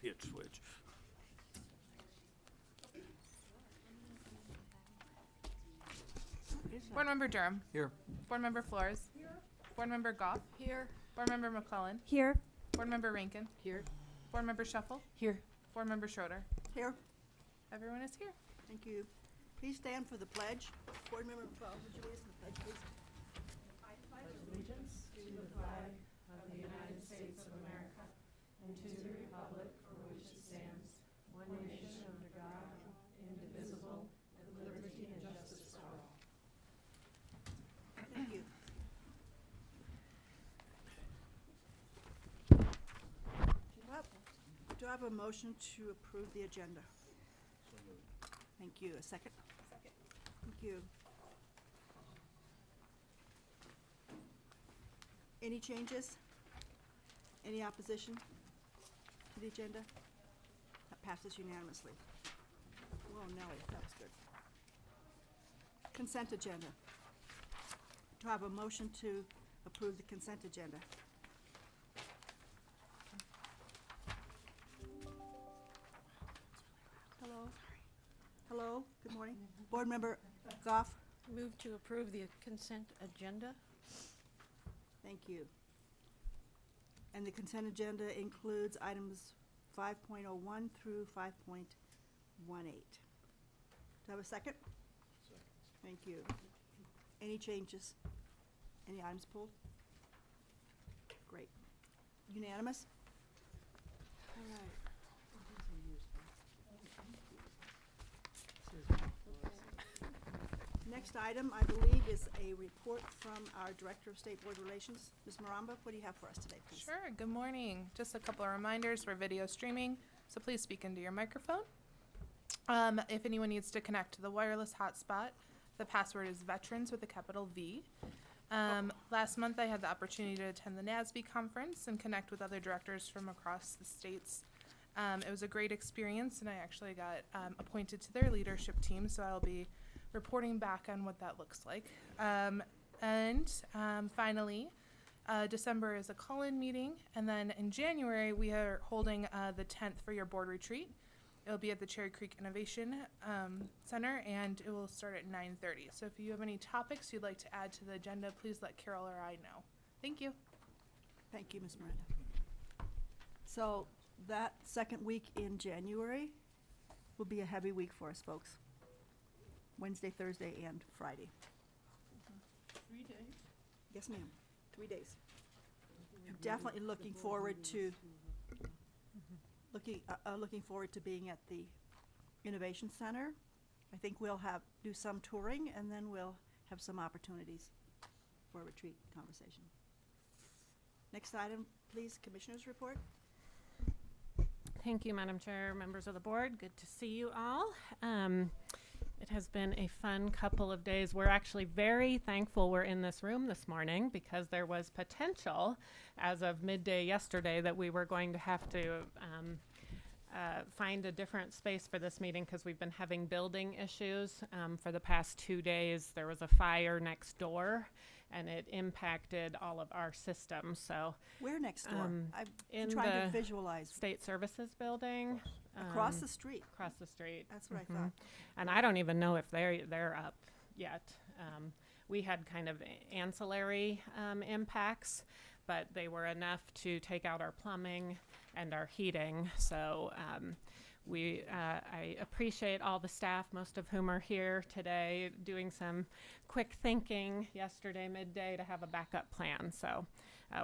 Hit switch. Board Member Durham. Here. Board Member Flores. Here. Board Member Goff. Here. Board Member McClellan. Here. Board Member Rankin. Here. Board Member Shuffle. Here. Board Member Schroeder. Here. Everyone is here. Thank you. Please stand for the pledge. Board Member 12, would you lead us in the pledge, please? Thank you. Do I have a motion to approve the agenda? Thank you. A second? Second. Thank you. Any changes? Any opposition to the agenda? That passes unanimously. Whoa, Nellie, that was good. Consent agenda. Do I have a motion to approve the consent agenda? Hello? Hello, good morning. Board Member Goff, Move to approve the consent agenda. thank you. And the consent agenda includes items 5.01 through 5.18. Do I have a second? Second. Thank you. Any changes? Any items pulled? Great. Unanimous? All right. Next item, I believe, is a report from our Director of State Board Relations. Ms. Maramba, what do you have for us today, please? Sure. Good morning. Just a couple of reminders. We're video streaming, so please speak into your microphone. If anyone needs to connect to the wireless hotspot, the password is veterans with a capital V. Last month, I had the opportunity to attend the NASB conference and connect with other directors from across the states. It was a great experience, and I actually got appointed to their leadership team, so I'll be reporting back on what that looks like. Finally, December is a call-in meeting, and then in January, we are holding the 10th for your board retreat. It'll be at the Cherry Creek Innovation Center, and it will start at 9:30. So if you have any topics you'd like to add to the agenda, please let Carol or I know. Thank you. Thank you, Ms. Miranda. So that second week in January will be a heavy week for us, folks. Wednesday, Thursday, and Friday. 3 days. Yes, ma'am. 3 days. I'm definitely looking forward to looking forward to being at the Innovation Center. I think we'll do some touring, and then we'll have some opportunities for a retreat conversation. Next item, please, Commissioners' report. Thank you, Madam Chair, members of the board. Good to see you all. It has been a fun couple of days. We're actually very thankful we're in this room this morning because there was potential as of midday yesterday that we were going to have to find a different space for this meeting because we've been having building issues for the past 2 days. There was a fire next door and it impacted all of our systems. So Where next door? I'm in trying to the visualize. State Services Building. Across the street. Across the street. That's what I thought. And I don't even know if they're up yet. We had kind of ancillary impacts, but they were enough to take out our plumbing and our heating. So I appreciate all the staff, most of whom are here today, doing some quick thinking yesterday midday to have a backup plan. So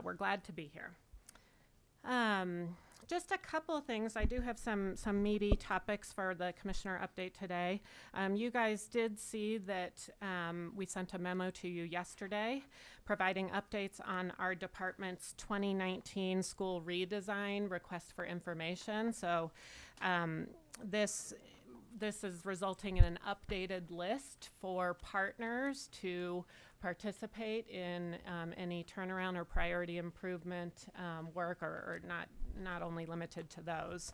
we're glad to be here. Just a couple of things. I do have some meaty topics for the commissioner update today. You guys did see that we sent a memo to you yesterday providing updates on our department's 2019 school redesign request for information. So this is resulting in an updated list for partners to participate in any turnaround or priority improvement work, or not only limited to those.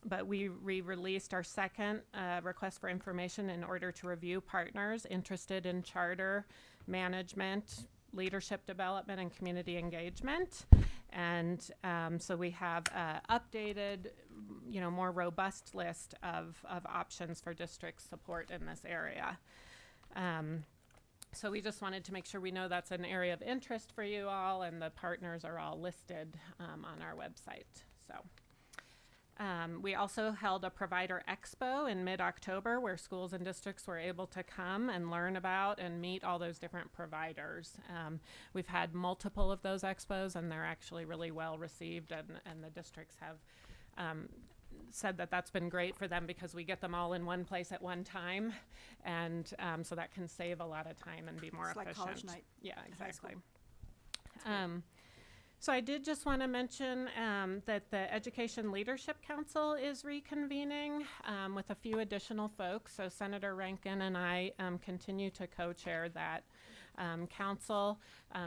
But we released our second request for information in order to review partners interested in charter management, leadership development, and community engagement. And so we have a updated, more robust list of options for district support in this area. So we just wanted to make sure we know that's an area of interest for you all, and the partners are all listed on our website. So we also held a provider expo in mid-October where schools and districts were able to come and learn about and meet all those different providers. We've had multiple of those expos, and they're actually really well received, and the districts have said that that's been great for them because we get them all in one place at one time, and so that can save a lot of time and be more It's like efficient. college night Yeah, at high school. exactly. So I did just want to mention that the Education Leadership Council is reconvening with a few additional folks. So Senator Rankin and I continue to co-chair that council.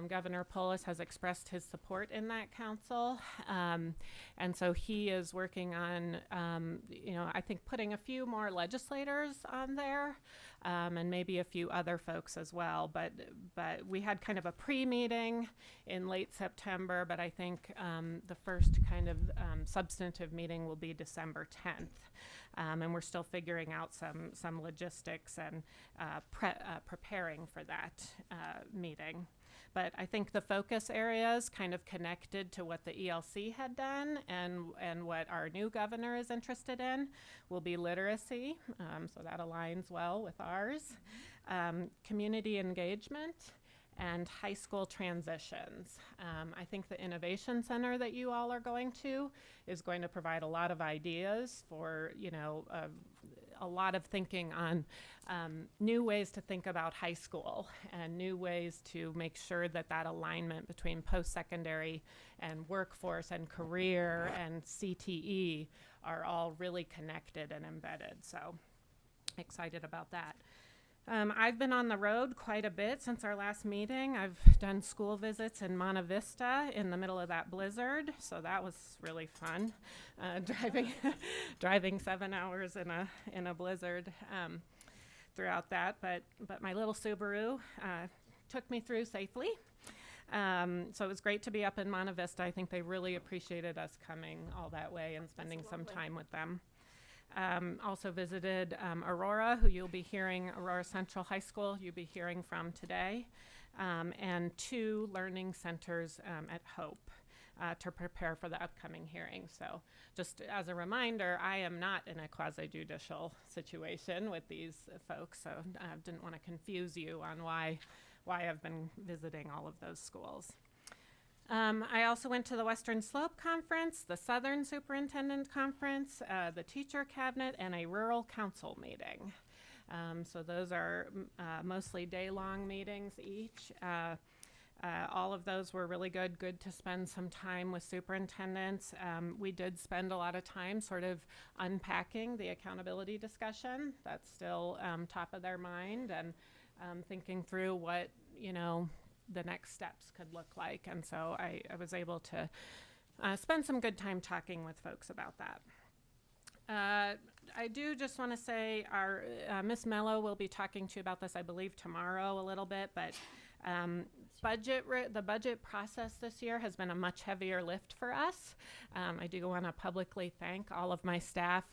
Governor Polis has expressed his support in that council. And so he is working on, I think putting a few more legislators on there. And maybe a few other folks as well. But we had kind of a pre-meeting in late September, but I think the first kind of substantive meeting will be December 10th. And we're still figuring out some logistics and preparing for that meeting. But I think the focus areas kind of connected to what the ELC had done and what our new governor is interested in will be literacy, so that aligns well with ours, community engagement, and high school transitions. I think the Innovation Center that you all are going to is going to provide a lot of ideas for, a lot of thinking on new ways to think about high school and new ways to make sure that that alignment between post-secondary and workforce and career and CTE are all really connected and embedded. So excited about that. I've been on the road quite a bit since our last meeting. I've done school visits in Monte Vista in the middle of that blizzard, so that was really fun. Driving 7 hours in a blizzard throughout that, but my little Subaru took me through safely. So it was great to be up in Monte Vista. I think they really appreciated us coming all that way and spending some time with them. Also visited Aurora, who you'll be hearing, Aurora Central High School, you'll be hearing from today, and 2 learning centers at Hope to prepare for the upcoming hearing. So just as a reminder, I am not in a quasi-judicial situation with these folks, so I didn't want to confuse you on why I've been visiting all of those schools. I also went to the Western Slope Conference, the Southern Superintendent Conference, the Teacher Cabinet, and a Rural Council meeting. So those are mostly day-long meetings each. All of those were really good to spend some time with superintendents. We did spend a lot of time sort of unpacking the accountability discussion. That's still top of their mind, and thinking through what, the next steps could look like. And so I was able to spend some good time talking with folks about that. I do just want to say our Miss Mello will be talking to you about this, I believe, tomorrow a little bit, but the budget process this year has been a much heavier lift for us. I do want to publicly thank all of my staff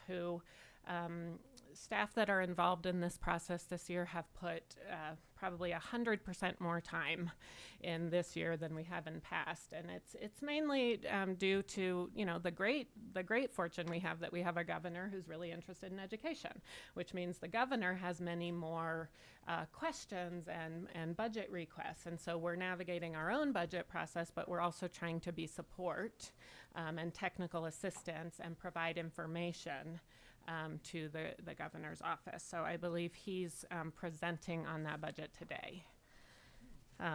that are involved in this process this year have put probably 100% more time in this year than we have in past, and it's mainly due to the great fortune we have that we have a governor who's really interested in education, which means the governor has many more questions and budget requests, and so we're navigating our own budget process, but we're also trying to be support and technical assistance and provide information to the governor's office. So I believe he's presenting on that budget today.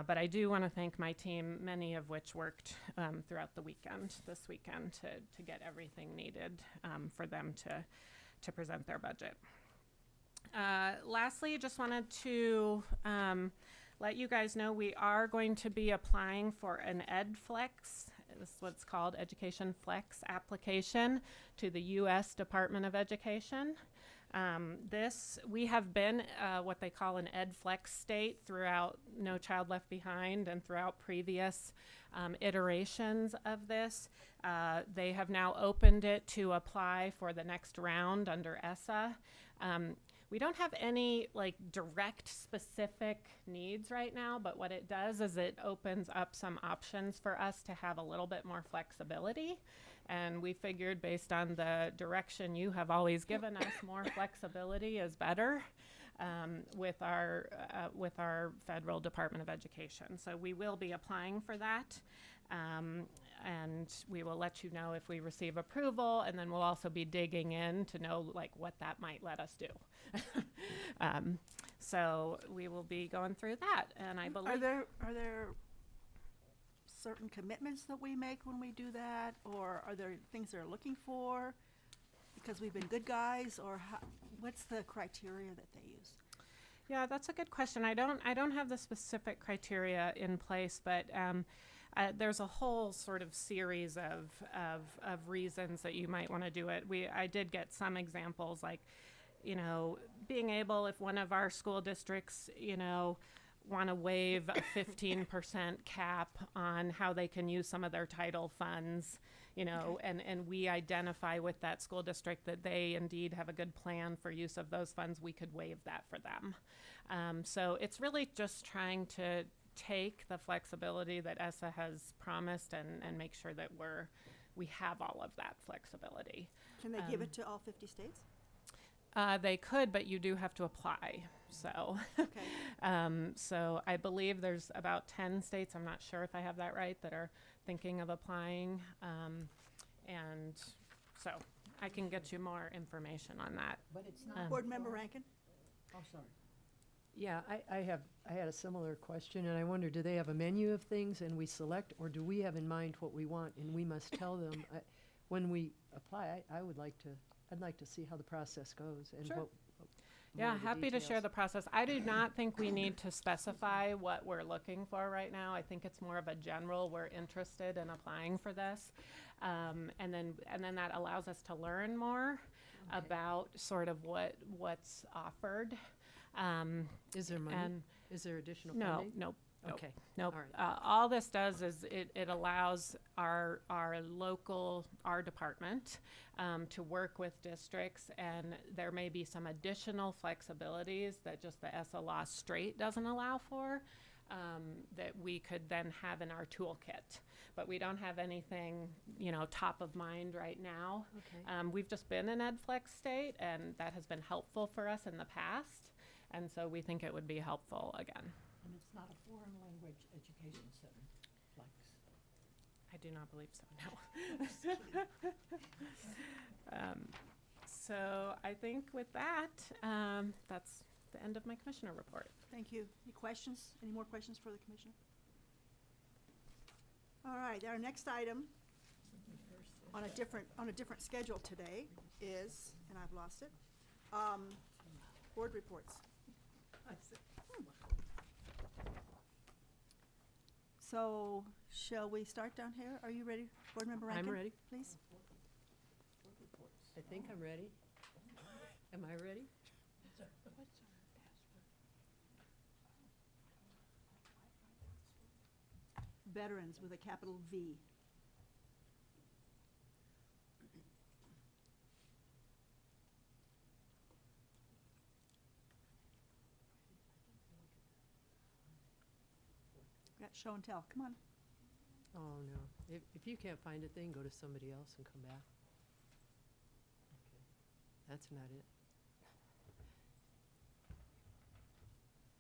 But I do want to thank my team, many of which worked throughout this weekend to get everything needed for them to present their budget. Lastly, just wanted to let you guys know we are going to be applying for an EdFlex. This is what's called Education Flex application to the U.S. Department of Education. We have been what they call an Ed Flex state throughout No Child Left Behind and throughout previous iterations of this. They have now opened it to apply for the next round under ESSA. We don't have any like direct specific needs right now, but what it does is it opens up some options for us to have a little bit more flexibility. And we figured based on the direction you have always given us, more flexibility is better with our federal Department of Education. So we will be applying for that. And we will let you know if we receive approval, and then we'll also be digging in to know like what that might let us do. So we will be going through that, and I believe Are there certain commitments that we make when we do that, or are there things they're looking for because we've been good guys, or what's the criteria that they use? Yeah, that's a good question. I don't have the specific criteria in place, but there's a whole sort of series of reasons that you might want to do it. I did get some examples, like, you know, being able, if one of our school districts, you know, want to waive a 15% cap on how they can use some of their title funds, you know, and we identify with that school district that they indeed have a good plan for use of those funds, we could waive that for them. So it's really just trying to take the flexibility that ESSA has promised and make sure that we have all of that flexibility. Can they give it to all 50 states? They could, but you do have to apply. So, Okay. so I believe there's about 10 states, I'm not sure if I have that right, that are thinking of applying. And so I can get you more information on that. But it's not. Board Member Rankin? Oh, sorry. Yeah, I had a similar question, and I wonder, do they have a menu of things and we select, or do we have in mind what we want and we must tell them? When we apply, I'd like to see how the process goes and Sure. what Yeah, more of the happy to share details. the process. I do not think we need to specify what we're looking for right now. I think it's more of a general, we're interested in applying for this. And then that allows us to learn more Okay. about sort of what's offered. Is there money? And Is there additional no, funding? nope. Nope. Okay. Nope. All right. All this does is it allows our department to work with districts, and there may be some additional flexibilities that just the ESSA law straight doesn't allow for, that we could then have in our toolkit. But we don't have anything, you know, top of mind right now. Okay. We've just been an EdFlex state, and that has been helpful for us in the past, and so we think it would be helpful again. And it's not a foreign language education center, Flex. I do not believe so, no. So I think with that, that's the end of my commissioner report. Thank you. Any questions? Any more questions for the commissioner? All right, our next item on a different schedule today is, and I've lost it, board reports. So, shall we start down here? Are you ready, Board Member Rankin? I'm ready. Please. I think I'm ready. Am I ready? Veterans with a capital V. Got show and tell. Come on. Oh, no. If you can't find it, then go to somebody else and come back. Okay. That's not it.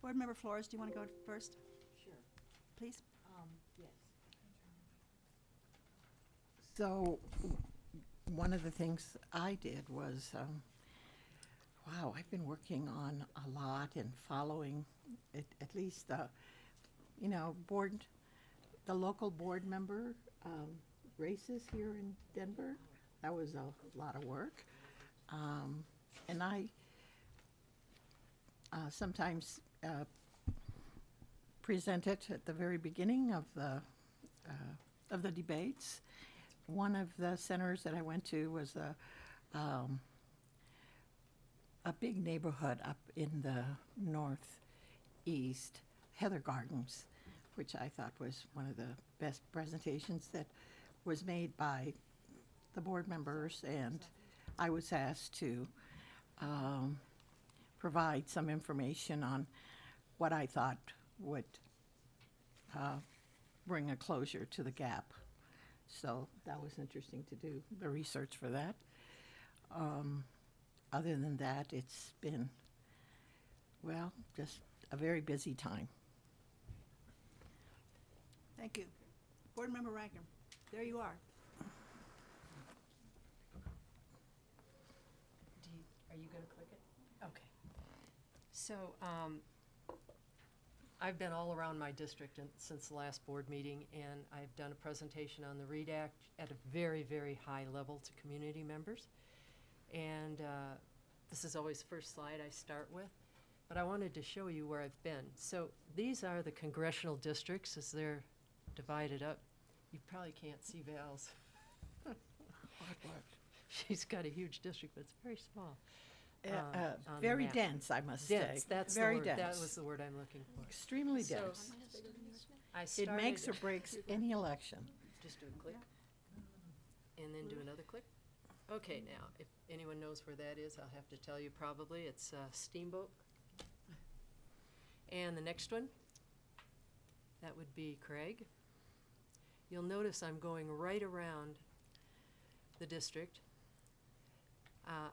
Board Member Flores, do you want to go first, Sure. please? Yes. So, one of the things I did was, wow, I've been working on a lot and following at least, the local board member races here in Denver. That was a lot of work. And I sometimes present it at the very beginning of the debates. One of the centers that I went to was a big neighborhood up in the northeast, Heather Gardens, which I thought was one of the best presentations that was made by the board members, and I was asked to provide some information on what I thought would bring a closure to the gap. So that was interesting to do the research for that. Other than that, it's been, well, just a very busy time. Thank you. Board Member Rankin, there you are. Are you gonna click it? Okay. So, I've been all around my district since the last board meeting, and I've done a presentation on the READ Act at a very, very high level to community members. And this is always the first slide I start with, but I wanted to show you where I've been. So these are the congressional districts as they're divided up. You probably can't see Val's. She's got a huge district, but it's very small. On the Very map. dense, I must Dense, say. that's the Very word, that dense. was the word I'm looking for. Extremely So, dense. I It started. makes or breaks any election. Just do a click, and then do another click. Okay, now, if anyone knows where that is, I'll have to tell you probably. It's Steamboat. And the next one, that would be Craig. You'll notice I'm going right around the district.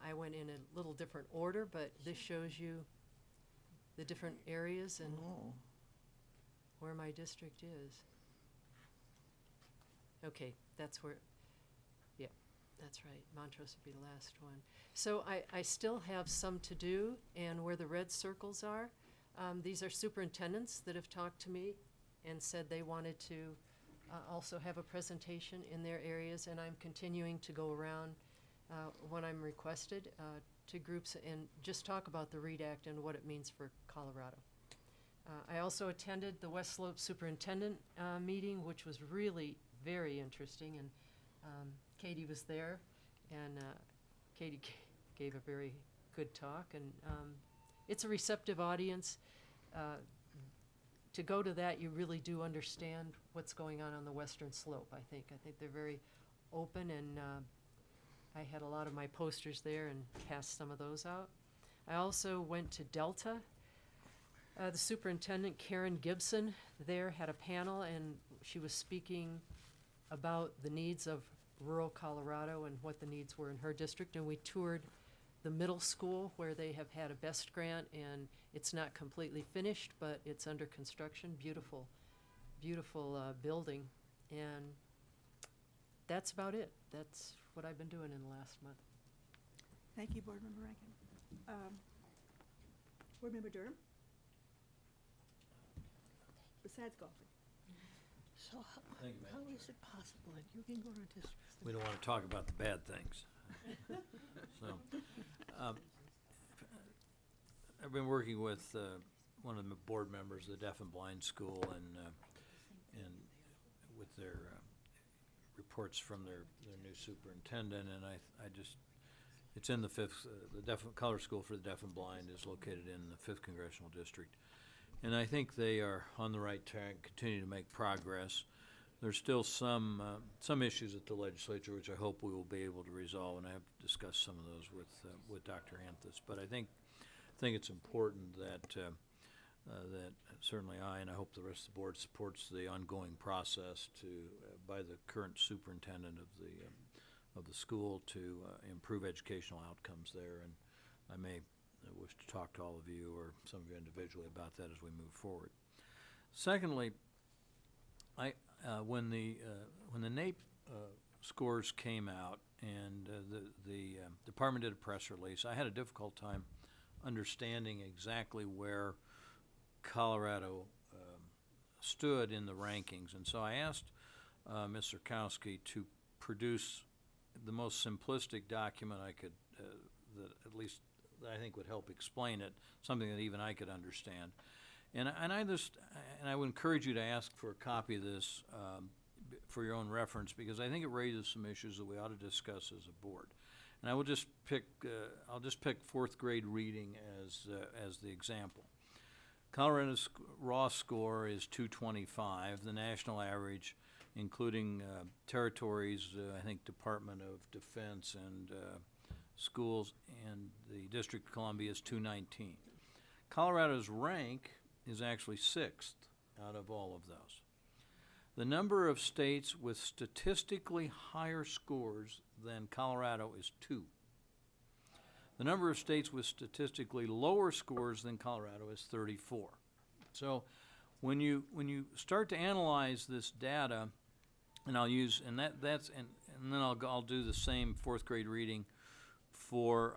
I went in a little different order, but this shows you the different areas and Oh. where my district is. Okay, that's where, yeah, that's right. Montrose would be the last one. So I still have some to do, and where the red circles are, these are superintendents that have talked to me and said they wanted to also have a presentation in their areas, and I'm continuing to go around when I'm requested to groups and just talk about the READ Act and what it means for Colorado. I also attended the West Slope Superintendent meeting, which was really very interesting, and Katie was there, and Katie gave a very good talk, and it's a receptive audience. To go to that, you really do understand what's going on the Western Slope, I think. I think they're very open, and I had a lot of my posters there and passed some of those out. I also went to Delta. The superintendent, Karen Gibson, there had a panel, and she was speaking about the needs of rural Colorado and what the needs were in her district. And we toured the middle school where they have had a BEST grant, and it's not completely finished, but it's under construction. Beautiful, beautiful building. And that's about it. That's what I've been doing in the last month. Thank you, Board Member Rankin. Board Member Durham? Besides golfing. So Thank you, Madam how is it possible that you can go to a district? We don't want to talk about the bad things. So, I've been working with one of the board members of the Deaf and Blind School and with their reports from their new superintendent, and I just, it's in the fifth, the Color School for the Deaf and Blind is located in the 5th Congressional District. And I think they are on the right track, continue to make progress. There's still some issues at the legislature, which I hope we will be able to resolve, and I have discussed some of those with Dr. Anthus. But I think it's important that that certainly I, and I hope the rest of the board, supports the ongoing process by the current superintendent of the school to improve educational outcomes there. And I may wish to talk to all of you or some of you individually about that as we move forward. Secondly, when the NAEP scores came out and the department did a press release, I had a difficult time understanding exactly where Colorado stood in the rankings, and so I asked Ms. Sirkowski to produce the most simplistic document I could, that at least that I think would help explain it, something that even I could understand. And I would encourage you to ask for a copy of this for your own reference, because I think it raises some issues that we ought to discuss as a board. And I will just pick, I'll just pick fourth grade reading as the example. Colorado's raw score is 225. The national average, including territories, I think Department of Defense and schools, and the District of Columbia is 219. Colorado's rank is actually 6th out of all of those. The number of states with statistically higher scores than Colorado is 2. The number of states with statistically lower scores than Colorado is 34. So when you start to analyze this data, and I'll use, and that's and then I'll do the same fourth grade reading for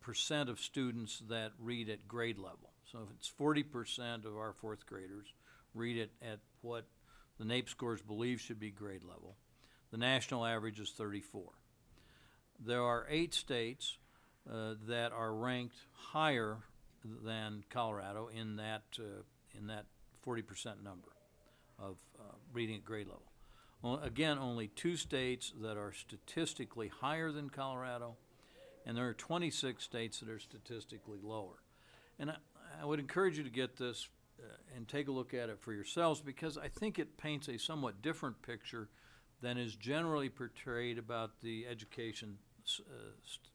percent of students that read at grade level. So if it's 40% of our fourth graders read it at what the NAEP scores believe should be grade level, the national average is 34. There are 8 states that are ranked higher than Colorado in that 40% number of reading at grade level. Well, again, only 2 states that are statistically higher than Colorado, and there are 26 states that are statistically lower. And I would encourage you to get this and take a look at it for yourselves, because I think it paints a somewhat different picture than is generally portrayed about the education,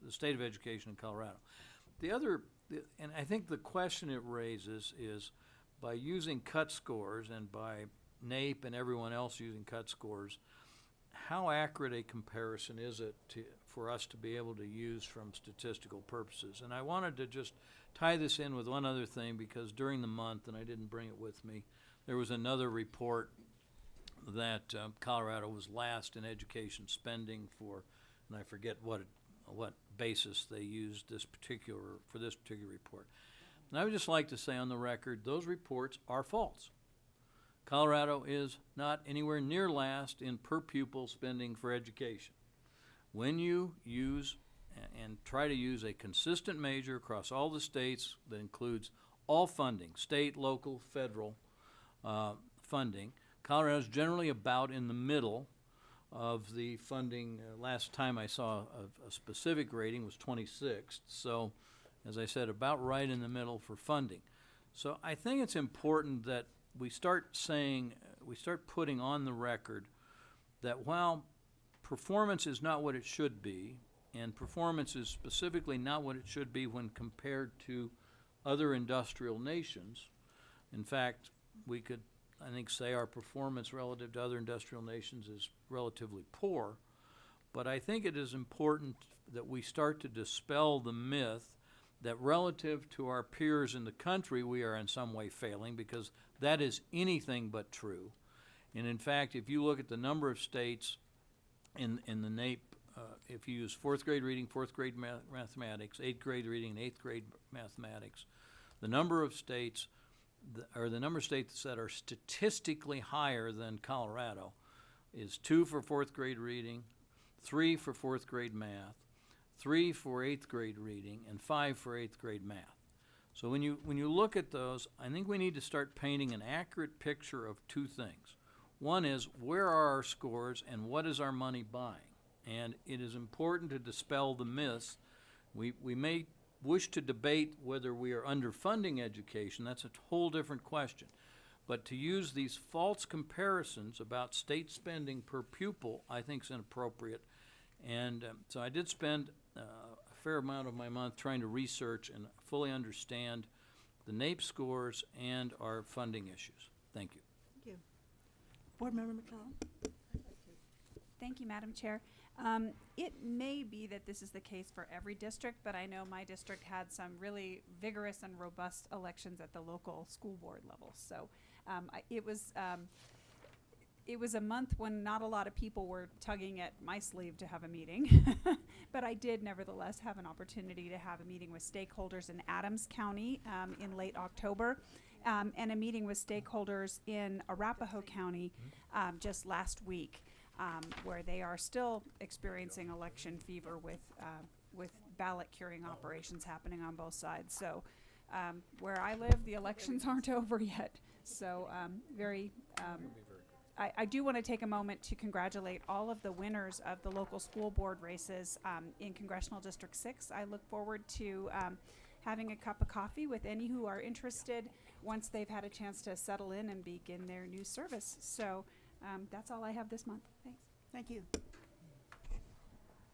the state of education in Colorado. And I think the question it raises is, by using cut scores and by NAEP and everyone else using cut scores, how accurate a comparison is it for us to be able to use from statistical purposes? And I wanted to just tie this in with one other thing, because during the month, and I didn't bring it with me, there was another report that Colorado was last in education spending for, and I forget what basis they used for this particular report. And I would just like to say on the record, those reports are false. Colorado is not anywhere near last in per pupil spending for education. When you use and try to use a consistent measure across all the states that includes all funding, state, local, federal funding, Colorado is generally about in the middle of the funding. Last time I saw a specific rating was 26th, so as I said, about right in the middle for funding. So I think it's important that we start putting on the record that while performance is not what it should be, and performance is specifically not what it should be when compared to other industrial nations. In fact, we could, I think, say our performance relative to other industrial nations is relatively poor, but I think it is important that we start to dispel the myth that relative to our peers in the country, we are in some way failing, because that is anything but true. And in fact, if you look at the number of states in the NAEP, if you use fourth grade reading, fourth grade mathematics, 8th grade reading, and 8th grade mathematics, the number of states, the number of states that are statistically higher than Colorado is 2 for fourth grade reading, 3 for fourth grade math, 3 for 8th grade reading, and 5 for 8th grade math. So when you look at those, I think we need to start painting an accurate picture of 2 things. One is, where are our scores and what is our money buying? And it is important to dispel the myths. We may wish to debate whether we are underfunding education. That's a whole different question. But to use these false comparisons about state spending per pupil, I think is inappropriate. And so I did spend a fair amount of my month trying to research and fully understand the NAEP scores and our funding issues. Thank you. Thank you. Board Member McClellan. Thank you, Madam Chair. It may be that this is the case for every district, but I know my district had some really vigorous and robust elections at the local school board level. So it was a month when not a lot of people were tugging at my sleeve to have a meeting, but I did nevertheless have an opportunity to have a meeting with stakeholders in Adams County in late October, and a meeting with stakeholders in Arapahoe County just last week, where they are still experiencing election fever with ballot curing operations happening on both sides. So where I live, the elections aren't over yet. So very I do want to take a moment to congratulate all of the winners of the local school board races in Congressional District 6. I look forward to having a cup of coffee with any who are interested once they've had a chance to settle in and begin their new service. So that's all I have this month. Thanks. Thank you.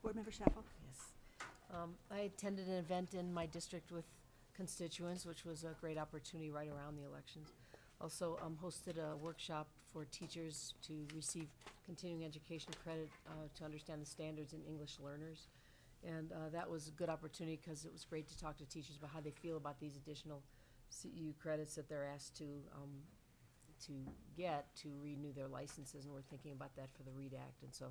Board Member Schaffel? Yes. I attended an event in my district with constituents, which was a great opportunity right around the elections. Also hosted a workshop for teachers to receive continuing education credit to understand the standards in English learners. And that was a good opportunity because it was great to talk to teachers about how they feel about these additional CEU credits that they're asked to get to renew their licenses, and we're thinking about that for the READ Act. And so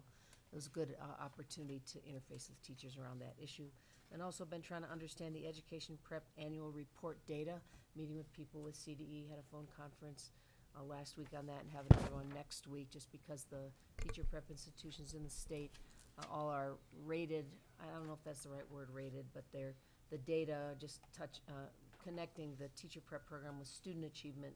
it was a good opportunity to interface with teachers around that issue. And also been trying to understand the Education Prep annual report data, meeting with people with CDE, had a phone conference last week on that, and have another one next week, just because the teacher prep institutions in the state all are rated, I don't know if that's the right word, rated, but they're, the data just connecting the teacher prep program with student achievement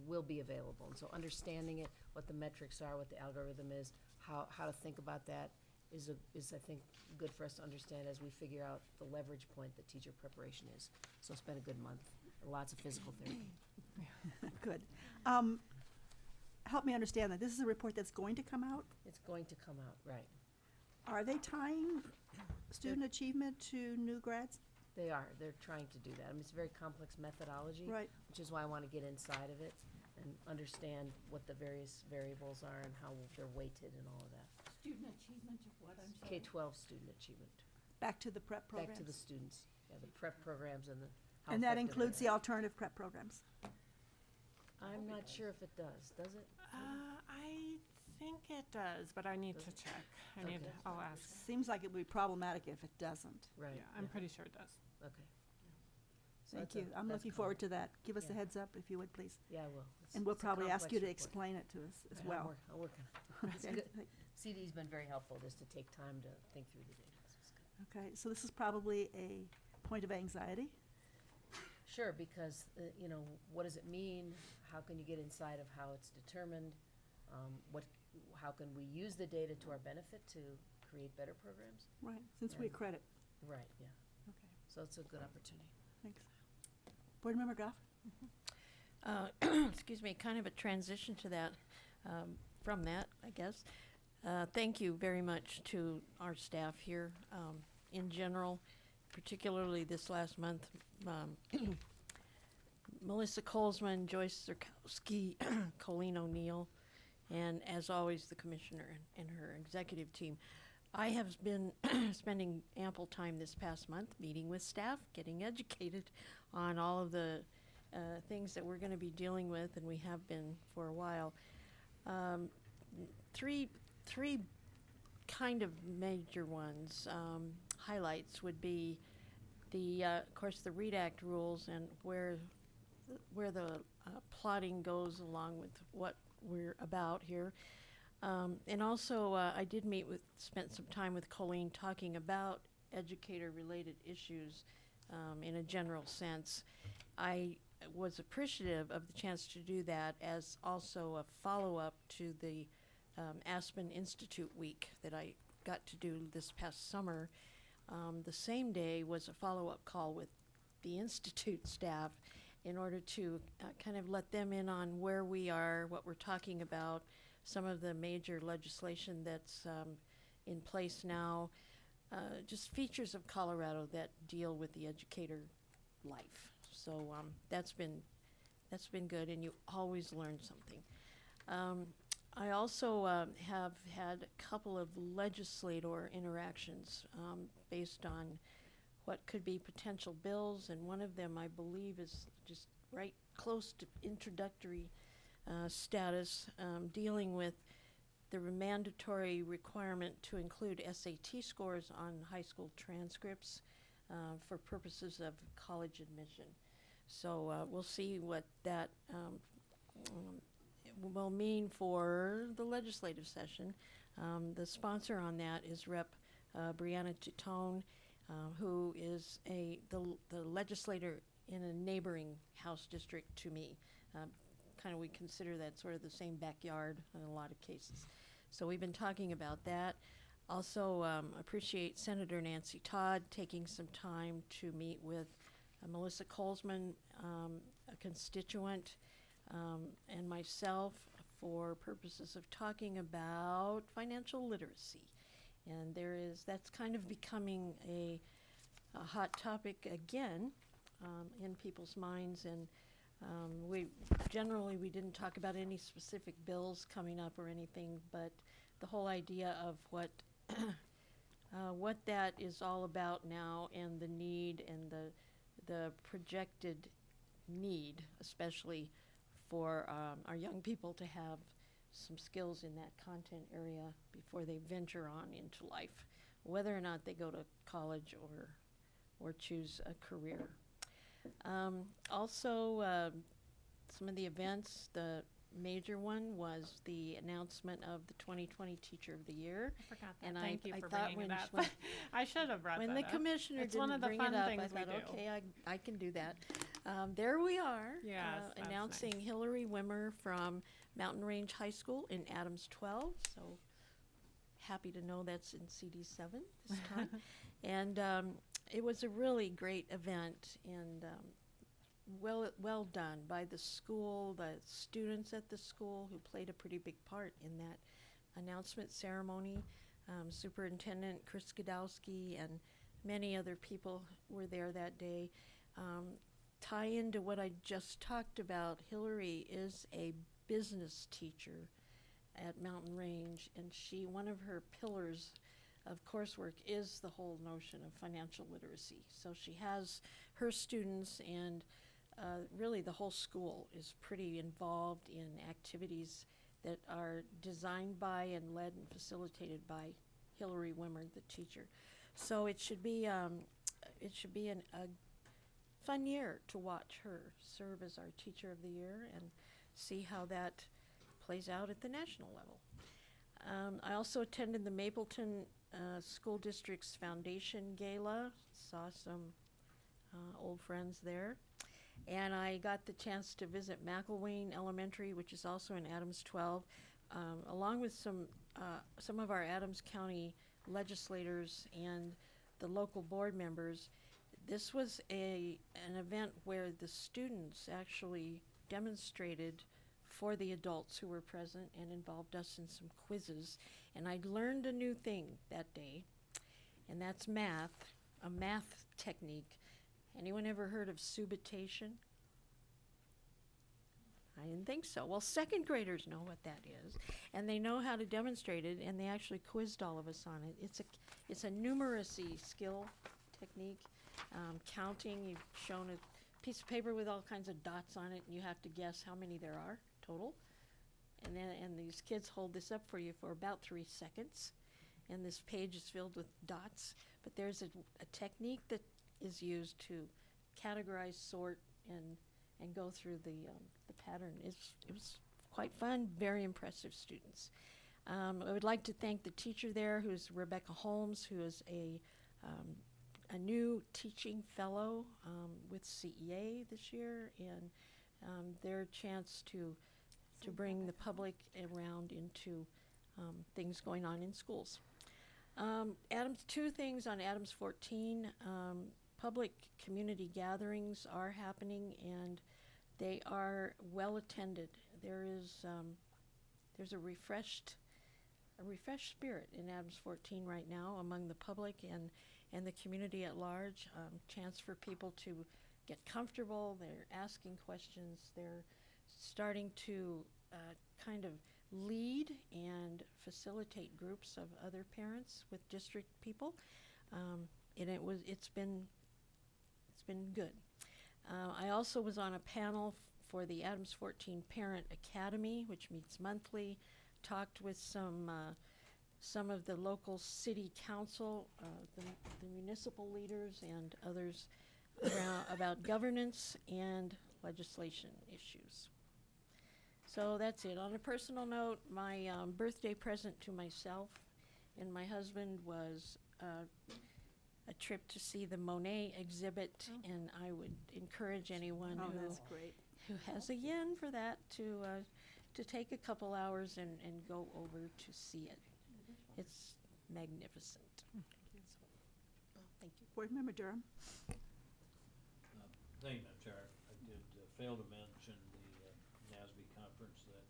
will be available. And so understanding it, what the metrics are, what the algorithm is, how to think about that is I think good for us to understand as we figure out the leverage point that teacher preparation is. So it's been a good month, lots of physical therapy. Good. Help me understand that. This is a report that's going to come out? It's going to come out, right. Are they tying student achievement to new grads? They're trying to do that. I mean, it's a very complex methodology. Right. Which is why I want to get inside of it and understand what the various variables are and how they're weighted and all of that. Student achievement of what, I'm sorry? K-12 student achievement, Back to the prep programs? back to the students, yeah, the prep programs and the, how And that effective includes they the are. alternative prep programs? I'm not sure if it does it? I think it does, but I need to Does it? check. Okay. I'll ask. Seems like it would be problematic if it doesn't. Right. Yeah, I'm pretty sure it does. Okay. So Thank that's a- you. I'm that's looking forward common. to that. Give us a Yeah. heads up if you would, please. Yeah, I will. It's- And we'll it's a probably ask you to complex report. explain it to us as Yeah, well. I'll work on it. It's Okay. good. CD's been very helpful just to take time to think through the data. So it's good. Okay, so this is probably a point of anxiety. Sure, because, what does it mean? How can you get inside of how it's determined? How can we use the data to our benefit to create better programs? Right, since we And- accredit. Right, yeah. Okay, So it's a good opportunity. thanks. Board Member Goff? Excuse me, kind of a transition to that, from that, I guess. Thank you very much to our staff here, in general, particularly this last month. Melissa Colesman, Joyce Zerkowski, Colleen O'Neill, and as always, the commissioner and her executive team. I have been spending ample time this past month meeting with staff, getting educated on all of the things that we're going to be dealing with, and we have been for a while. Three kind of major ones, highlights would be of course, the READ Act rules and where the plotting goes along with what we're about here. And also, I did spent some time with Colleen talking about educator-related issues in a general sense. I was appreciative of the chance to do that as also a follow-up to the Aspen Institute Week that I got to do this past summer. The same day was a follow-up call with the Institute staff in order to kind of let them in on where we are, what we're talking about, some of the major legislation that's in place now, just features of Colorado that deal with the educator life. So that's been good, and you always learn something. I also have had a couple of legislator interactions based on what could be potential bills, and one of them I believe is just right close to introductory status, dealing with the mandatory requirement to include SAT scores on high school transcripts for purposes of college admission. So we'll see what that will mean for the legislative session. The sponsor on that is Rep. Brianna Tutone, who is the legislator in a neighboring House district to me, we consider that sort of the same backyard in a lot of cases. So we've been talking about that. Also, appreciate Senator Nancy Todd taking some time to meet with Melissa Colesman, a constituent, and myself for purposes of talking about financial literacy. And that's kind of becoming a hot topic again in people's minds. And we didn't talk about any specific bills coming up or anything, but the whole idea of what that is all about now, and the need and the projected need, especially for our young people to have some skills in that content area before they venture on into life, whether or not they go to college or choose a career. Also, some of the events, the major one was the announcement of the 2020 Teacher of the Year. I forgot that. And Thank you I for thought bringing it when up. I should have brought when that the up. commissioner It's one didn't of the bring fun it up, things I we thought, do. okay, I can do that. There we are, Yes, that's announcing nice. Hillary Wimmer from Mountain Range High School in Adams 12. So happy to know that's in CD 7 this time. And it was a really great event, and well done by the school, the students at the school who played a pretty big part in that announcement ceremony. Superintendent Chris Godowski and many other people were there that day. Tie into what I just talked about, Hillary is a business teacher at Mountain Range, and one of her pillars of coursework is the whole notion of financial literacy. So she has her students, and really the whole school is pretty involved in activities that are designed by and led and facilitated by Hillary Wimmer, the teacher. So it should be a fun year to watch her serve as our Teacher of the Year and see how that plays out at the national level. I also attended the Mapleton School District's Foundation Gala, saw some old friends there. And I got the chance to visit McElwain Elementary, which is also in Adams 12, along with some of our Adams County legislators and the local board members. This was an event where the students actually demonstrated for the adults who were present and involved us in some quizzes. And I learned a new thing that day, and that's math, a math technique. Anyone ever heard of subitation? I didn't think so. Well, second graders know what that is, and they know how to demonstrate it, and they actually quizzed all of us on it. It's a numeracy skill technique, counting. You've shown a piece of paper with all kinds of dots on it, and you have to guess how many there are total. And these kids hold this up for you for about 3 seconds, and this page is filled with dots. But there's a technique that is used to categorize, sort, and go through the pattern. It was quite fun, very impressive students. I would like to thank the teacher there, who's Rebecca Holmes, who is a new teaching fellow with CEA this year, and their chance to bring the public around into things going on in schools. Two things on Adams 14. Public community gatherings are happening, and they are well attended. There's a refreshed spirit in Adams 14 right now among the public and the community at large. Chance for people to get comfortable. They're asking questions. They're starting to kind of lead and facilitate groups of other parents with district people, and it's been good. I also was on a panel for the Adams 14 Parent Academy, which meets monthly. Talked with some of the local city council, the municipal leaders and others about governance and legislation issues. So that's it. On a personal note, my birthday present to myself and my husband was a trip to see the Monet exhibit, and I would encourage anyone Oh, who that's great. has a yen for that to take a couple hours and go over to see it. It's magnificent. Thank you. Board Member Durham? Thank you, Madam Chair. I did fail to mention the NASB conference that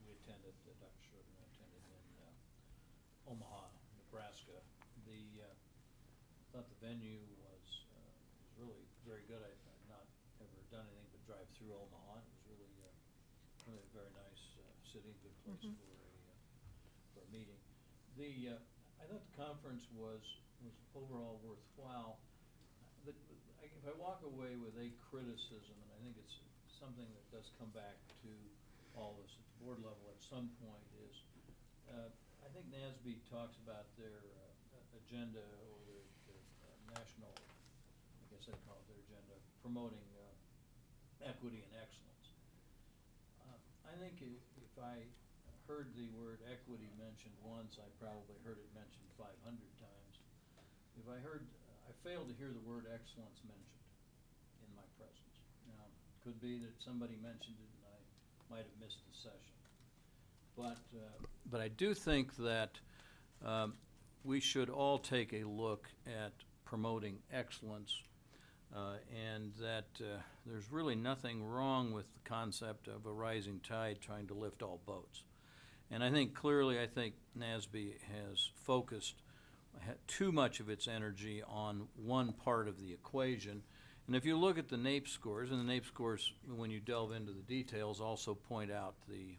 we attended, Dr. Schroeder and I attended in Omaha, Nebraska. Thought the venue was really very good. I've not ever done anything but drive through Omaha. It was really really a very nice city, good place for a meeting. I thought the conference was overall worthwhile. If I walk away with a criticism, and I think it's something that does come back to all of us at the board level at some point, is I think NASB talks about their agenda or their national, I guess I'd call it their agenda, promoting equity and excellence. I think if I heard the word equity mentioned once, I probably heard it mentioned 500 times. If I failed to hear the word excellence mentioned in my presence. Now, could be that somebody mentioned it and I might have missed the session. But I do think that we should all take a look at promoting excellence and that there's really nothing wrong with the concept of a rising tide trying to lift all boats. And I think clearly, NASB has focused too much of its energy on one part of the equation. And if you look at the NAEP scores, and the NAEP scores, when you delve into the details, also point out the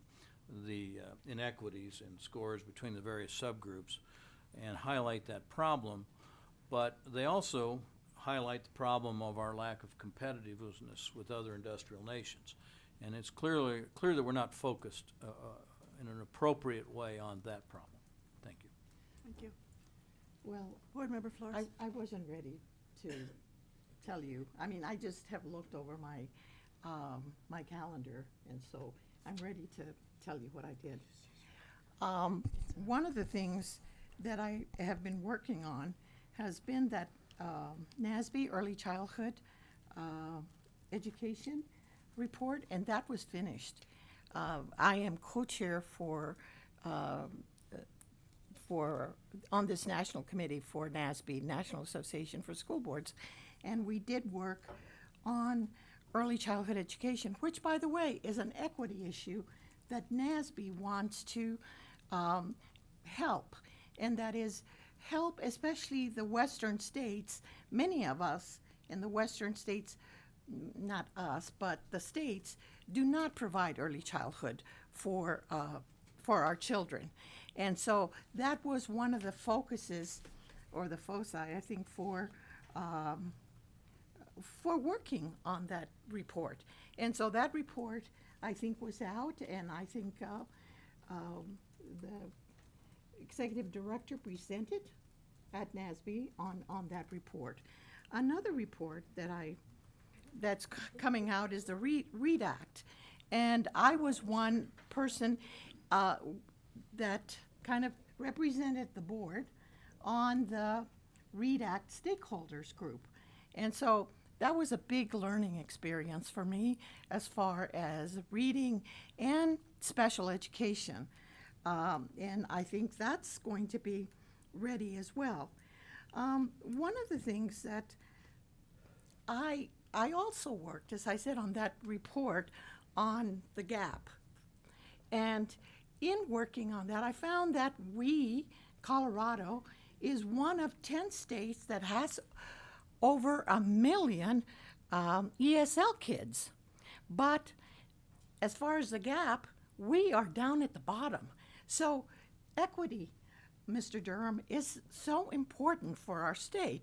inequities in scores between the various subgroups and highlight that problem, but they also highlight the problem of our lack of competitiveness with other industrial nations. And it's clear that we're not focused in an appropriate way on that problem. Thank you. Thank you. Well, Board Member Flores? I wasn't ready to tell you. I mean, I just have looked over my, my calendar, and so I'm ready to tell you what I did. One of the things that I have been working on has been that NASB Early Childhood Education report, and that was finished. I am co-chair on this national committee for NASB, National Association for School Boards, and we did work on early childhood education, which, by the way, is an equity issue that NASB wants to help, and that is help especially the Western states. Many of us in the Western states, not us, but the states, do not provide early childhood for our children. And so that was one of the focuses, or the foci, I think, for working on that report. And so that report, I think, was out, and I think the executive director presented at NASB on that report. Another report that's coming out is the READ Act. And I was one person that kind of represented the board on the READ Act stakeholders group. And so that was a big learning experience for me as far as reading and special education. And I think that's going to be ready as well. One of the things that I also worked, as I said, on that report on the gap. And in working on that, I found that Colorado, is one of 10 states that has over 1 million ESL kids. But as far as the gap, we are down at the bottom. So equity, Mr. Durham, is so important for our state.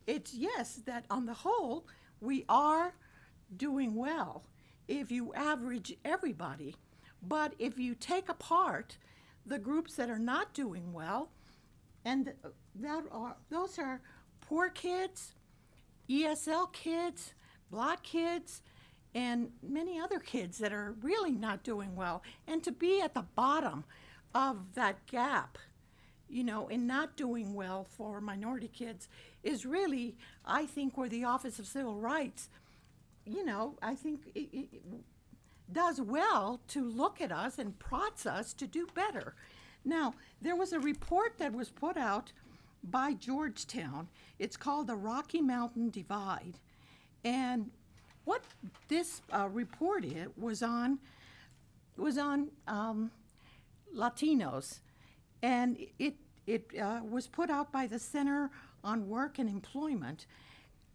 It's yes, that on the whole, we are doing well if you average everybody. But if you take apart the groups that are not doing well, and those are poor kids, ESL kids, Black kids, and many other kids that are really not doing well. And to be at the bottom of that gap you know, in not doing well for minority kids is really, I think, where the Office of Civil Rights, you know, I think it does well to look at us and prods us to do better. Now, there was a report that was put out by Georgetown. It's called the Rocky Mountain Divide. And what this report was on Latinos. And it was put out by the Center on Work and Employment.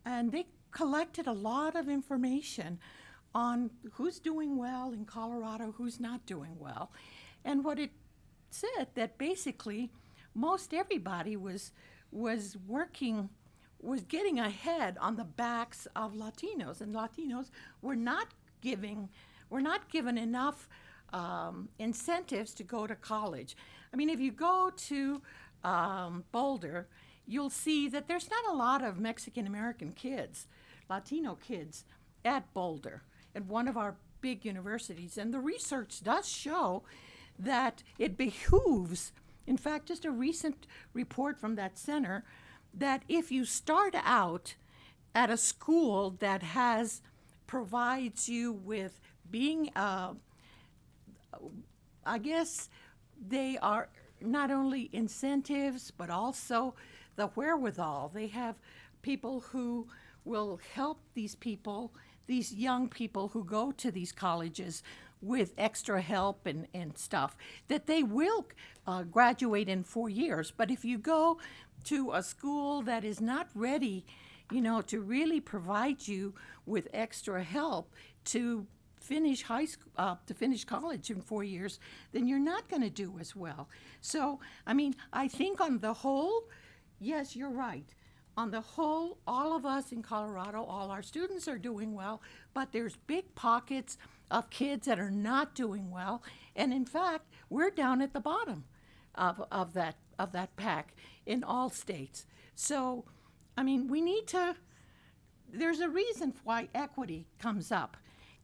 And they collected a lot of information on who's doing well in Colorado, who's not doing well. And what it said that basically most everybody was getting ahead on the backs of Latinos, and Latinos were not given enough incentives to go to college. I mean, if you go to Boulder, you'll see that there's not a lot of Mexican American kids, Latino kids at Boulder, at one of our big universities. And the research does show that it behooves, in fact, just a recent report from that center, that if you start out at a school that provides you with being, I guess they are not only incentives, but also the wherewithal. They have people who will help these people, these young people who go to these colleges with extra help and stuff, that they will graduate in 4 years. But if you go to a school that is not ready, you know, to really provide you with extra help to finish high school, to finish college in 4 years, then you're not going to do as well. So, I mean, I think on the whole, yes, you're right. On the whole, all of us in Colorado, all our students are doing well, but there's big pockets of kids that are not doing well. And in fact, we're down at the bottom of that pack in all states. So, I mean, there's a reason why equity comes up.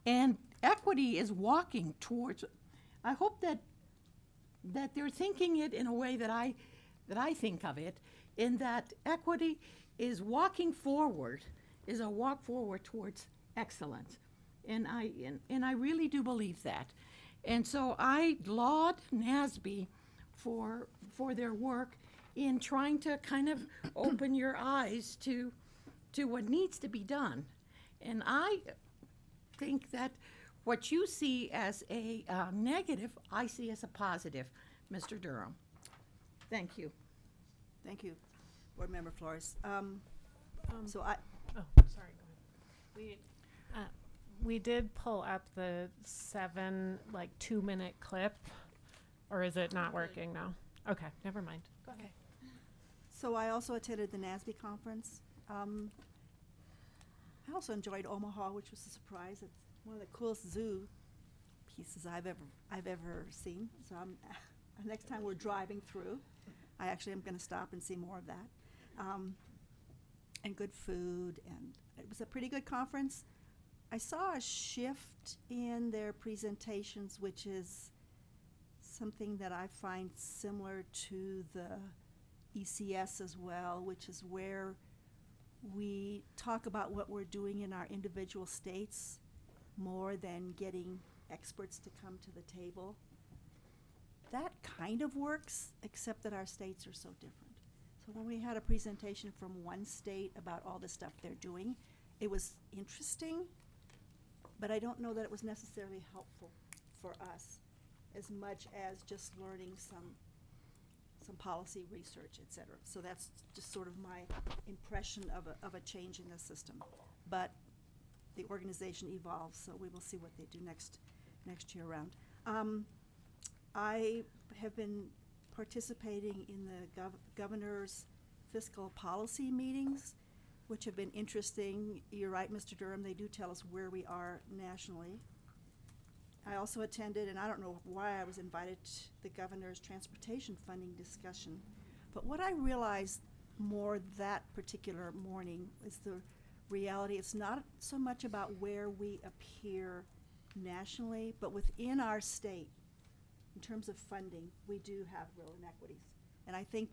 And equity is walking towards, I hope that they're thinking it in a way that I think of it, in that equity is walking forward, is a walk forward towards excellence. And I really do believe that. And so I laud NASB for their work in trying to kind of open your eyes to what needs to be done. And I think that what you see as a negative, I see as a positive, Mr. Durham. Thank you. Thank you, Board Member Flores. So Oh, sorry, go ahead. We did pull up the 2-minute clip, or is it not working now? Okay, never mind. Go ahead. So I also attended the NASB conference. I also enjoyed Omaha, which was a surprise. It's one of the coolest zoo pieces I've ever seen. So next time we're driving through, I actually am going to stop and see more of that. And good food, and it was a pretty good conference. I saw a shift in their presentations, which is something that I find similar to the ECS as well, which is where we talk about what we're doing in our individual states more than getting experts to come to the table. That kind of works, except that our states are so different. So when we had a presentation from one state about all the stuff they're doing, it was interesting, but I don't know that it was necessarily helpful for us as much as just learning some policy research, et cetera. So that's just sort of my impression of a change in the system. But the organization evolves, so we will see what they do next year around. I have been participating in the governor's fiscal policy meetings, which have been interesting. You're right, Mr. Durham, they do tell us where we are nationally. I also attended, and I don't know why I was invited to the governor's transportation funding discussion, but what I realized more that particular morning is the reality. It's not so much about where we appear nationally, but within our state, in terms of funding, we do have real inequities. And I think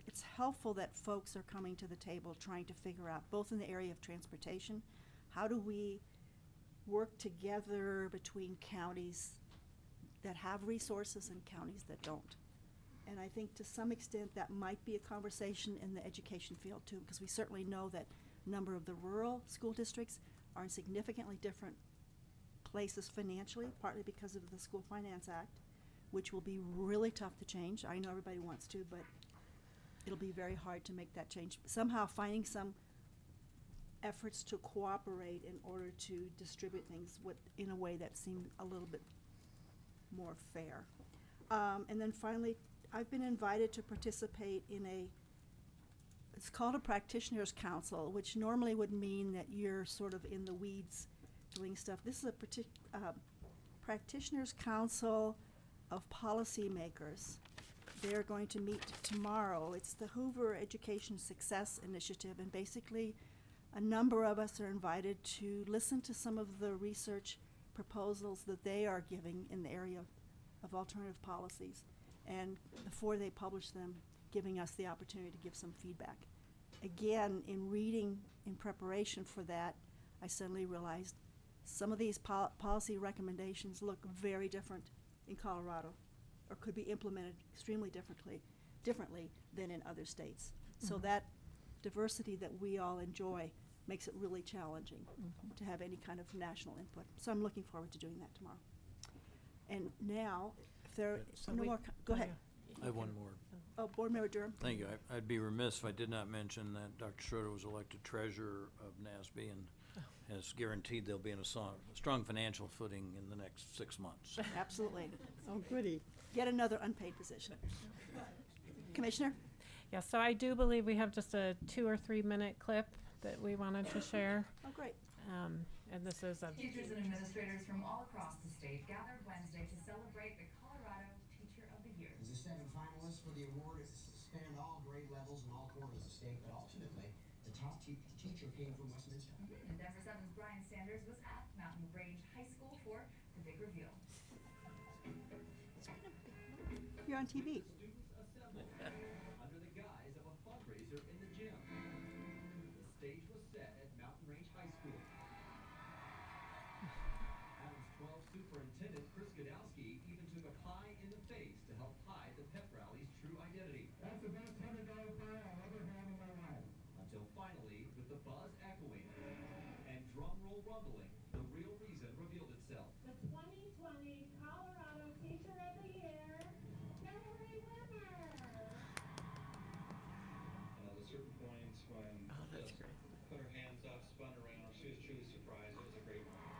it's helpful that folks are coming to the table trying to figure out, both in the area of transportation, how do we work together between counties that have resources and counties that don't. And I think to some extent that might be a conversation in the education field too, because we certainly know that a number of the rural school districts are in significantly different places financially, partly because of the School Finance Act, which will be really tough to change. I know everybody wants to, but it'll be very hard to make that change. Somehow finding some efforts to cooperate in order to distribute things in a way that seemed a little bit more fair. And then finally, I've been invited to participate in it's called a practitioners council, which normally would mean that you're sort of in the weeds doing stuff. This is a practitioners council of policymakers. They're going to meet tomorrow. It's the Hoover Education Success Initiative, and basically a number of us are invited to listen to some of the research proposals that they are giving in the area of alternative policies, and before they publish them, giving us the opportunity to give some feedback. Again, in reading in preparation for that, I suddenly realized some of these policy recommendations look very different in Colorado, or could be implemented extremely differently than in other states. So that diversity that we all enjoy makes it really challenging to have any kind of national input. So I'm looking forward to doing that tomorrow. And now, if there are So no more, go ahead. I have one more. Oh, Board Member Durham. Thank you. I'd be remiss if I did not mention that Dr. Schroeder was elected treasurer of NASB and has guaranteed they'll be in a strong financial footing in the next 6 months. Absolutely. Oh, goody. Yet another unpaid position. Commissioner? Yeah, so I do believe we have just a 2 or 3 minute clip that we wanted to share. Oh, great. And this is a Teachers and administrators from all across the state gathered Wednesday to celebrate the Colorado Teacher of the Year. The 7 finalists for the award spanned all grade levels and all corners of the state, but ultimately, the top teacher came from Westminster. And Denver 7's Brian Sanders was at Mountain Range High School for the big reveal. You're on TV. Students assembled under the guise of a fundraiser in the gym. The stage was set at Mountain Range High School. Adams 12 Superintendent Chris Godowski even took a pie in the face to help hide the pep rally's true identity. That's the best $100 pie I'll ever have in my life. Until finally, with the buzz echoing and drum roll rumbling, the real reason revealed itself. The 2020 Colorado Teacher of the Year, Hillary Wimmer. And at a certain point when Liz put her hands up, spun around, she was truly surprised. It was a great moment.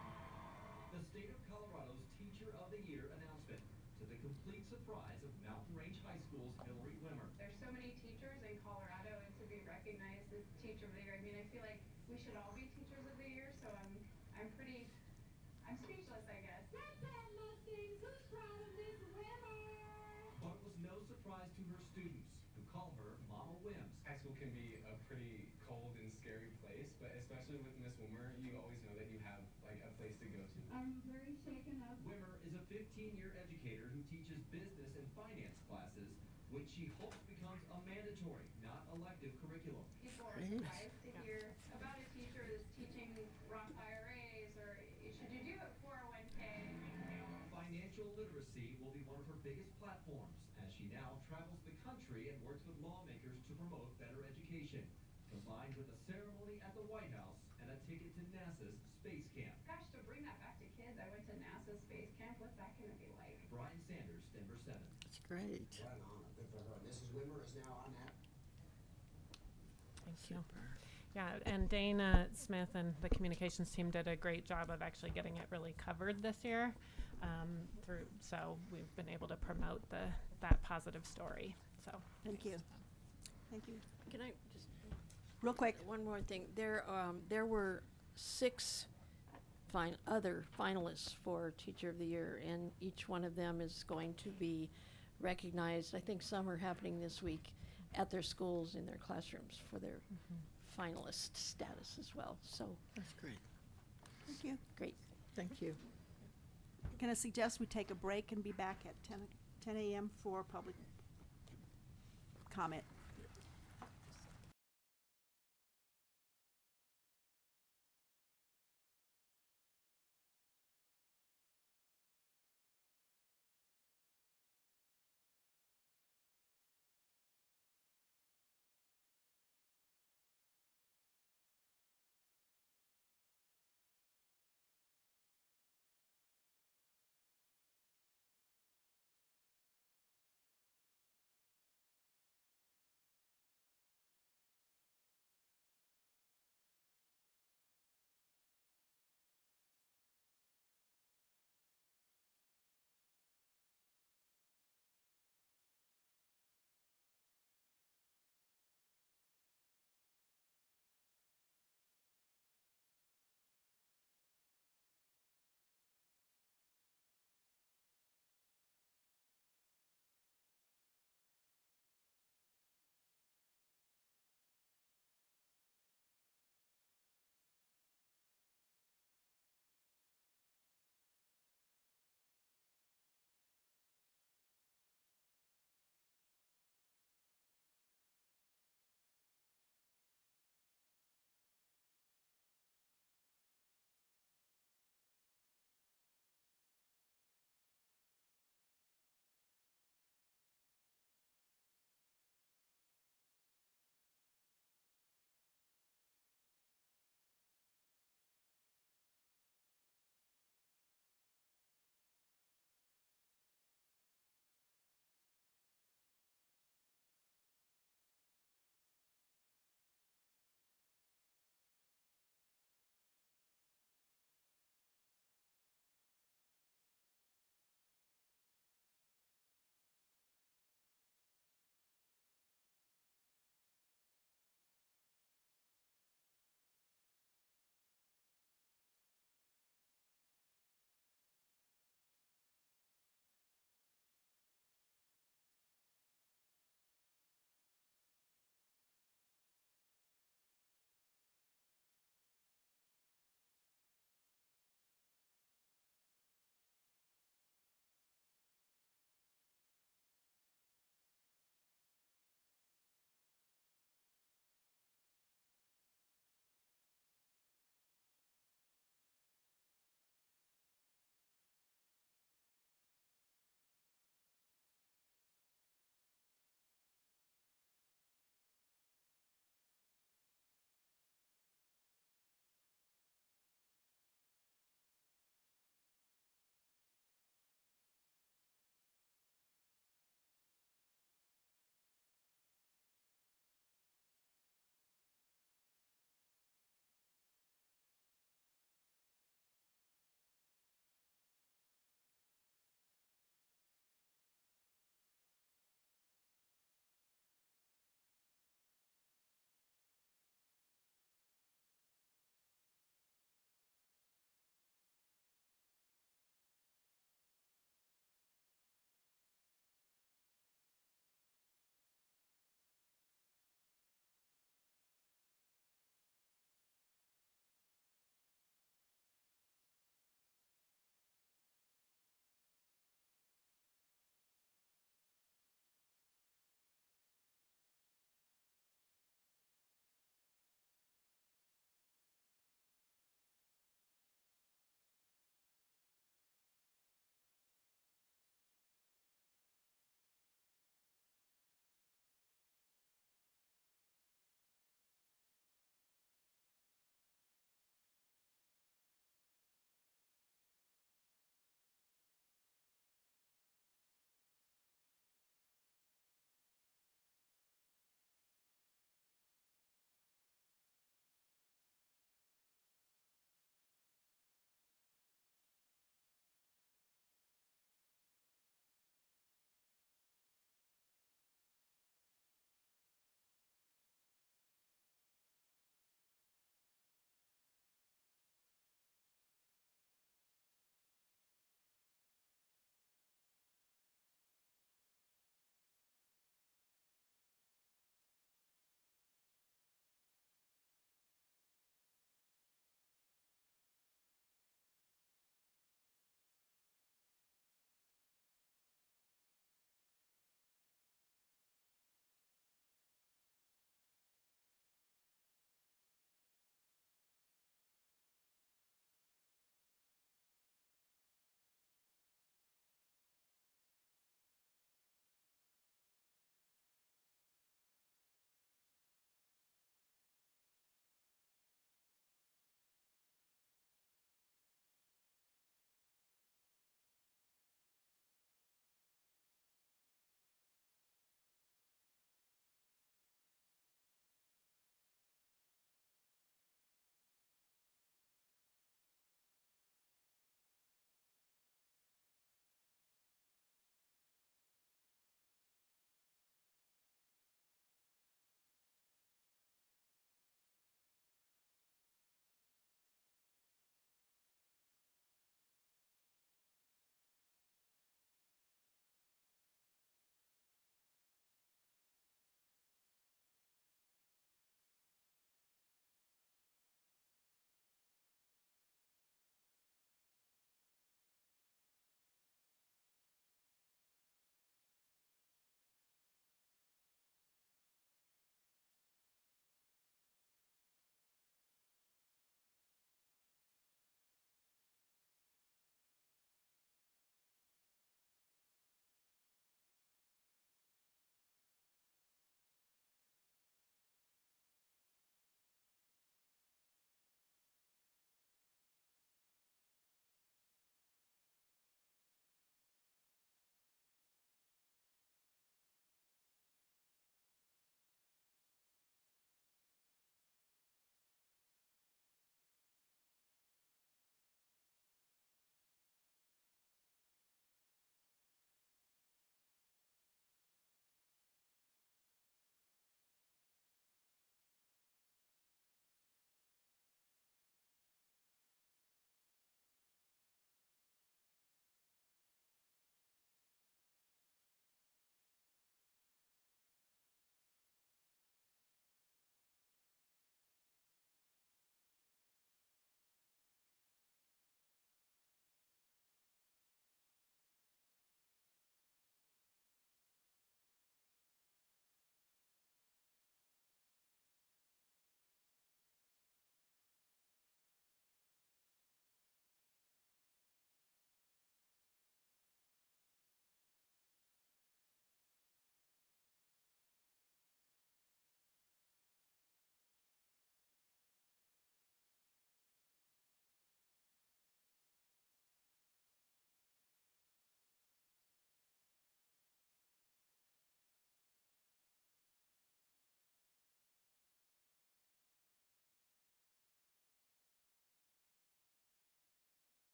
The state of Colorado's Teacher of the Year announcement, to the complete surprise of Mountain Range High School's Hillary Wimmer. There's so many teachers in Colorado, and to be recognized as Teacher of the Year, I mean, I feel like we should all be Teachers of the Year, so I'm speechless, I guess. Let's have Mustangs. Who's proud of Miss Wimmer? But it was no surprise to her students, who call her Mama Wims. High school can be a pretty cold and scary place, but especially with Miss Wimmer, you always know that you have like a place to go to. I'm very shaken up. Wimmer is a 15-year educator who teaches business and finance classes, which she hopes becomes a mandatory, not elective curriculum. People are surprised to hear about a teacher that's teaching Roth IRAs, or should you do a 401k? Financial literacy will be one of her biggest platforms as she now travels the country and works with lawmakers to promote better education, combined with a ceremony at the White House and a ticket to NASA's space camp. Gosh, to bring that back to kids, I went to NASA space camp. What's that going to be like? Brian Sanders, Denver 7. That's great. What an honor. Good for her. Mrs. Wimmer is now on that. Thank you. Yeah, and Dana Smith and the communications team did a great job of actually getting it really covered this year. So we've been able to promote that positive story. So Thank you. Thank you. Can I just, Real quick. one more thing? There were 6 other finalists for Teacher of the Year, and each one of them is going to be recognized. I think some are happening this week at their schools, in their classrooms, for their finalist status as well. So, That's great. Thank you. great. Thank you. Can I suggest we take a break and be back at 10 a.m. for comment.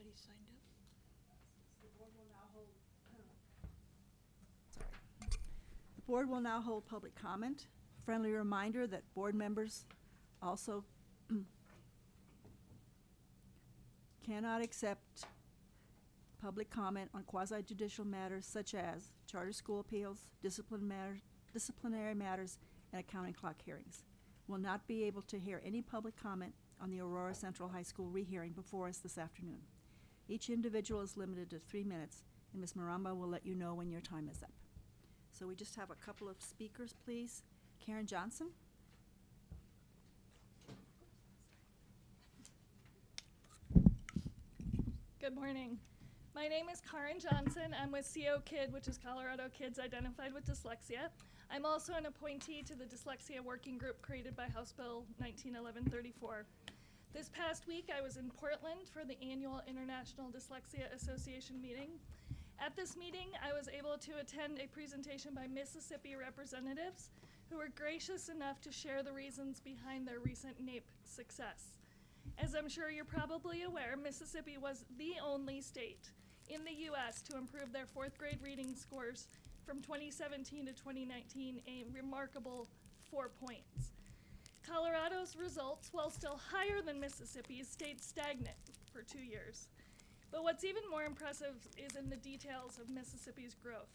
Everybody signed up? The board will now hold public comment. Friendly reminder that board members also cannot accept public comment on quasi-judicial matters such as charter school appeals, disciplinary matters, and accounting clock hearings. Will not be able to hear any public comment on the Aurora Central High School rehearing before us this afternoon. Each individual is limited to 3 minutes, and Ms. Maramba will let you know when your time is up. So we just have a couple of speakers, please. Karen Johnson. Good morning. My name is Karen Johnson. I'm with CO KID, which is Colorado Kids Identified with Dyslexia. I'm also an appointee to the Dyslexia Working Group created by House Bill 1911-34. This past week, I was in Portland for the annual International Dyslexia Association meeting. At this meeting, I was able to attend a presentation by Mississippi representatives who were gracious enough to share the reasons behind their recent NAEP success. As I'm sure you're probably aware, Mississippi was the only state in the U.S. to improve their 4th grade reading scores from 2017 to 2019, a remarkable 4 points. Colorado's results, while still higher than Mississippi's, stayed stagnant for 2 years. But what's even more impressive is in the details of Mississippi's growth,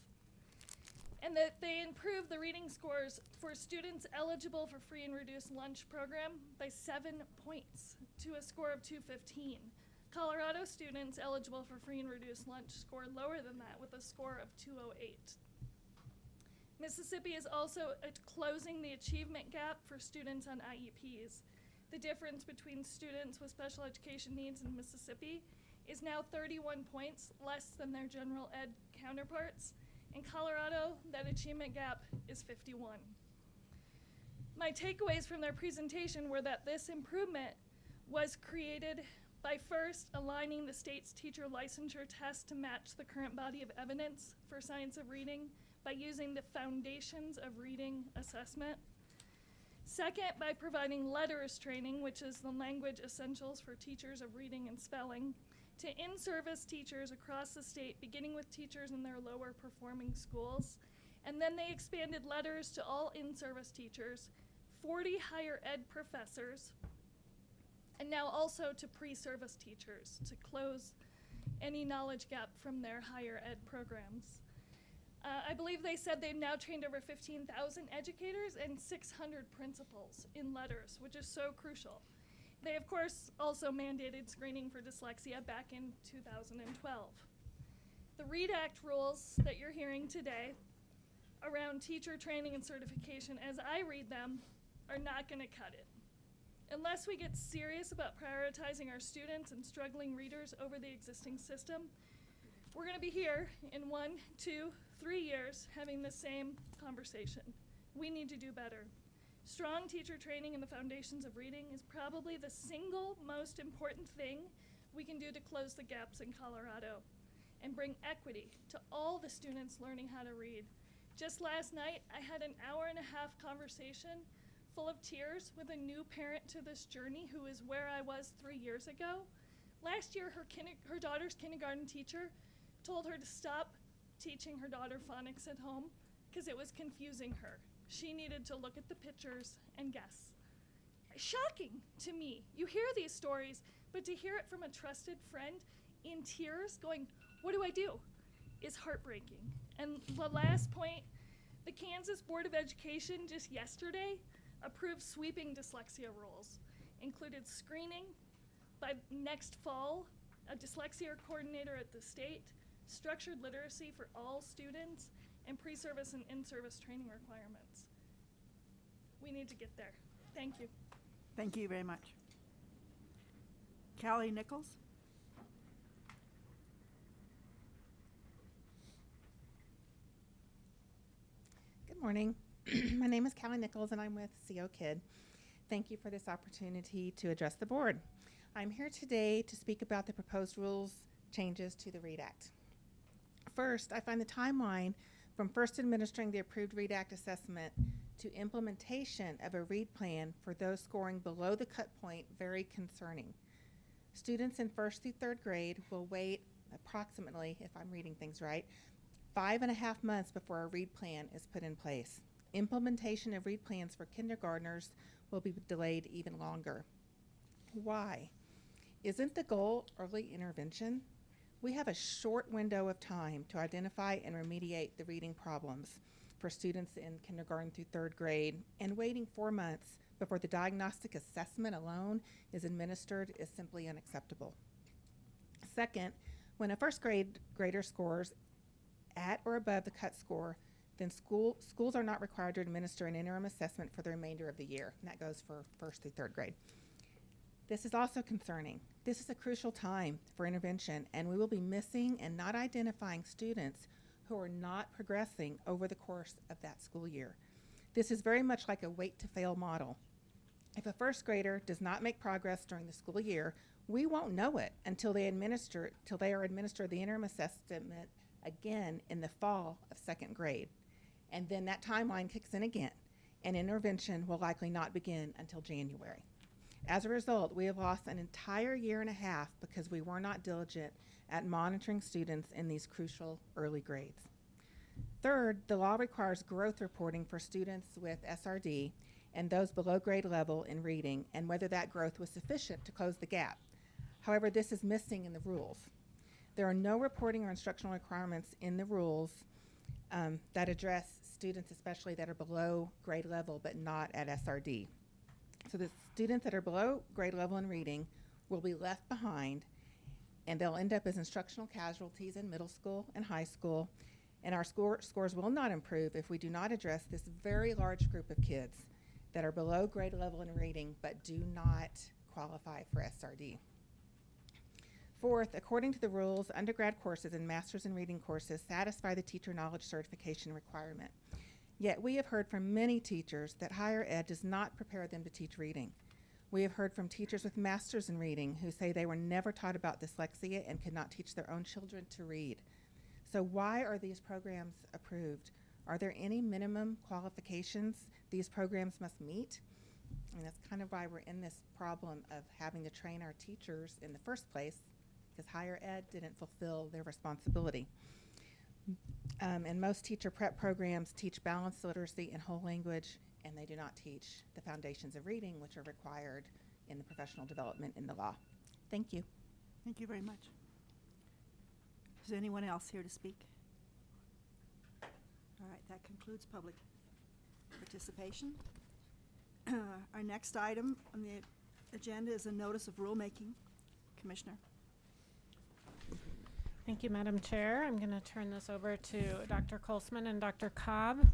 and that they improved the reading scores for students eligible for free and reduced lunch program by 7 points to a score of 215. Colorado students eligible for free and reduced lunch scored lower than that with a score of 208. Mississippi is also closing the achievement gap for students on IEPs. The difference between students with special education needs in Mississippi is now 31 points less than their general ed counterparts. In Colorado, that achievement gap is 51. My takeaways from their presentation were that this improvement was created by first aligning the state's teacher licensure test to match the current body of evidence for science of reading by using the Foundations of Reading assessment. Second, by providing letters training, which is the language essentials for teachers of reading and spelling, to in-service teachers across the state, beginning with teachers in their lower performing schools. And then they expanded letters to all in-service teachers, 40 higher ed professors, and now also to pre-service teachers to close any knowledge gap from their higher ed programs. I believe they said they've now trained over 15,000 educators and 600 principals in letters, which is so crucial. They, of course, also mandated screening for dyslexia back in 2012. The READ Act rules that you're hearing today around teacher training and certification, as I read them, are not going to cut it. Unless we get serious about prioritizing our students and struggling readers over the existing system, we're going to be here in 1, 2, 3 years having the same conversation. We need to do better. Strong teacher training in the foundations of reading is probably the single most important thing we can do to close the gaps in Colorado and bring equity to all the students learning how to read. Just last night, I had an hour-and-a-half conversation full of tears with a new parent to this journey who is where I was 3 years ago. Last year, her daughter's kindergarten teacher told her to stop teaching her daughter phonics at home because it was confusing her. She needed to look at the pictures and guess. Shocking to me. You hear these stories, but to hear it from a trusted friend in tears going, "What do I do?" is heartbreaking. And the last point, the Kansas Board of Education just yesterday approved sweeping dyslexia rules, included screening by next fall, a dyslexia coordinator at the state, structured literacy for all students, and pre-service and in-service training requirements. We need to get there. Thank you. Thank you very much. Callie Nichols. Good morning. My name is Callie Nichols and I'm with CO KID. Thank you for this opportunity to address the board. I'm here today to speak about the proposed rules changes to the READ Act. First, I find the timeline from first administering the approved READ Act assessment to implementation of a READ plan for those scoring below the cut point very concerning. Students in 1st through 3rd grade will wait approximately, if I'm reading things right, 5.5 months before a READ plan is put in place. Implementation of READ plans for kindergartners will be delayed even longer. Why? Isn't the goal early intervention? We have a short window of time to identify and remediate the reading problems for students in kindergarten through 3rd grade, and waiting 4 months before the diagnostic assessment alone is administered is simply unacceptable. Second, when a 1st grader scores at or above the cut score, then schools are not required to administer an interim assessment for the remainder of the year, and that goes for 1st through 3rd grade. This is also concerning. This is a crucial time for intervention, and we will be missing and not identifying students who are not progressing over the course of that school year. This is very much like a wait to fail model. If a 1st grader does not make progress during the school year, we won't know it until they are administered the interim assessment again in the fall of 2nd grade. And then that timeline kicks in again, and intervention will likely not begin until January. As a result, we have lost an entire year and a half because we were not diligent at monitoring students in these crucial early grades. Third, the law requires growth reporting for students with SRD and those below grade level in reading, and whether that growth was sufficient to close the gap. However, this is missing in the rules. There are no reporting or instructional requirements in the rules that address students, especially that are below grade level but not at SRD. So the students that are below grade level in reading will be left behind, and they'll end up as instructional casualties in middle school and high school, and our scores will not improve if we do not address this very large group of kids that are below grade level in reading but do not qualify for SRD. Fourth, according to the rules, undergrad courses and Masters in Reading courses satisfy the teacher knowledge certification requirement. Yet we have heard from many teachers that higher ed does not prepare them to teach reading. We have heard from teachers with Masters in Reading who say they were never taught about dyslexia and could not teach their own children to read. So why are these programs approved? Are there any minimum qualifications these programs must meet? And that's kind of why we're in this problem of having to train our teachers in the first place, because higher ed didn't fulfill their responsibility. And most teacher prep programs teach balanced literacy and whole language, and they do not teach the foundations of reading, which are required in the professional development in the law. Thank you. Thank you very much. Is there anyone else here to speak? All right, that concludes public participation. Our next item on the agenda is a notice of rulemaking. Commissioner. Thank you, Madam Chair. I'm going to turn this over to Dr. Colsman and Dr. Cobb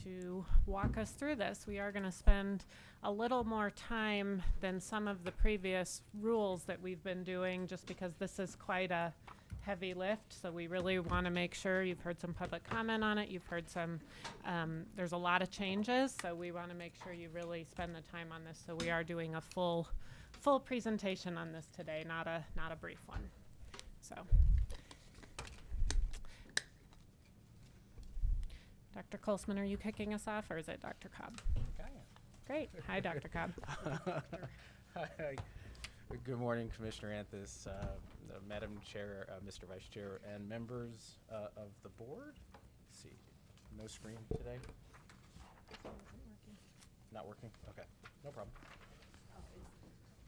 to walk us through this. We are going to spend a little more time than some of the previous rules that we've been doing, just because this is quite a heavy lift. So we really want to make sure you've heard some public comment on it. You've heard some, there's a lot of changes. So we want to make sure you really spend the time on this. So we are doing a full presentation on this today, not a brief one. So, Dr. Colsman, are you kicking us off, or is it Dr. Cobb? Great. Hi, Dr. Cobb. Hi. Good morning, Commissioner Anthus, Madam Chair, Mr. Vice Chair, and members of the board. Let's see, no screen today? Not working? Okay, no problem.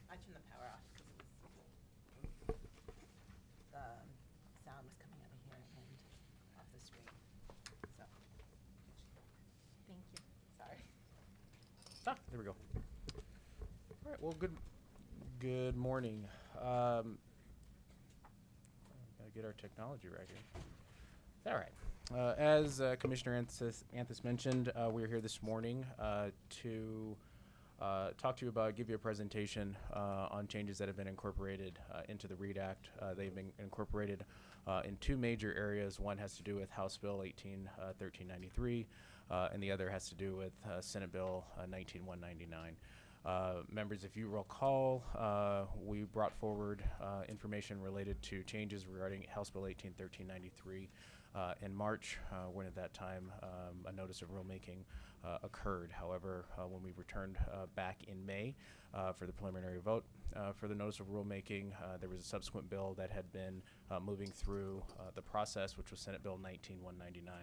I turned the power off because the sound was coming out of here and off the screen. So, thank you. Sorry. Ah, there we go. All right. Well, good morning. Gotta get our technology right here. All right. As Commissioner Anthus mentioned, we're here this morning to talk to you about, give you a presentation on changes that have been incorporated into the READ Act. They've been incorporated in two major areas. One has to do with House Bill 1393, and the other has to do with Senate Bill 19199. Members, if you recall, we brought forward information related to changes regarding House Bill 1393 in March, when at that time a notice of rulemaking occurred. However, when we returned back in May for the preliminary vote for the notice of rulemaking, there was a subsequent bill that had been moving through the process, which was Senate Bill 19199.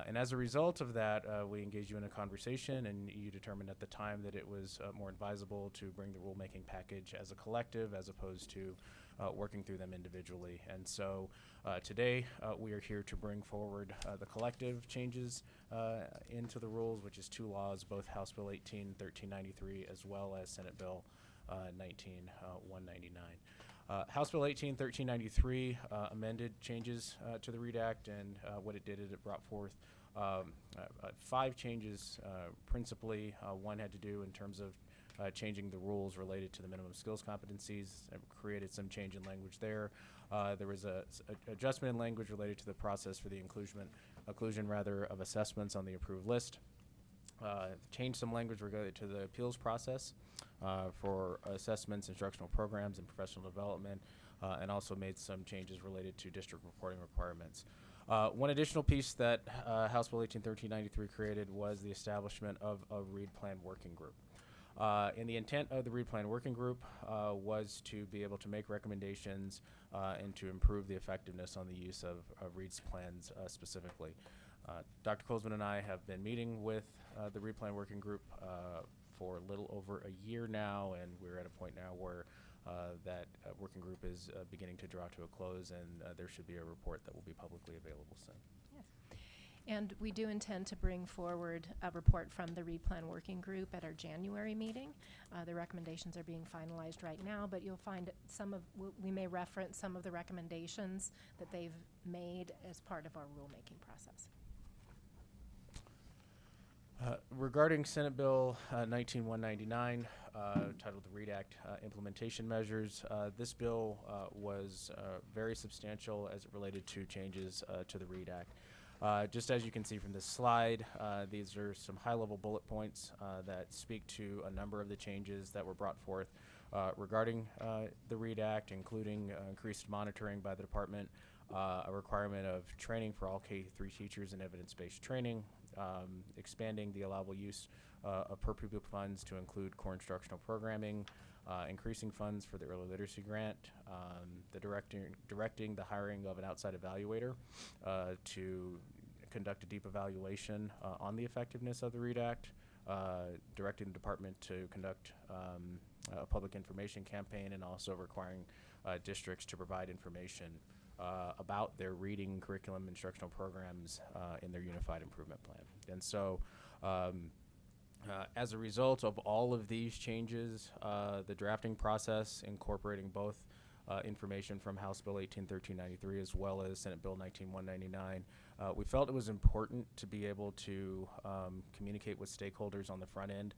And as a result of that, we engaged you in a conversation, and you determined at the time that it was more advisable to bring the rulemaking package as a collective as opposed to working through them individually. And so today we are here to bring forward the collective changes into the rules, which is 2 laws, both House Bill 18-1393 as well as Senate Bill 19-199. House Bill 18-1393 amended changes to the READ Act, and what it did is it brought forth 5 changes principally. One had to do in terms of changing the rules related to the minimum skills competencies. It created some change in language there. There was a adjustment in language related to the process for the inclusion of assessments on the approved list. Changed some language related to the appeals process for assessments, instructional programs, and professional development, and also made some changes related to district reporting requirements. One additional piece that House Bill 18-1393 created was the establishment of a READ Plan Working Group. And the intent of the READ Plan Working Group was to be able to make recommendations and to improve the effectiveness on the use of READ's plans specifically. Dr. Kolsman and I have been meeting with the READ Plan Working Group for a little over a year now, and we're at a point now where that working group is beginning to draw to a close, and there should be a report that will be publicly available soon. Yes. And we do intend to bring forward a report from the READ Plan Working Group at our January meeting. The recommendations are being finalized right now, but you'll find we may reference some of the recommendations that they've made as part of our rulemaking process. Regarding Senate Bill 19199, titled the READ Act Implementation Measures, this bill was very substantial as it related to changes to the READ Act. Just as you can see from this slide, these are some high-level bullet points that speak to a number of the changes that were brought forth regarding the READ Act, including increased monitoring by the department, a requirement of training for all K-3 teachers in evidence-based training, expanding the allowable use of per pupil funds to include core instructional programming, increasing funds for the early literacy grant, directing the hiring of an outside evaluator to conduct a deep evaluation on the effectiveness of the READ Act, directing the department to conduct a public information campaign, and also requiring districts to provide information about their reading curriculum instructional programs in their Unified Improvement Plan. And so as a result of all of these changes, the drafting process incorporating both information from House Bill 18-1393 as well as Senate Bill 19-199, we felt it was important to be able to communicate with stakeholders on the front end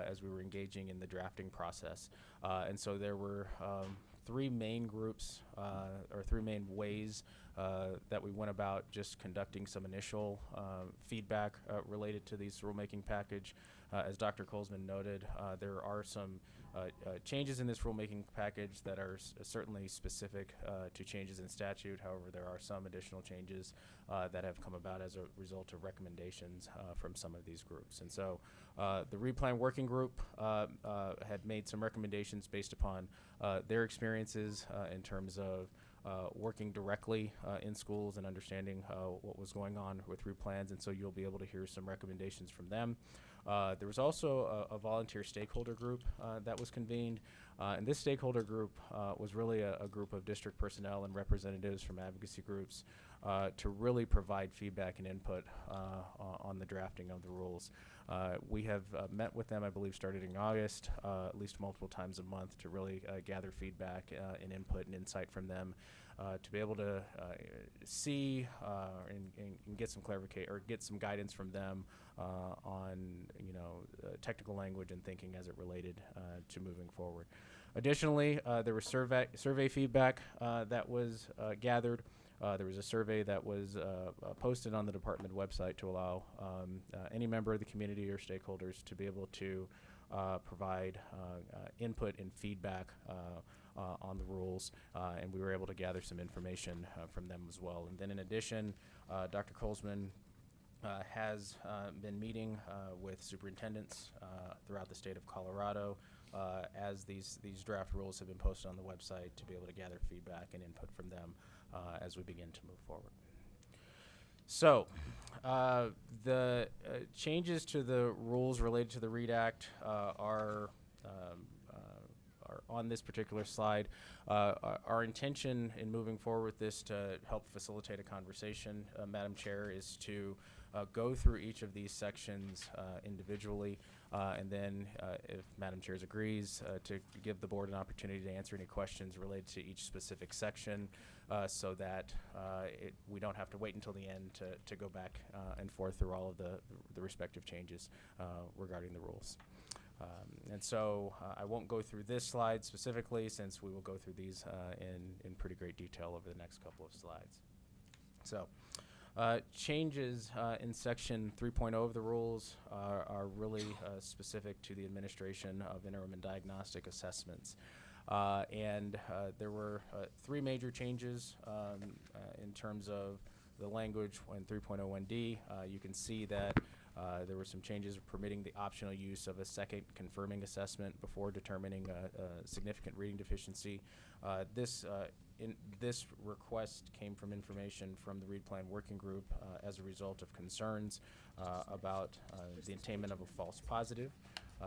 as we were engaging in the drafting process. And so there were 3 main groups or 3 main ways that we went about just conducting some initial feedback related to these rulemaking package. As Dr. Kolsman noted, there are some changes in this rulemaking package that are certainly specific to changes in statute. However, there are some additional changes that have come about as a result of recommendations from some of these groups. And so the READ Plan Working Group had made some recommendations based upon their experiences in terms of working directly in schools and understanding what was going on with READ plans, and so you'll be able to hear some recommendations from them. There was also a volunteer stakeholder group that was convened, and this stakeholder group was really a group of district personnel and representatives from advocacy groups to really provide feedback and input on the drafting of the rules. We have met with them, I believe, started in August, at least multiple times a month to really gather feedback and input and insight from them to be able to see and get some clarification or get some guidance from them on technical language and thinking as it related to moving forward. Additionally, there was survey feedback that was gathered. There was a survey that was posted on the department website to allow any member of the community or stakeholders to be able to provide input and feedback on the rules, and we were able to gather some information from them as well. And then in addition, Dr. Kolsman has been meeting with superintendents throughout the state of Colorado as these draft rules have been posted on the website to be able to gather feedback and input from them as we begin to move forward. So, the changes to the rules related to the READ Act are on this particular slide. Our intention in moving forward with this to help facilitate a conversation, Madam Chair, is to go through each of these sections individually, and then, if Madam Chair agrees, to give the board an opportunity to answer any questions related to each specific section, so that we don't have to wait until the end to go back and forth through all of the respective changes regarding the rules. And so I won't go through this slide specifically, since we will go through these in pretty great detail over the next couple of slides. So changes in section 3.0 of the rules are really specific to the administration of interim and diagnostic assessments. And there were 3 major changes in terms of the language in 3.01D. You can see that there were some changes permitting the optional use of a second confirming assessment before determining a significant reading deficiency. This request came from information from the READ Plan Working Group as a result of concerns about the attainment of a false positive.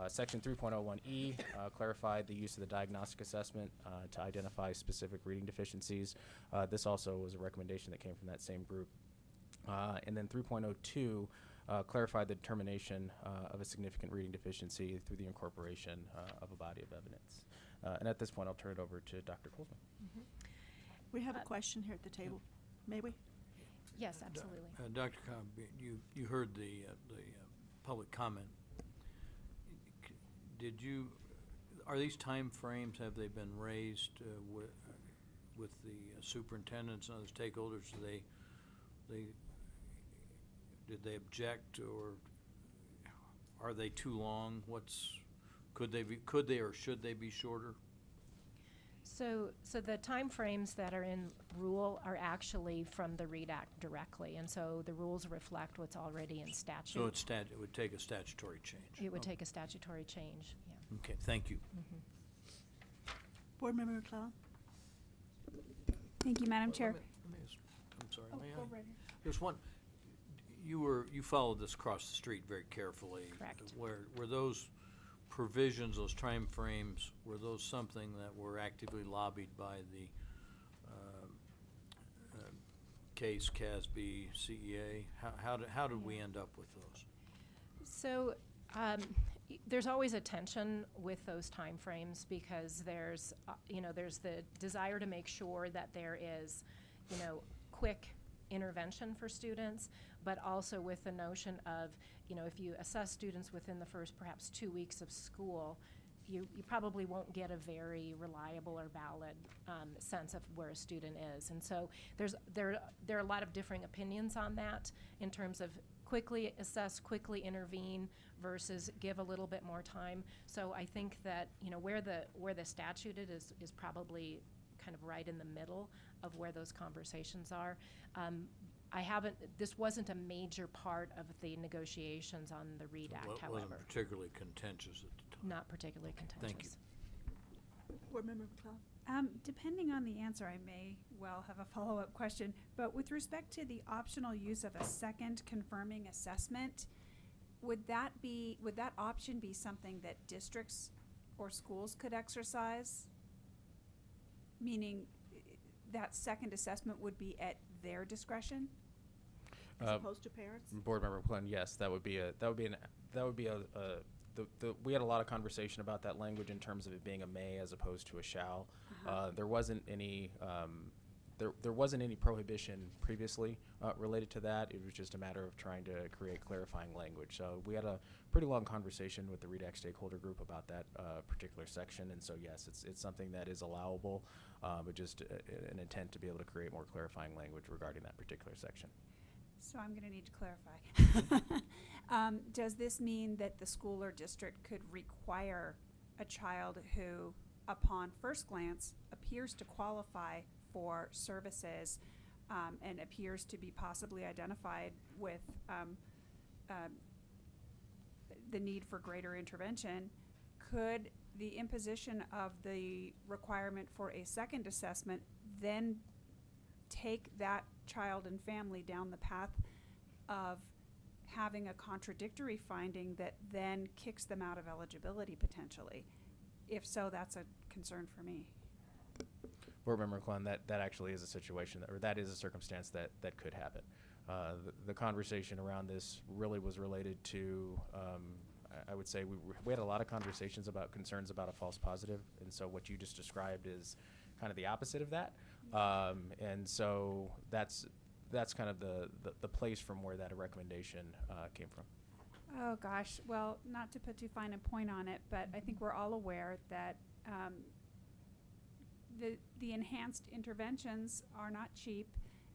Section 3.01E clarified the use of the diagnostic assessment to identify specific reading deficiencies. This also was a recommendation that came from that same group. And then 3.02 clarified the determination of a significant reading deficiency through the incorporation of a body of evidence. And at this point, I'll turn it over to Dr. Kolsman. We have a question here at the table. May we? Yes, absolutely. Dr. Cobb, you heard the public comment. Are these time frames, have they been raised with the superintendents and other stakeholders? Did they object, or are they too long? Could they or should they be shorter? So the timeframes that are in rule are actually from the READ Act directly, and so the rules reflect what's already in statute. So it would take a statutory change? It would take a statutory change, yeah. Okay, thank you. Board Member McClellan? Thank you, Madam Chair. I'm sorry, Oh, may go I? right ahead. There's one, you followed this across the street very carefully. Correct. Were those provisions, those time frames, were those something that were actively lobbied by the case, CASB, CEA? How did we end up with those? So there's always a tension with those timeframes, because there's the desire to make sure that there is, quick intervention for students, but also with the notion of, if you assess students within the first perhaps 2 weeks of school, you probably won't get a very reliable or valid sense of where a student is. And so there are a lot of differing opinions on that in terms of quickly assess, quickly intervene versus give a little bit more time. So I think that, where the statute is probably kind of right in the middle of where those conversations are. This wasn't a major part of the negotiations on the READ Act, It however. wasn't particularly contentious at the time. Not particularly contentious. Thank you. Board Member McClellan? Depending on the answer, I may well have a follow-up question, but with respect to the optional use of a second confirming assessment, would that option be something that districts or schools could exercise? Meaning that second assessment would be at their discretion? As opposed to parents? Board Member McClellan, yes, we had a lot of conversation about that language in terms of it being a may as opposed to a shall. There wasn't any prohibition previously related to that. It was just a matter of trying to create clarifying language. So we had a pretty long conversation with the READ Act stakeholder group about that particular section. And so yes, it's something that is allowable, but just an intent to be able to create more clarifying language regarding that particular section. So I'm going to need to clarify. Does this mean that the school or district could require a child who, upon first glance, appears to qualify for services and appears to be possibly identified with the need for greater intervention, could the imposition of the requirement for a second assessment then take that child and family down the path of having a contradictory finding that then kicks them out of eligibility potentially? If so, that's a concern for me. Board Member Clun, that actually is a situation, or that is a circumstance that could happen. The conversation around this really was related to, I would say we had a lot of conversations about concerns about a false positive, and so what you just described is kind of the opposite of that. And so that's kind of the place from where that recommendation came from. Oh gosh, well, not to put too fine a point on it, but I think we're all aware that the enhanced interventions are not cheap,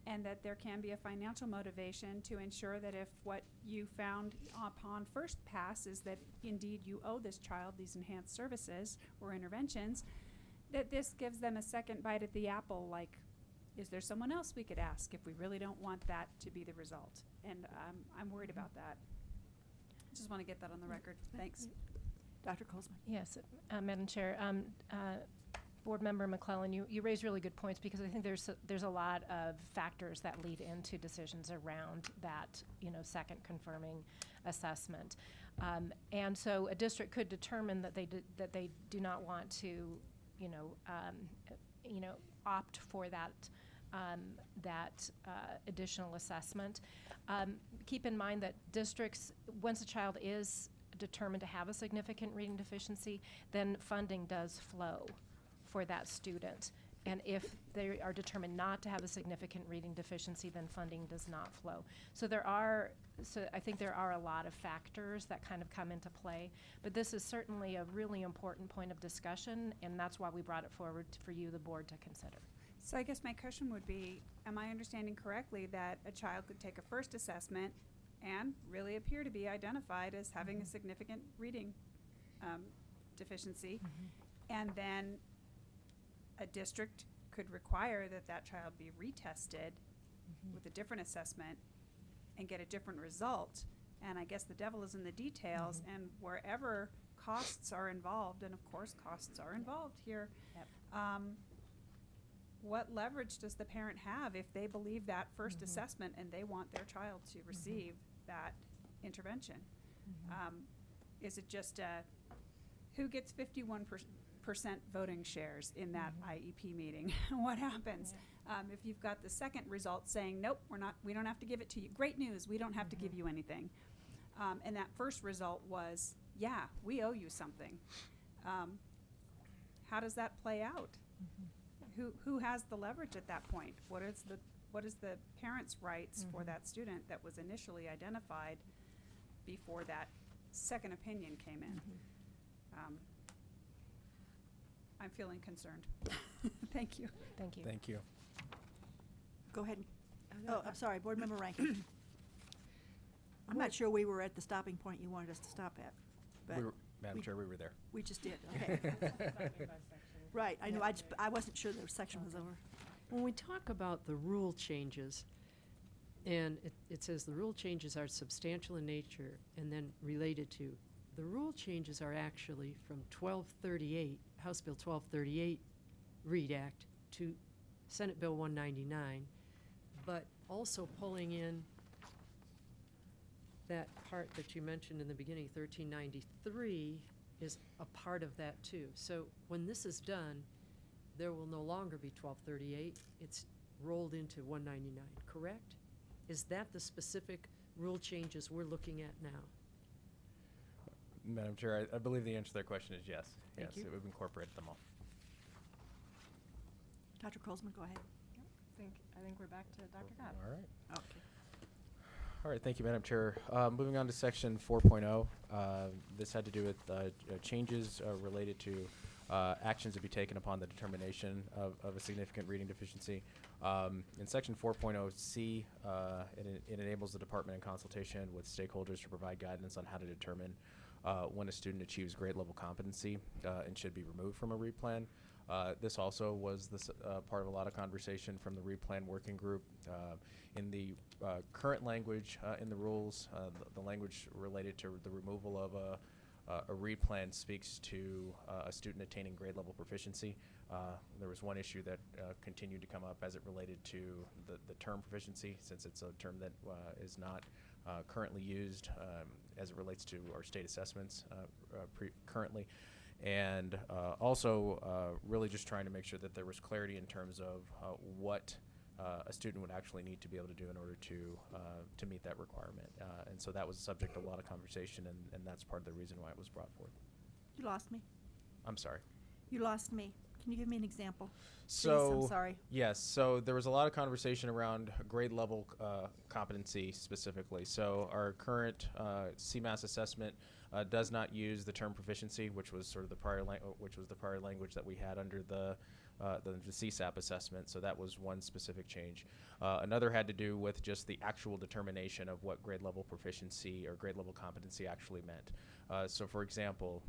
and that there can be a financial motivation to ensure that if what you found upon first pass is that indeed you owe this child these enhanced services or interventions, that this gives them a second bite at the apple, like, is there someone else we could ask if we really don't want that to be the result? And I'm worried about that. Just want to get that on the record. Thanks. Dr. Colesman? Yes, Madam Chair. Board Member McClellan, you raise really good points, because I think there's a lot of factors that lead into decisions around that, second confirming assessment. And so a district could determine that they do not want to, opt for that additional assessment. Keep in mind that districts, once a child is determined to have a significant reading deficiency, then funding does flow for that student. And if they are determined not to have a significant reading deficiency, then funding does not flow. So I think there are a lot of factors that kind of come into play, but this is certainly a really important point of discussion, and that's why we brought it forward for you, the board, to consider. So I guess my question would be, am I understanding correctly that a child could take a first assessment and really appear to be identified as having a significant reading deficiency, and then a district could require that that child be retested with a different assessment and get a different result? And I guess the devil is in the details, and wherever costs are involved, and of course costs are involved here, what leverage does the parent have if they believe that first assessment and they want their child to receive that intervention? Is it just who gets 51% voting shares in that IEP meeting? What happens? If you've got the second result saying, nope, we don't have to give it to you. Great news, we don't have to give you anything. And that first result was, yeah, we owe you something. How does that play out? Who has the leverage at that point? What is the parent's rights for that student that was initially identified before that second opinion came in? I'm feeling concerned. Thank you. Thank you. Thank you. Go ahead. Oh, I'm sorry, Board Member Rankin. I'm not sure we were at the stopping point you wanted us to stop at, but Madam Chair, we were there. we just did, okay. Right, I know, I wasn't sure the section was over. When we talk about the rule changes, and it says the rule changes are substantial in nature and then related to, the rule changes are actually from 1238, House Bill 1238 READ Act to Senate Bill 199, but also pulling in that part that you mentioned in the beginning, 1393, is a part of that too. So when this is done, there will no longer be 1238. It's rolled into 199, correct? Is that the specific rule changes we're looking at now? Madam Chair, I believe the answer to that question is yes. Thank you. Yes, we've incorporated them all. Dr. Colesman, go ahead. I think we're back to Dr. Cobb. All right. Okay. All right, thank you, Madam Chair. Moving on to section 4.0, this had to do with changes related to actions to be taken upon the determination of a significant reading deficiency. In section 4.0C, it enables the department in consultation with stakeholders to provide guidance on how to determine when a student achieves grade level competency and should be removed from a READ plan. This also was part of a lot of conversation from the replan working group. In the current language in the rules, the language related to the removal of a replan speaks to a student attaining grade level proficiency. There was one issue that continued to come up as it related to the term proficiency, since it's a term that is not currently used as it relates to our state assessments currently. And also really just trying to make sure that there was clarity in terms of what a student would actually need to be able to do in order to meet that requirement. And so that was a subject of a lot of conversation, and that's part of the reason why it was brought forth. You lost me. I'm sorry. You lost me. Can you give me an example? So, Please, I'm sorry. yes, so there was a lot of conversation around grade level competency specifically. So our current CMAS assessment does not use the term proficiency, which was sort of the prior language that we had under the CSAP assessment. So that was one specific change. Another had to do with just the actual determination of what grade level proficiency or grade level competency actually meant. So for example,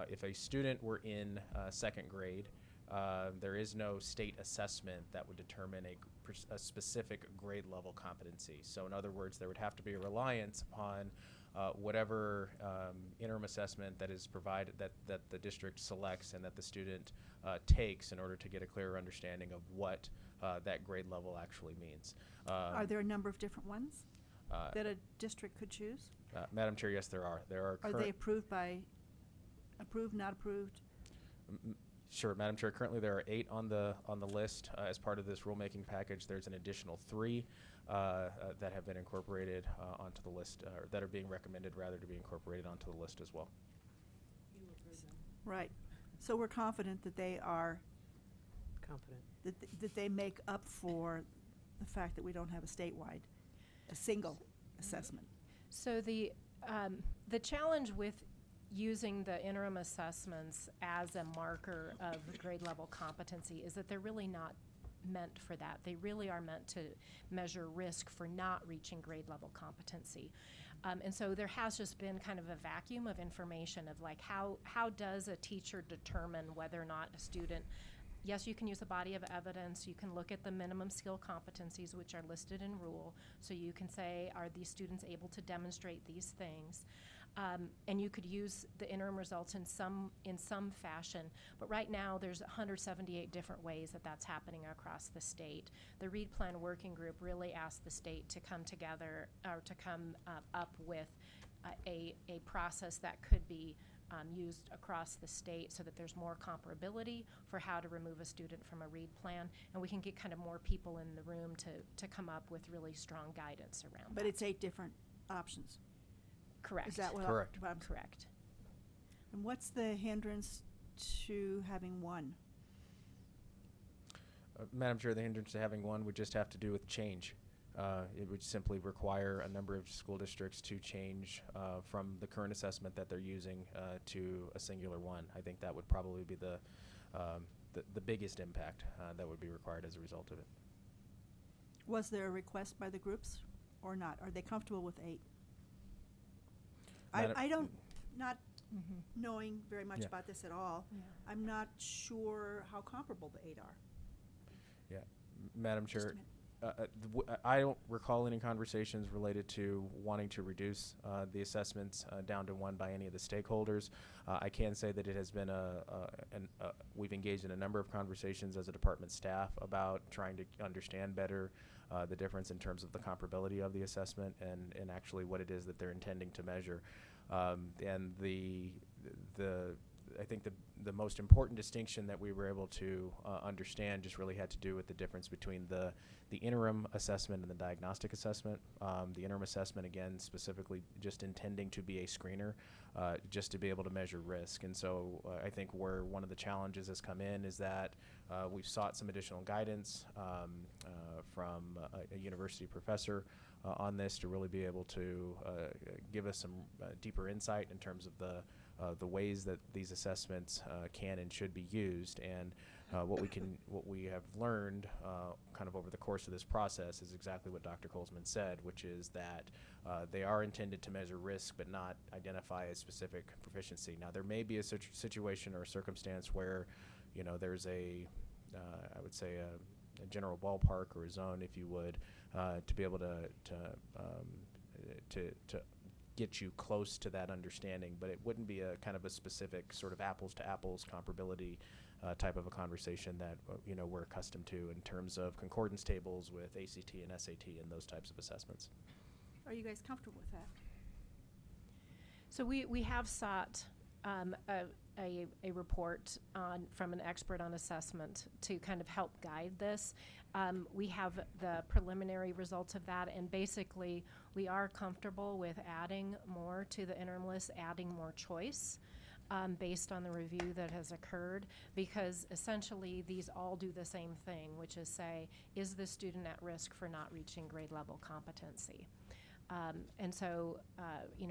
if a student were in second grade, there is no state assessment that would determine a specific grade level competency. So in other words, there would have to be a reliance upon whatever interim assessment that is provided, that the district selects and that the student takes in order to get a clearer understanding of what that grade level actually means. Are there a number of different ones that a district could choose? Madam Chair, yes, there are. Are they approved, not approved? Sure, Madam Chair. Currently, there are 8 on the list as part of this rulemaking package. There's an additional 3 that have been incorporated onto the list, or that are being recommended rather to be incorporated onto the list as well. Right. So we're confident that they are Confident. that they make up for the fact that we don't have a single assessment. So the challenge with using the interim assessments as a marker of grade level competency is that they're really not meant for that. They really are meant to measure risk for not reaching grade level competency. And so there has just been kind of a vacuum of information of like how does a teacher determine whether or not a student, yes, you can use a body of evidence, you can look at the minimum skill competencies which are listed in rule, so you can say, are these students able to demonstrate these things? And you could use the interim results in some fashion, but right now there's 178 different ways that that's happening across the state. The Read Plan Working Group really asked the state to come together or to come up with a process that could be used across the state so that there's more comparability for how to remove a student from a READ plan, and we can get kind of more people in the room to come up with really strong guidance around But that. it's 8 different options. Correct. Is that what Correct. I'm Correct. And what's the hindrance to having one? Madam Chair, the hindrance to having one would just have to do with change. It would simply require a number of school districts to change from the current assessment that they're using to a singular one. I think that would probably be the biggest impact that would be required as a result of it. Was there a request by the groups or not? Are they comfortable with 8? Madam- I don't, not knowing very much Yeah. about this at all, I'm not sure how comparable the 8 are. Yeah, Madam Just a Chair, I don't recall any conversations related to wanting to reduce the assessments down to 1 by any of the stakeholders. I can say that it has been we've engaged in a number of conversations as a department staff about trying to understand better the difference in terms of the comparability of the assessment and actually what it is that they're intending to measure. And I think the most important distinction that we were able to understand just really had to do with the difference between the interim assessment and the diagnostic assessment. The interim assessment, again, specifically just intending to be a screener, just to be able to measure risk. And so I think where one of the challenges has come in is that we've sought some additional guidance from a university professor on this to really be able to give us some deeper insight in terms of the ways that these assessments can and should be used. And what we have learned kind of over the course of this process is exactly what Dr. Colesman said, which is that they are intended to measure risk but not identify a specific proficiency. Now, there may be a situation or a circumstance where there's I would say a general ballpark or a zone, if you would, to be able to get you close to that understanding, but it wouldn't be a kind of a specific sort of apples to apples comparability type of a conversation that we're accustomed to in terms of concordance tables with ACT and SAT and those types of assessments. Are you guys comfortable with that? So we have sought a report from an expert on assessment to kind of help guide this. We have the preliminary results of that, and basically we are comfortable with adding more to the interim list, adding more choice based on the review that has occurred, because essentially these all do the same thing, which is say, is the student at risk for not reaching grade level competency? And so,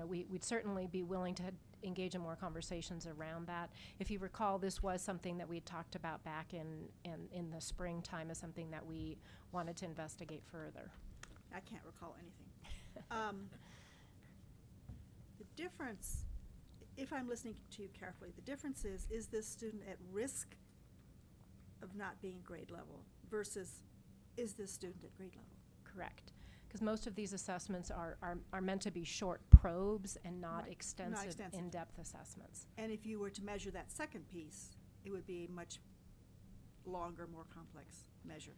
we'd certainly be willing to engage in more conversations around that. If you recall, this was something that we talked about back in the springtime as something that we wanted to investigate further. I can't recall anything. The difference, if I'm listening to you carefully, the difference is this student at risk of not being grade level versus is this student at grade level? Correct. Because most of these assessments are meant to be short probes and not Right. extensive, in-depth assessments. And if you were to measure that second piece, it would be a much longer, more complex measure.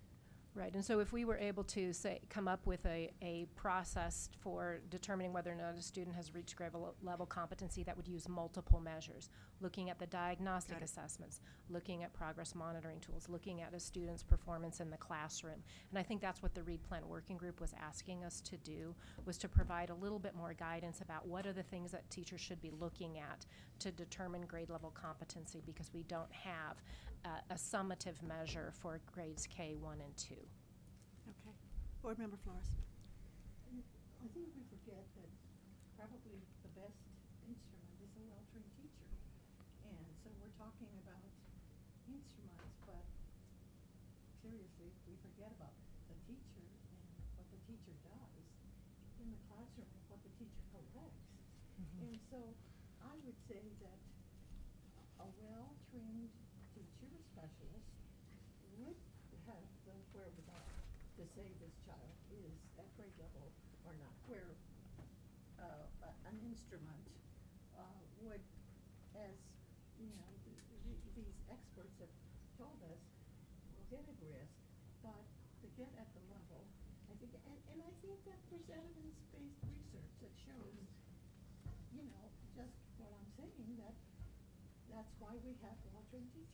Right, and so if we were able to come up with a process for determining whether or not a student has reached grade level competency that would use multiple measures, looking at the diagnostic assessments, looking at progress monitoring tools, looking at a student's performance in the classroom. And I think that's what the READ Plan Working Group was asking us to do, was to provide a little bit more guidance about what are the things that teachers should be looking at to determine grade level competency, because we don't have a summative measure for grades K1 and 2. Okay. Board Member Flores. I think we forget that probably the best instrument is a well-trained teacher. And so we're talking about instruments, but seriously, we forget about the teacher and what the teacher does in the classroom and what the teacher corrects. Mm-hmm. And so I would say that a well-trained teacher or specialist would have the wherewithal to say this child is at grade level or not, where an instrument would, as these experts have told us, will get at risk, but to get at the level, I think, and I think that there's evidence-based research that shows, just what I'm saying, that's why we have well-trained teachers.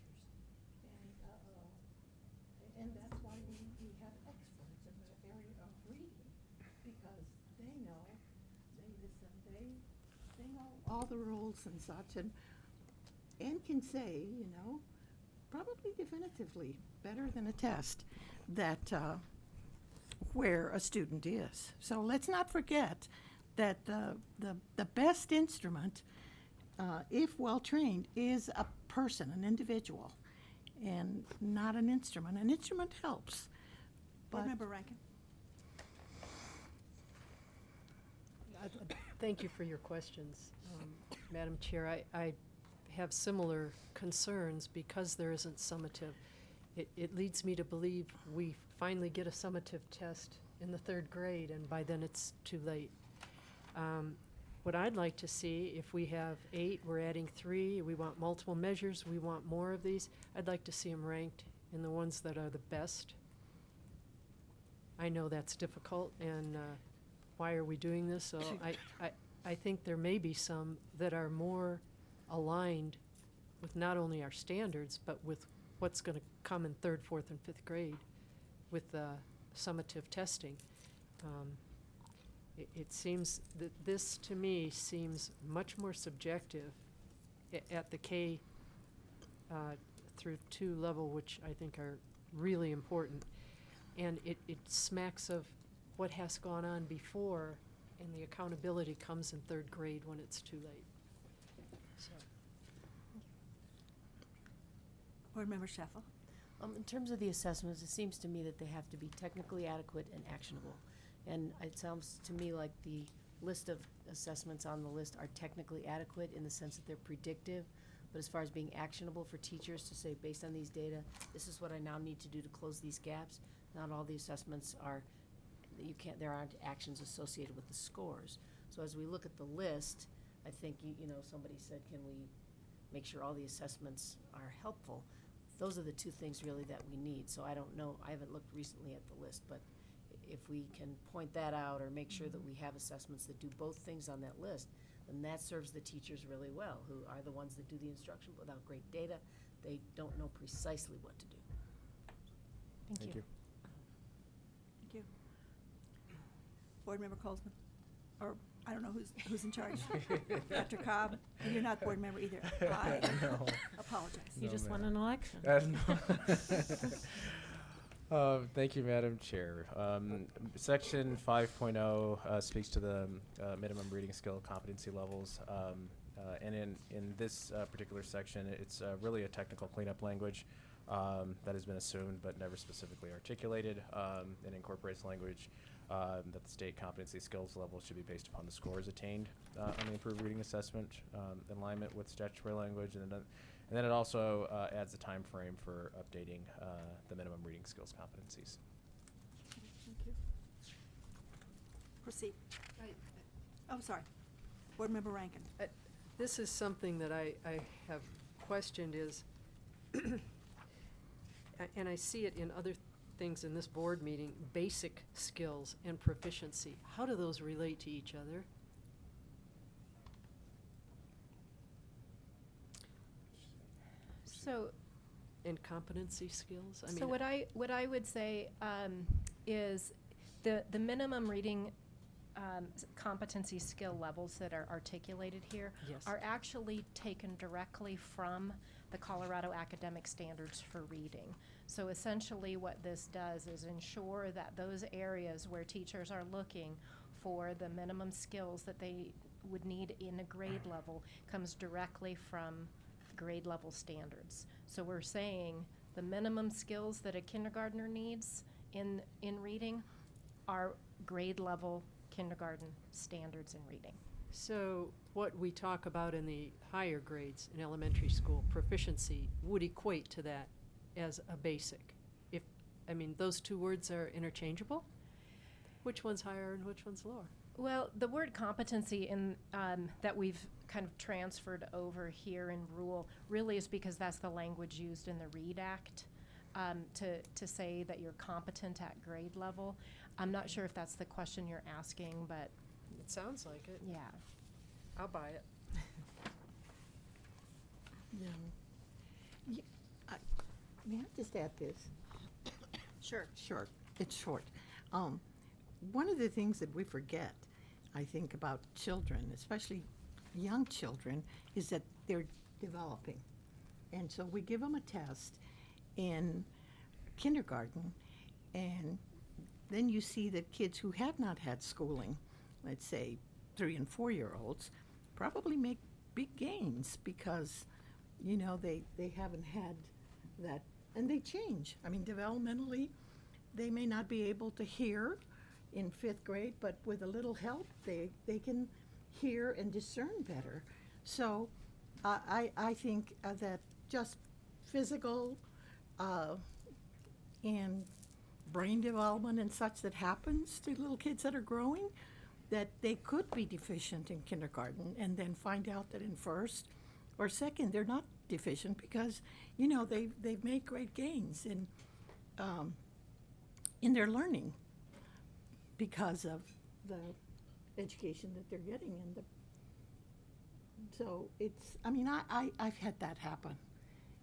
And that's why we have experts in the area of reading, because they know, they listen, they know all the rules and such, and can say, probably definitively, better than a test, that where a student is. So let's not forget that the best instrument, if well-trained, is a person, an individual, and not an instrument. An instrument helps. Board Member Rankin. Thank you for your questions, Madam Chair. I have similar concerns because there isn't summative. It leads me to believe we finally get a summative test in the 3rd grade, and by then it's too late. What I'd like to see, if we have 8, we're adding 3, we want multiple measures, we want more of these, I'd like to see them ranked in the ones that are the best. I know that's difficult, and why are we doing this? So I think there may be some that are more aligned with not only our standards, but with what's going to come in 3rd, 4th, and 5th grade with summative testing. It seems that this, to me, seems much more subjective at the K through 2 level, which I think are really important. And it smacks of what has gone on before, and the accountability comes in 3rd grade when it's too late. So. Board Member Scheffel. In terms of the assessments, it seems to me that they have to be technically adequate and actionable. And it sounds to me like the list of assessments on the list are technically adequate in the sense that they're predictive, But as far as being actionable for teachers to say, based on these data, this is what I now need to do to close these gaps, not all the assessments are, there aren't actions associated with the scores. So as we look at the list, I think, somebody said, can we make sure all the assessments are helpful? Those are the two things really that we need. So I don't know, I haven't looked recently at the list, but if we can point that out or make sure that we have assessments that do both things on that list, then that serves the teachers really well, who are the ones that do the instruction. But without great data, they don't know precisely what to do. Thank you. Thank you. Board Member Colesman, or I don't know who's in charge. Dr. Cobb, and you're not board member either. I No. apologize. You No, just won ma'am. an election. Thank you, Madam Chair. Section 5.0 speaks to the minimum reading skill competency levels. And in this particular section, it's really a technical cleanup language that has been assumed but never specifically articulated, and incorporates language that the state competency skills level should be based upon the scores attained on the improved reading assessment in alignment with statutory language. And then it also adds a time frame for updating the minimum reading skills competencies. Thank you. Proceed. Oh, sorry. Board Member Rankin. This is something that I have questioned is, and I see it in other things in this board meeting, basic skills and proficiency. How do those relate to each other? So, And competency skills? I so mean, what I would say is the minimum reading competency skill levels that are articulated here Yes. are actually taken directly from the Colorado Academic Standards for Reading. So essentially what this does is ensure that those areas where teachers are looking for the minimum skills that they would need in a grade level comes directly from grade level standards. So we're saying the minimum skills that a kindergartner needs in reading are grade level kindergarten standards in reading. so what we talk about in the higher grades in elementary school, proficiency, would equate to that as a basic. Those two words are interchangeable? Which one's higher and which one's lower? Well, the word competency in that we've kind of transferred over here in rule really is because that's the language used in the READ Act to say that you're competent at grade level. I'm not sure if that's the question you're asking, but It sounds like it. yeah. I'll buy it. May I just add this? Sure. Short. It's short. One of the things that we forget, I think, about children, especially young children, is that they're developing. And so we give them a test in kindergarten, and then you see that kids who have not had schooling, let's say 3 and 4 year olds, probably make big gains because, they haven't had that, and they change. Developmentally, they may not be able to hear in 5th grade, but with a little help, they can hear and discern better. So I think that just physical and brain development and such that happens to little kids that are growing, that they could be deficient in kindergarten and then find out that in 1st or 2nd they're not deficient because they've made great gains in their learning because of the education that they're getting so it's I've had that happen,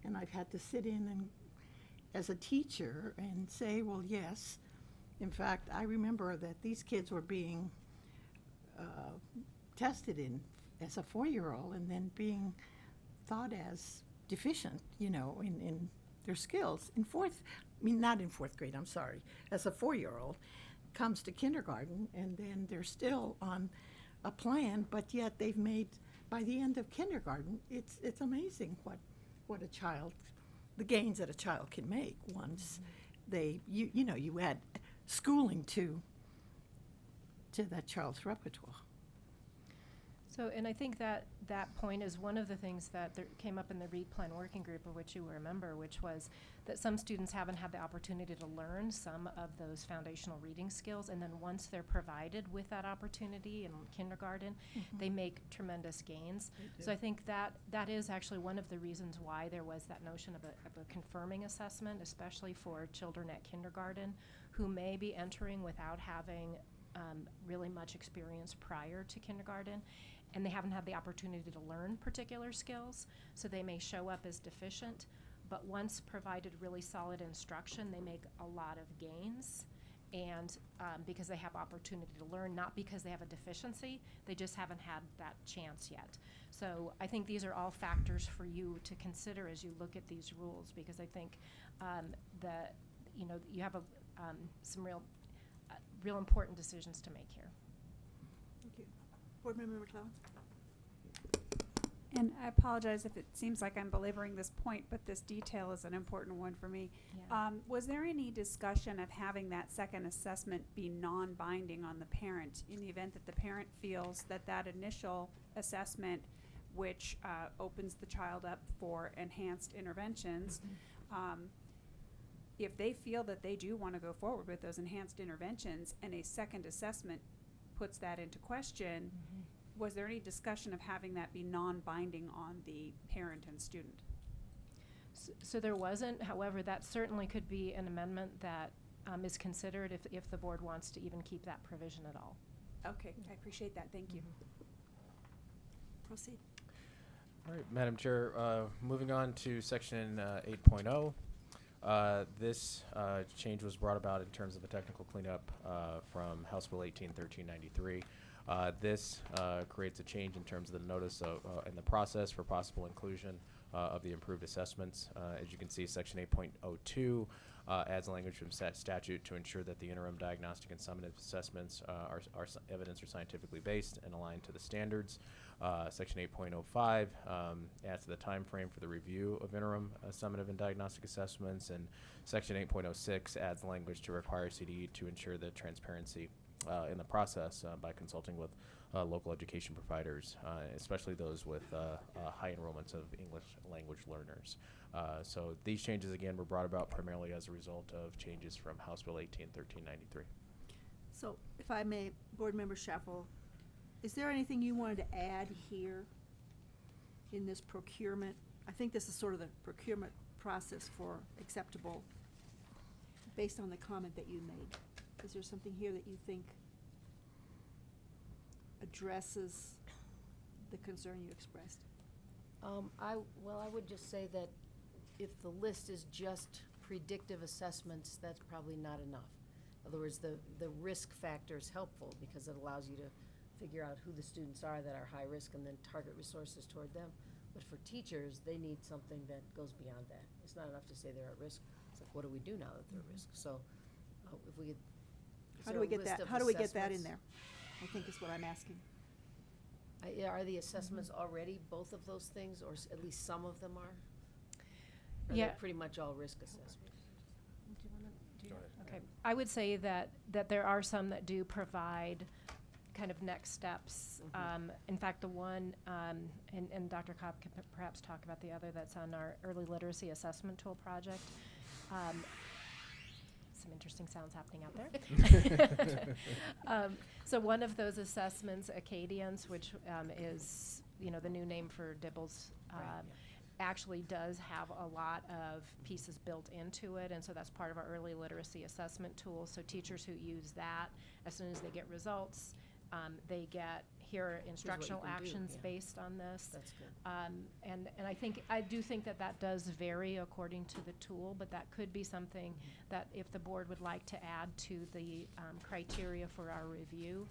and I've had to sit in and as a teacher and say, well, yes, in fact I remember that these kids were being tested in as a 4-year-old and then being thought as deficient, in their skills. Not in 4th grade, I'm sorry. As a 4-year-old comes to kindergarten, and then they're still on a plan, but yet they've made, by the end of kindergarten, it's amazing what the gains that a child can make once you add schooling to that child's repertoire. So, and I think that that point is one of the things that there came up in the READ Plan Working Group, of which you were a member, which was that some students haven't had the opportunity to learn some of those foundational reading skills, and then once they're provided with that opportunity in kindergarten, they make tremendous gains. So I think that that is actually one of the reasons why there was that notion of a confirming assessment, especially for children at kindergarten who may be entering without having really much experience prior to kindergarten, and they haven't had the opportunity to learn particular skills, so they may show up as deficient, but once provided really solid instruction, they make a lot of gains, and because they have opportunity to learn, not because they have a deficiency, they just haven't had that chance yet. So I think these are all factors for you to consider as you look at these rules, because I think that, you know, you have some real important decisions to make here. Thank you. Board Member McClellan? And I apologize if it seems like I'm belaboring this point, but this detail is an important one for me. Yeah. Was there any discussion of having that second assessment be non-binding on the parent in the event that the parent feels that that initial assessment, which opens the child up for enhanced interventions, if they feel that they do want to go forward with those enhanced interventions and a second assessment puts that into question, was there any discussion of having that be non-binding on the parent and student? So there wasn't. However, that certainly could be an amendment that is considered if the board wants to even keep that provision at all. Okay, I appreciate that. Thank you. Proceed. All right, Madam Chair, moving on to section 8.0. This change was brought about in terms of a technical cleanup from House Bill 18-1393. This creates a change in terms of the notice of, and the process for possible inclusion of the improved assessments. As you can see, section 8.02 adds language from statute to ensure that the interim diagnostic and summative assessments are evidence or scientifically based and aligned to the standards. Section 8.05 adds to the time frame for the review of interim summative and diagnostic assessments, and section 8.06 adds language to require CDE to ensure the transparency in the process by consulting with local education providers, especially those with high enrollments of English language learners. So these changes, again, were brought about primarily as a result of changes from House Bill 18-1393. So if I may, Board Member Schaffel, is there anything you wanted to add here in this procurement? I think this is sort of the procurement process for acceptable, based on the comment that you made. Is there something here that you think addresses the concern you expressed? Well, I would just say that if the list is just predictive assessments, that's probably not enough. In other words, the risk factor is helpful because it allows you to figure out who the students are that are high risk and then target resources toward them. But for teachers, they need something that goes beyond that. It's not enough to say they're at risk. It's like, what do we do now that they're at risk? So if we could, How do we get that? How do we get that in there? I think is what I'm asking. Are the assessments already both of those things, or at least some of them are? Or Yeah. they're pretty much all risk assessments? Okay. I would say that there are some that do provide kind of next steps. In fact, the one, and Dr. Cobb can perhaps talk about the other that's on our early literacy assessment tool project. Some interesting sounds happening out there. So one of those assessments, Acadians, which is, you know, the new name for DIBELS, actually does have a lot of pieces built into it, and so that's part of our early literacy assessment tool. So teachers who use that, as soon as they get results, they get, here are instructional actions based on this. That's good. And I do think that does vary according to the tool, but that could be something that if the board would like to add to the criteria for our review,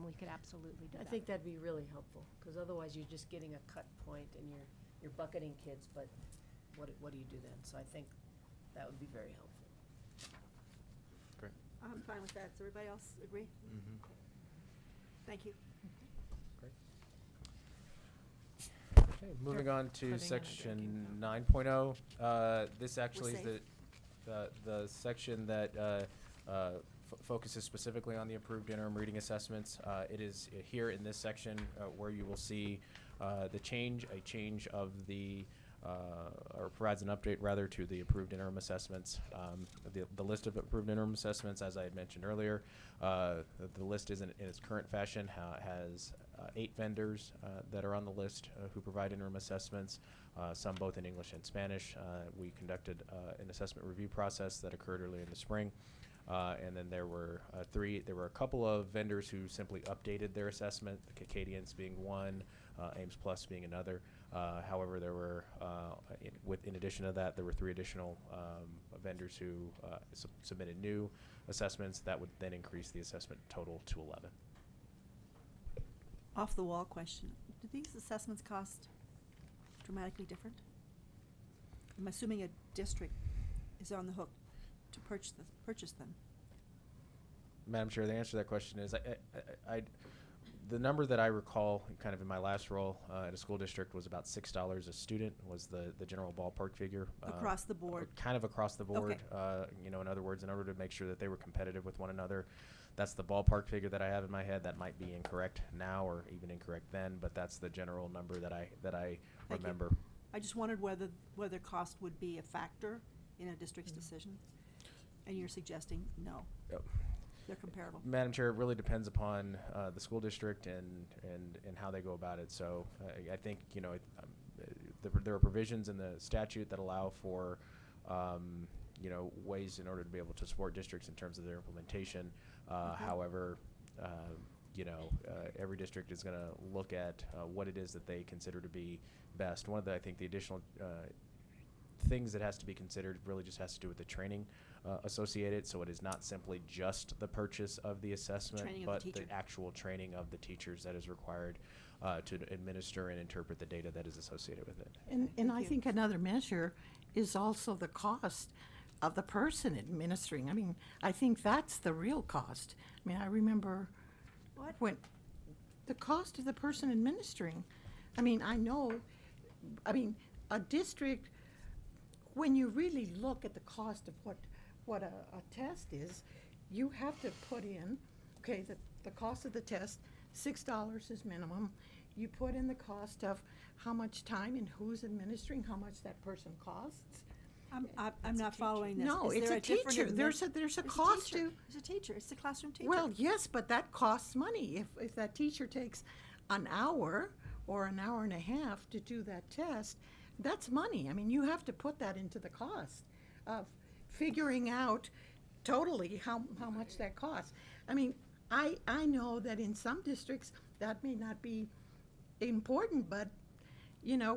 we could absolutely do that. I think that'd be really helpful, because otherwise you're just getting a cut point and you're bucketing kids, but what do you do then? So I think that would be very helpful. Great. I'm fine with that. Does everybody else agree? Thank you. Great. Okay, moving on to putting in a section 9.0. This actually We're is the section that focuses specifically on the approved interim reading assessments. It is here in this section where you will see a change of the or provides an update rather to the approved interim assessments. The list of approved interim assessments, as I had mentioned earlier, the list is in its current fashion, has 8 vendors that are on the list who provide interim assessments, some both in English and Spanish. We conducted an assessment review process that occurred earlier in the spring. And then there were a couple of vendors who simply updated their assessment, the Cacadians being one, Ames Plus being another. However, there were, in addition to that, there were 3 additional vendors who submitted new assessments that would then increase the assessment total to 11. Off the wall question, do these assessments cost dramatically different? I'm assuming a district is on the hook to purchase them. Madam Chair, the answer to that question is, the number that I recall, kind of in my last role at a school district, was about $6 a student was the general ballpark figure. Across the board? Kind of across the board. Okay. In other words, in order to make sure that they were competitive with one another, that's the ballpark figure that I have in my head. That might be incorrect now or even incorrect then, but that's the general number that I Thank you. remember. I just wondered whether cost would be a factor in a district's decision, and you're suggesting no. Yep. They're comparable. Madam Chair, it really depends upon the school district and how they go about it. So I think, there are provisions in the statute that allow for, ways in order to be able to support districts in terms of their implementation. However, every district is going to look at what it is that they consider to be best. One of the additional things that has to be considered really just has to do with the training associated. So it is not simply just the purchase of the assessment, but the actual training of the teachers that is required to administer and interpret the data that is associated with it. And I think another measure is also the cost of the person administering. I mean, I think that's the real cost. I mean, I remember when the cost of the person administering. I mean, a district, when you really look at the cost of what a test is, you have to put in, the cost of the test, $6 is minimum. You put in the cost of how much time and who's administering, how much that person costs. I'm not following this. No, Is it's there a teacher. There's a cost to. It's a teacher. It's the classroom teacher. Well, yes, but that costs money. If that teacher takes an hour or an hour and a half to do that test, that's money. I mean, you have to put that into the cost of figuring out totally how much that costs. I mean, I know that in some districts that may not be important, but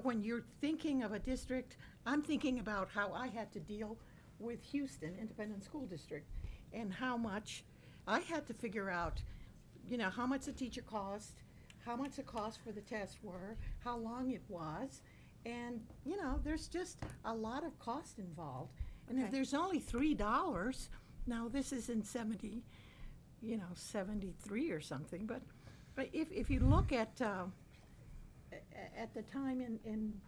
when you're thinking of a district, I'm thinking about how I had to deal with Houston Independent School District and how much I had to figure out, how much the teacher cost, how much the cost for the test were, how long it was, and, there's just a lot of cost involved. And if there's only $3, now this is in 73 or something, but if you look at the time and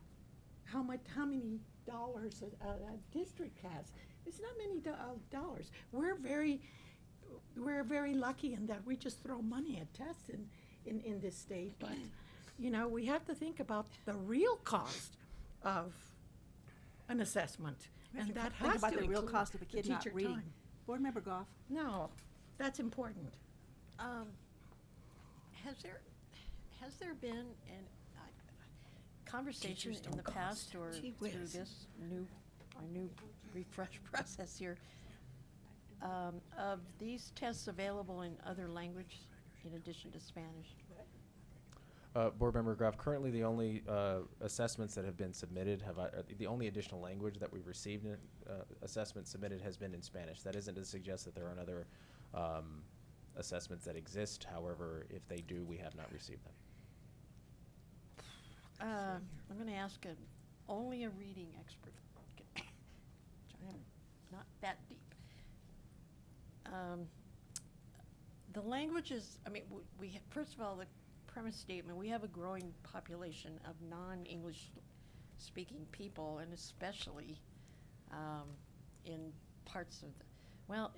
how many dollars a district has, it's not many dollars. We're very lucky in that we just throw money at tests in this state, but we have to think about the real cost of an assessment, and that think has about to the real include cost of a the kid not teacher reading. time. Board Member Goff. No, that's important. Has there been an conversation in the past or Gee through whiz. this new refresh process here of these tests available in other languages in addition to Spanish? Board Member Graff, currently the only assessments that have been submitted the only additional language that we've received in assessment submitted has been in Spanish. That isn't to suggest that there aren't other assessments that exist. However, if they do, we have not received them. I'm going to ask only a reading expert. I'm not that deep. The languages, first of all, the premise statement, we have a growing population of non-English speaking people, and especially in parts of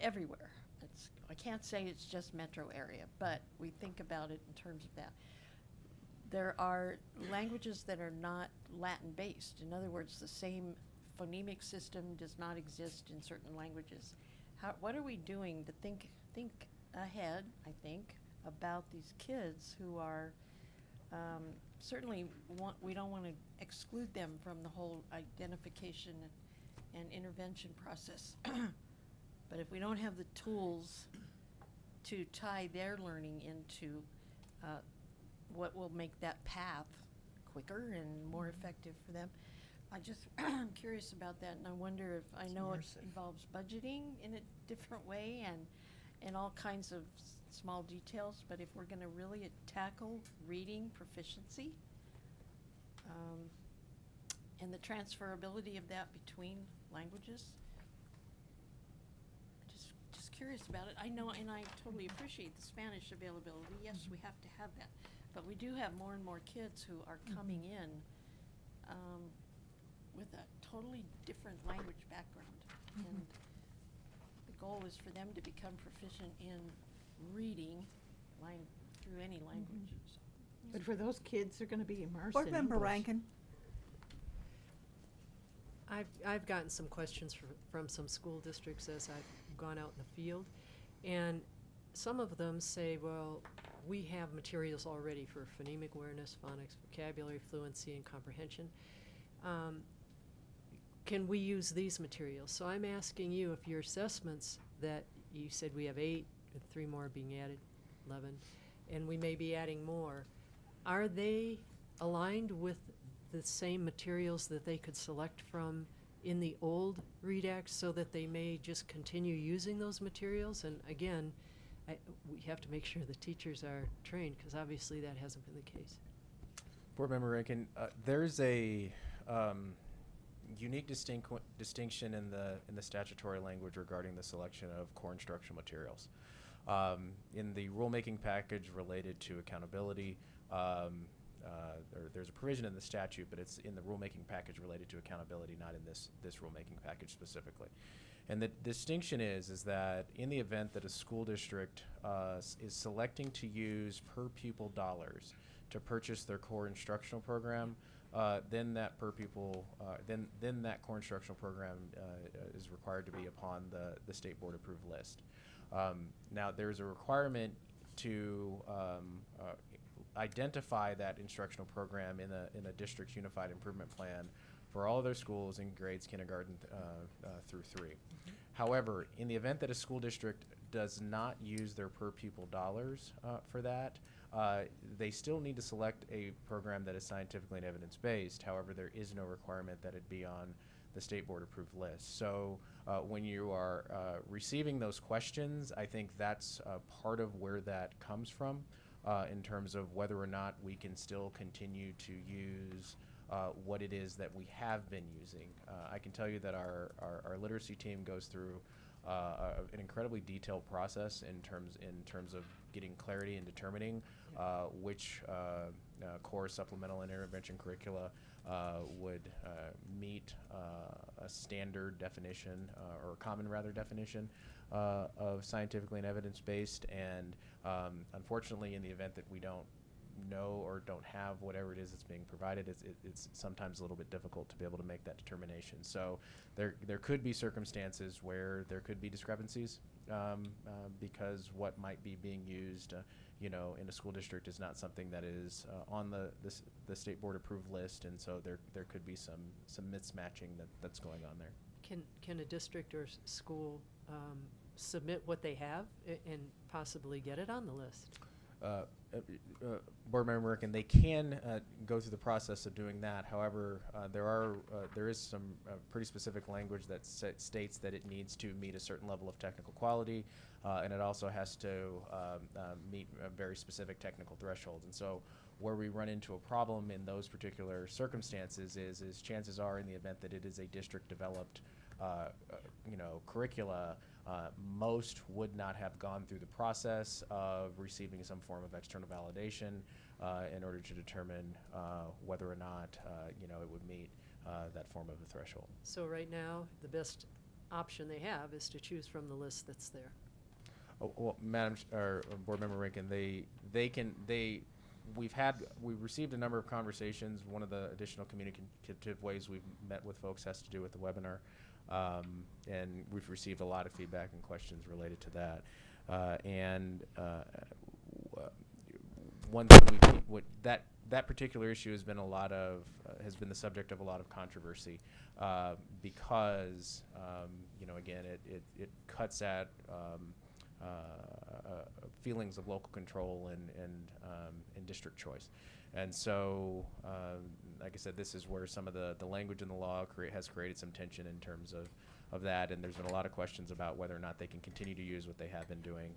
everywhere. I can't say it's just metro area, but we think about it in terms of that. There are languages that are not Latin-based. In other words, the same phonemic system does not exist in certain languages. What are we doing to think ahead, I think, about these kids who are certainly we don't want to exclude them from the whole identification and intervention process. But if we don't have the tools to tie their learning into what will make that path quicker and more effective for them, I'm curious about that, and I wonder if, I know it involves budgeting in a different way and all kinds of small details, but if we're gonna really tackle reading proficiency, and the transferability of that between languages, just curious about it. I know, and I totally appreciate the Spanish availability. Yes, we have to have that, but we do have more and more kids who are coming in with a totally different language background. And the goal is for them to become proficient in reading through any language. So. But for those kids, they're gonna be immersed Board in Member English. Rankin. I've gotten some questions from some school districts as I've gone out in the field, and some of them say, well, we have materials already for phonemic awareness, phonics, vocabulary, fluency, and comprehension. Can we use these materials? So I'm asking you if your assessments that you said we have 8, with 3 more being added, 11, and we may be adding more, are they aligned with the same materials that they could select from in the old READ Act so that they may just continue using those materials? And again, we have to make sure the teachers are trained, because obviously that hasn't been the case. Board Member Rankin, there's a unique distinction in the statutory language regarding the selection of core instructional materials. In the rulemaking package related to accountability, there's a provision in the statute, but it's in the rulemaking package related to accountability, not in this rulemaking package specifically. And the distinction is that in the event that a school district is selecting to use per pupil dollars to purchase their core instructional program, then that per pupil, then that core instructional program is required to be upon the state board approved list. Now there's a requirement to identify that instructional program in a district's unified improvement plan for all of their schools in grades kindergarten through 3. However, in the event that a school district does not use their per pupil dollars for that, they still need to select a program that is scientifically and evidence-based. However, there is no requirement that it be on the state board approved list. So when you are receiving those questions, I think that's part of where that comes from in terms of whether or not we can still continue to use what it is that we have been using. I can tell you that our literacy team goes through an incredibly detailed process in terms of getting clarity and determining which core supplemental and intervention curricula would meet a standard definition or a common rather definition of scientifically and evidence-based. And unfortunately, in the event that we don't know or don't have whatever it is that's being provided, it's sometimes a little bit difficult to be able to make that determination. So there could be circumstances where there could be discrepancies because what might be being used in a school district is not something that is on the state board approved list, and so there could be some mismatching that's going on there. Can a district or school submit what they have and possibly get it on the list? Board Member Merkin, they can go through the process of doing that. However, there is some pretty specific language that states that it needs to meet a certain level of technical quality, and it also has to meet very specific technical thresholds. And so where we run into a problem in those particular circumstances is chances are, in the event that it is a district developed curricula, most would not have gone through the process of receiving some form of external validation in order to determine whether or not it would meet that form of a threshold. So right now, the best option they have is to choose from the list that's there. Well, Board Member Rankin, we've received a number of conversations. One of the additional communicative ways we've met with folks has to do with the webinar. And we've received a lot of feedback and questions related to that. One thing that particular issue has been has been the subject of a lot of controversy because again it cuts at feelings of local control and district choice. And so, like I said, this is where some of the language in the law has created some tension in terms of that, and there's been a lot of questions about whether or not they can continue to use what they have been doing,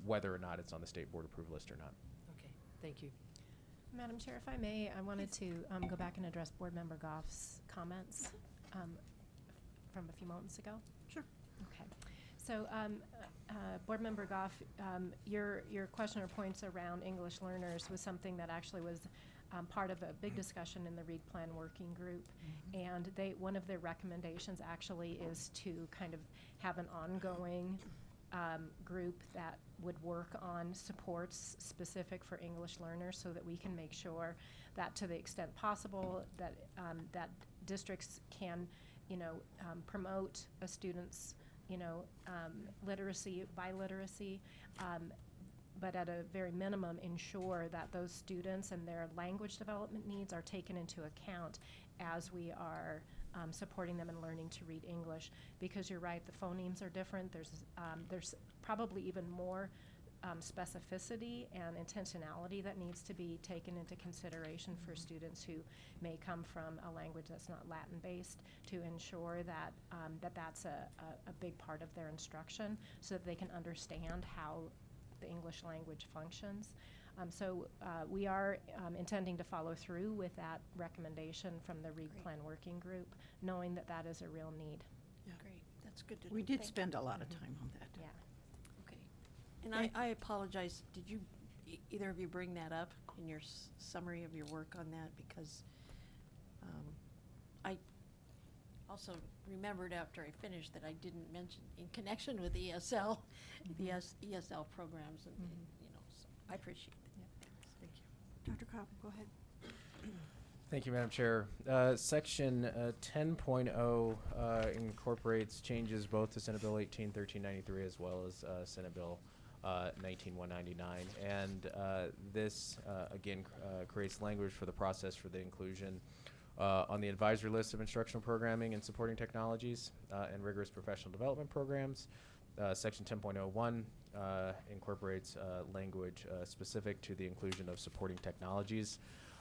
whether or not it's on the state board approval list or not. Okay, thank you. Madam Chair, if I may, I wanted to go back and address Board Member Goff's comments from a few moments ago. Sure. Okay. So, Board Member Goff, your question or points around English learners was something that actually was part of a big discussion in the READ Plan Working Group. And one of their recommendations actually is to kind of have an ongoing group that would work on supports specific for English learners so that we can make sure that to the extent possible that that districts can, promote a student's literacy, biliteracy, but at a very minimum ensure that those students and their language development needs are taken into account as we are supporting them in learning to read English. Because you're right, the phonemes are different. There's probably even more specificity and intentionality that needs to be taken into consideration for students who may come from a language that's not Latin-based to ensure that that's a big part of their instruction so that they can understand how the English language functions. So we are intending to follow through with that recommendation from the READ Plan Working Group, knowing that that is a real need. Yeah. Great, that's good to know. We did Thank spend a lot of time on that. Yeah. Okay. And I apologize, did you, either of you bring that up in your summary of your work on that? Because I also remembered after I finished that I didn't mention in connection with ESL, the ESL programs, and so I appreciate it. Thank you. Dr. Cobb, go ahead. Thank you, Madam Chair. Section 10.0 incorporates changes both to Senate Bill 18-1393 as well as Senate Bill 19-199. And this, again, creates language for the process for the inclusion on the advisory list of instructional programming and supporting technologies and rigorous professional development programs. Section 10.01 incorporates language specific to the inclusion of supporting technologies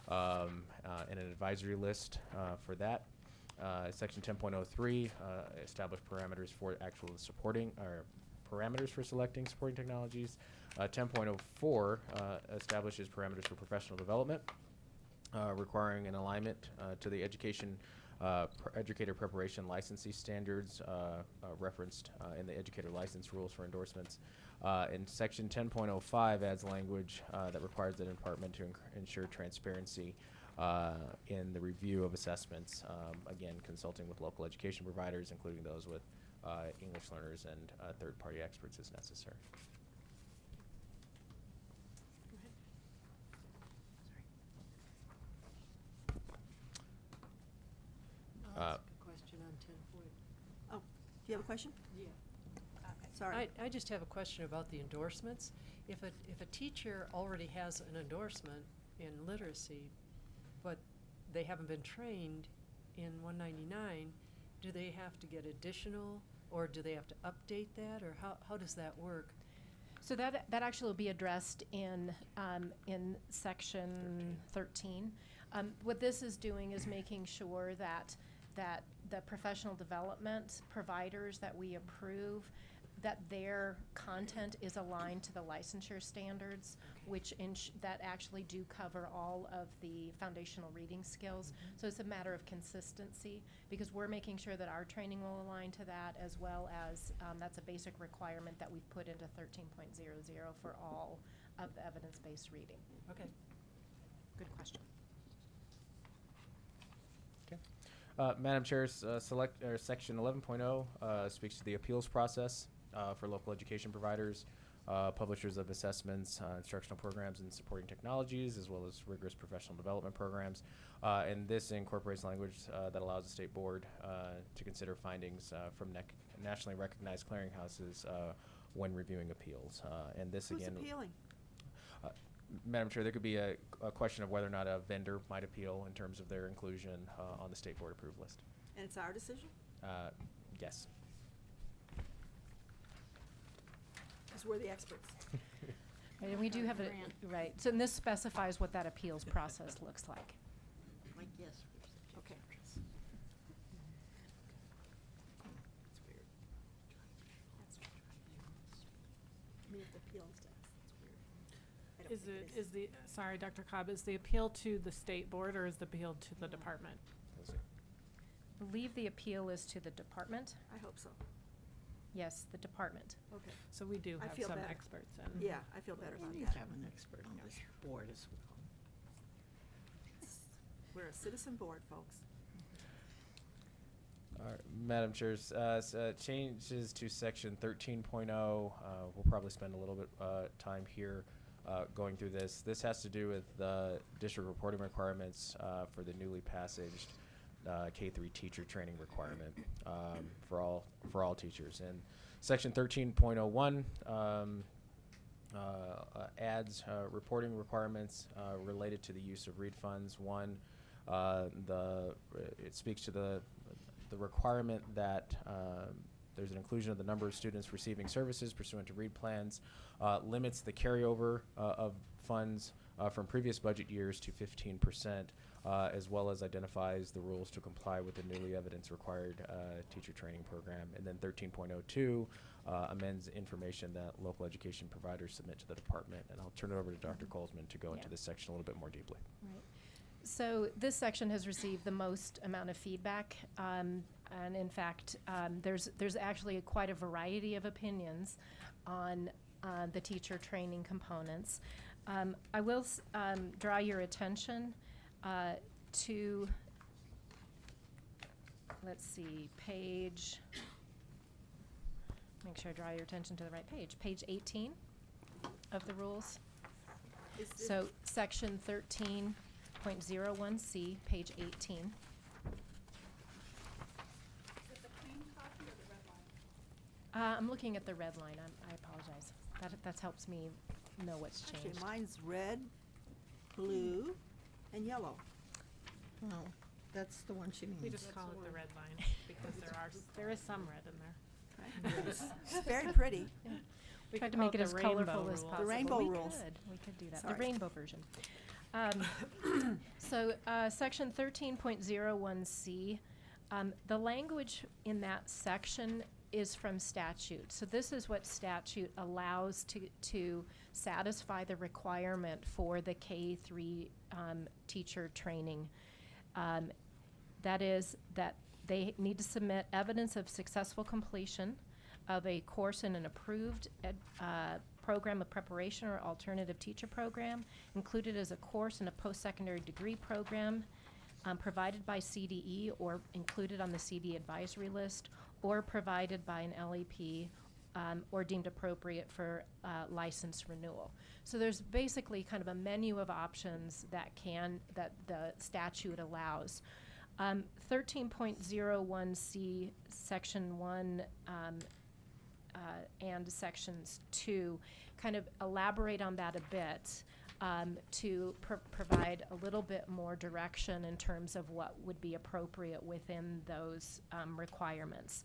and an advisory list for that. Section 10.03 established parameters for actual supporting or parameters for selecting supporting technologies. 10.04 establishes parameters for professional development, requiring an alignment to the educator preparation licensing standards referenced in the educator license rules for endorsements. And Section 10.05 adds language that requires the department to ensure transparency in the review of assessments, again, consulting with local education providers, including those with English learners and third-party experts as necessary. I'll ask a question on 10 point. Oh, do you have a question? Yeah. Sorry. I just have a question about the endorsements. If a teacher already has an endorsement in literacy, but they haven't been trained in 199, do they have to get additional, or do they have to update that, or how does that work? So that actually will be addressed in section 13. What this is doing is making sure that the professional development providers that we approve, that their content is aligned to the licensure standards, which that actually do cover all of the foundational reading skills. So it's a matter of consistency, because we're making sure that our training will align to that, as well as that's a basic requirement that we've put into 13.00 for all of the evidence-based reading. Okay. Good question. Madam Chair, Section 11.0 speaks to the appeals process. for local education providers, publishers of assessments, instructional programs, and supporting technologies, as well as rigorous professional development programs. And this incorporates language that allows the state board to consider findings from nationally recognized clearinghouses when reviewing appeals. And this Who's again, appealing? Madam Chair, there could be a question of whether or not a vendor might appeal in terms of their inclusion on the state board approved list. And it's our decision? Yes. Because we're the experts. Right, and we do have a, right, so and this specifies what that appeals process looks like. Like, yes. Okay. Me if the appeals to us, that's weird. I don't Is think it, is the, sorry, Dr. Cobb, is the appeal to the state board or is the appeal to the department? I believe the appeal is to the department. I hope so. Yes, the department. Okay. So we do I have feel some better. experts in. Yeah, I feel better We about need that. to have an expert on this board as well. We're a citizen board, folks. All right, Madam Chair, changes to section 13.0. We'll probably spend a little bit time here going through this. This has to do with the district reporting requirements for the newly passaged K-3 teacher training requirement for all teachers. And section 13.01 adds reporting requirements related to the use of READ funds. One, it speaks to the requirement that there's an inclusion of the number of students receiving services pursuant to READ plans, limits the carryover of funds from previous budget years to 15%, as well as identifies the rules to comply with the newly evidence required teacher training program. And then 13.02 amends information that local education providers submit to the department. And I'll turn it over to Dr. Colesman to go into this section a little bit more deeply. Right. So this section has received the most amount of feedback, and in fact, there's actually quite a variety of opinions on the teacher training components. I will draw your attention to, let's see, make sure I draw your attention to the right page 18 of the rules. So section 13.01C, page 18. I'm looking at the red line. I apologize. That helps me know what's changed. Actually, mine's red, blue, and yellow. Well, that's the one she means. We just call it the red line because there is some red in there. It's very pretty. We Tried could to make call it as the rainbow colorful as rules. possible. The rainbow we rules. We could do that. Sorry. The rainbow version. So section 13.01C, the language in that section is from statute. So this is what statute allows to satisfy the requirement for the K-3 teacher training. That is that they need to submit evidence of successful completion of a course in an approved program of preparation or alternative teacher program, included as a course in a post-secondary degree program provided by CDE or included on the CDE advisory list, or provided by an LEP or deemed appropriate for license renewal. So there's basically kind of a menu of options that the statute allows. 13.01C, section 1 and sections 2 kind of elaborate on that a bit to provide a little bit more direction in terms of what would be appropriate within those requirements.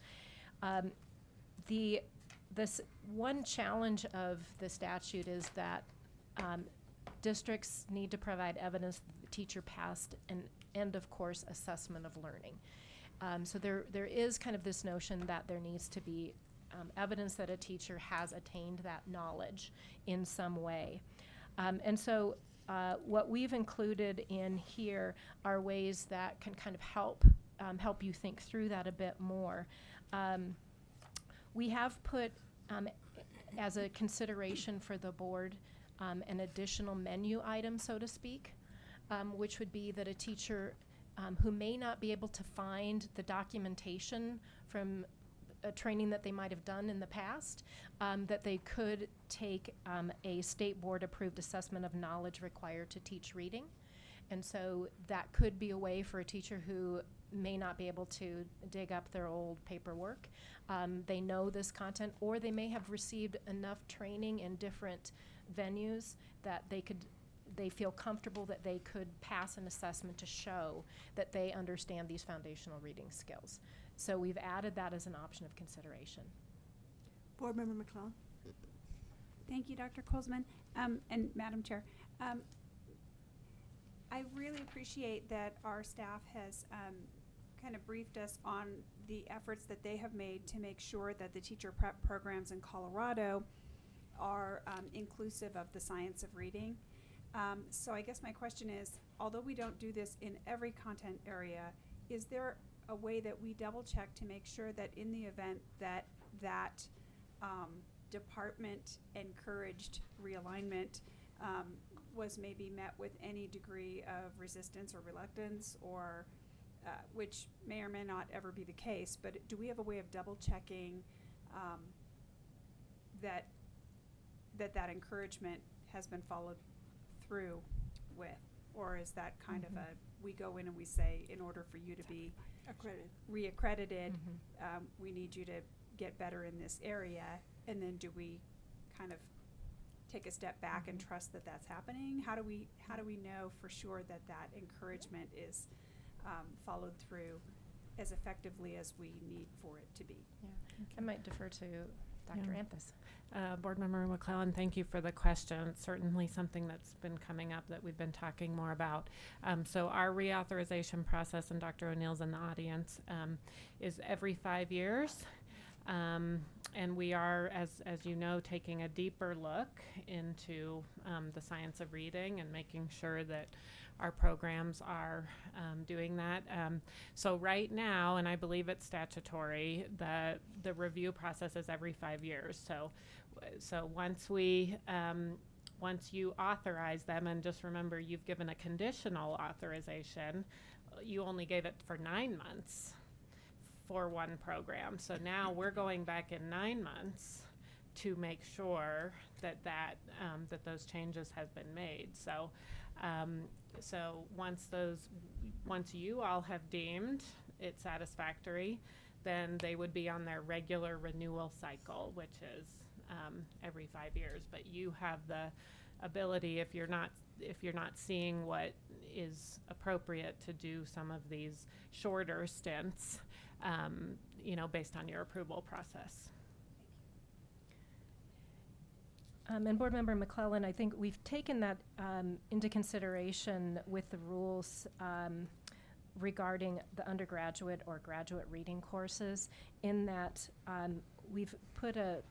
This one challenge of the statute is that districts need to provide evidence that the teacher passed an end of course assessment of learning. So there is kind of this notion that there needs to be evidence that a teacher has attained that knowledge in some way. And so what we've included in here are ways that can kind of help you think through that a bit more. We have put as a consideration for the board an additional menu item, so to speak, which would be that a teacher who may not be able to find the documentation from a training that they might have done in the past, that they could take a state board approved assessment of knowledge required to teach reading. And so that could be a way for a teacher who may not be able to dig up their old paperwork. They know this content, or they may have received enough training in different venues that they feel comfortable that they could pass an assessment to show that they understand these foundational reading skills. So we've added that as an option of consideration. Board Member McClellan. Thank you, Dr. Colesman, and Madam Chair. I really appreciate that our staff has kind of briefed us on the efforts that they have made to make sure that the teacher prep programs in Colorado are inclusive of the science of reading. So I guess my question is, although we don't do this in every content area, is there a way that we double check to make sure that in the event that department encouraged realignment was maybe met with any degree of resistance or reluctance, or which may or may not ever be the case, but do we have a way of double checking that encouragement has been followed through with? Or is that kind of we go in and we say, in order for you to be reaccredited, we need you to get better in this area, and then do we kind of take a step back and trust that that's happening? How do we know for sure that encouragement is followed through as effectively as we need for it to be? Yeah. I might defer to Dr. Anthus. Board Member McClellan, thank you for the question. It's certainly something that's been coming up that we've been talking more about. So our reauthorization process, and Dr. O'Neill's in the audience, is every 5 years. And we are, as you know, taking a deeper look into the science of reading and making sure that our programs are doing that. So right now, and I believe it's statutory, the review process is every 5 years. So once you authorize them, and just remember, you've given a conditional authorization, you only gave it for 9 months for one program. So now we're going back in 9 months to make sure that those changes have been made. So once you all have deemed it satisfactory, then they would be on their regular renewal cycle, which is every 5 years. But you have the ability, if you're not seeing what is appropriate, to do some of these shorter stints, based on your approval process. And Board Member McClellan, I think we've taken that into consideration with the rules regarding the undergraduate or graduate reading courses, in that we've put a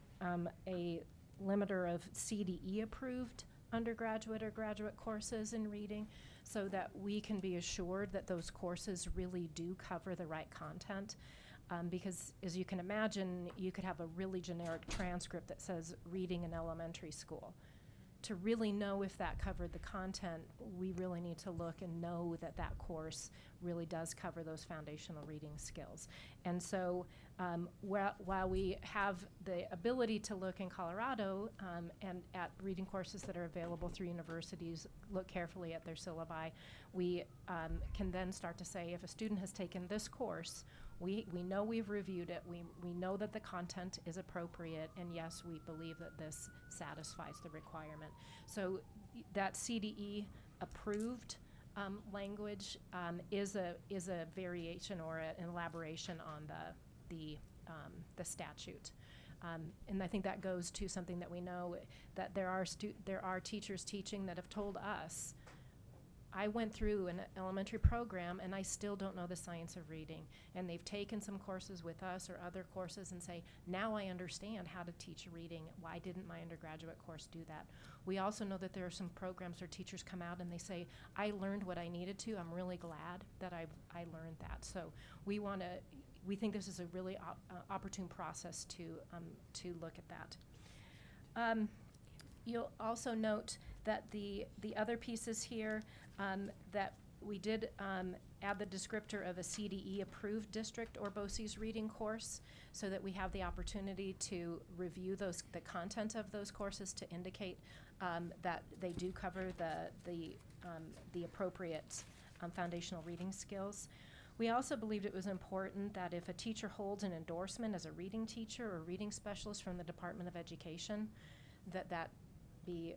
limiter of CDE approved undergraduate or graduate courses in reading, so that we can be assured that those courses really do cover the right content. Because as you can imagine, you could have a really generic transcript that says reading in elementary school. To really know if that covered the content, we really need to look and know that that course really does cover those foundational reading skills. And so while we have the ability to look in Colorado and at reading courses that are available through universities, look carefully at their syllabi, we can then start to say, if a student has taken this course, we know we've reviewed it, we know that the content is appropriate, and yes, we believe that this satisfies the requirement. So that CDE approved language is a variation or an elaboration on the statute. And I think that goes to something that we know, that there are teachers teaching that have told us, I went through an elementary program and I still don't know the science of reading. And they've taken some courses with us or other courses and say, now I understand how to teach reading. Why didn't my undergraduate course do that? We also know that there are some programs where teachers come out and they say, I learned what I needed to. I'm really glad that I learned that. So we think this is a really opportune process to look at that. You'll also note that the other pieces here that we did add the descriptor of a CDE-approved district or BOCES reading course so that we have the opportunity to review the content of those courses to indicate that they do cover the appropriate foundational reading skills. We also believed it was important that if a teacher holds an endorsement as a reading teacher or reading specialist from the Department of Education, that be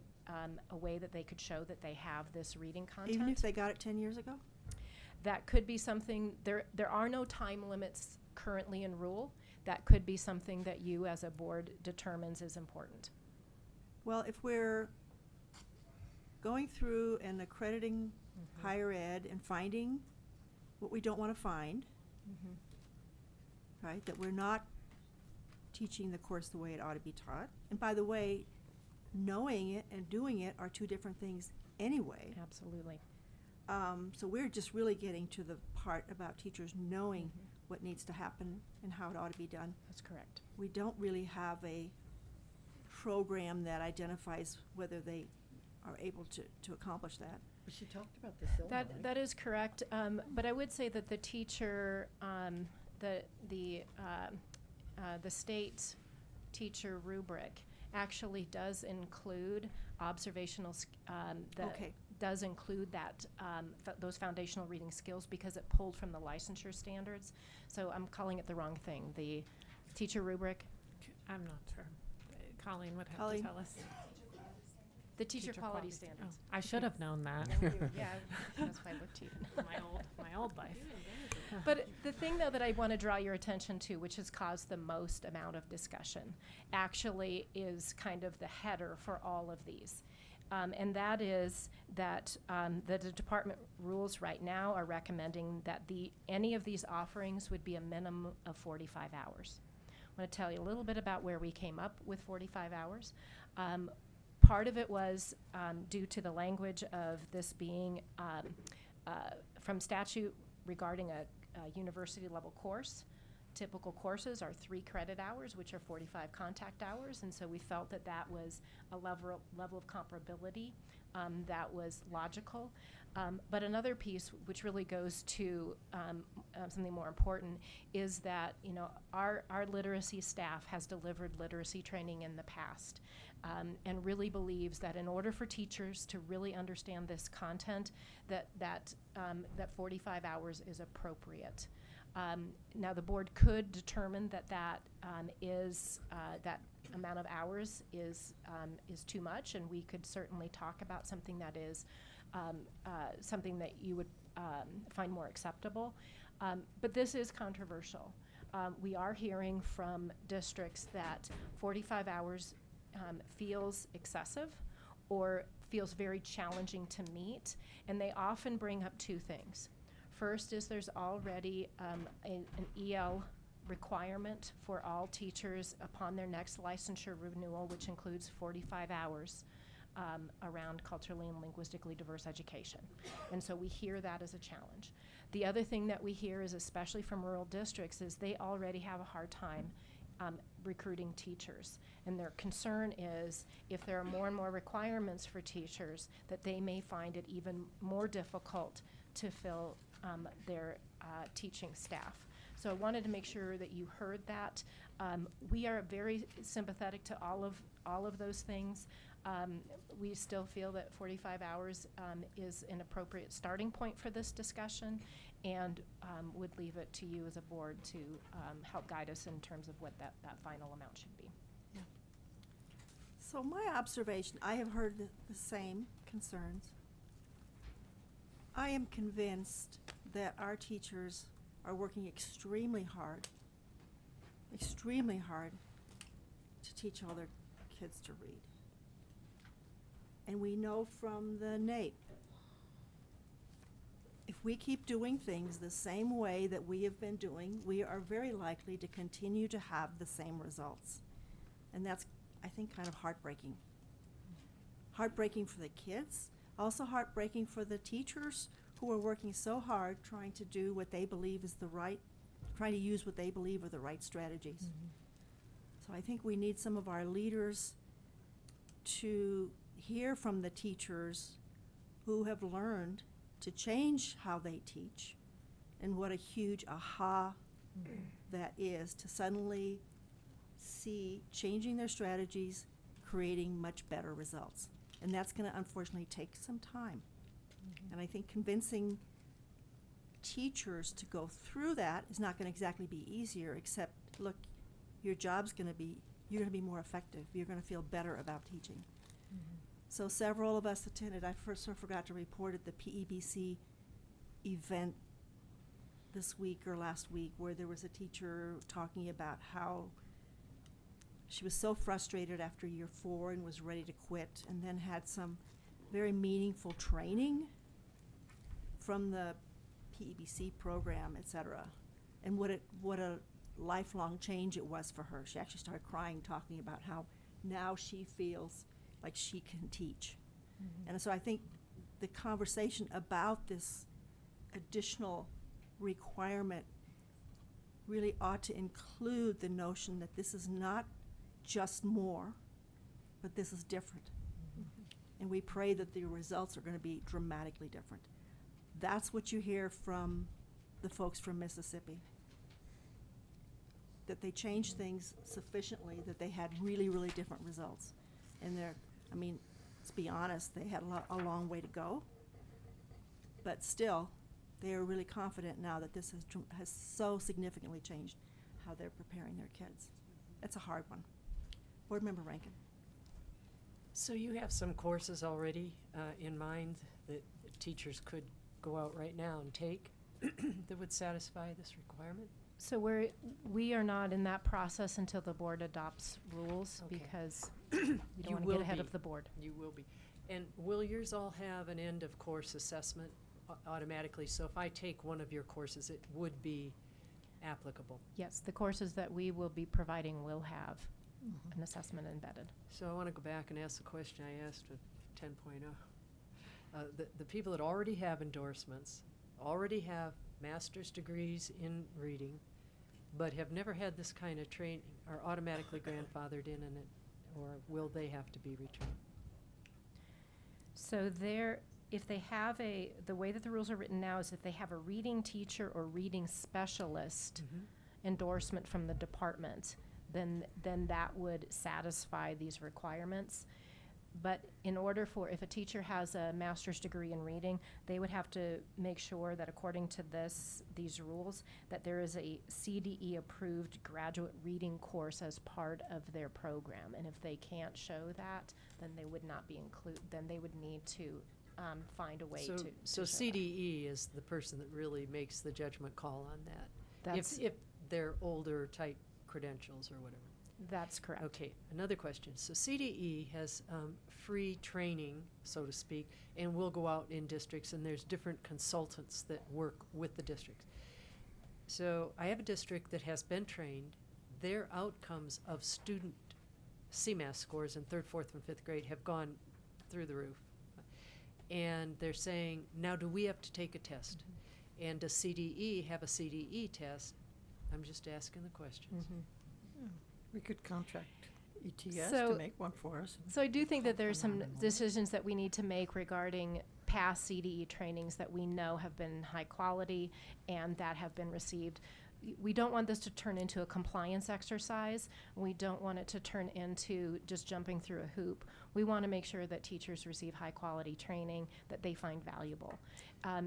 a way that they could show that they have this reading content. Even if they got it 10 years ago? That could be something, there are no time limits currently in rule. That could be something that you as a board determines is important. Well, if we're going through and accrediting higher ed and finding what we don't want to find, right, that we're not teaching the course the way it ought to be taught. And by the way, knowing it and doing it are two different things anyway. Absolutely. So we're just really getting to the part about teachers knowing what needs to happen and how it ought to be done. That's correct. We don't really have a program that identifies whether they are able to accomplish that. But she talked about the Silver That is correct, but I would say that the teacher, the state teacher rubric actually does include observational, does include that those foundational reading skills because it pulled from the licensure standards. So I'm calling it the wrong thing. The teacher rubric. I'm not sure. Colleen would have Colleen? to tell us. The teacher quality standards. I should have known that. Yeah, that's why I looked to you. my old life. But the thing, though, that I want to draw your attention to, which has caused the most amount of discussion, actually is kind of the header for all of these. And that is that the department rules right now are recommending that any of these offerings would be a minimum of 45 hours. I want to tell you a little bit about where we came up with 45 hours. Part of it was due to the language of this being from statute regarding a university level course. Typical courses are 3 credit hours, which are 45 contact hours, and so we felt that that was a level of comparability that was logical. But another piece, which really goes to something more important, is that our literacy staff has delivered literacy training in the past, and really believes that in order for teachers to really understand this content, that 45 hours is appropriate. Now the board could determine that amount of hours is too much, and we could certainly talk about something that is something that you would find more acceptable. But this is controversial. We are hearing from districts that 45 hours feels excessive or feels very challenging to meet, and they often bring up 2 things. First is there's already an EL requirement for all teachers upon their next licensure renewal, which includes 45 hours around culturally and linguistically diverse education. And so we hear that as a challenge. The other thing that we hear is, especially from rural districts, is they already have a hard time recruiting teachers. And their concern is if there are more and more requirements for teachers, that they may find it even more difficult to fill their teaching staff. So I wanted to make sure that you heard that. We are very sympathetic to all of those things. We still feel that 45 hours is an appropriate starting point for this discussion, and would leave it to you as a board to help guide us in terms of what that final amount should be. Yeah. So my observation, I have heard the same concerns. I am convinced that our teachers are working extremely hard to teach all their kids to read. And we know from the NAEP, if we keep doing things the same way that we have been doing, we are very likely to continue to have the same results. And that's, I think, kind of heartbreaking. Heartbreaking for the kids, also heartbreaking for the teachers who are working so hard trying to do what they believe is trying to use what they believe are the right strategies. So I think we need some of our leaders to hear from the teachers who have learned to change how they teach And what a huge aha that is to suddenly see changing their strategies, creating much better results. And that's going to unfortunately take some time. And I think convincing teachers to go through that is not going to exactly be easier, except, look, your job's going to be, you're going to be more effective. You're going to feel better about teaching. So several of us attended, I first forgot to report at the PEBC event this week or last week, where there was a teacher talking about how she was so frustrated after year 4 and was ready to quit, and then had some very meaningful training from the PEBC program, et cetera. And what a lifelong change it was for her. She actually started crying, talking about how now she feels like she can teach. And so I think the conversation about this additional requirement really ought to include the notion that this is not just more, but this is different. And we pray that the results are going to be dramatically different. That's what you hear from the folks from Mississippi, that they changed things sufficiently that they had really, really different results. And they're, I mean, let's be honest, they had a long way to go, but still, they are really confident now that this has so significantly changed how they're preparing their kids. It's a hard one. Board Member Rankin. So you have some courses already in mind that teachers could go out right now and take that would satisfy this requirement? So we are not in that process until the board adopts rules, Okay. because we don't want to get ahead of the board. You will be. And will yours all have an end of course assessment automatically? So if I take one of your courses, it would be applicable? Yes, the courses that we will be providing will have an assessment embedded. So I want to go back and ask the question I asked with 10.0. The people that already have endorsements, already have master's degrees in reading, but have never had this kind of training, are automatically grandfathered in it, or will they have to be returned? So if they have the way that the rules are written now is if they have a reading teacher or reading specialist endorsement from the department, then that would satisfy these requirements. But in order for, if a teacher has a master's degree in reading, they would have to make sure that according to these rules, that there is a CDE approved graduate reading course as part of their program. And if they can't show that, then they would not be then they would need to find a way to So show that. CDE is the person that really makes the judgment call on that? That's- If they're older type credentials or whatever? That's correct. Okay, another question. So CDE has free training, so to speak, and will go out in districts, and there's different consultants that work with the districts. So I have a district that has been trained. Their outcomes of student CMAS scores in 3rd, 4th, and 5th grade have gone through the roof. And they're saying, now do we have to take a test? And does CDE have a CDE test? I'm just asking the questions. We could contract ETS So- to make one for us. So I do think that there's some decisions that we need to make regarding past CDE trainings that we know have been high quality and that have been received. We don't want this to turn into a compliance exercise. We don't want it to turn into just jumping through a hoop. We want to make sure that teachers receive high quality training that they find valuable.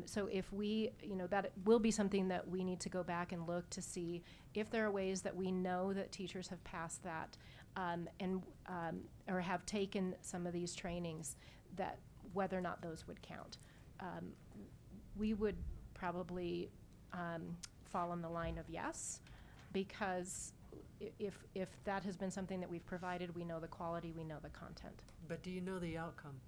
So if that will be something that we need to go back and look to see if there are ways that we know that teachers have passed that or have taken some of these trainings, that whether or not those would count. We would probably fall on the line of yes, because if that has been something that we've provided, we know the quality, we know the content. But do you know the outcome?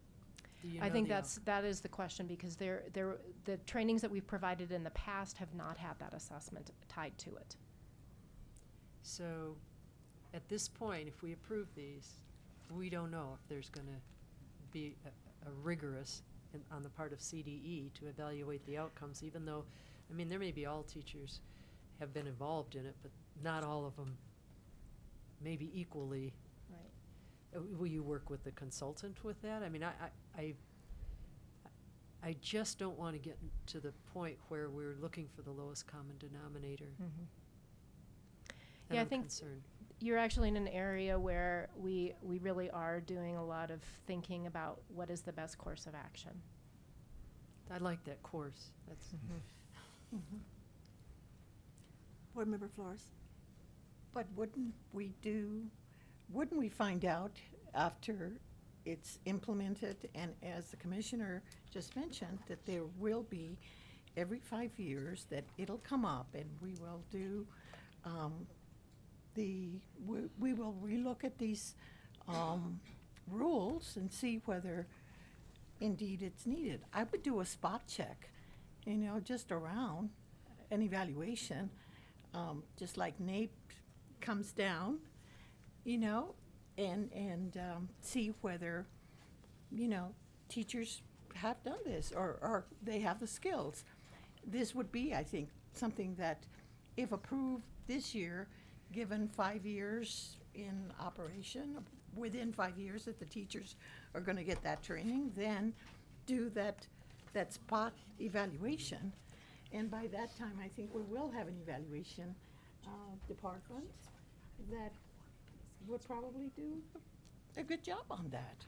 Do you I know think the that is the question, because the trainings that we've provided in the past have not had that assessment tied to it. So, at this point, if we approve these, we don't know if there's going to be a rigorous on the part of CDE to evaluate the outcomes, even though, I mean, there may be all teachers have been involved in it, but not all of them maybe equally. Right. Will you work with the consultant with that? I mean, I just don't want to get to the point where we're looking for the lowest common denominator. And Yeah, I I'm think concerned. you're actually in an area where we really are doing a lot of thinking about what is the best course of action. I like that course. That's Board Member Flores? But wouldn't we find out after it's implemented, and as the commissioner just mentioned, that there will be every 5 years that it'll come up and we will do, we will relook at these rules and see whether indeed it's needed. I would do a spot check, just around an evaluation, just like NAEP comes down, and see whether, teachers have done this or they have the skills. This would be, I think, something that, if approved this year, given 5 years in operation, within 5 years that the teachers are going to get that training, then do that spot evaluation. And by that time, I think we will have an evaluation department that would probably do a good job on that.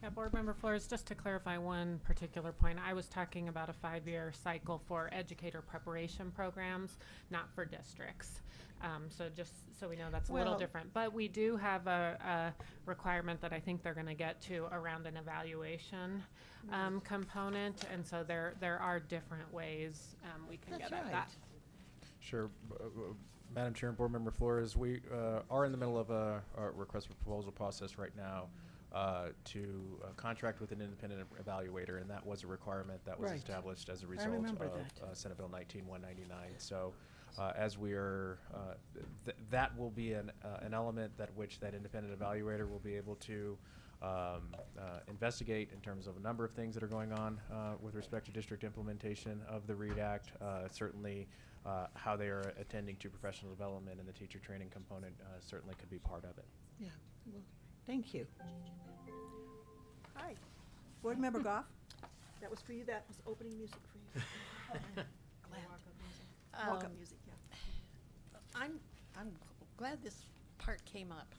Yeah, Board Member Flores, just to clarify one particular point, I was talking about a 5-year cycle for educator preparation programs, not for districts. So just so we know, that's a little Well- different. But we do have a requirement that I think they're gonna get to around an evaluation component, and so there are different ways we can That's get at right. that. Sure. Madam Chair and Board Member Flores, we are in the middle of a request for proposal process right now to contract with an independent evaluator, and that was a requirement that was Right. established as a I result remember of that. Senate Bill 19199. So as we are, that will be an element that which that independent evaluator will be able to investigate in terms of a number of things that are going on with respect to district implementation of the READ Act. Certainly, how they are attending to professional development and the teacher training component certainly could be part of it. Yeah, well, thank you. Hi. Board Member Goff? That was for you, that was opening music for you. Welcome music, yeah. I'm glad this part came up.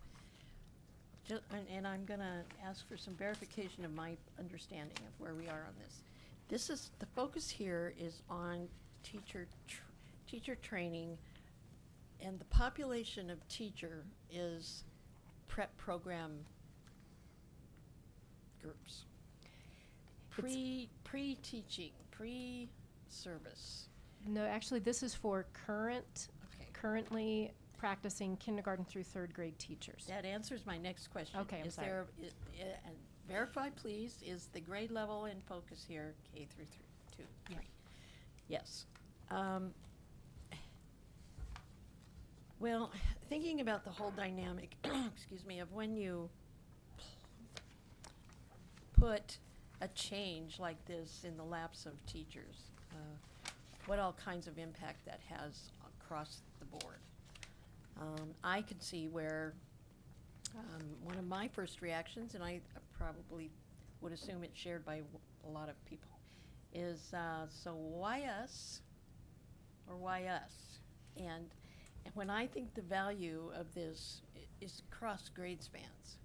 And I'm gonna ask for some verification of my understanding of where we are on this. The focus here is on teacher training, and the population of teacher is prep program groups. Pre-teaching, pre-service. No, actually, this is for currently practicing kindergarten through 3rd grade teachers. That answers my next question. Okay, I'm Is sorry. there, and verify, please, is the grade level in focus here K through 2, 3? Yes. Well, thinking about the whole dynamic, excuse me, of when you put a change like this in the laps of teachers, what all kinds of impact that has across the board. I could see where one of my first reactions, and I probably would assume it's shared by a lot of people, is so why us or why us? And when I think the value of this is across grade spans,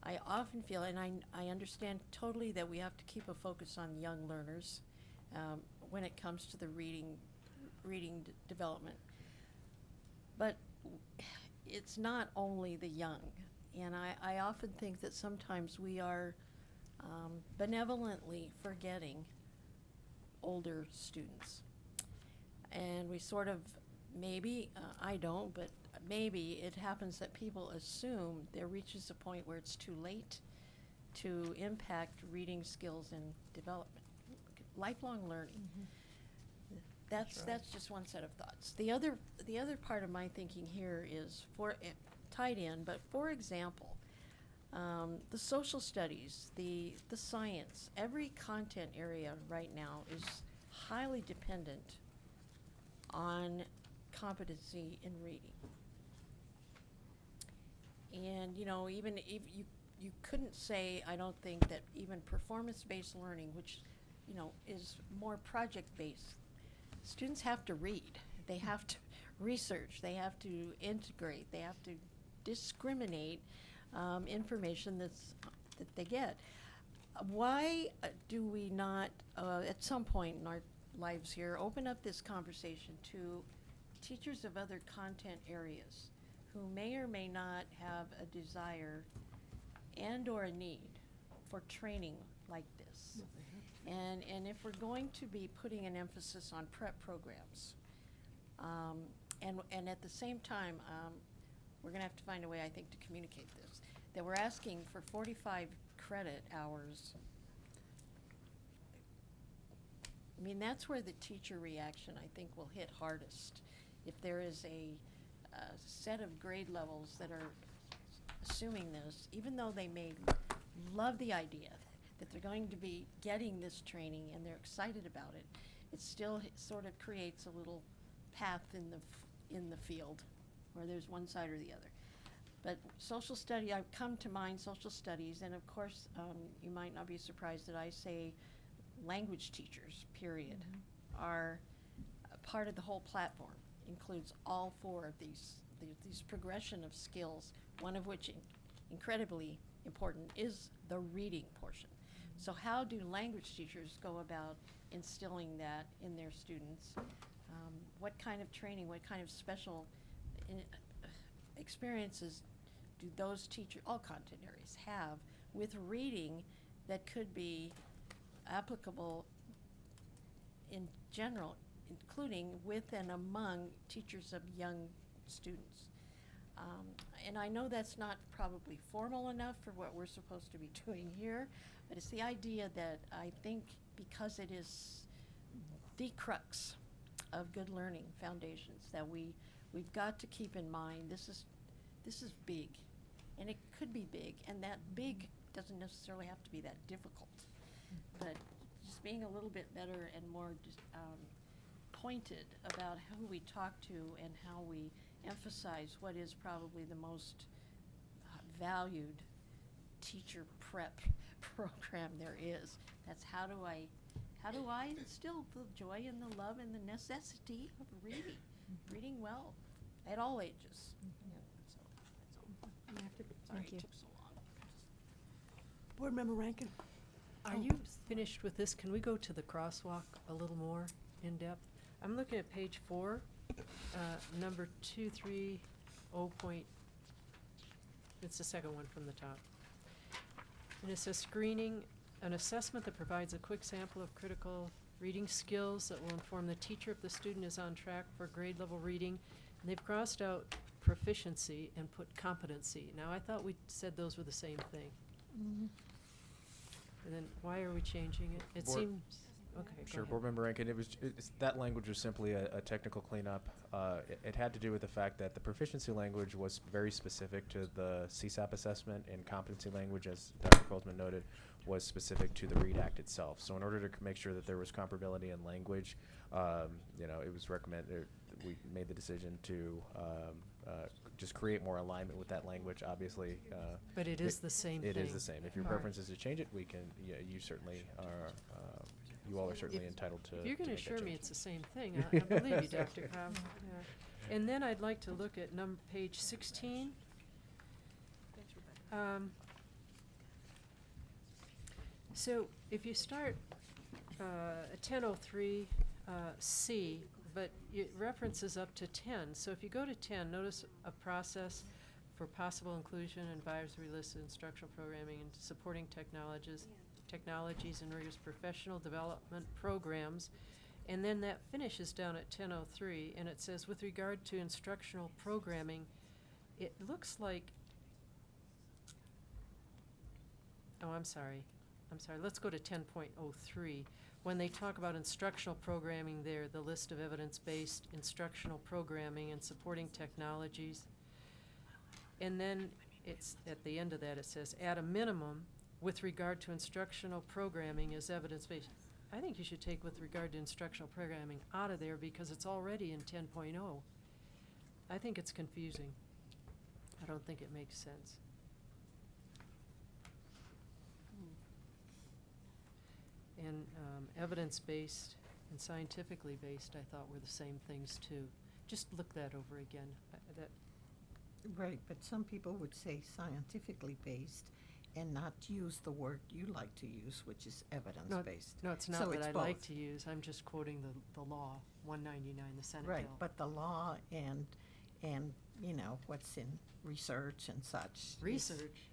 I often feel, and I understand totally that we have to keep a focus on young learners when it comes to the reading development. But it's not only the young, and I often think that sometimes we are benevolently forgetting older students. And we sort of, maybe, I don't, but maybe it happens that people assume there reaches a point where it's too late to impact reading skills and development, lifelong learning. That's just one set of thoughts. The other part of my thinking here is tied in, but for example, the social studies, the science, every content area right now is highly dependent on competency in reading. And even if you couldn't say, I don't think, that even performance-based learning, which is more project-based. Students have to read, they have to research, they have to integrate, they have to discriminate information that they get. Why do we not, at some point in our lives here, open up this conversation to teachers of other content areas who may or may not have a desire and or a need for training like this? And if we're going to be putting an emphasis on prep programs, and at the same time, we're gonna have to find a way, I think, to communicate this, that we're asking for 45 credit hours. I mean, that's where the teacher reaction, I think, will hit hardest. If there is a set of grade levels that are assuming this, even though they may love the idea that they're going to be getting this training and they're excited about it, it still sort of creates a little path in the field where there's one side or the other. But social study, I've come to mind social studies, and of course, you might not be surprised that I say language teachers, period, are a part of the whole platform. Includes all four of these progression of skills, one of which incredibly important is the reading portion. So how do language teachers go about instilling that in their students? What kind of training, what kind of special experiences do those teachers, all content areas, have with reading that could be applicable in general, including with and among teachers of young students? And I know that's not probably formal enough for what we're supposed to be doing here, but it's the idea that I think because it is the crux of good learning foundations that we've got to keep in mind this is big, and it could be big, and that big doesn't necessarily have to be that difficult, but just being a little bit better and more pointed about who we talk to and how we emphasize what is probably the most valued teacher prep program there is. That's how do I instill the joy and the love and the necessity of reading well at all ages. Yeah, so that's all. Sorry Thank you. it took so long. Board Member Rankin. Are you finished with this? Can we go to the crosswalk a little more in depth? I'm looking at page 4, number 230 point, it's the second one from the top. And it says screening, an assessment that provides a quick sample of critical reading skills that will inform the teacher if the student is on track for grade level reading. And they've crossed out proficiency and put competency. Now, I thought we said those were the same thing. And then why are we changing it? It Board- seems, okay, go Sure, ahead. Board Member Rankin, that language was simply a technical cleanup. It had to do with the fact that the proficiency language was very specific to the CSAP assessment, and competency language, as Dr. Colesman noted, was specific to the READ Act itself. So in order to make sure that there was comparability in language, it was recommended, we made the decision to just create more alignment with that language, obviously. But it is the same It is thing. the same. If your All right. preference is to change it, we can, you certainly are, you all are certainly entitled to. If you're to gonna make that assure me change. it's the same thing, I believe you, Dr. Cobb. Yeah. And then I'd like to look at page 16. So if you start at 1003 C, but it references up to 10. So if you go to 10, notice a process for possible inclusion and advisory listed instructional programming and supporting technologies and rigorous professional development programs. And then that finishes down at 1003, and it says, with regard to instructional programming, it looks like, oh, I'm sorry, let's go to 10.03. When they talk about instructional programming there, the list of evidence-based instructional programming and supporting technologies. And then it's, at the end of that, it says, at a minimum, with regard to instructional programming is evidence-based. I think you should take with regard to instructional programming out of there because it's already in 10.0. I think it's confusing. I don't think it makes sense. and evidence-based and scientifically based, I thought were the same things too. Just look that over again. That, Right, but some people would say scientifically based and not use the word you like to use, which is evidence-based. no, it's So not that it's I like both. to use, I'm just quoting the law, 199, the Senate Right, bill. but the law and, you know, what's in research and such. is- Research?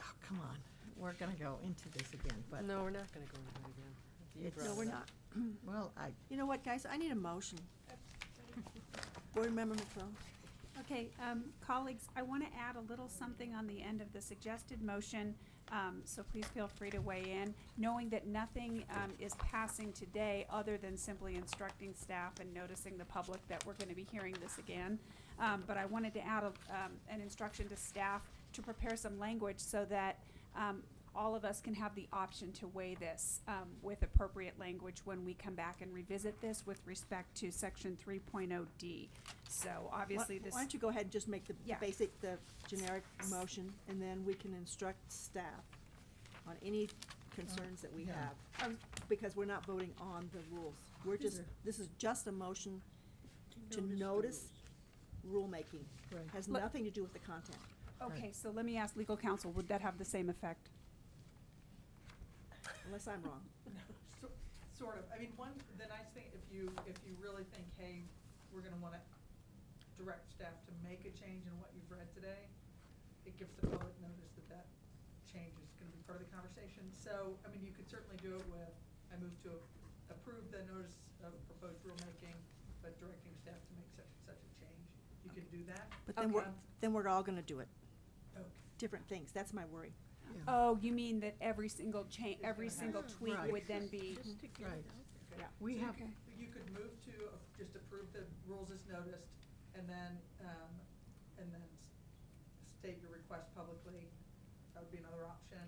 Oh, come on, we're gonna go into this again, but. No, we're not gonna go into it again. You It's- brought No, it we're up. not. Well, You know what, guys, I need a motion. Board Member McClung. Okay, colleagues, I want to add a little something on the end of the suggested motion, so please feel free to weigh in, knowing that nothing is passing today other than simply instructing staff and noticing the public that we're going to be hearing this again. But I wanted to add an instruction to staff to prepare some language so that all of us can have the option to weigh this with appropriate language when we come back and revisit this with respect to section 3.0D. So obviously this. Why don't you go ahead and just make the Yeah. basic, the generic motion, and then we can instruct staff on any concerns that we Yeah. have. Because we're not voting on the rules. We're just, this is just a motion to notice rulemaking. Right. Has Let- nothing to do with the content. Okay, so let me ask legal counsel, would that have the same effect? Unless I'm wrong. Sort of. I mean, the nice thing, if you really think, hey, we're gonna wanna direct staff to make a change in what you've read today, it gives the public notice that that change is gonna be part of the conversation. So, I mean, you could certainly do it with, I move to approve the notice of proposed rulemaking, but directing staff to make such and such a change. You can do that. But then we're all gonna do it. Okay. Different things. That's my worry. Oh, you mean that every single every single tweak Right. would then be? Right. Yeah. We have, Okay. You could move to just approve the rules as noticed, and then state your request publicly. That would be another option.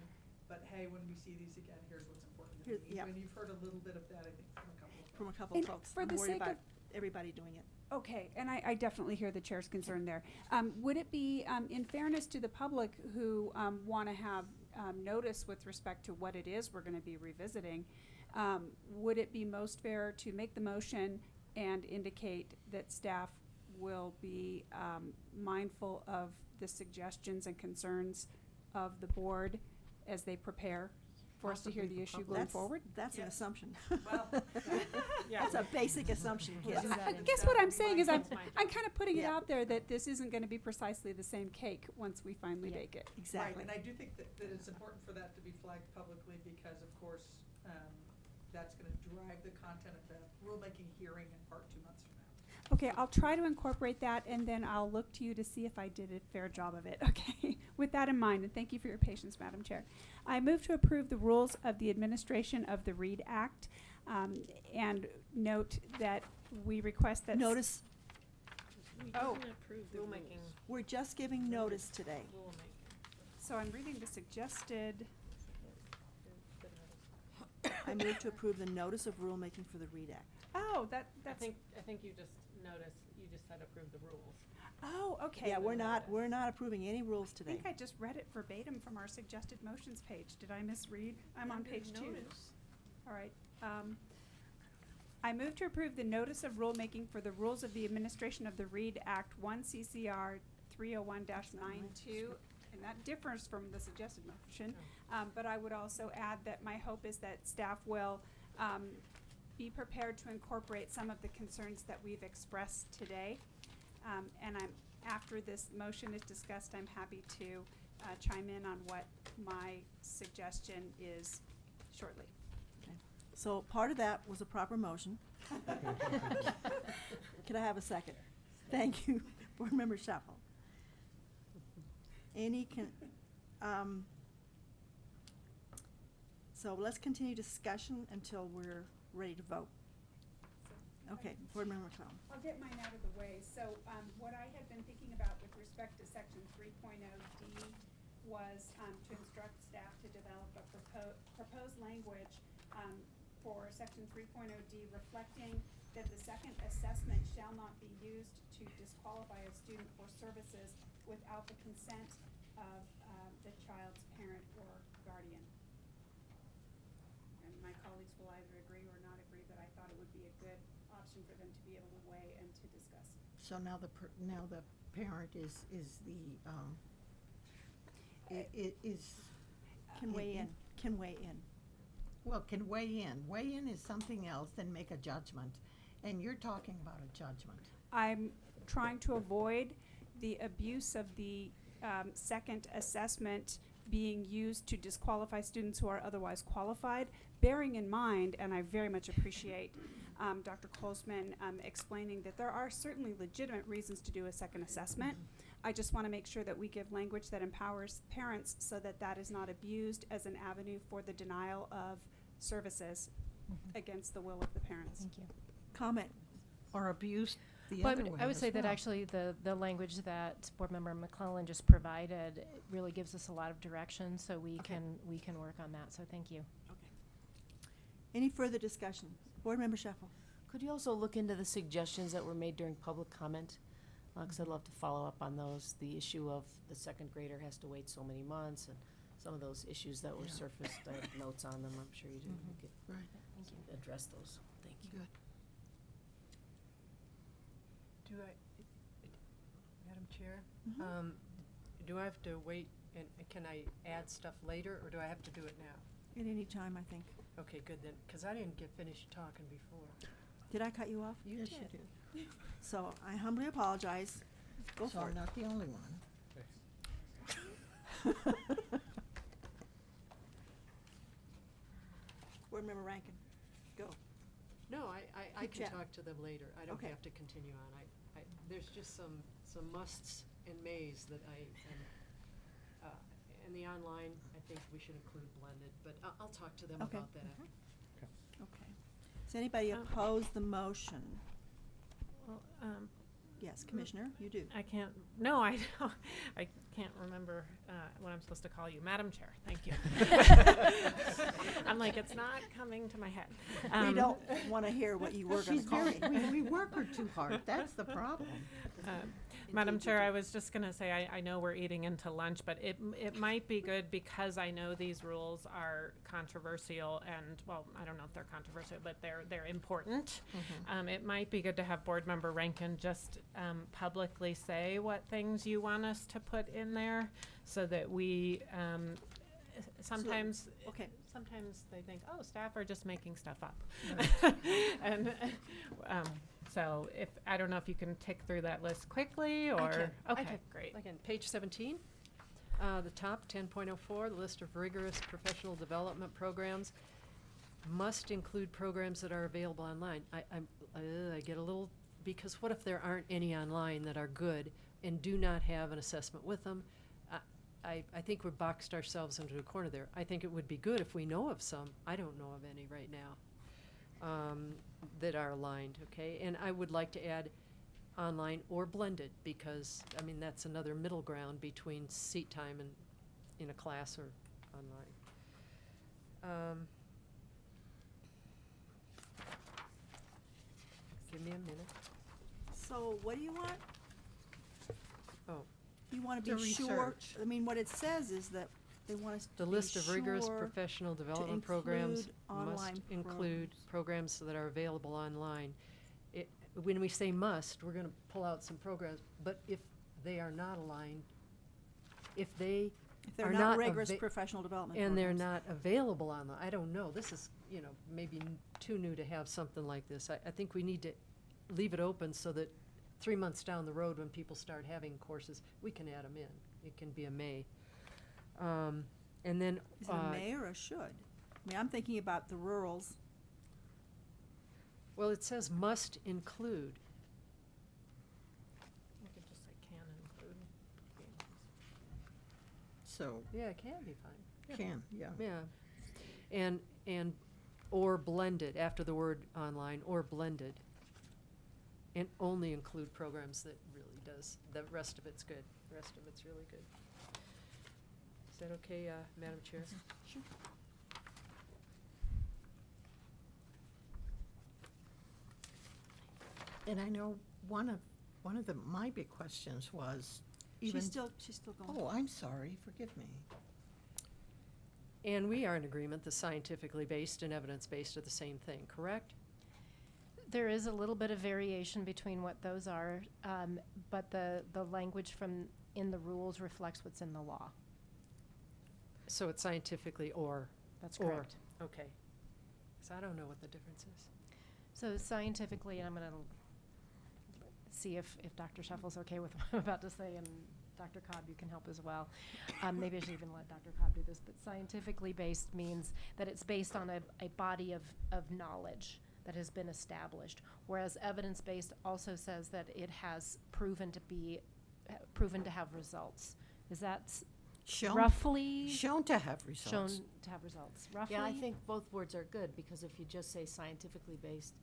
But hey, when we see these again, here's what's important to Here- me. yeah. And you've heard a little bit of that, I think, from a couple of folks. From a couple And of folks. for I'm the worried sake about of- everybody doing it. Okay, and I definitely hear the chair's concern there. Would it be, in fairness to the public who want to have notice with respect to what it is we're going to be revisiting, would it be most fair to make the motion and indicate that staff will be mindful of the suggestions and concerns of the board as they prepare for us to hear the issue going forward? That's an assumption. Well, That's a basic assumption, We'll Kim. do that I in- guess what I'm saying is I'm kind of putting it Yeah. out there that this isn't going to be precisely the same cake once we finally Yeah. bake it. Exactly. Right, and I do think that it's important for that to be flagged publicly because, of course, that's gonna drive the content of the rulemaking hearing in part 2 months from now. Okay, I'll try to incorporate that and then I'll look to you to see if I did a fair job of it, okay? With that in mind, and thank you for your patience, Madam Chair. I move to approve the rules of the administration of the READ Act, and note that we request that. Notice, Oh, Rulemaking. we're just giving notice today. so I'm reading the suggested, I move to approve the notice of rulemaking for the READ Act. oh, I that's, think you just noticed, you just said approve the rules. oh, okay. Yeah, we're not approving any rules I today. think I just read it verbatim from our suggested motions page. Did I misread? I'm on page 2. All right. I move to approve the notice of rulemaking for the rules of the administration of the READ Act 1 CCR 301-92, and that differs from the suggested motion. But I would also add that my hope is that staff will be prepared to incorporate some of the concerns that we've expressed today. And after this motion is discussed, I'm happy to chime in on what my suggestion is shortly. So part of that was a proper motion. Could I have a second? Thank you, Board Member Shuffle. So let's continue discussion until we're ready to vote. Okay, Board Member McClellan. I'll get mine out of the way. So, what I had been thinking about with respect to section 3.0D was, to instruct staff to develop a proposed language, for section 3.0D reflecting that the second assessment shall not be used to disqualify a student for services without the consent of, the child's parent or guardian. And my will either agree or not agree, but I thought it would be a good option for them to be able to weigh and to discuss. So now the parent is the, is. Can weigh in, can weigh in. Well, can weigh in. Weigh in is something else than make a judgment, and you're talking about a judgment. I'm trying to avoid the abuse of the second assessment being used to disqualify students who are otherwise qualified, bearing in mind, and I very much appreciate Dr. Colesman explaining that there are certainly legitimate reasons to do a second assessment. I just want to make sure that we give language that empowers parents so that that is not abused as an avenue for the denial of services against the will of the parents. Thank you. Comment. Or abuse the Well, other way I would as say that well. actually the language that Board Member McClellan just provided really gives us a lot of direction, so we can work on that, so thank you. Any further discussion? Board Member Shuffle. Could you also look into the suggestions that were made during public comment? Because I'd love to follow up on those. The issue of the second grader has to wait so many months, and some of those issues that were Yeah. surfaced. I have notes on them. I'm sure you do. We could Right. Thank you. address those. Thank you. Good. Do I, Madam Chair, Mhm. do I have to wait, and can I add stuff later, or do I have to do it now? At any time, I think. Okay, good then, because I didn't get finished talking before. Did I cut you off? Yes, you did. So I humbly apologize. Go So for I'm it. not the only one. Board Member Rankin, go. No, I Keep can chatting. talk to them later. I don't Okay. have to continue on. There's just some musts and mays that in the online, I think we should include blended, but I'll talk to them Okay. about that. Okay. Does anybody oppose the motion? Well, Yes, Commissioner, you do. I can't, no, I don't, I can't remember what I'm supposed to call you. Madam Chair, thank you. I'm like, it's not coming to my head. We don't want to hear what you were going She's to call very, me. we work her too hard. That's the problem. Madam Indeed, Chair, you I do. was just going to say, I know we're eating into lunch, but it might be good because I know these rules are controversial and, well, I don't know if they're controversial, but they're important. It might be good to have Board Member Rankin just publicly say what things you want us to put in there so that we, sometimes, okay. sometimes they think, oh, staff are just making stuff up. And so if, I don't know if you can tick through that list quickly or, I okay, can. great. Again, page 17, the top, 10.04, the list of rigorous professional development programs must include programs that are available online. I get a little, because what if there aren't any online that are good and do not have an assessment with them? I think we've boxed ourselves into a corner there. I think it would be good if we know of some. I don't know of any right now that are aligned, okay? And I would like to add online or blended, because, I mean, that's another middle ground between seat time and in a class or online. Give me a minute. So what do you want? Oh, You want to The be sure, research. I mean, what it says is that they want us to the be list of rigorous sure professional development programs include online must include programs that are available online. When we say must, we're gonna pull out some programs, but if they are not aligned, if they If they're are not not rigorous ava- professional development and they're programs. not available on the, I don't know, this is, maybe too new to have something like this. I think we need to leave it open so that 3 months down the road, when people start having courses, we can add them in. It can be a may. And then. Is it a may or a should? I mean, I'm thinking about the rurals. Well, it says must include. You could just say can include. So, Yeah, it can be fine. can, yeah. Yeah. And, or blended, after the word online, or blended. And only include programs that really does, the rest of it's good. The rest of it's really good. Is that okay, Madam Chair? Sure. And I know one of my big questions was even. She's still going. Oh, I'm sorry, forgive me. And we are in agreement that scientifically based and evidence-based are the same thing, correct? There is a little bit of variation between what those are, but the language in the rules reflects what's in the law. So it's scientifically or. That's or. correct. Okay. So I don't know what the difference is. So scientifically, and I'm going to see if Dr. Shuffle's okay with what I'm about to say, and Dr. Cobb, you can help as well. Maybe I should even let Dr. Cobb do this, but scientifically based means that it's based on a body of knowledge that has been established, whereas evidence-based also says that it has proven to have results. Is that roughly? Shown to have results. Shown to have results, roughly? Yeah, I think both words are good, because if you just say scientifically based,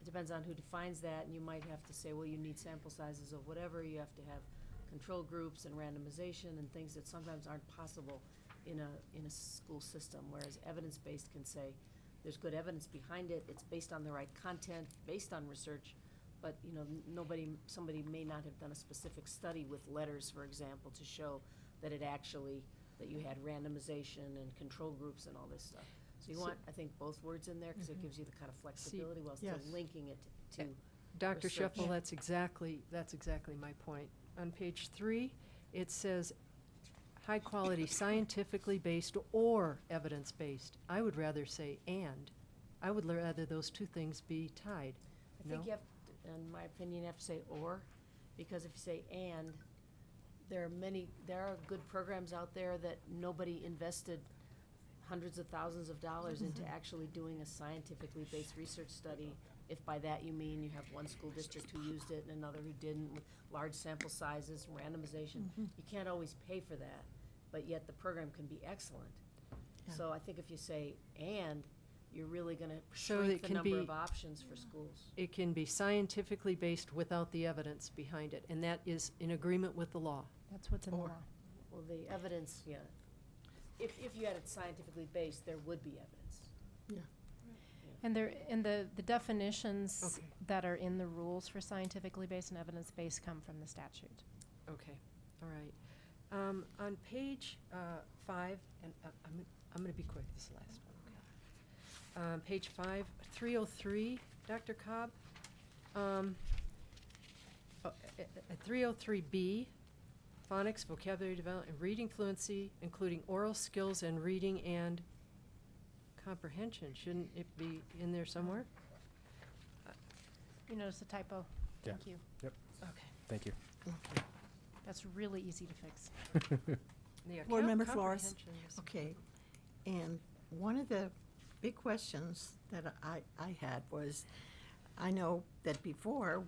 it depends on who defines that, and you might have to say, well, you need sample sizes of whatever, you have to have control groups and randomization and things that sometimes aren't possible in a school system, whereas evidence-based can say, there's good evidence behind it, it's based on the right content, based on research, but, you know, somebody may not have done a specific study with letters, for example, to show that that you had randomization and control groups and all this stuff. So you want, I think, both words in there, because it gives you the kind of flexibility while still Yes. linking it to Dr. research. Shuffle, that's exactly my point. On page 3, it says high-quality scientifically based or evidence-based. I would rather say and. I would rather those two things be tied. I think you have, in my opinion, you have to say or, because if you say and, there are good programs out there that nobody invested hundreds of thousands of dollars into actually doing a scientifically based research study. If by that you mean you have one school district who used it and another who didn't, with large sample sizes, randomization. You can't always pay for that, but yet the program can be excellent. Yeah. So I think if you say and, you're really gonna So shrink it the can number be- of options for schools. It can be scientifically based without the evidence behind it, and that is in agreement with the law. That's what's in the Or. law. Well, the evidence, yeah. If you had it scientifically based, there would be evidence. And the definitions Okay. that are in the rules for scientifically based and evidence-based come from the statute. Okay, all right. On page 5, and I'm going to be quick, this is the last one. Page 5, 303, Dr. Cobb. At 303B, phonics, vocabulary development, and reading fluency, including oral skills and reading and comprehension. Shouldn't it be in there somewhere? You notice a typo? Yeah. Thank you. Yep. Okay. Thank you. That's really easy to fix. The Board account Member Flores. comprehension is- Okay, and one of the big questions that I had was, I know that before,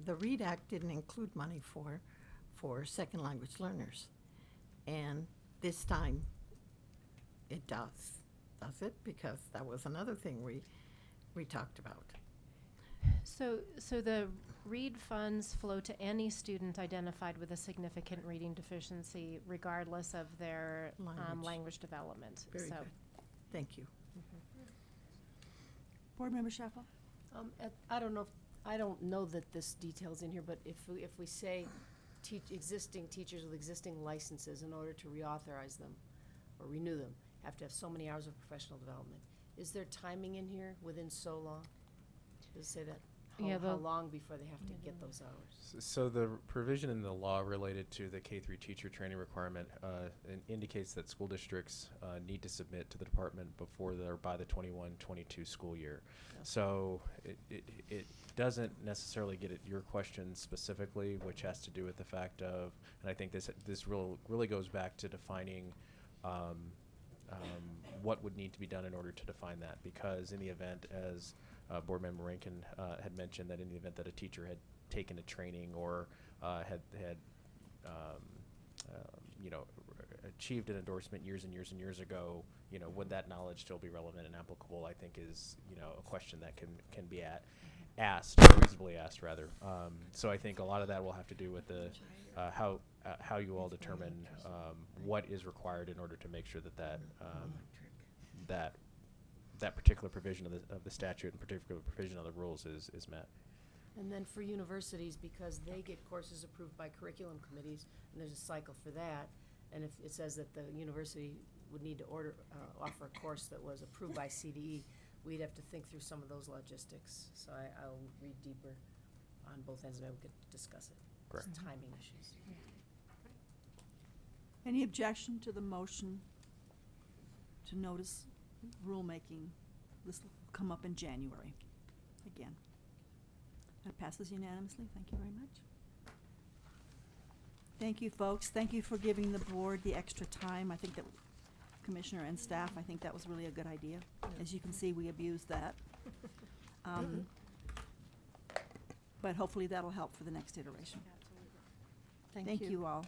the READ Act didn't include money for second language learners. And this time, it does it? Because that was another thing we talked about. So the READ funds flow to any student identified with a significant reading deficiency, regardless of their language development. Very So- good. Thank you. Board Member Shuffle? I don't know that this detail's in here, but if we say existing teachers with existing licenses, in order to reauthorize them or renew them, have to have so many hours of professional development. Is there timing in here within so long? Does it say that? Yeah, How the- long before they have to get those hours? So the provision in the law related to the K-3 teacher training requirement indicates that school districts need to submit to the department by the 21-22 school year. So it doesn't necessarily get at your question specifically, which has to do with the fact of, and I think this really goes back to defining what would need to be done in order to define that, because in the event, as Board Member Rankin had mentioned, that in the event that a teacher had taken a training or had achieved an endorsement years and years and years ago, would that knowledge still be relevant and applicable? I think is a question that can be asked, or reasonably asked rather. So I think a lot of that will have to do with the how you all determine what is required in order to make sure that particular provision of the statute and particular provision of the rules is met. And then for universities, because they get courses approved by curriculum committees, and there's a cycle for that, and if it says that the university would need to offer a course that was approved by CDE, we'd have to think through some of those logistics. So I'll read deeper on both ends, and maybe we could discuss it. Correct. It's timing issues. Any objection to the motion to notice rulemaking? This will come up in January again. That passes unanimously. Thank you very much. Thank you, folks. Thank you for giving the board the extra time. I think that Commissioner and staff, I think that was really a good idea. As you can see, we abused that. But hopefully that'll help for the next iteration. Thank you all.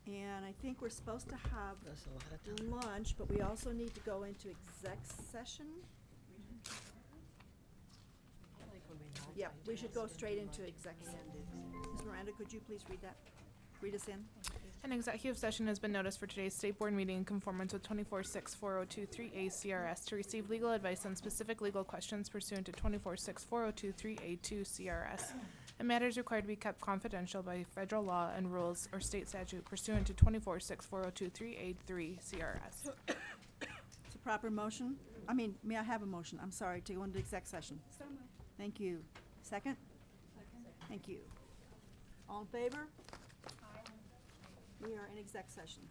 And I think we're supposed to have That's a lot of time. lunch, but we also need to go into exec session. Yeah, we should go straight into exec session. Ms. Miranda, could you please read us in? An executive session has been noticed for today's state board meeting in conformance with 24-6-4023A CRS to receive legal advice on specific legal questions pursuant to 24-6-4023A2 CRS. And matters required to be kept confidential by federal law and rules or state statute pursuant to 24-6-4023A3 CRS. It's a proper motion? May I have a motion? I'm sorry, to go into exec session. So moved. Thank you. Second? Thank you. All in favor? We are in exec session.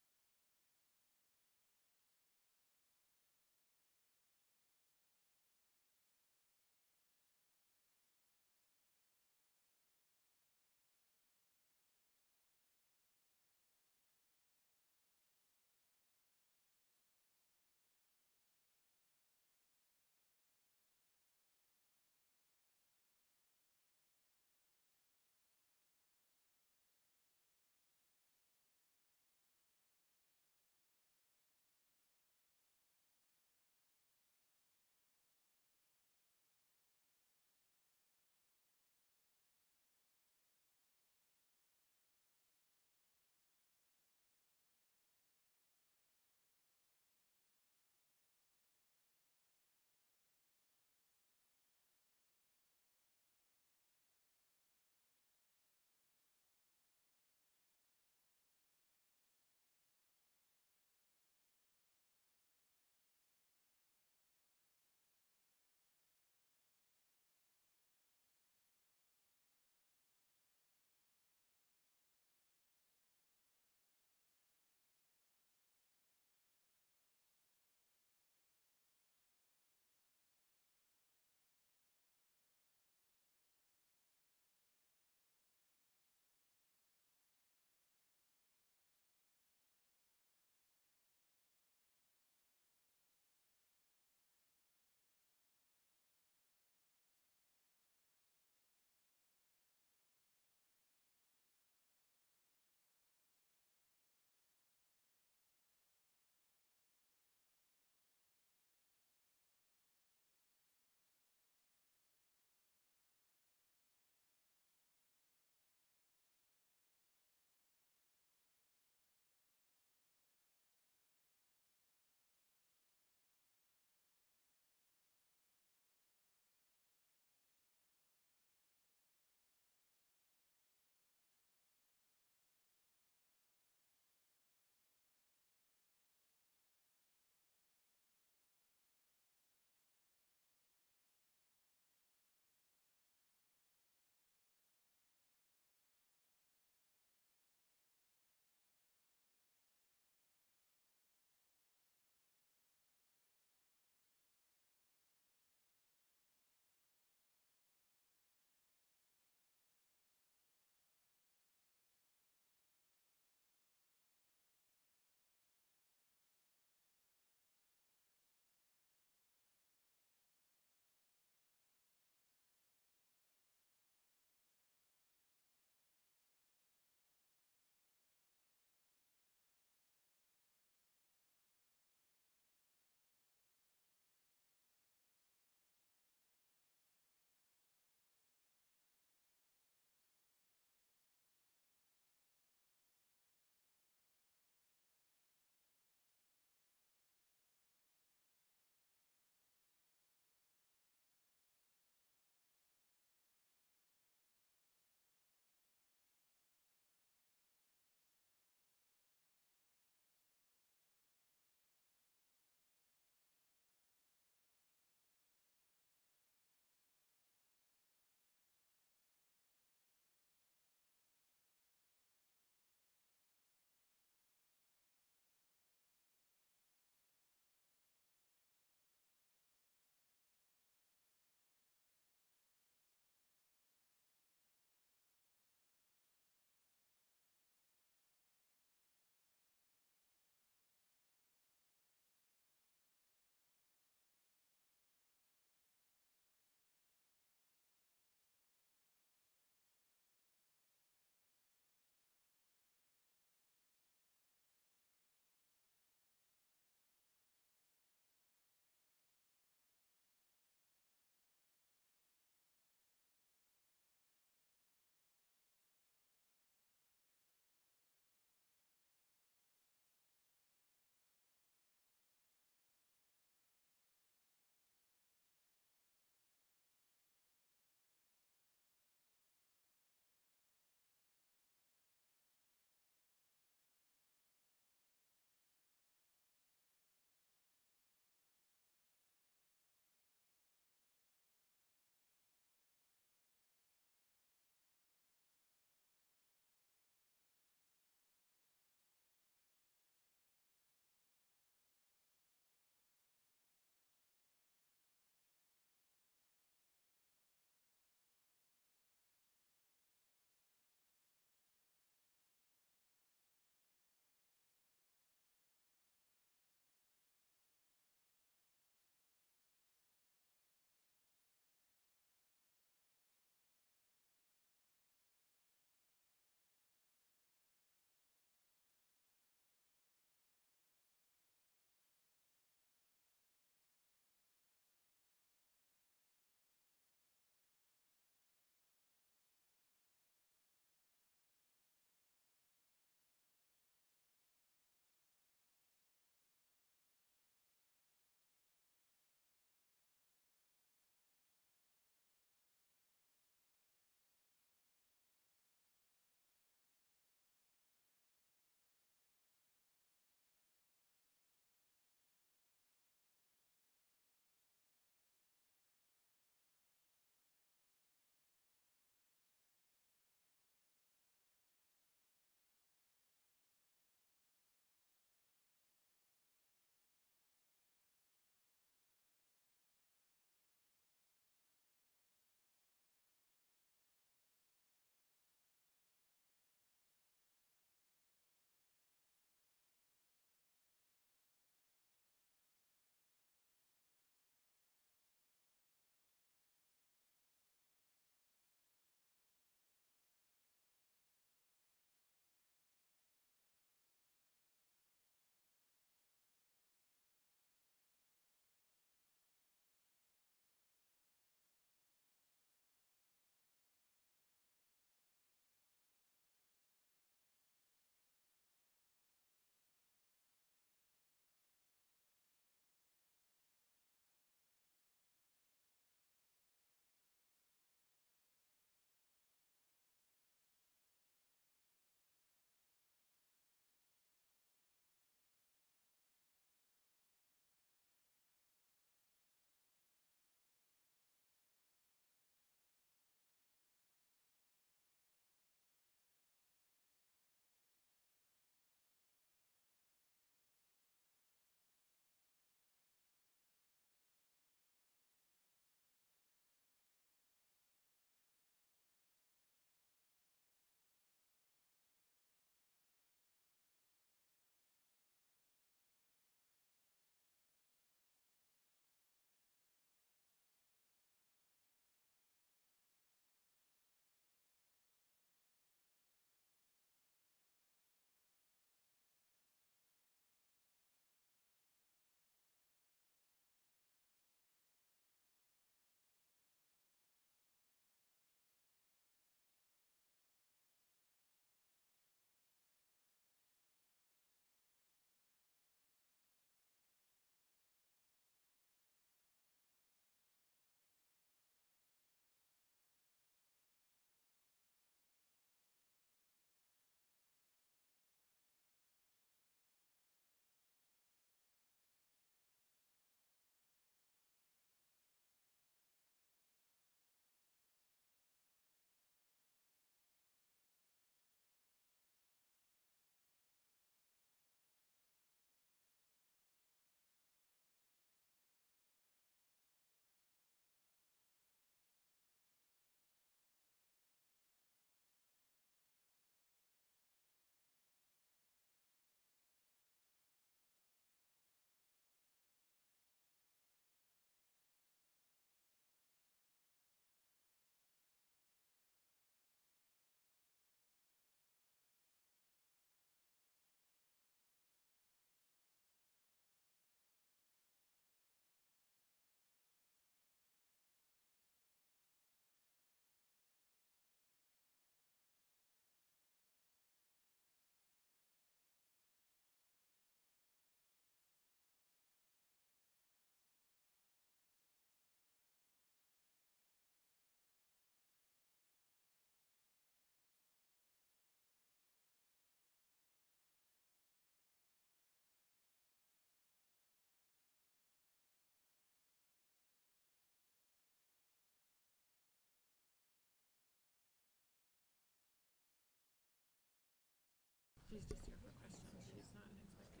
She's just here for questions. She's not expecting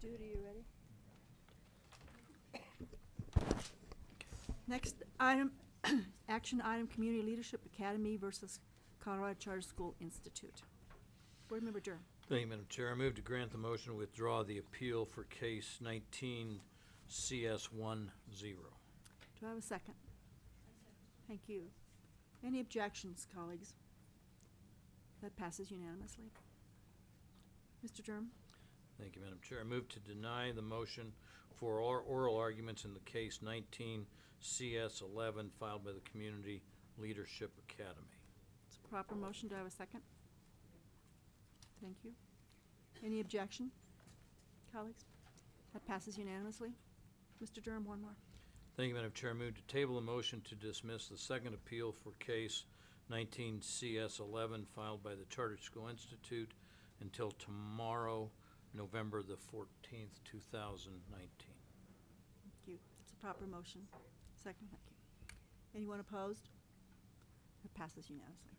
Judy, you ready? Next item, action item, Community Leadership Academy versus Colorado Charter School Institute. Board Member Durham. Thank you, Madam Chair. I move to grant the motion to withdraw the appeal for case 19 CS 10. Do I have a second? Thank you. Any objections, colleagues? That passes unanimously. Mr. Durham? Thank you, Madam Chair. I move to deny the motion for oral arguments in the case 19 CS 11 filed by the Community Leadership Academy. It's a proper motion. Do I have a second? Thank you. Any objection, colleagues? That passes unanimously. Mr. Durham, one more. Thank you, Madam Chair. I move to table a motion to dismiss the second appeal for case 19 CS 11 filed by the Charter School Institute until tomorrow, November the 14th, 2019. Thank you. It's a proper motion. Second, thank you. Anyone opposed? That passes unanimously.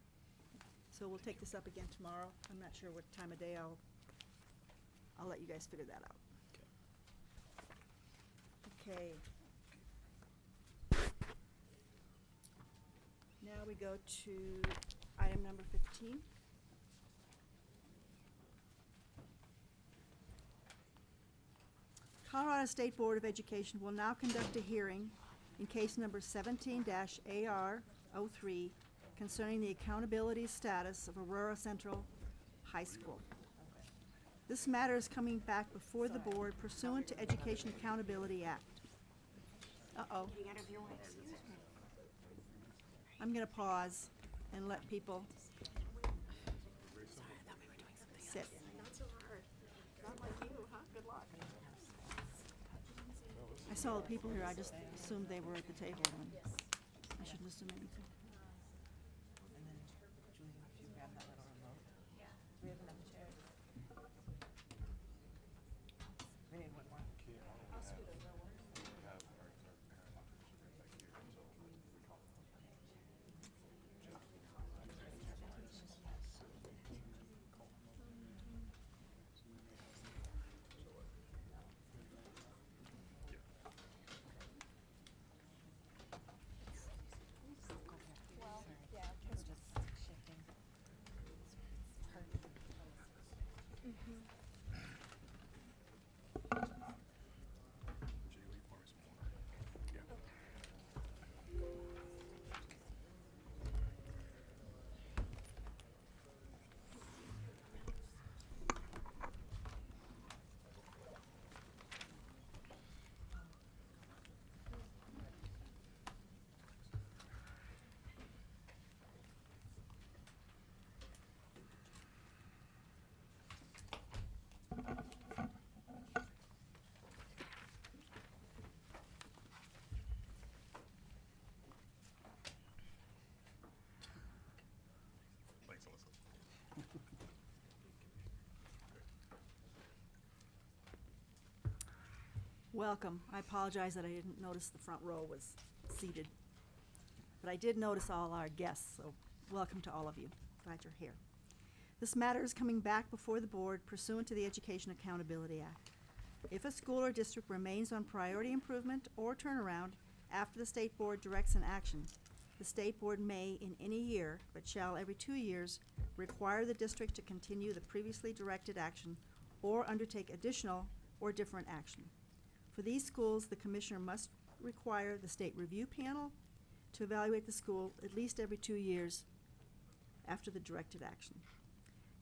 So we'll take this up again tomorrow. I'm not sure what time of day. I'll let you guys figure that out. Okay. Now we go to item number 15. Colorado State Board of Education will now conduct a hearing in case number 17-AR03 concerning the accountability status of Aurora Central High School. This matter is coming back before the board pursuant to Education Accountability Act. Uh-oh. I'm gonna pause and let people sit. Not so hard. Not like you, huh? Good luck. I saw the people here, I just assumed they were at the table, and I shouldn't assume anything. And then, Julie, if you grab that little remote. Yeah. Do we have enough chairs? We need one more. I'll scoot over one. Well, yeah, it's just shifting. It's hard. Welcome. I apologize that I didn't notice the front row was seated. But I did notice all our guests, so welcome to all of you. Glad you're here. This matter is coming back before the board pursuant to the Education Accountability Act. If a school or district remains on priority improvement or turnaround after the state board directs an action, the state board may, in any year, but shall every 2 years, require the district to continue the previously directed action or undertake additional or different action. For these schools, the commissioner must require the state review panel to evaluate the school at least every 2 years after the directed action.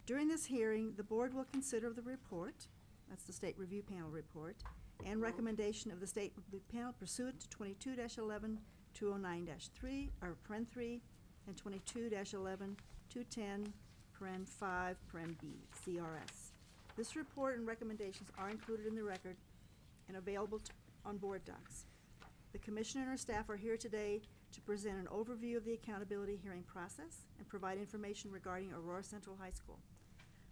During this hearing, the board will consider the report, that's the state review panel report, and recommendation of the state review panel pursuant to 22-11-209-3, or paren 3, and 22-11-210, paren 5, paren B, CRS. This report and recommendations are included in the record and available on board docs. The commissioner and her staff are here today to present an overview of the accountability hearing process and provide information regarding Aurora Central High School.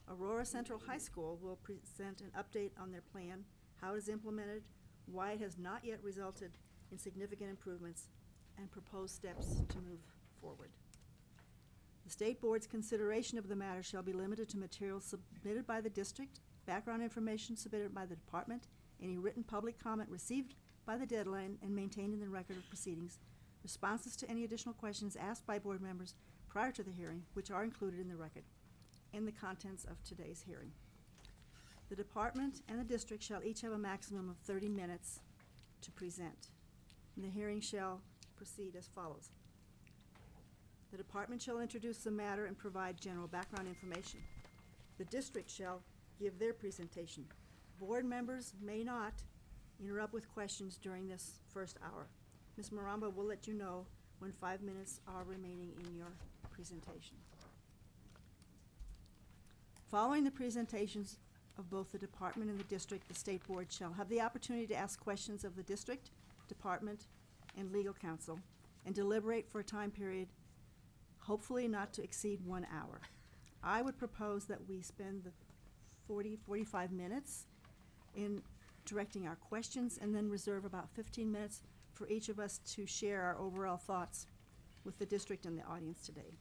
Aurora Central High School will present an update on their plan, how it is implemented, why it has not yet resulted in significant improvements, and proposed steps to move forward. The State Board's consideration of the matter shall be limited to materials submitted by the district, background information submitted by the department, any written public comment received by the deadline and maintained in the record of proceedings, responses to any additional questions asked by board members prior to the hearing, which are included in the record, and the contents of today's hearing. The department and the district shall each have a maximum of 30 minutes to present. And the hearing shall proceed as follows. The department shall introduce the matter and provide general background information. The district shall give their presentation. Board members may not interrupt with questions during this first hour. Ms. Maramba will let you know when 5 minutes are remaining in your presentation. Following the presentations of both the department and the district, the State Board shall have the opportunity to ask questions of the district, department, and legal counsel, and deliberate for a time period hopefully not to exceed 1 hour. I would propose that we spend the 45 minutes in directing our questions and then reserve about 15 minutes for each of us to share our overall thoughts with the district and the audience today.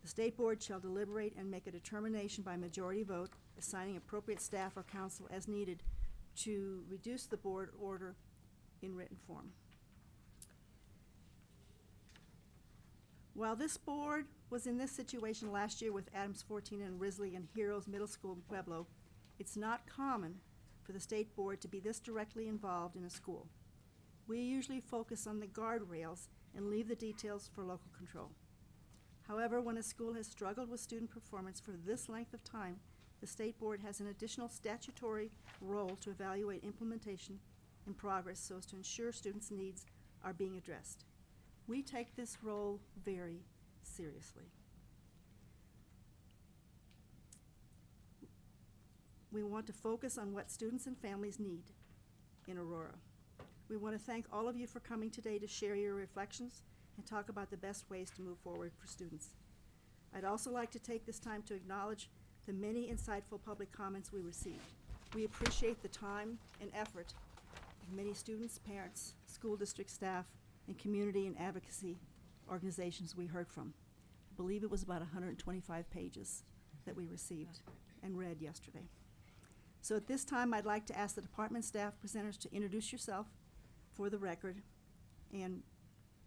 The State Board shall deliberate and make a determination by majority vote, assigning appropriate staff or counsel as needed to reduce the board order in written form. While this board was in this situation last year with Adams 14 and Risley and Heroes Middle School in Pueblo, it's not common for the State Board to be this directly involved in a school. We usually focus on the guardrails and leave the details for local control. However, when a school has struggled with student performance for this length of time, the State Board has an additional statutory role to evaluate implementation and progress so as to ensure students' needs are being addressed. We take this role very seriously. We want to focus on what students and families need in Aurora. We want to thank all of you for coming today to share your reflections and talk about the best ways to move forward for students. I'd also like to take this time to acknowledge the many insightful public comments we received. We appreciate the time and effort of many students, parents, school district staff, and community and advocacy organizations we heard from. I believe it was about 125 pages that we received and read yesterday. So at this time, I'd like to ask the department staff presenters to introduce yourself for the record and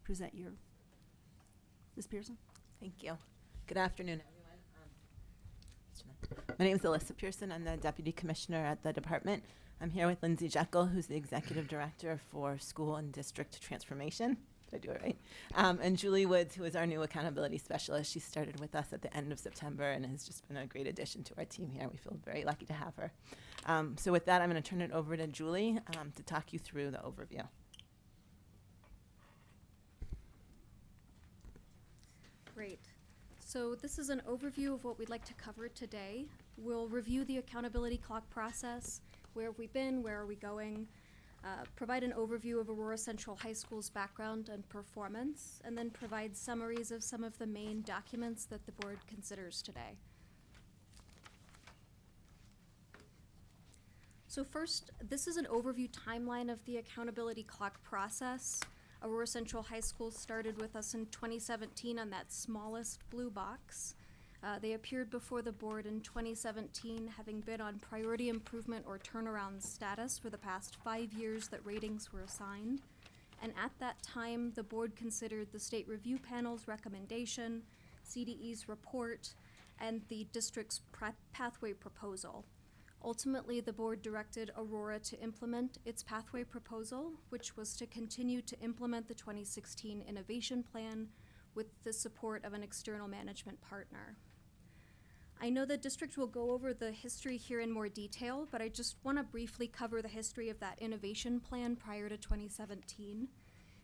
present your, Ms. Pearson? Thank you. Good afternoon, everyone. My name is Alyssa Pearson. I'm the Deputy Commissioner at the department. I'm here with Lindsay Jekyll, who's the Executive Director for School and District Transformation. Did I do it right? And Julie Woods, who is our new Accountability Specialist. She started with us at the end of September and has just been a great addition to our team here. We feel very lucky to have her. So with that, I'm going to turn it over to Julie to talk you through the overview. Great. So this is an overview of what we'd like to cover today. We'll review the accountability clock process. Where have we been? Where are we going? Provide an overview of Aurora Central High School's background and performance, and then provide summaries of some of the main documents that the board considers today. So first, this is an overview timeline of the accountability clock process. Aurora Central High School started with us in 2017 on that smallest blue box. They appeared before the board in 2017, having been on priority improvement or turnaround status for the past 5 years that ratings were assigned. And at that time, the board considered the state review panel's recommendation, CDE's report, and the district's pathway proposal. Ultimately, the board directed Aurora to implement its pathway proposal, which was to continue to implement the 2016 innovation plan with the support of an external management partner. I know the district will go over the history here in more detail, but I just want to briefly cover the history of that innovation plan prior to 2017.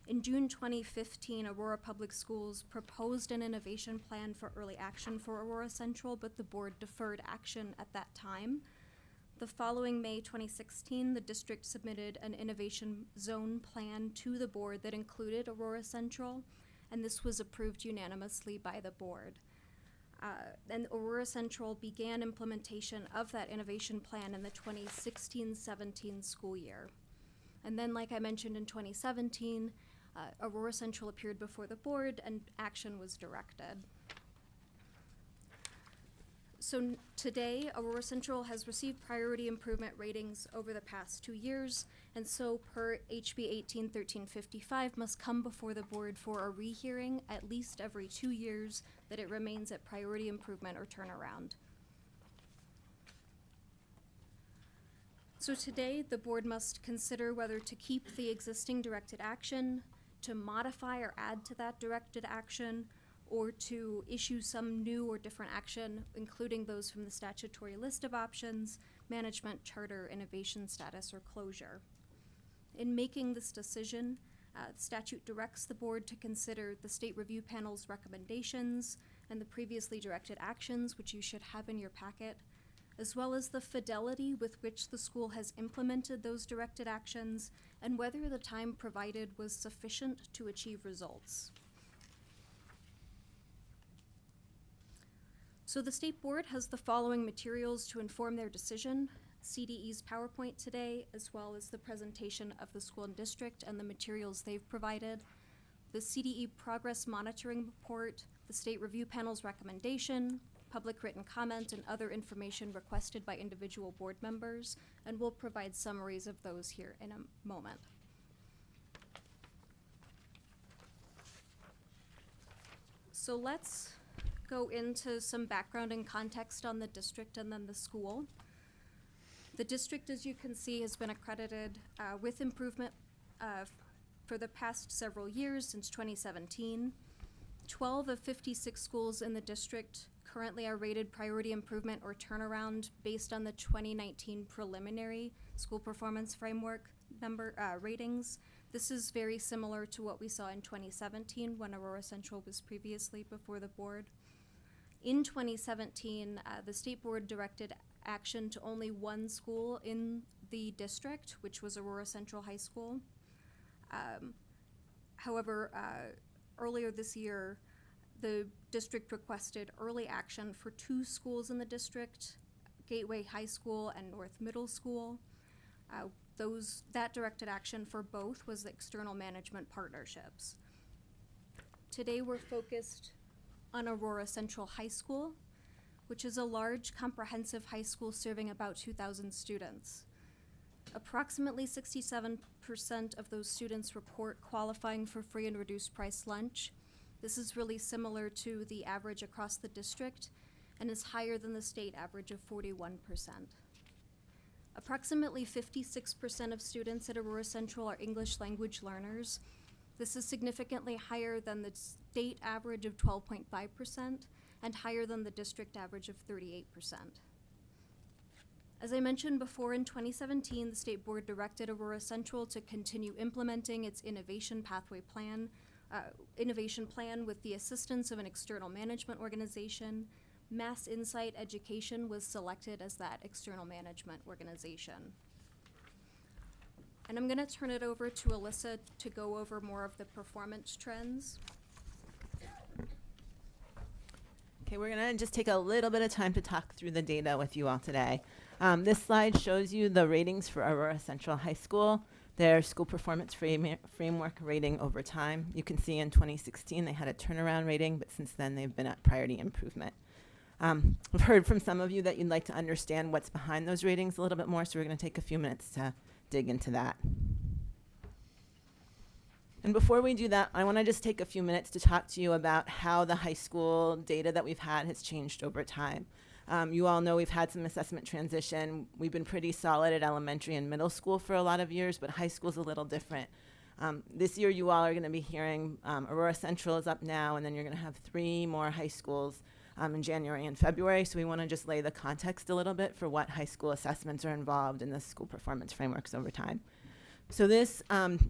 In June 2015, Aurora Public Schools proposed an innovation plan for early action for Aurora Central, but the board deferred action at that time. The following May 2016, the district submitted an innovation zone plan to the board that included Aurora Central, and this was approved unanimously by the board. And Aurora Central began implementation of that innovation plan in the 2016-17 school year. And then, like I mentioned, in 2017, Aurora Central appeared before the board and action was directed. Today, Aurora Central has received priority improvement ratings over the past 2 years, and so per HB 181355 must come before the board for a rehearing at least every 2 years that it remains at priority improvement or turnaround. So today, the board must consider whether to keep the existing directed action, to modify or add to that directed action, or to issue some new or different action, including those from the statutory list of options, management, charter, innovation status, or closure. In making this decision, the statute directs the board to consider the state review panel's recommendations and the previously directed actions, which you should have in your packet, as well as the fidelity with which the school has implemented those directed actions and whether the time provided was sufficient to achieve results. So the state board has the following materials to inform their decision: CDE's PowerPoint today, as well as the presentation of the school and district and the materials they've provided, the CDE progress monitoring report, the state review panel's recommendation, public written comment, and other information requested by individual board members, and we'll provide summaries of those here in a moment. So let's go into some background and context on the district and then the school. The district, as you can see, has been accredited with improvement for the past several years, since 2017. 12 of 56 schools in the district currently are rated priority improvement or turnaround based on the 2019 preliminary school performance framework ratings. This is very similar to what we saw in 2017 when Aurora Central was previously before the board. In 2017, the state board directed action to only one school in the district, which was Aurora Central High School. However, earlier this year, the district requested early action for 2 schools in the district, Gateway High School and North Middle School. That directed action for both was the external management partnerships. Today we're focused on Aurora Central High School, which is a large, comprehensive high school serving about 2,000 students. Approximately 67% of those students report qualifying for free and reduced price lunch. This is really similar to the average across the district and is higher than the state average of 41%. Approximately 56% of students at Aurora Central are English language learners. This is significantly higher than the state average of 12.5% and higher than the district average of 38%. As I mentioned before, in 2017, the state board directed Aurora Central to continue implementing its innovation plan with the assistance of an external management organization. Mass Insight Education was selected as that external management organization. And I'm gonna turn it over to Alyssa to go over more of the performance trends. Okay, we're gonna just take a little bit of time to talk through the data with you all today. This slide shows you the ratings for Aurora Central High School, their school performance framework rating over time. You can see in 2016 they had a turnaround rating, but since then they've been at priority improvement. We've heard from some of you that you'd like to understand what's behind those ratings a little bit more, so we're gonna take a few minutes to dig into that. And before we do that, I wanna just take a few minutes to talk to you about how the high school data that we've had has changed over time. You all know we've had some assessment transition. We've been pretty solid at elementary and middle school for a lot of years, but high school's a little different. This year you all are gonna be hearing Aurora Central is up now, and then you're gonna have 3 more high schools in January and February, so we want to just lay the context a little bit for what high school assessments are involved in the school performance frameworks over time. So this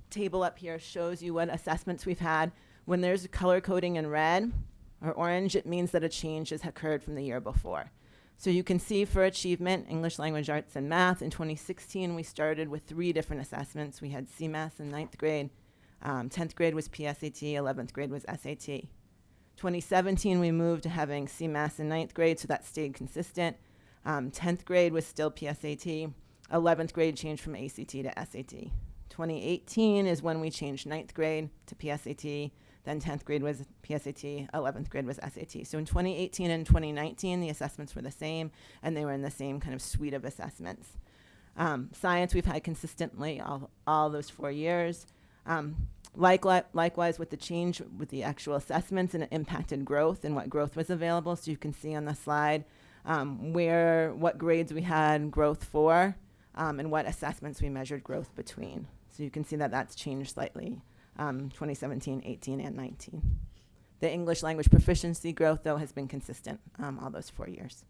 table up here shows you what assessments we've had. When there's color coding in red or orange, it means that a change has occurred from the year before. So you can see for achievement, English Language Arts and Math, in 2016 we started with 3 different assessments. We had CMAS in 9th grade, 10th grade was PSAT, 11th grade was SAT. 2017, we moved to having CMAS in 9th grade, so that stayed consistent. 10th grade was still PSAT. 11th grade changed from ACT to SAT. 2018 is when we changed 9th grade to PSAT. then 10th grade was PSAT, 11th grade was SAT. So in 2018 and 2019, the assessments were the same, and they were in the same kind of suite of assessments. Science we've had consistently all those 4 years. Likewise with the change with the actual assessments, and it impacted growth and what growth was available. So you can see on the slide what grades we had growth for, and what assessments we measured growth between. So you can see that that's changed slightly, 2017, 18, and 19. The English language proficiency growth, though, has been consistent all those 4 years.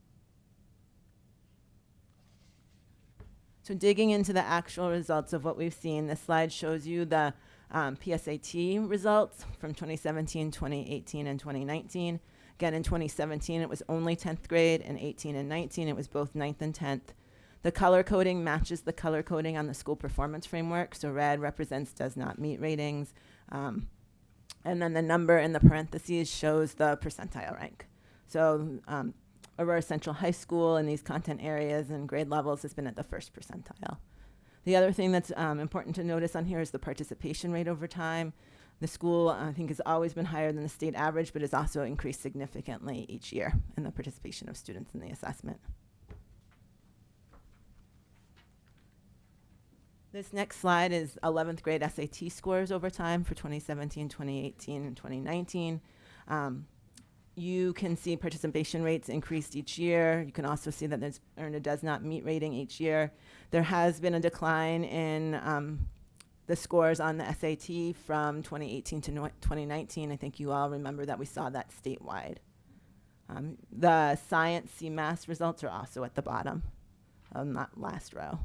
So digging into the actual results of what we've seen, this slide shows you the PSAT results from 2017, 2018, and 2019. Again, in 2017, it was only 10th grade, and 18 and 19, it was both 9th and 10th. The color coding matches the color coding on the school performance framework. So red represents does not meet ratings. And then the number in the parentheses shows the percentile rank. So Aurora Central High School in these content areas and grade levels has been at the first percentile. The other thing that's important to notice on here is the participation rate over time. The school, I think, has always been higher than the state average, but has also increased significantly each year in the participation of students in the assessment. This next slide is 11th grade SAT scores over time for 2017, 2018, and 2019. You can see participation rates increased each year. You can also see that there's earned a does not meet rating each year. There has been a decline in the scores on the SAT from 2018 to 2019. I think you all remember that we saw that statewide. The science CMAS results are also at the bottom of that last row.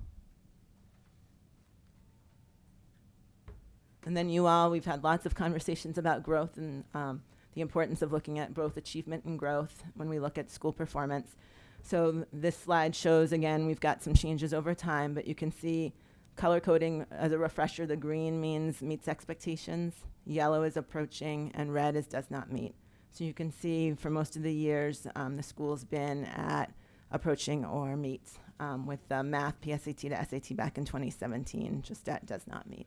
And then we've had lots of conversations about growth and the importance of looking at both achievement and growth when we look at school performance. So this slide shows, again, we've got some changes over time, but you can see color coding as a refresher. The green means meets expectations, yellow is approaching, and red is does not meet. So you can see for most of the years, the school's been at approaching or meets, with the math PSAT to SAT back in 2017, just at does not meet.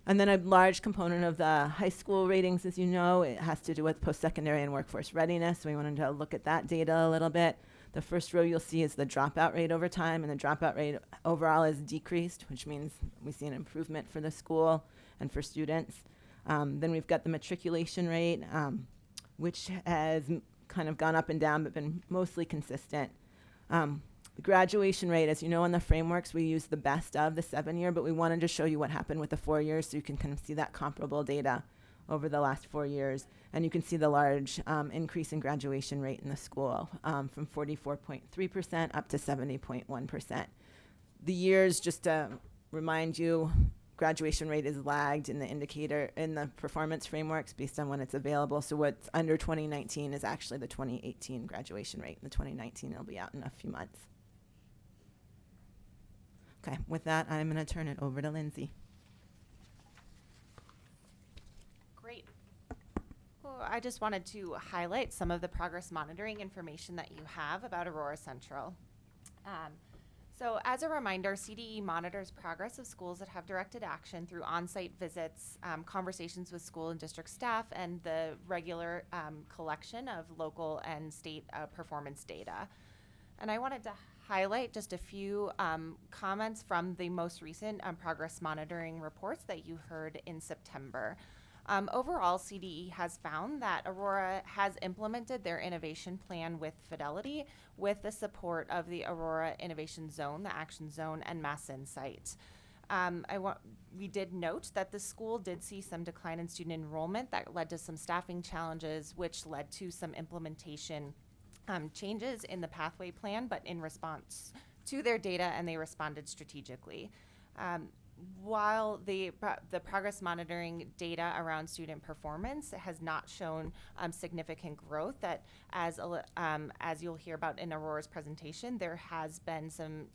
And then a large component of the high school ratings, as you know, it has to do with post-secondary and workforce readiness. So we wanted to look at that data a little bit. The first row you'll see is the dropout rate over time, and the dropout rate overall is decreased, which means we see an improvement for the school and for students. Then we've got the matriculation rate, which has kind of gone up and down, but been mostly consistent. The graduation rate, as you know, in the frameworks, we use the best of the 7-year, but we wanted to show you what happened with the 4 years so you can kind of see that comparable data over the last 4 years. And you can see the large increase in graduation rate in the school, from 44.3% up to 70.1%. The years, just to remind you, graduation rate is lagged in the indicator in the performance frameworks based on when it's available. So what's under 2019 is actually the 2018 graduation rate. And the 2019 will be out in a few months. Okay, with that, I'm going to turn it over to Lindsay. Great. Well, I just wanted to highlight some of the progress monitoring information that you have about Aurora Central. So as a reminder, CDE monitors progress of schools that have directed action through on-site visits, conversations with school and district staff, and the regular collection of local and state performance data. And I wanted to highlight just a few comments from the most recent progress monitoring reports that you heard in September. Overall, CDE has found that Aurora has implemented their innovation plan with fidelity with the support of the Aurora Innovation Zone, the Action Zone, and Mass Insight. We did note that the school did see some decline in student enrollment that led to some staffing challenges, which led to some implementation changes in the pathway plan, but in response to their data, and they responded strategically. While the progress monitoring data around student performance has not shown significant growth, that as you'll hear about in Aurora's presentation, there has been some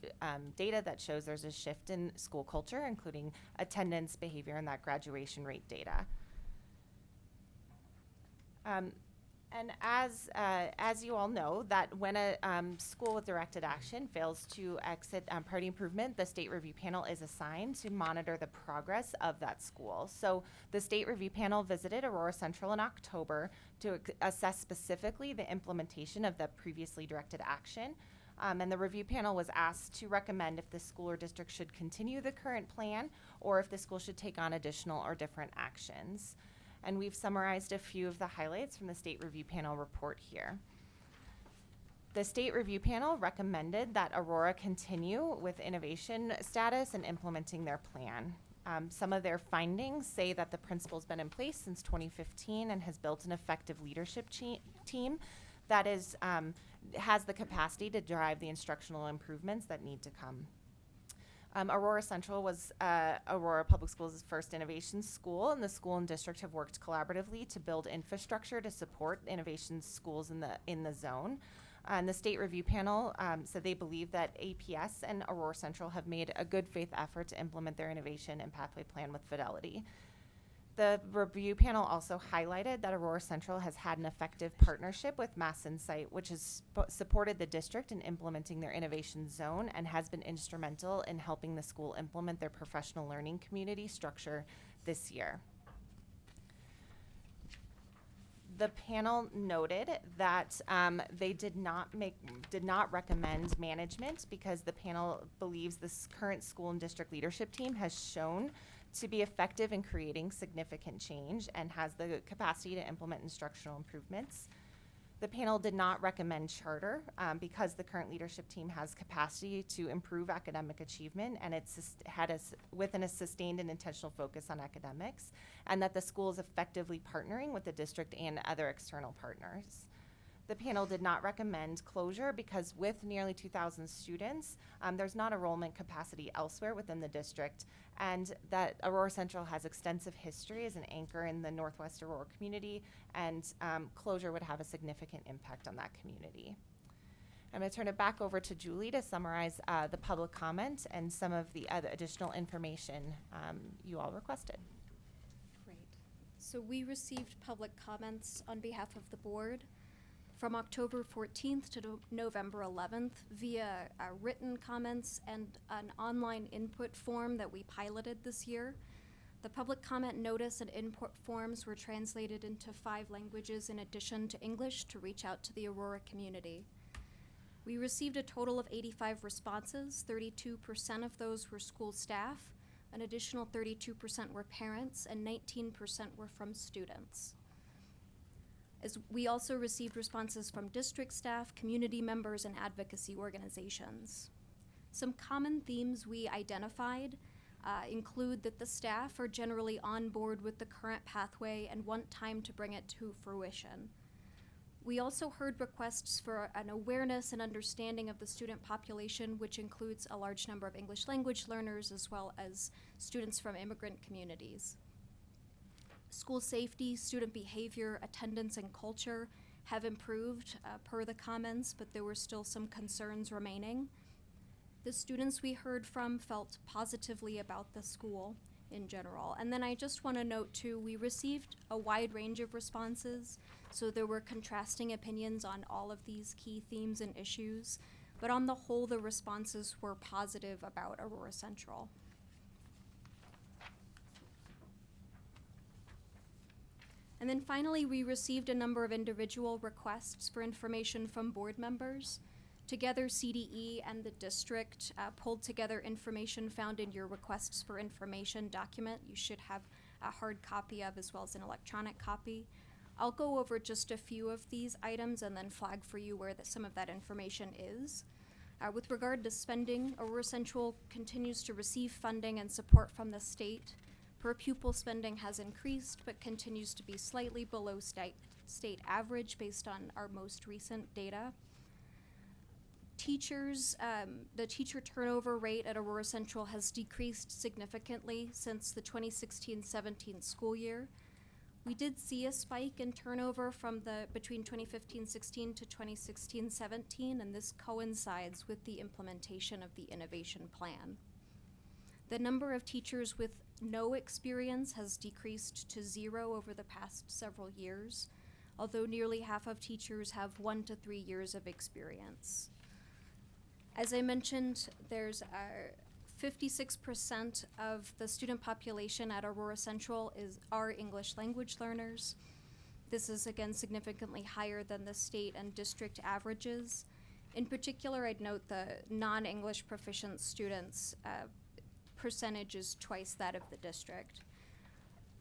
data that shows there's a shift in school culture, including attendance, behavior, and that graduation rate data. And as you all know, that when a school with directed action fails to exit priority improvement, the state review panel is assigned to monitor the progress of that school. So the state review panel visited Aurora Central in October to assess specifically the implementation of the previously directed action. And the review panel was asked to recommend if the school or district should continue the current plan or if the school should take on additional or different actions. And we've summarized a few of the highlights from the State Review Panel report here. The State Review Panel recommended that Aurora continue with innovation status and implementing their plan. Some of their findings say that the principal's been in place since 2015 and has built an effective leadership team that is, has the capacity to drive the instructional improvements that need to come. Aurora Central was Aurora Public Schools' first innovation school, and the school and district have worked collaboratively to build infrastructure to support innovation schools in the zone. And the state review panel said they believe that APS and Aurora Central have made a good faith effort to implement their innovation and pathway plan with fidelity. The review panel also highlighted that Aurora Central has had an effective partnership with Mass Insight, which has supported the district in implementing their innovation zone and has been instrumental in helping the school implement their professional learning community structure this year. The panel noted that they did not recommend management because the panel believes this current school and district leadership team has shown to be effective in creating significant change and has the capacity to implement instructional improvements. The panel did not recommend charter because the current leadership team has capacity to improve academic achievement and it's within a sustained and intentional focus on academics, and that the school is effectively partnering with the district and other external partners. The panel did not recommend closure because with nearly 2,000 students, there's not enrollment capacity elsewhere within the district, and that Aurora Central has extensive history as an anchor in the Northwest Aurora community, and closure would have a significant impact on that community. I'm going to turn it back over to Julie to summarize the public comment and some of the other additional information you all requested. Great. So we received public comments on behalf of the board from October 14th to November 11th via written comments and an online input form that we piloted this year. The public comment notice and input forms were translated into 5 languages in addition to English to reach out to the Aurora community. We received a total of 85 responses. 32% of those were school staff, an additional 32% were parents, and 19% were from students. As we also received responses from district staff, community members, and advocacy organizations. Some common themes we identified include that the staff are generally on board with the current pathway and want time to bring it to fruition. We also heard requests for an awareness and understanding of the student population, which includes a large number of English language learners as well as students from immigrant communities. School safety, student behavior, attendance, and culture have improved per the comments, but there were still some concerns remaining. The students we heard from felt positively about the school in general. And then I just want to note too, we received a wide range of responses, so there were contrasting opinions on all of these key themes and issues, but on the whole, the responses were positive about Aurora Central. And then finally, we received a number of individual requests for information from board members. Together, CDE and the district pulled together information found in your requests for information document. You should have a hard copy of as well as an electronic copy. I'll go over just a few of these items and then flag for you where some of that information is. With regard to spending, Aurora Central continues to receive funding and support from the state. Per pupil spending has increased, but continues to be slightly below state average based on our most recent data. Teachers, the teacher turnover rate at Aurora Central has decreased significantly since the 2016-17 school year. We did see a spike in turnover from between 2015-16 to 2016-17, and this coincides with the implementation of the innovation plan. The number of teachers with no experience has decreased to 0 over the past several years. although nearly half of teachers have 1 to 3 years of experience. As I mentioned, there's 56% of the student population at Aurora Central are English language learners. This is again significantly higher than the state and district averages. In particular, I'd note the non-English proficient students percentage is twice that of the district.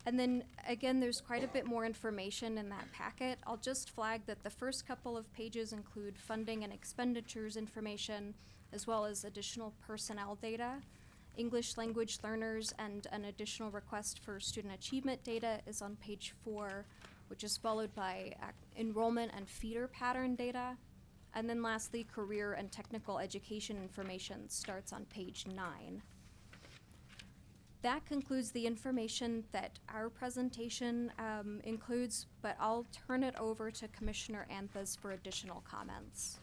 And then again, there's quite a bit more information in that packet. I'll just flag that the first couple of pages include funding and expenditures information, as well as additional personnel data. English language learners and an additional request for student achievement data is on page 4, which is followed by enrollment and feeder pattern data. And then lastly, career and technical education information starts on page 9. That concludes the information that our presentation includes, but I'll turn it over to Commissioner Anthas for additional comments.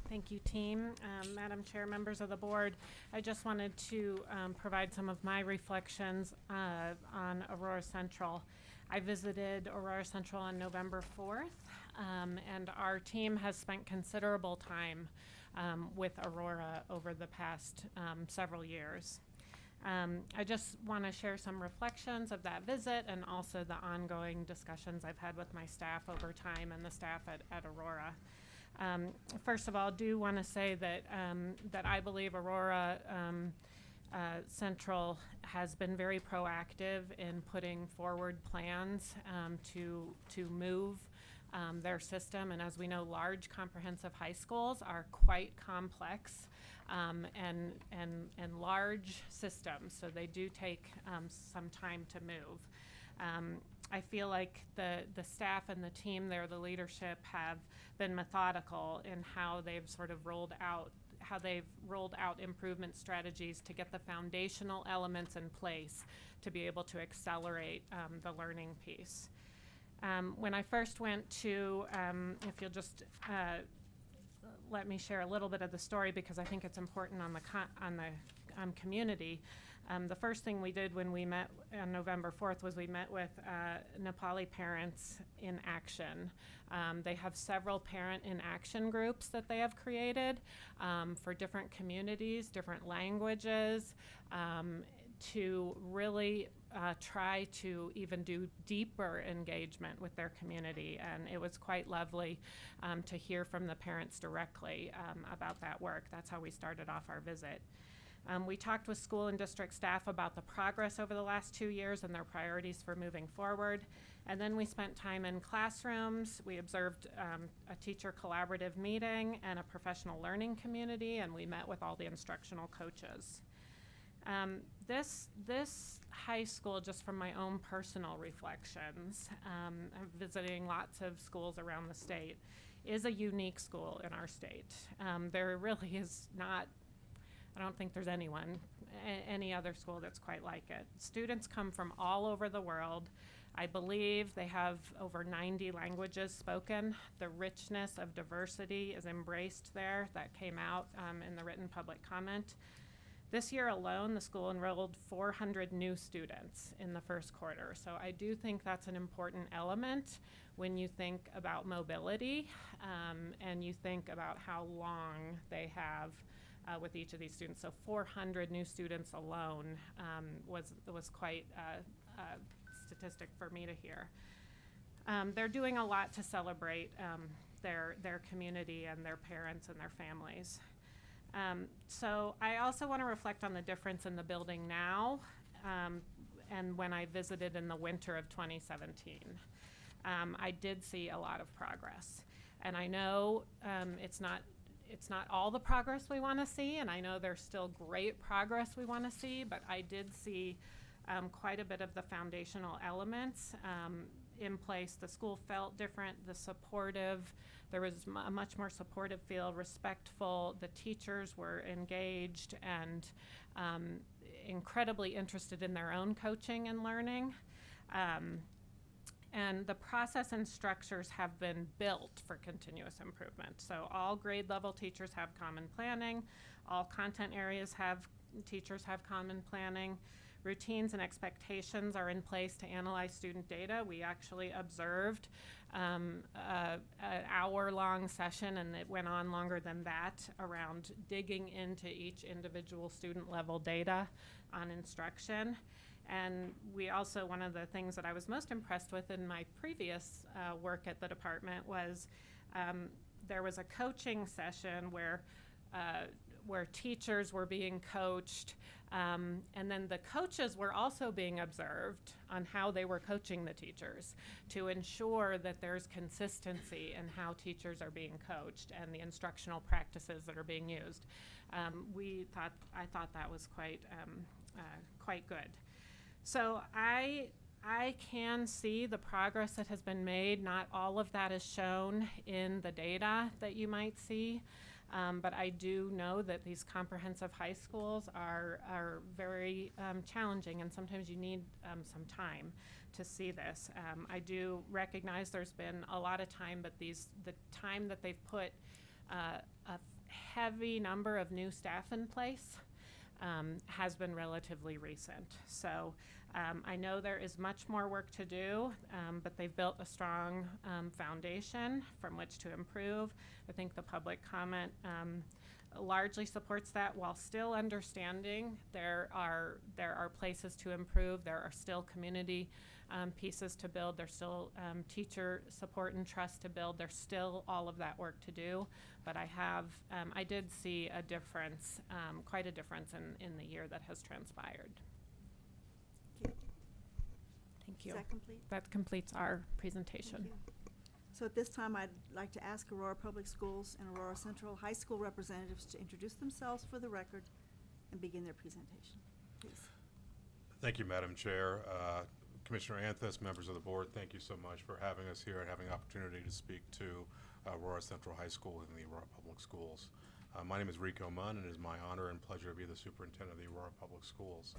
Thank you, team. Madam Chair, members of the board, I just wanted to provide some of my reflections on Aurora Central. I visited Aurora Central on November 4th, and our team has spent considerable time with Aurora over the past several years. I just want to share some reflections of that visit and also the ongoing discussions I've had with my staff over time and the staff at Aurora. First of all, do want to say that that I believe Aurora Central has been very proactive in putting forward plans to move their system. And as we know, large comprehensive high schools are quite complex and large systems, so they do take some time to move. I feel like the staff and the team there, the leadership, have been methodical in how they've sort of rolled out improvement strategies to get the foundational elements in place to be able to accelerate the learning piece. When I first went to, if you'll just let me share a little bit of the story, because I think it's important on the community. The first thing we did when we met on November 4th was we met with Nepali Parents in Action. They have several parent in action groups that they have created for different communities, different languages, to really try to even do deeper engagement with their community. And it was quite lovely to hear from the parents directly about that work. That's how we started off our visit. We talked with school and district staff about the progress over the last 2 years and their priorities for moving forward. And then we spent time in classrooms. We observed a teacher collaborative meeting and a professional learning community, and we met with all the instructional coaches. This high school, just from my own personal reflections, visiting lots of schools around the state, is a unique school in our state. There really is not, I don't think there's any other school that's quite like it. Students come from all over the world. I believe they have over 90 languages spoken. The richness of diversity is embraced there. That came out in the written public comment. This year alone, the school enrolled 400 new students in the first quarter. So I do think that's an important element when you think about mobility and you think about how long they have with each of these students. So 400 new students alone was quite a statistic for me to hear. They're doing a lot to celebrate their community and their parents and their families. So I also want to reflect on the difference in the building now and when I visited in the winter of 2017. I did see a lot of progress. And I know it's not all the progress we want to see, and I know there's still great progress we want to see, but I did see quite a bit of the foundational elements in place. The school felt different, there was a much more supportive feel, respectful. The teachers were engaged and incredibly interested in their own coaching and learning. And the process and structures have been built for continuous improvement. So all grade level teachers have common planning. All content areas teachers have common planning. routines and expectations are in place to analyze student data. We actually observed an hour-long session, and it went on longer than that, around digging into each individual student level data on instruction. And we also, one of the things that I was most impressed with in my previous work at the department was there was a coaching session where teachers were being coached, and then the coaches were also being observed on how they were coaching the teachers to ensure that there's consistency in how teachers are being coached and the instructional practices that are being used. I thought that was quite good. So I can see the progress that has been made. Not all of that is shown in the data that you might see, but I do know that these comprehensive high schools are very challenging, and sometimes you need some time to see this. I do recognize there's been a lot of time, but the time that they've put a heavy number of new staff in place has been relatively recent. So I know there is much more work to do, but they've built a strong foundation from which to improve. I think the public comment largely supports that, while still understanding there are places to improve. There are still community pieces to build. There's still teacher support and trust to build. There's still all of that work to do. But I did see a difference, quite a difference in the year that has transpired. Thank you. Is that complete? That completes our presentation. Thank you. So at this time, I'd like to ask Aurora Public Schools and Aurora Central High School representatives to introduce themselves for the record and begin their presentation. Please. Thank you, Madam Chair. Commissioner Anthus, members of the board, thank you so much for having us here and having the opportunity to speak to Aurora Central High School and the Aurora Public Schools. My name is Rico Munn, and it is my honor and pleasure to be the superintendent of the Aurora Public Schools.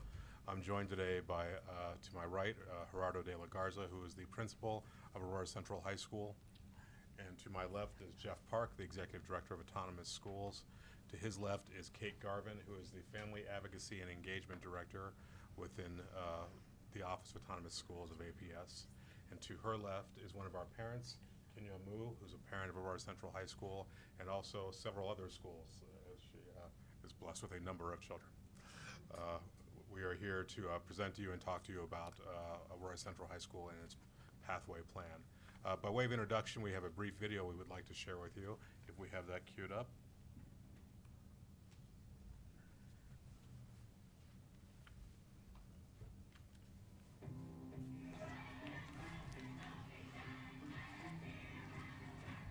I'm joined today by, to my right, Gerardo de la Garza, who is the principal of Aurora Central High School. And to my left is Jeff Park, the executive director of Autonomous Schools. To his left is Kate Garvin, who is the family advocacy and engagement director within the Office of Autonomous Schools of APS. And to her left is one of our parents, Kinya Mu, who's a parent of Aurora Central High School, and also several other schools, as she is blessed with a number of children. We are here to present to you and talk to you about Aurora Central High School and its pathway plan. By way of introduction, we have a brief video we would like to share with you, if we have that queued up.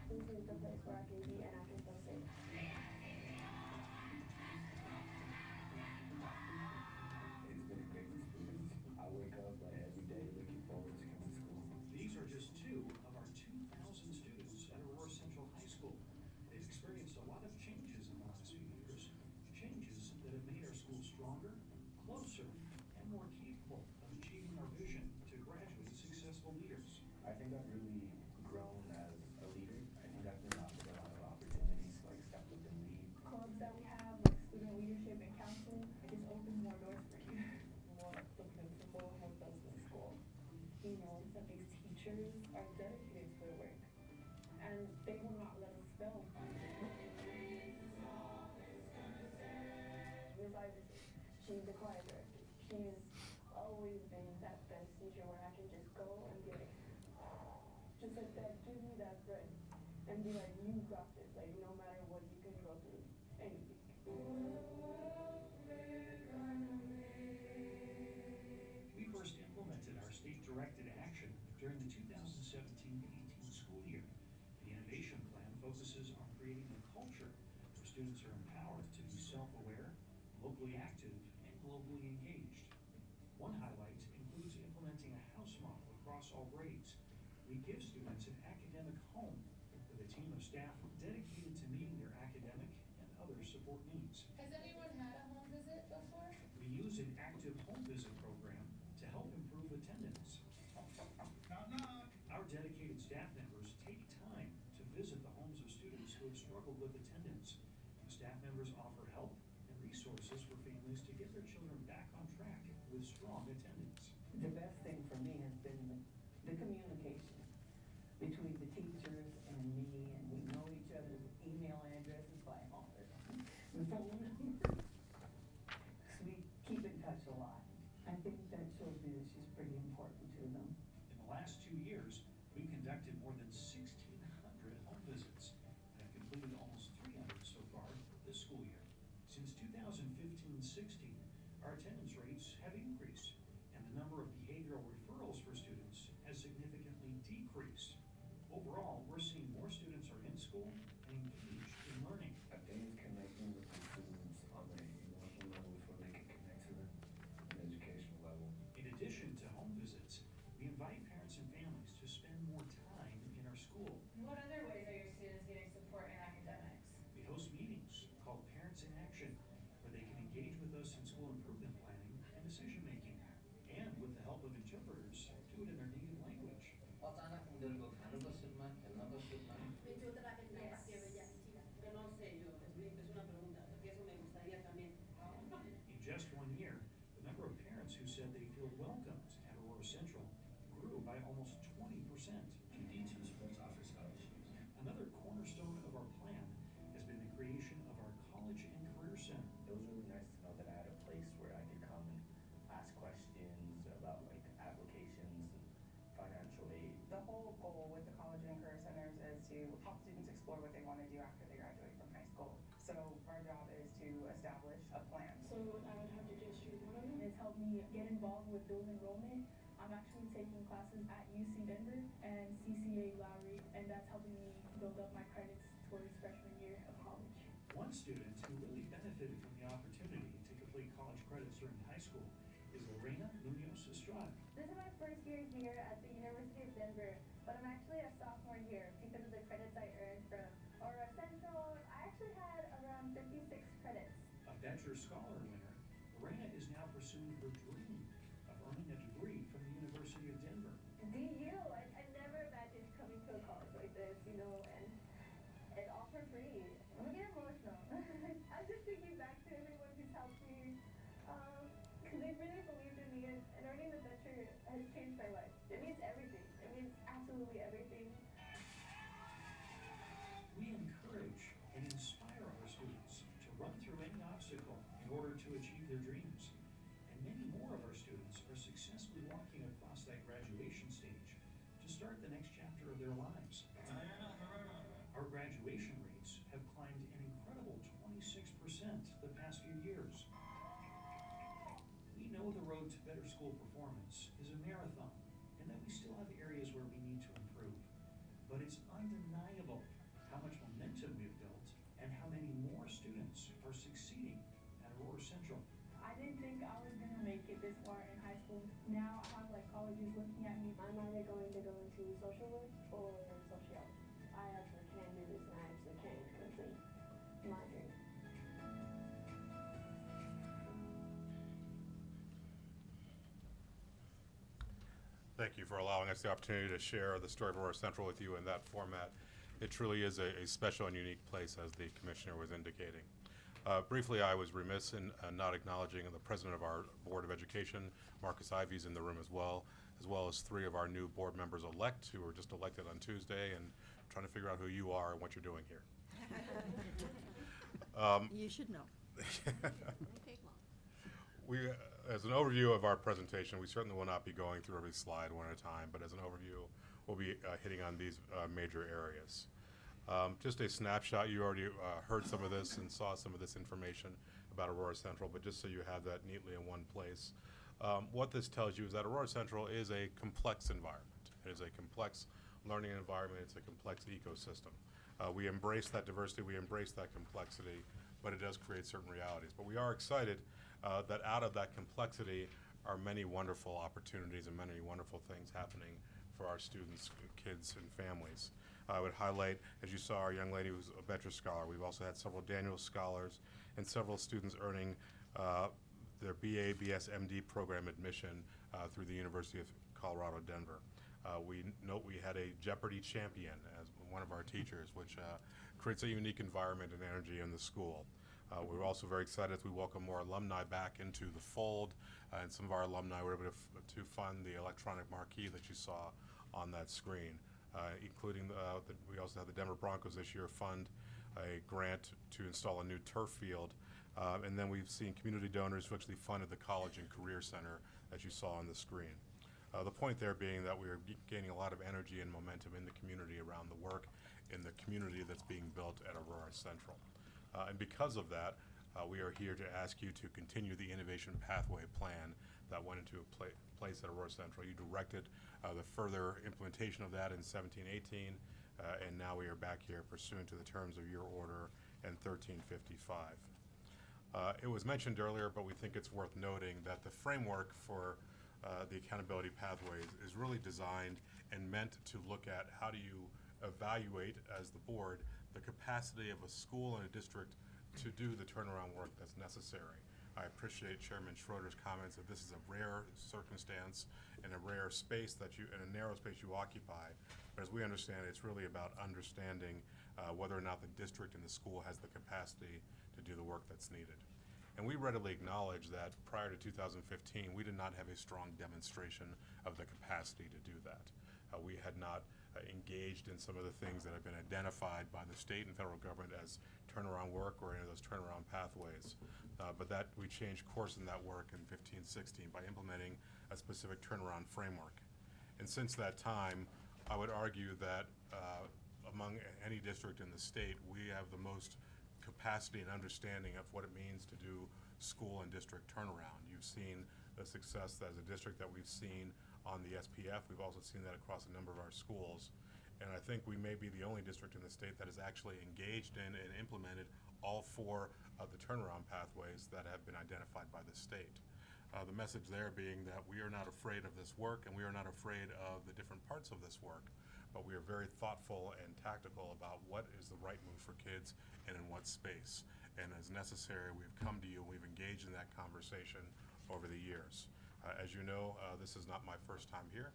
This is the place where I can be and I can feel safe. It's been a great experience. I wake up every day looking forward to coming to school. These are just two of our 2,000 students at Aurora Central High School. They've experienced a lot of changes in the last few years, changes that have made our school stronger, closer, and more capable of achieving our vision to graduate successful leaders. I think I've really grown as a leader. I think I've been offered a lot of opportunities to step up and lead. Clubs that we have, like student leadership and counseling, it just opens more doors for you. More the principal helps us in school. He knows that these teachers are dedicated to their work, and they will not let us fail. Ms. Iverson, she's the choir director. She's always been that best teacher where I can just go and be like, just like that, give me that bread, and be like, you got this, like no matter what you can go through, anything. We first implemented our state-directed action during the 2017-18 school year. The innovation plan focuses on creating a culture where students are empowered to be self-aware, locally active, and globally engaged. One highlight includes implementing a house model across all grades. We give students an academic home with a team of staff dedicated to meeting their academic and other support needs. Has anyone had a home visit before? We use an active home visit program to help improve attendance. Knock, knock. Our dedicated staff members take time to visit the homes of students who have struggled with attendance. The staff members offer help and resources for families to get their children back on track with strong the best thing for me has been the communication between the teachers and me, and we know each other's email addresses by heart, the phone numbers. So we keep in touch a lot. I think that shows me that she's pretty important to them. In the last 2 years, we've conducted more than 1,600 home visits and have completed almost 300 so far this school year. Since 2015-16, our attendance rates have increased, and the number of behavioral referrals for students has significantly decreased. Overall, we're seeing more students are in school and engaged in learning. I think it's connecting with the students on the emotional level before they can connect to them on the educational level. In addition to home visits, we invite parents and families to spend more time in our school. What other ways are your students getting support in academics? We host meetings called Parents in Action, where they can engage with us in school improvement planning and decision making, and with the help of interpreters, do it in their native language. In just 1 year, the number of parents who said they feel welcomed at Aurora Central grew by almost 20%. PD2 sports offer scholarships. Another cornerstone of our plan has been the creation of our College and Career Center. It was really nice to know that I had a place where I could come and ask questions about like applications and financial aid. The whole goal with the College and Career Centers is to help students explore what they want to do after they graduate from high school. So our job is to establish a plan. So I would have to just choose one of them. It's helped me get involved with dual enrollment. I'm actually taking classes at UC Denver and CCA Lowry, and that's helping me build up my credits towards freshman year of college. One student who really benefited from the opportunity to complete college credits during high school is Lorena Munoz Estrada. This is my first year here at the University of Denver, but I'm actually a sophomore here because of the credits I earned from Aurora Central. I actually had around 56 credits. A Becher Scholar winner, Lorena is now pursuing her dream of earning a degree from the University of Denver. DU, I never imagined coming to a college like this, you know, and all for free. I'm getting emotional. I'm just thinking back to everyone who's helped me, because they really believed in me, and earning the Becher has changed my life. It means everything. It means absolutely everything. We encourage and inspire our students to run through any obstacle in order to achieve their dreams. And many more of our students are successfully walking across that graduation stage to start the next chapter of their lives. Our graduation rates have climbed an incredible 26% the past few years. We know the road to better school performance is a marathon, and that we still have areas where we need to improve. But it's undeniable how much momentum we've built and how many more students are succeeding at Aurora Central. I didn't think I was gonna make it this far in high school. Now I have like colleges looking at me. I'm either going to go into social work or sociology. I actually can do this, and I actually can complete my dream. Thank you for allowing us the opportunity to share the story of Aurora Central with you in that format. It truly is a special and unique place, as the commissioner was indicating. Briefly, I was remiss in not acknowledging the president of our Board of Education, Marcus Ivey's in the room as well as 3 of our new board members-elect who were just elected on Tuesday, and trying to figure out who you are and what you're doing here. You should know. We, as an overview of our presentation, we certainly will not be going through every slide one at a time, but as an overview, we'll be hitting on these major areas. Just a snapshot, you already heard some of this and saw some of this information about Aurora Central, but just so you have that neatly in one place. What this tells you is that Aurora Central is a complex environment. It is a complex learning environment. It's a complex ecosystem. We embrace that diversity, we embrace that complexity, but it does create certain realities. But we are excited that out of that complexity are many wonderful opportunities and many wonderful things happening for our students, kids, and families. I would highlight, as you saw, our young lady who's a Becher Scholar. We've also had several Daniel Scholars and several students earning their BA, BS, MD program admission through the University of Colorado, Denver. We note we had a Jeopardy champion as one of our teachers, which creates a unique environment and energy in the school. We're also very excited as we welcome more alumni back into the fold, and some of our alumni were able to fund the electronic marquee that you saw on that screen, including we also had the Denver Broncos this year fund a grant to install a new turf field, and then we've seen community donors who actually funded the College and Career Center that you saw on the screen. The point there being that we are gaining a lot of energy and momentum in the community around the work in the community that's being built at Aurora Central. And because of that, we are here to ask you to continue the innovation pathway plan that went into place at Aurora Central. You directed the further implementation of that in 17-18, and now we are back here pursuant to the terms of your order and 1355. It was mentioned earlier, but we think it's worth noting that the framework for the accountability pathways is really designed and meant to look at how do you evaluate, as the board, the capacity of a school and a district to do the turnaround work that's necessary. I appreciate Chairman Schroeder's comments that this is a rare circumstance and a rare space that in a narrow space you occupy. But as we understand it, it's really about understanding whether or not the district and the school has the capacity to do the work that's needed. And we readily acknowledge that prior to 2015, we did not have a strong demonstration of the capacity to do that. We had not engaged in some of the things that have been identified by the state and federal government as turnaround work or any of those turnaround pathways. But that we changed course in that work in 15-16 by implementing a specific turnaround framework. And since that time, I would argue that among any district in the state, we have the most capacity and understanding of what it means to do school and district turnaround. You've seen the success as a district that we've seen on the SPF. We've also seen that across a number of our schools. And I think we may be the only district in the state that has actually engaged in and implemented all 4 of the turnaround pathways that have been identified by the state. The message there being that we are not afraid of this work and we are not afraid of the different parts of this work, but we are very thoughtful and tactical about what is the right move for kids and in what space. And as necessary, we've come to you and we've engaged in that conversation over the years. As you know, this is not my first time here.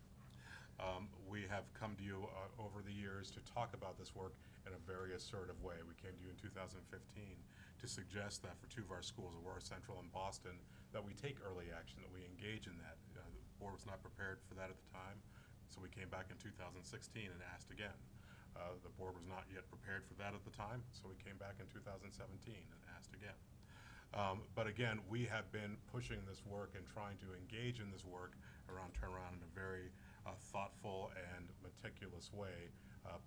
We have come to you over the years to talk about this work in a very assertive way. We came to you in 2015 to suggest that for 2 of our schools, Aurora Central and Boston, that we take early action, that we engage in that. The board was not prepared for that at the time, so we came back in 2016 and asked again. The board was not yet prepared for that at the time, so we came back in 2017 and asked again. But again, we have been pushing this work and trying to engage in this work around turnaround in a very thoughtful and meticulous way,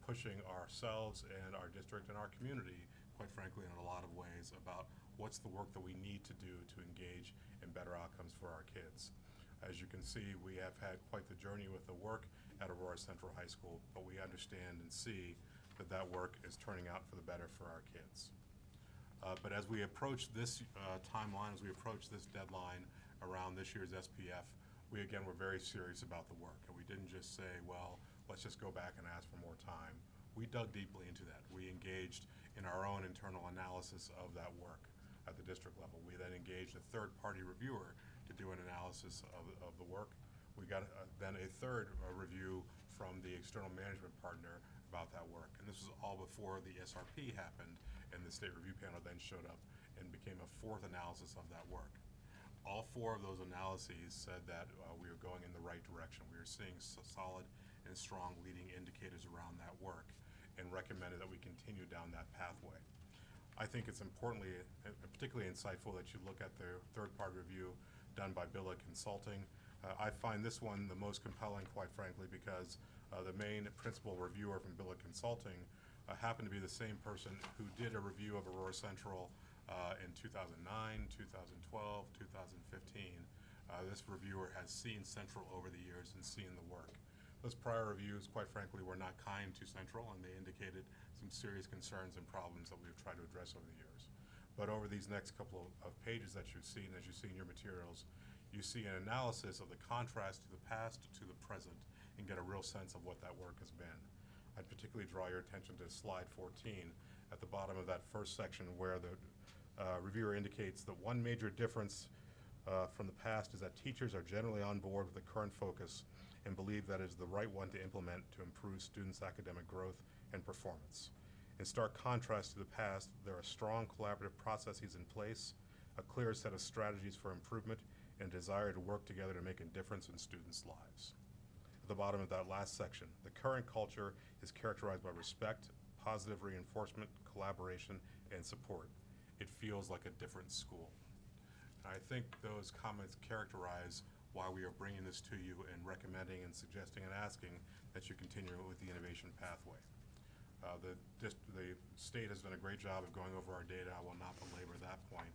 pushing ourselves and our district and our community, quite frankly, in a lot of ways about what's the work that we need to do to engage in better outcomes for our kids. As you can see, we have had quite the journey with the work at Aurora Central High School, but we understand and see that that work is turning out for the better for our kids. But as we approach this timeline, as we approach this deadline around this year's SPF, we again were very serious about the work. And we didn't just say, well, let's just go back and ask for more time. We dug deeply into that. We engaged in our own internal analysis of that work at the district level. We then engaged a third-party reviewer to do an analysis of the work. We got then a third review from the external management partner about that work. And this was all before the SRP happened, and the state review panel then showed up and became a 4th analysis of that work. All 4 of those analyses said that we are going in the right direction. We are seeing solid and strong leading indicators around that work, and recommended that we continue down that pathway. I think it's particularly insightful that you look at the third-party review done by Billick Consulting. I find this one the most compelling, quite frankly, because the main principal reviewer from Billick Consulting happened to be the same person who did a review of Aurora Central in 2009, 2012, 2015. This reviewer has seen Central over the years and seen the work. Those prior reviews, quite frankly, were not kind to Central, and they indicated some serious concerns and problems that we've tried to address over the years. But over these next couple of pages that you've seen, as you see in your materials, you see an analysis of the contrast to the past to the present and get a real sense of what that work has been. I'd particularly draw your attention to slide 14 at the bottom of that first section, where the reviewer indicates that one major difference from the past is that teachers are generally on board with the current focus and believe that is the right one to implement to improve students' academic growth and performance. In stark contrast to the past, there are strong collaborative processes in place, a clear set of strategies for improvement, and a desire to work together to make a difference in students' lives. At the bottom of that last section, the current culture is characterized by respect, positive reinforcement, collaboration, and support. It feels like a different school. And I think those comments characterize why we are bringing this to you and recommending and suggesting and asking that you continue with the innovation pathway. The state has done a great job of going over our data. I will not belabor that point,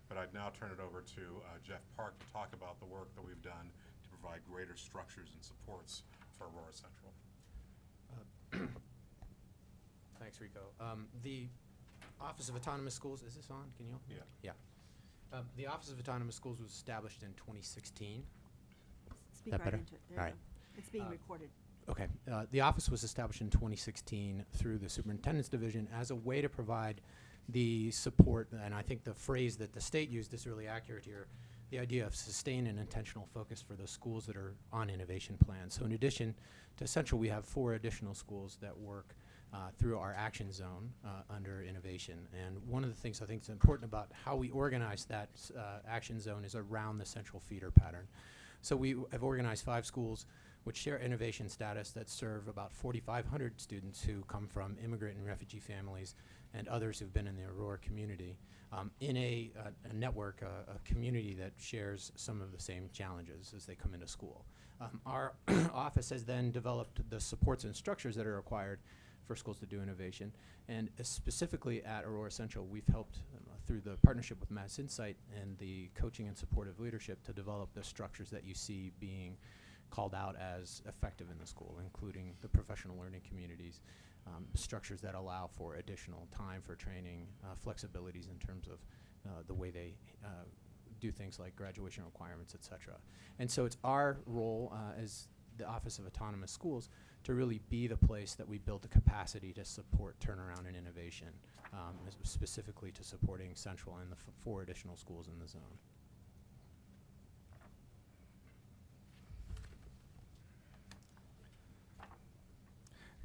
but I'd now turn it over to Jeff Park to talk about the work that we've done to provide greater structures and supports for Aurora Central. Thanks, Rico. The Office of Autonomous Schools, is this on? Can you? Yeah. Yeah. The Office of Autonomous Schools was established in 2016. Speak That right better? into it. There All you right. go. It's being recorded. Okay. The office was established in 2016 through the Superintendent's Division as a way to provide the support, and I think the phrase that the state used is really accurate here, the idea of sustained and intentional focus for the schools that are on innovation plans. So in addition to Central, we have 4 additional schools that work through our action zone under innovation. And one of the things I think is important about how we organize that action zone is around the central feeder pattern. So we have organized 5 schools which share innovation status that serve about 4,500 students who come from immigrant and refugee families and others who've been in the Aurora community in a network, a community that shares some of the same challenges as they come into school. Our office has then developed the supports and structures that are required for schools to do innovation. And specifically at Aurora Central, we've helped through the partnership with Mass Insight and the coaching and supportive leadership to develop the structures that you see being called out as effective in the school, including the professional learning communities, structures that allow for additional time for training, flexibilities in terms of the way they do things like graduation requirements, et cetera. And so it's our role as the Office of Autonomous Schools to really be the place that we build the capacity to support turnaround and innovation, specifically to supporting Central and the 4 additional schools in the zone.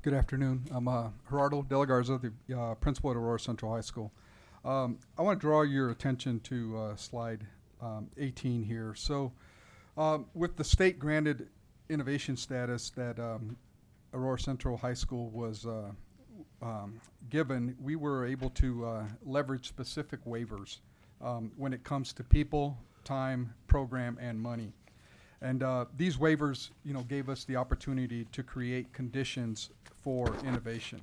Good afternoon. I'm Gerardo De La Garza, the principal at Aurora Central High School. I want to draw your attention to slide 18 here. So with the state granted innovation status that Aurora Central High School was given, we were able to leverage specific waivers when it comes to people, time, program, and money. And these waivers, gave us the opportunity to create conditions for innovation.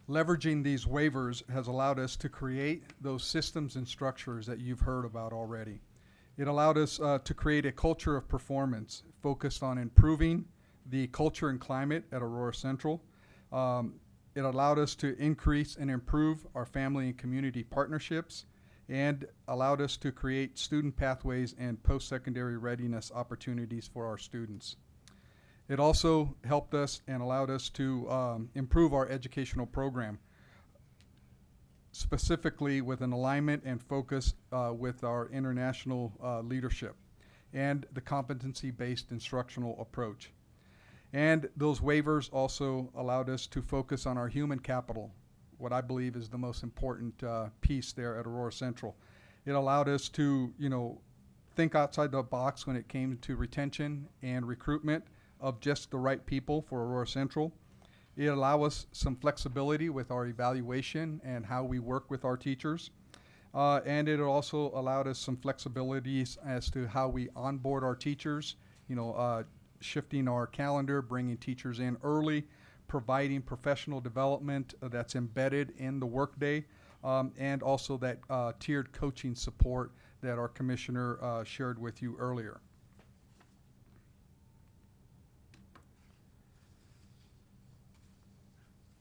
Leveraging these waivers has allowed us to create those systems and structures that you've heard about already. It allowed us to create a culture of performance focused on improving the culture and climate at Aurora Central. It allowed us to increase and improve our family and community partnerships, and allowed us to create student pathways and post-secondary readiness opportunities for our students. It also helped us and allowed us to improve our educational program, specifically with an alignment and focus with our international leadership and the competency-based instructional approach. And those waivers also allowed us to focus on our human capital, what I believe is the most important piece there at Aurora Central. It allowed us to, think outside the box when it came to retention and recruitment of just the right people for Aurora Central. It allowed us some flexibility with our evaluation and how we work with our teachers. And it also allowed us some flexibilities as to how we onboard our teachers, shifting our calendar, bringing teachers in early, providing professional development that's embedded in the workday, and also that tiered coaching support that our commissioner shared with you earlier.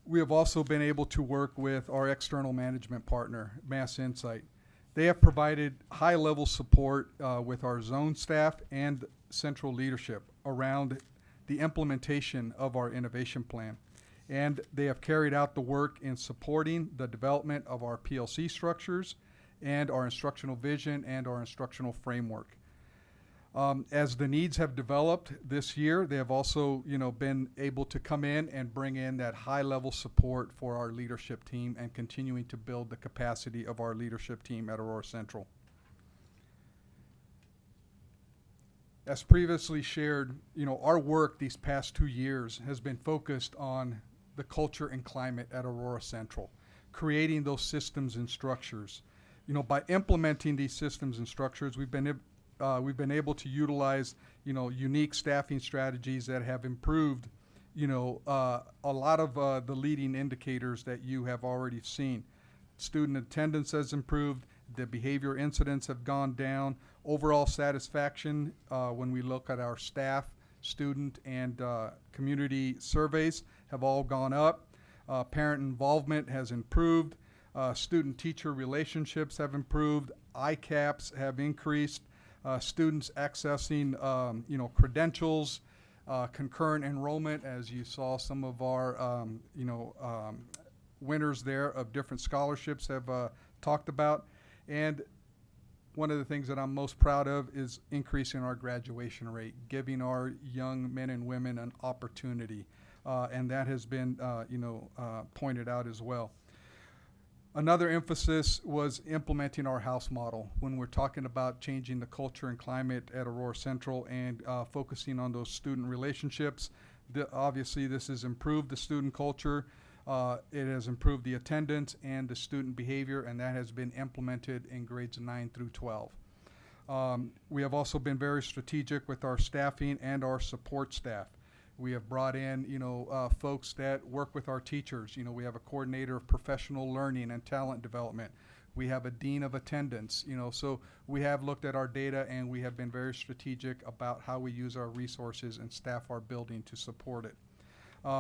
We have also been able to work with our external management partner, Mass Insight. They have provided high-level support with our zone staff and central leadership around the implementation of our innovation plan. And they have carried out the work in supporting the development of our PLC structures and our instructional vision and our instructional framework. As the needs have developed this year, they have also, been able to come in and bring in that high-level support for our leadership team and continuing to build the capacity of our leadership team at Aurora Central. As previously shared, our work these past 2 years has been focused on the culture and climate at Aurora Central, creating those systems and structures. By implementing these systems and structures, we've been able to utilize, unique staffing strategies that have improved, a lot of the leading indicators that you have already seen. Student attendance has improved. The behavior incidents have gone down. Overall satisfaction, when we look at our staff, student, and community surveys, have all gone up. Parent involvement has improved. Student-teacher relationships have improved. ICAPs have increased. Students accessing, credentials, concurrent enrollment, as you saw some of our, winners there of different scholarships have talked about. And one of the things that I'm most proud of is increasing our graduation rate, giving our young men and women an opportunity. And that has been, pointed out as well. Another emphasis was implementing our house model when we're talking about changing the culture and climate at Aurora Central and focusing on those student relationships. Obviously, this has improved the student culture. It has improved the attendance and the student behavior, and that has been implemented in grades 9 through 12. We have also been very strategic with our staffing and our support staff. We have brought in, folks that work with our teachers. We have a coordinator of professional learning and talent development. We have a dean of attendance, so we have looked at our data and we have been very strategic about how we use our resources and staff our building to support it.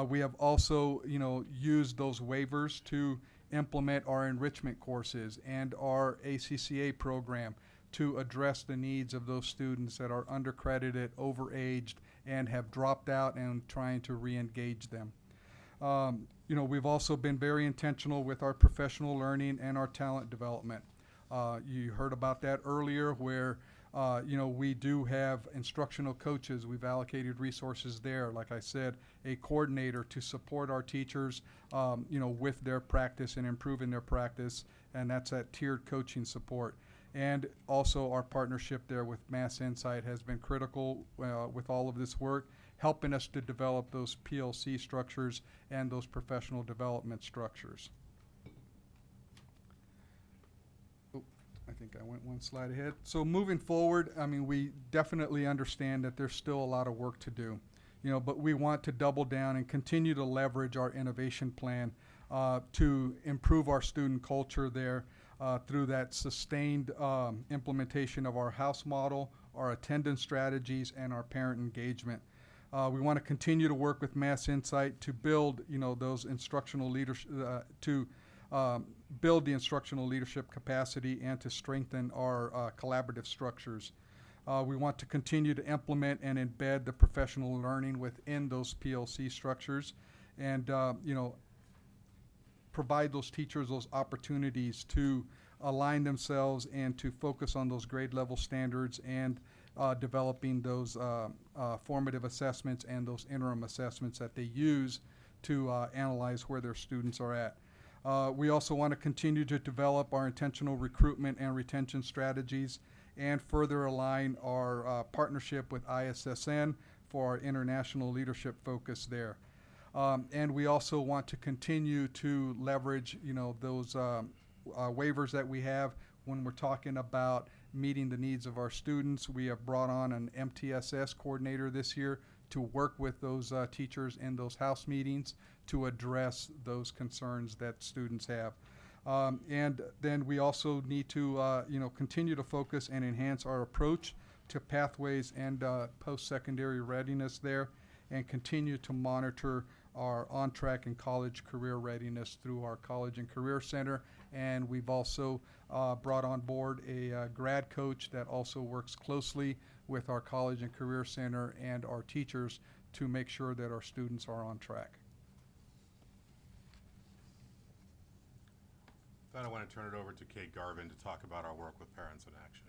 We have also, used those waivers to implement our enrichment courses and our ACCA program to address the needs of those students that are undercredited, overaged, and have dropped out and trying to re-engage them. We've also been very intentional with our professional learning and our talent development. You heard about that earlier where, we do have instructional coaches. We've allocated resources there, like I said, a coordinator to support our teachers, with their practice and improving their practice, and that's that tiered coaching support. And also our partnership there with Mass Insight has been critical with all of this work, helping us to develop those PLC structures and those professional development structures. Oh, I think I went one slide ahead. So moving forward, we definitely understand that there's still a lot of work to do, but we want to double down and continue to leverage our innovation plan to improve our student culture there. Through that sustained implementation of our house model, our attendance strategies, and our parent engagement. We want to continue to work with Mass Insight to build, those instructional leadership, build the instructional leadership capacity and to strengthen our collaborative structures. We want to continue to implement and embed the professional learning within those PLC structures, and provide those teachers those opportunities to align themselves and to focus on those grade level standards and developing those formative assessments and those interim assessments that they use to analyze where their students are at. We also want to continue to develop our intentional recruitment and retention strategies and further align our partnership with ISSN for our international leadership focus there. And we also want to continue to leverage, those waivers that we have when we're talking about meeting the needs of our students. We have brought on an MTSS coordinator this year to work with those teachers in those house meetings to address those concerns that students have. And then we also need to, continue to focus and enhance our approach to pathways and post-secondary readiness there, and continue to monitor our on-track and college career readiness through our College and Career Center. And we've also brought on board a grad coach that also works closely with our College and Career Center and our teachers to make sure that our students are on track. Then I want to turn it over to Kate Garvin to talk about our work with Parents in Action.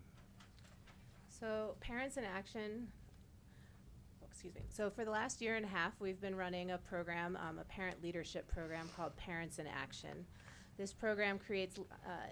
So Parents in Action, excuse me. So for the last year and a half, we've been running a program, a parent leadership program called Parents in Action. This program creates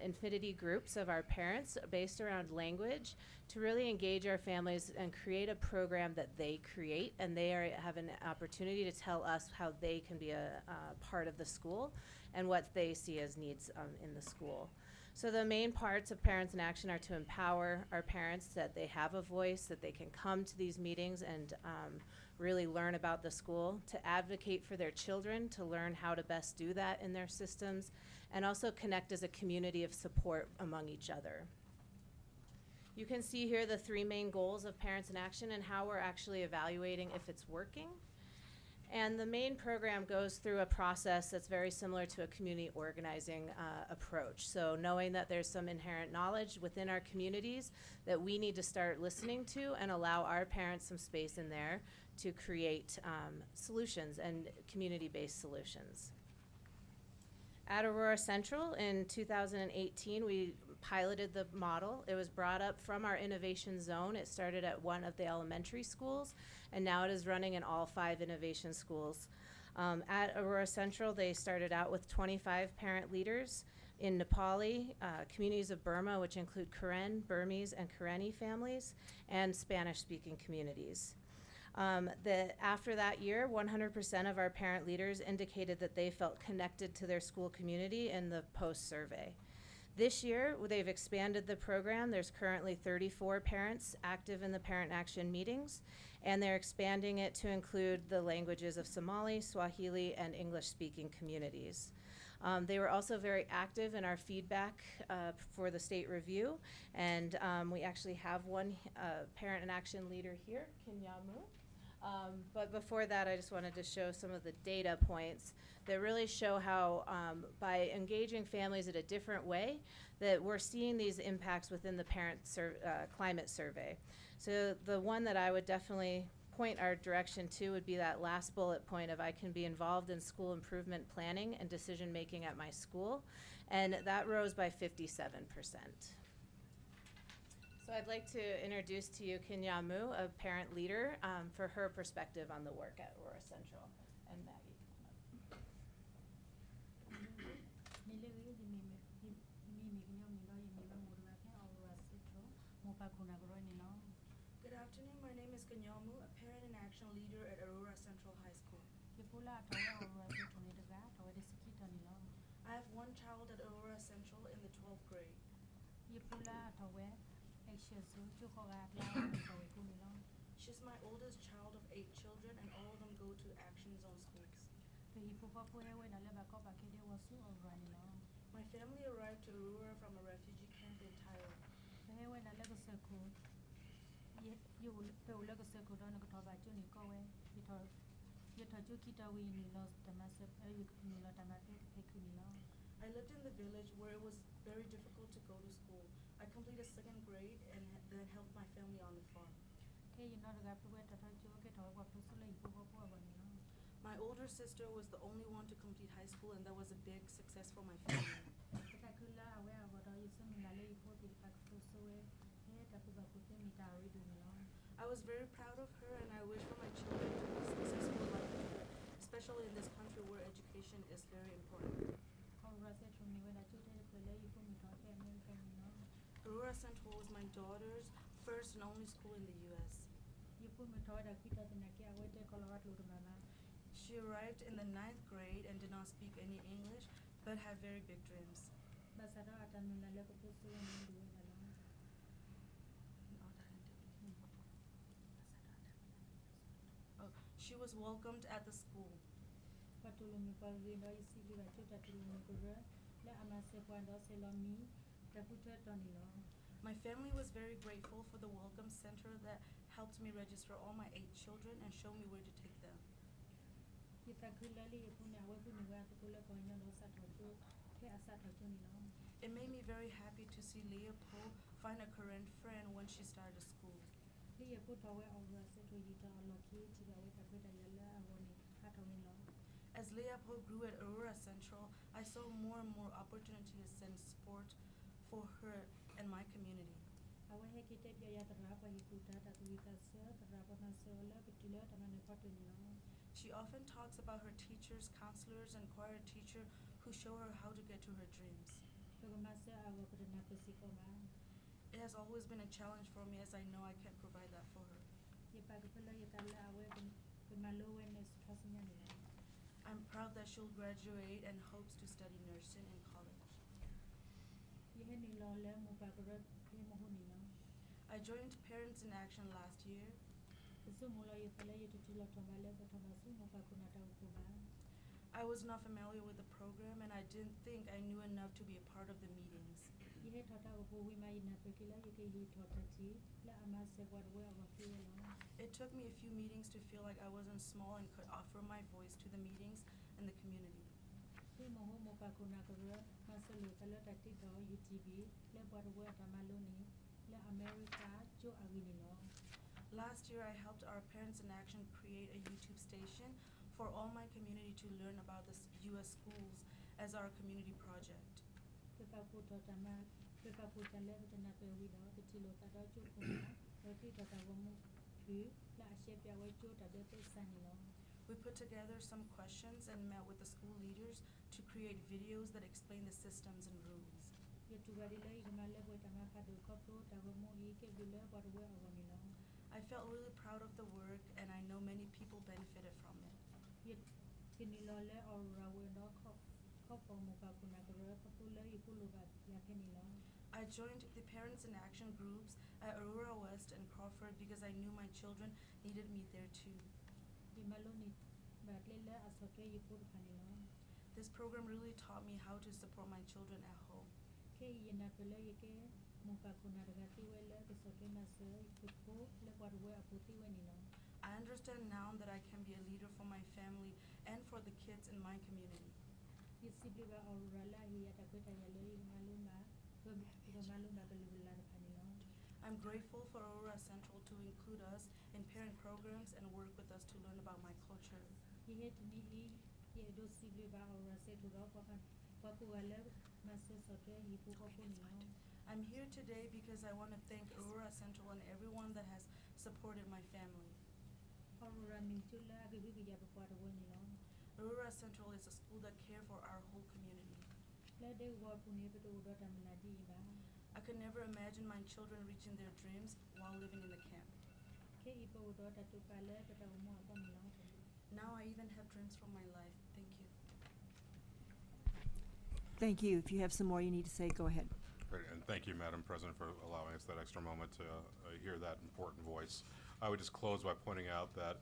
infinity groups of our parents based around language to really engage our families and create a program that they create, and they have an opportunity to tell us how they can be a part of the school and what they see as needs in the school. So the main parts of Parents in Action are to empower our parents that they have a voice, that they can come to these meetings and really learn about the school, to advocate for their children, to learn how to best do that in their systems, and also connect as a community of support among each other. You can see here the 3 main goals of Parents in Action and how we're actually evaluating if it's working. And the main program goes through a process that's very similar to a community organizing approach. So knowing that there's some inherent knowledge within our communities that we need to start listening to and allow our parents some space in there to create solutions and community-based solutions. At Aurora Central in 2018, we piloted the model. It was brought up from our innovation zone. It started at one of the elementary schools, and now it is running in all 5 innovation schools. At Aurora Central, they started out with 25 parent leaders in Nepali, communities of Burma, which include Karen, Burmese, and Karenni families, and Spanish-speaking communities. After that year, 100% of our parent leaders indicated that they felt connected to their school community in the post-survey. This year, they've expanded the program. There's currently 34 parents active in the Parent Action meetings, and they're expanding it to include the languages of Somali, Swahili, and English-speaking communities. They were also very active in our feedback for the state review, and we actually have one Parent in Action leader here, Kinyamu. But before that, I just wanted to show some of the data points that really show how by engaging families in a different way, that we're seeing these impacts within the parent climate survey. So the one that I would definitely point our direction to would be that last bullet point of I can be involved in school improvement planning and decision making at my school, and that rose by 57%. So I'd like to introduce to you Kinyamu, a parent leader, for her perspective on the work at Aurora Central. And Maggie. Good afternoon, my name is Kanyamu, a Parent in Action leader at Aurora Central High School. I have one child at Aurora Central in the 12th grade. She's my oldest child of 8 children, and all of them go to Action Zone schools. My family arrived to Aurora from a refugee camp in Thailand. I lived in the village where it was very difficult to go to school. I completed 2nd grade and then helped my family on the farm. My older sister was the only one to complete high school, and that was a big success for my family. I was very proud of her, and I wish for my children to be successful in life, especially in this country where education is very important. Aurora Central was my daughter's first and only school in the U.S. She arrived in the 9th grade and did not speak any English, but had very big dreams. She was welcomed at the school. My family was very grateful for the Welcome Center that helped me register all my 8 children and show me where to take them. It made me very happy to see Leopold find a current friend when she started school. As Leopold grew at Aurora Central, I saw more and more opportunities and support for her and my community. She often talks about her teachers, counselors, and choir teacher who show her how to get to her dreams. It has always been a challenge for me as I know I can't provide that for her. I'm proud that she'll graduate and hopes to study nursing in college. I joined Parents in Action last year. I was not familiar with the program and I didn't think I knew enough to be a part of the meetings. It took me a few meetings to feel like I wasn't small and could offer my voice to the meetings and the community. Last year I helped our Parents in Action create a YouTube station for all my community to learn about the U.S. schools as our community project. We put together some questions and met with the school leaders to create videos that explain the systems and rules. I felt really proud of the work and I know many people benefited from it. I joined the Parents in Action groups at Aurora West and Crawford because I knew my children needed me there too. This program really taught me how to support my children at home. I understand now that I can be a leader for my family and for the kids in my community. I'm grateful for Aurora Central to include us in parent programs and work with us to learn about my culture. I'm here today because I want to thank Aurora Central and everyone that has supported my family. Aurora Central is a school that cares for our whole community. I could never imagine my children reaching their dreams while living in the camp. Now I even have dreams for my life. Thank you. Thank you. If you have some more you need to say, go ahead. Great, and thank you, Madam President, for allowing us that extra moment to hear that important voice. I would just close by pointing out that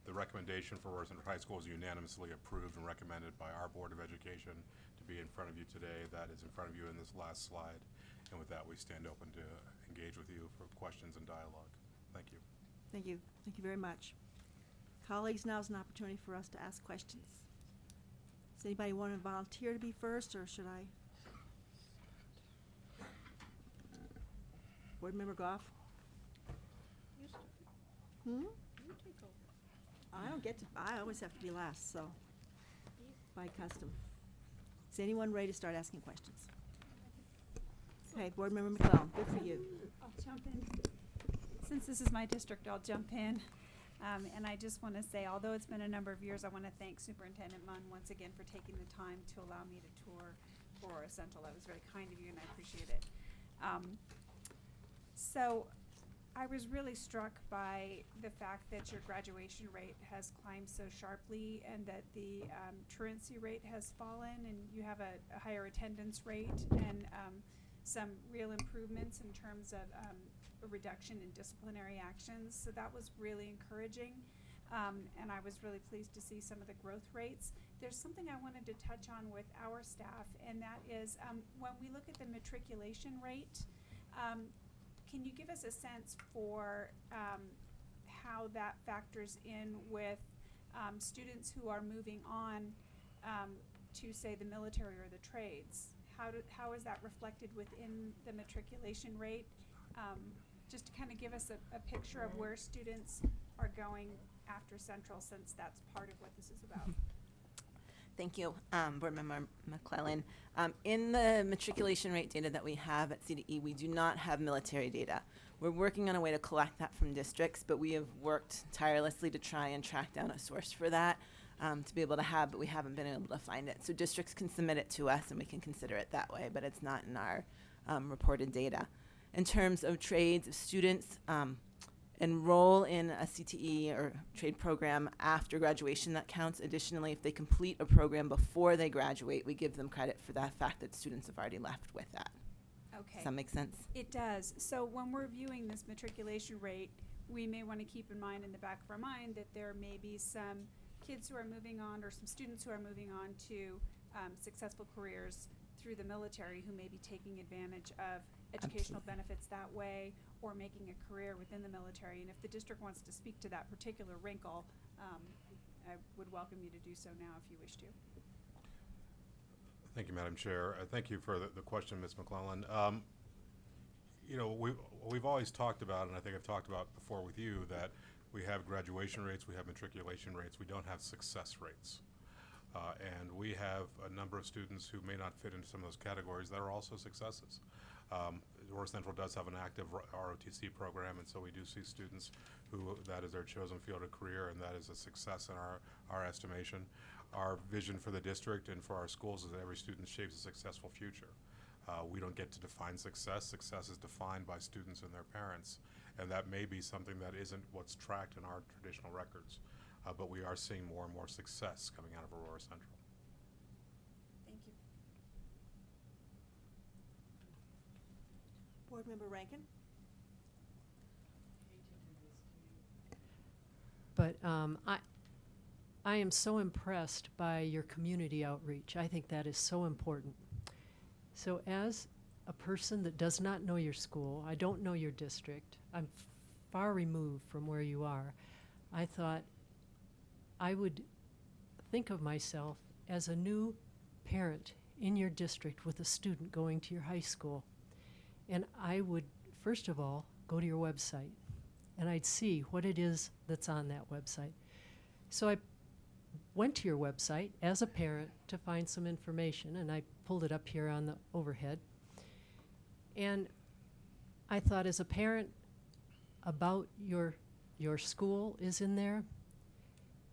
the recommendation for Aurora Central High School is unanimously approved and recommended by our Board of Education to be in front of you today. That is in front of you in this last slide. And with that, we stand open to engage with you for questions and dialogue. Thank you. Thank you. Thank you very much. Colleagues, now is an opportunity for us to ask questions. Does anybody want to volunteer to be first, or should I? Board Member Goff? I don't get to, I always have to be last, so, by custom. Is anyone ready to start asking questions? Okay, Board Member McClellan, good for you. I'll jump in. Since this is my district, I'll jump in. And I just want to say, although it's been a number of years, I want to thank Superintendent Munn once again for taking the time to allow me to tour Aurora Central. That was very kind of you, and I appreciate it. So I was really struck by the fact that your graduation rate has climbed so sharply and that the truancy rate has fallen, and you have a higher attendance rate and some real improvements in terms of a reduction in disciplinary actions. So that was really encouraging. And I was really pleased to see some of the growth rates. There's something I wanted to touch on with our staff, and that is when we look at the matriculation rate, can you give us a sense for how that factors in with students who are moving on to, say, the military or the trades? How is that reflected within the matriculation rate? Just to kind of give us a picture of where students are going after Central, since that's part of what this is about. Thank you, Board Member McClellan. In the matriculation rate data that we have at CDE, we do not have military data. We're working on a way to collect that from districts, but we have worked tirelessly to try and track down a source for that to be able to have, but we haven't been able to find it. So districts can submit it to us and we can consider it that way, but it's not in our reported data. In terms of trades, if students enroll in a CTE or trade program after graduation, that counts. Additionally, if they complete a program before they graduate, we give them credit for the fact that students have already left with that. Okay. Does that make sense? It does. So when we're viewing this matriculation rate, we may want to keep in mind in the back of our mind that there may be some kids who are moving on or some students who are moving on to successful careers through the military who may be taking advantage of educational benefits that way or making a career within the military. And if the district wants to speak to that particular wrinkle, I would welcome you to do so now if you wish to. Thank you, Madam Chair. Thank you for the question, Ms. McClellan. You know, we've always talked about, and I think I've talked about before with you, that we have graduation rates, we have matriculation rates, we don't have success rates. And we have a number of students who may not fit into some of those categories that are also successes. Aurora Central does have an active ROTC program, and so we do see students who that is their chosen field of career, and that is a success in our estimation. Our vision for the district and for our schools is that every student shapes a successful future. We don't get to define success. Success is defined by students and their parents, and that may be something that isn't what's tracked in our traditional records. But we are seeing more and more success coming out of Aurora Central. Thank you. Board Member Rankin? But I am so impressed by your community outreach. I think that is so important. So as a person that does not know your school, I don't know your district, I'm far removed from where you are, I thought I would think of myself as a new parent in your district with a student going to your high school. And I would, first of all, go to your website and I'd see what it is that's on that website. So I went to your website as a parent to find some information, and I pulled it up here on the overhead. And I thought, as a parent, about your school is in there,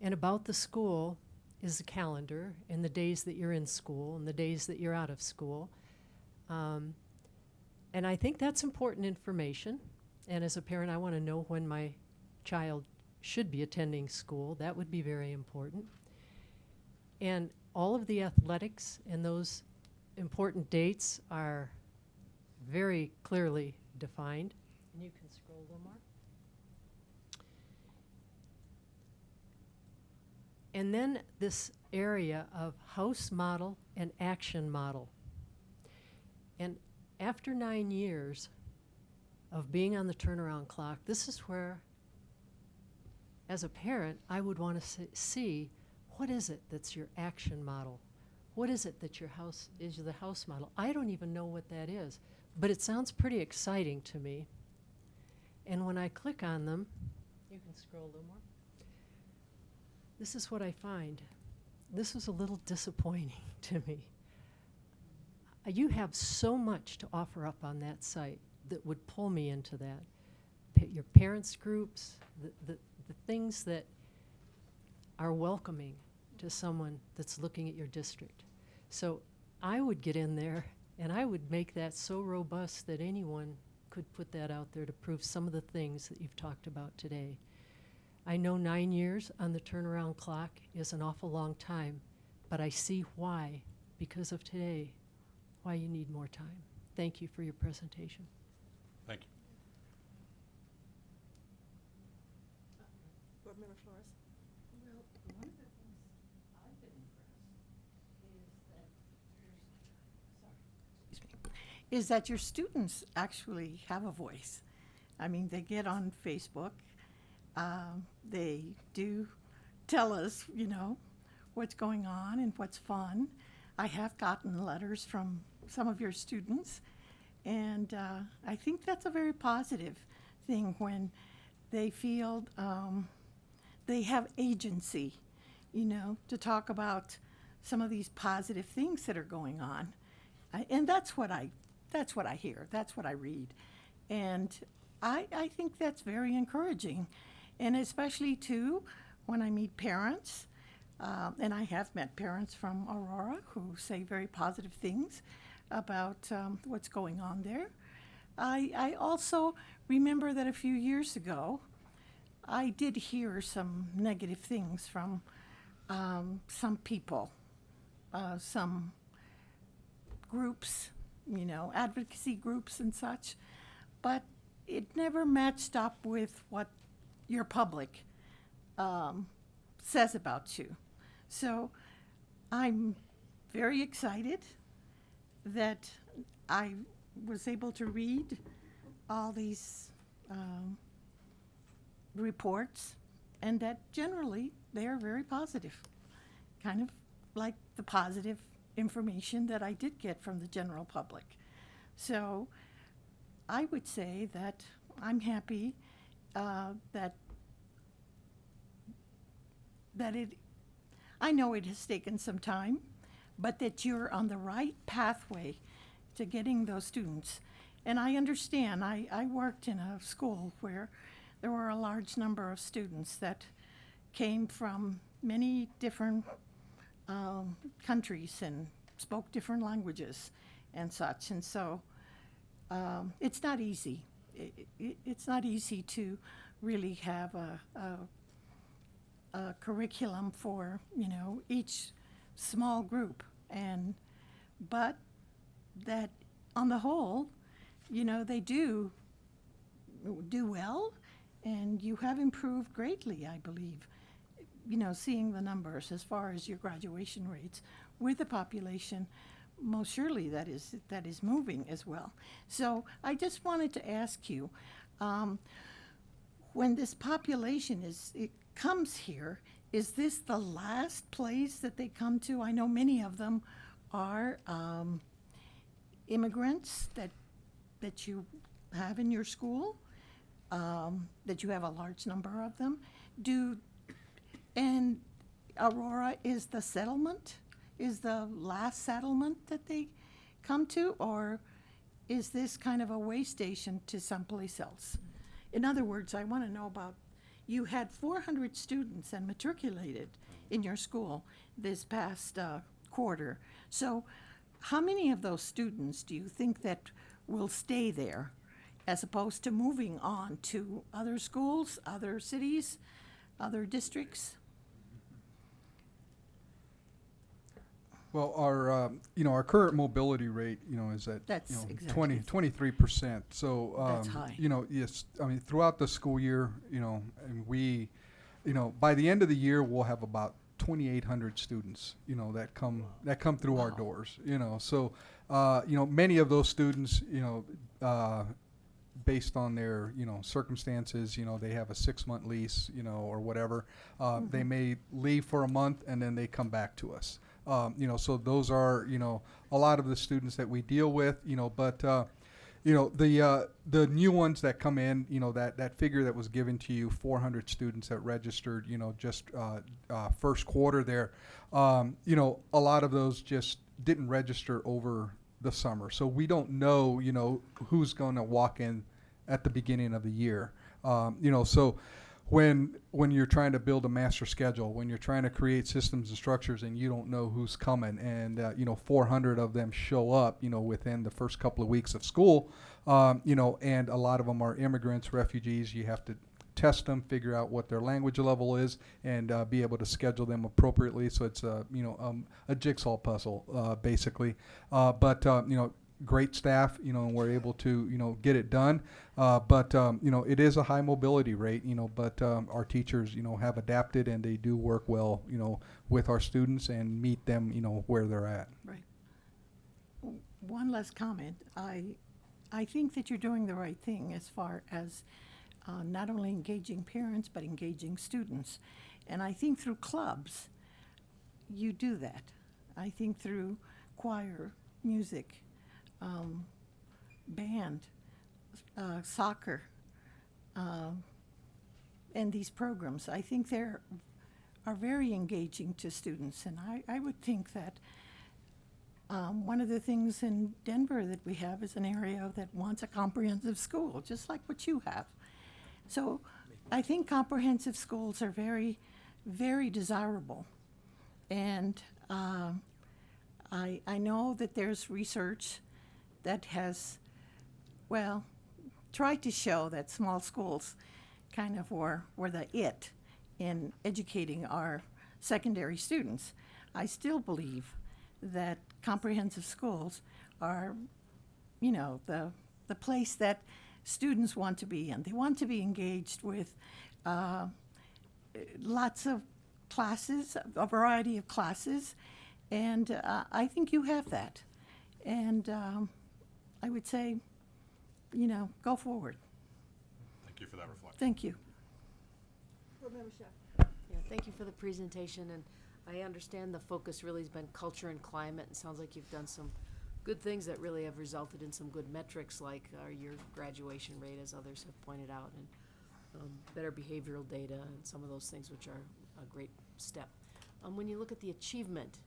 and about the school is the calendar and the days that you're in school and the days that you're out of school. And I think that's important information. And as a parent, I want to know when my child should be attending school. That would be very important. And all of the athletics and those important dates are very clearly defined. And you can scroll a little more. And then this area of house model and action model. And after 9 years of being on the turnaround clock, this is where, as a parent, I would want to see what is it that's your action model? What is it that your house is the house model? I don't even know what that is, but it sounds pretty exciting to me. And when I click on them, you can scroll a little more. This is what I find. This was a little disappointing to me. You have so much to offer up on that site that would pull me into that. Your parents' groups, the things that are welcoming to someone that's looking at your district. So I would get in there and I would make that so robust that anyone could put that out there to prove some of the things that you've talked about today. I know 9 years on the turnaround clock is an awful long time, but I see why, because of today, why you need more time. Thank you for your presentation. Thank you. Board Member Flores? Well, one of the things I've been impressed is that your students actually have a voice. I mean, they get on Facebook. They do tell us, you know, what's going on and what's fun. I have gotten letters from some of your students, and I think that's a very positive thing when they feel they have agency, you know, to talk about some of these positive things that are going on. And that's what I hear, that's what I read. And I think that's very encouraging. And especially too, when I meet parents, and I have met parents from Aurora who say very positive things about what's going on there. I also remember that a few years ago, I did hear some negative things from some people, some groups, you know, advocacy groups and such, but it never matched up with what your public says about you. So I'm very excited that I was able to read all these reports, and that generally they are very positive, kind of like the positive information that I did get from the general public. So I would say that I'm happy that it, I know it has taken some time, but that you're on the right pathway to getting those students. And I understand, I worked in a school where there were a large number of students that came from many different countries and spoke different languages and such. And so it's not easy. It's not easy to really have a curriculum for, you know, each small group. But that on the whole, you know, they do well, and you have improved greatly, I believe, you know, seeing the numbers as far as your graduation rates with the population. Most surely that is moving as well. So I just wanted to ask you, when this population comes here, is this the last place that they come to? I know many of them are immigrants that you have in your school, that you have a large number of them. And Aurora is the settlement? Is the last settlement that they come to, or is this kind of a way station to someplace else? In other words, I want to know about, you had 400 students and matriculated in your school this past quarter. So how many of those students do you think that will stay there as opposed to moving on to other schools, other cities, other districts? Well, our current mobility rate, is at, That's exactly exactly 23%. So, That's high. Yes, throughout the school year, and we, by the end of the year, we'll have about 2,800 students, that come through our doors, So, many of those students, based on their, circumstances, they have a 6-month lease, or whatever. They may leave for a month and then they come back to us. So those are, a lot of the students that we deal with, but, the new ones that come in, that figure that was given to you, 400 students that registered, just first quarter there, a lot of those just didn't register over the summer. So we don't know, who's going to walk in at the beginning of the year. So when you're trying to build a master schedule, when you're trying to create systems and structures and you don't know who's coming, and 400 of them show up, within the first couple of weeks of school, and a lot of them are immigrants, refugees. You have to test them, figure out what their language level is, and be able to schedule them appropriately. So it's a jigsaw puzzle, basically. But great staff, and we're able to, get it done. But it is a high mobility rate, but our teachers, have adapted, and they do work well, with our students and meet them, where they're at. Right. One last comment. I think that you're doing the right thing as far as not only engaging parents, but engaging students. And I think through clubs, you do that. I think through choir, music, band, soccer, and these programs. I think they're are very engaging to students. And I would think that one of the things in Denver that we have is an area that wants a comprehensive school, just like what you have. So I think comprehensive schools are very, very desirable. And I know that there's research that has, well, tried to show that small schools kind of were the it in educating our secondary students. I still believe that comprehensive schools are, you know, the place that students want to be in. They want to be engaged with lots of classes, a variety of classes, and I think you have that. And I would say, you know, go forward. Thank you for that reflection. Thank you. Board Member Chef. Yeah, thank you for the presentation, and I understand the focus really has been culture and climate. It sounds like you've done some good things that really have resulted in some good metrics, like your graduation rate, as others have pointed out, and better behavioral data, and some of those things, which are a great step. When you look at the achievement,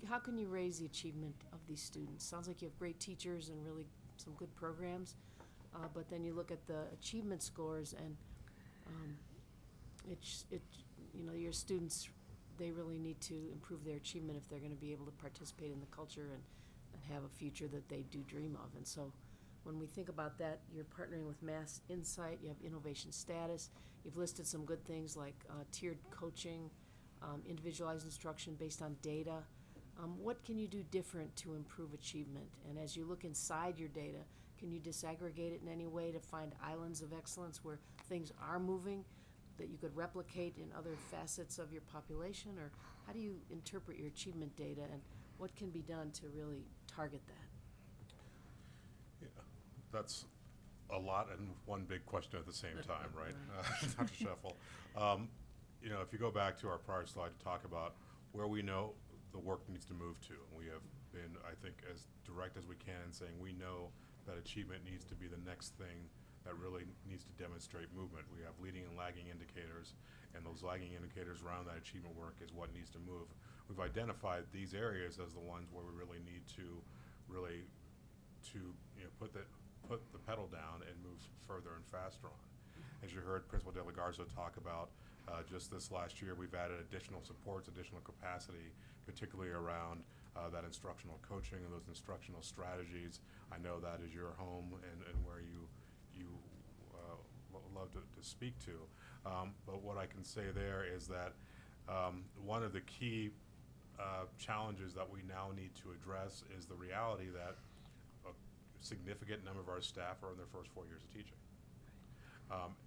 how can you raise the achievement of these students? Sounds like you have great teachers and really some good programs, but then you look at the achievement scores, and you know, your students, they really need to improve their achievement if they're going to be able to participate in the culture and have a future that they do dream of. And so when we think about that, you're partnering with Mass Insight, you have innovation status, you've listed some good things like tiered coaching, individualized instruction based on data. What can you do different to improve achievement? And as you look inside your data, can you disaggregate it in any way to find islands of excellence where things are moving that you could replicate in other facets of your population? Or how do you interpret your achievement data, and what can be done to really target that? Yeah, that's a lot and one big question at the same time, right? Dr. Scheffel. You know, if you go back to our prior slide to talk about where we know the work needs to move to, and we have been, I think, as direct as we can in saying we know that achievement needs to be the next thing that really needs to demonstrate movement. We have leading and lagging indicators, and those lagging indicators around that achievement work is what needs to move. We've identified these areas as the ones where we really need to put the pedal down and move further and faster on. As you heard Principal De La Garza talk about, just this last year, we've added additional supports, additional capacity, particularly around that instructional coaching and those instructional strategies. I know that is your home and where you love to speak to. But what I can say there is that one of the key challenges that we now need to address is the reality that a significant number of our staff are in their first 4 years of teaching.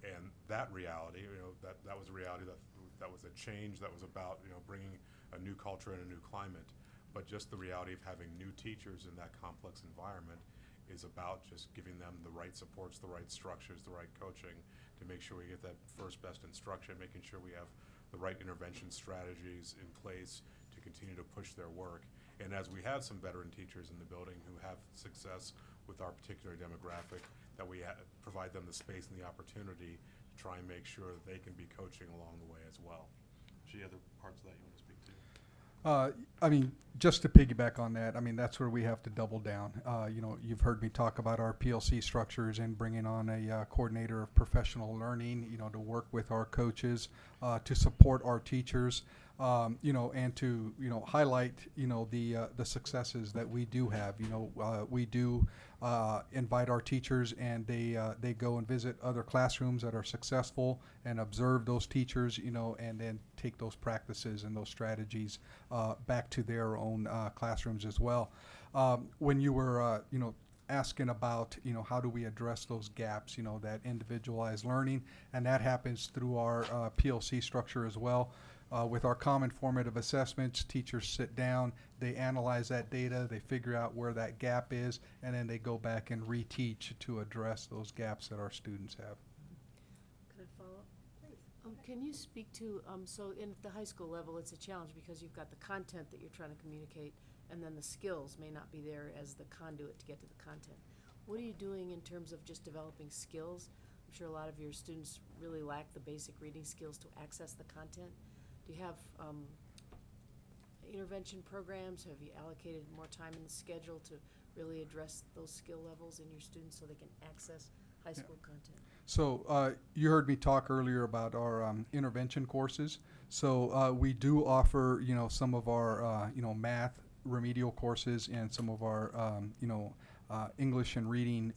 And that reality, you know, that was a reality that was a change that was about, you know, bringing a new culture and a new climate. But just the reality of having new teachers in that complex environment is about just giving them the right supports, the right structures, the right coaching to make sure we get that first best instruction, making sure we have the right intervention strategies in place to continue to push their work. And as we have some veteran teachers in the building who have success with our particular demographic, that we provide them the space and the opportunity to try and make sure that they can be coaching along the way as well. Any other parts of that you want to speak to? I mean, just to piggyback on that, I mean, that's where we have to double down. You know, you've heard me talk about our PLC structures and bringing on a coordinator of professional learning, you know, to work with our coaches, to support our teachers, you know, and to, you know, highlight, you know, the successes that we do have. You know, we do invite our teachers, and they go and visit other classrooms that are successful and observe those teachers, you know, and then take those practices and those strategies back to their own classrooms as well. When you were, you know, asking about, you know, how do we address those gaps, you know, that individualized learning, and that happens through our PLC structure as well. With our common formative assessments, teachers sit down, they analyze that data, they figure out where that gap is, and then they go back and reteach to address those gaps that our students have. Can I follow up? Please. Can you speak to, so in the high school level, it's a challenge because you've got the content that you're trying to communicate, and then the skills may not be there as the conduit to get to the content. What are you doing in terms of just developing skills? I'm sure a lot of your students really lack the basic reading skills to access the content. Do you have intervention programs? Have you allocated more time in the schedule to really address those skill levels in your students so they can access high school content? So you heard me talk earlier about our intervention courses. So we do offer, some of our, math remedial courses and some of our, English and reading,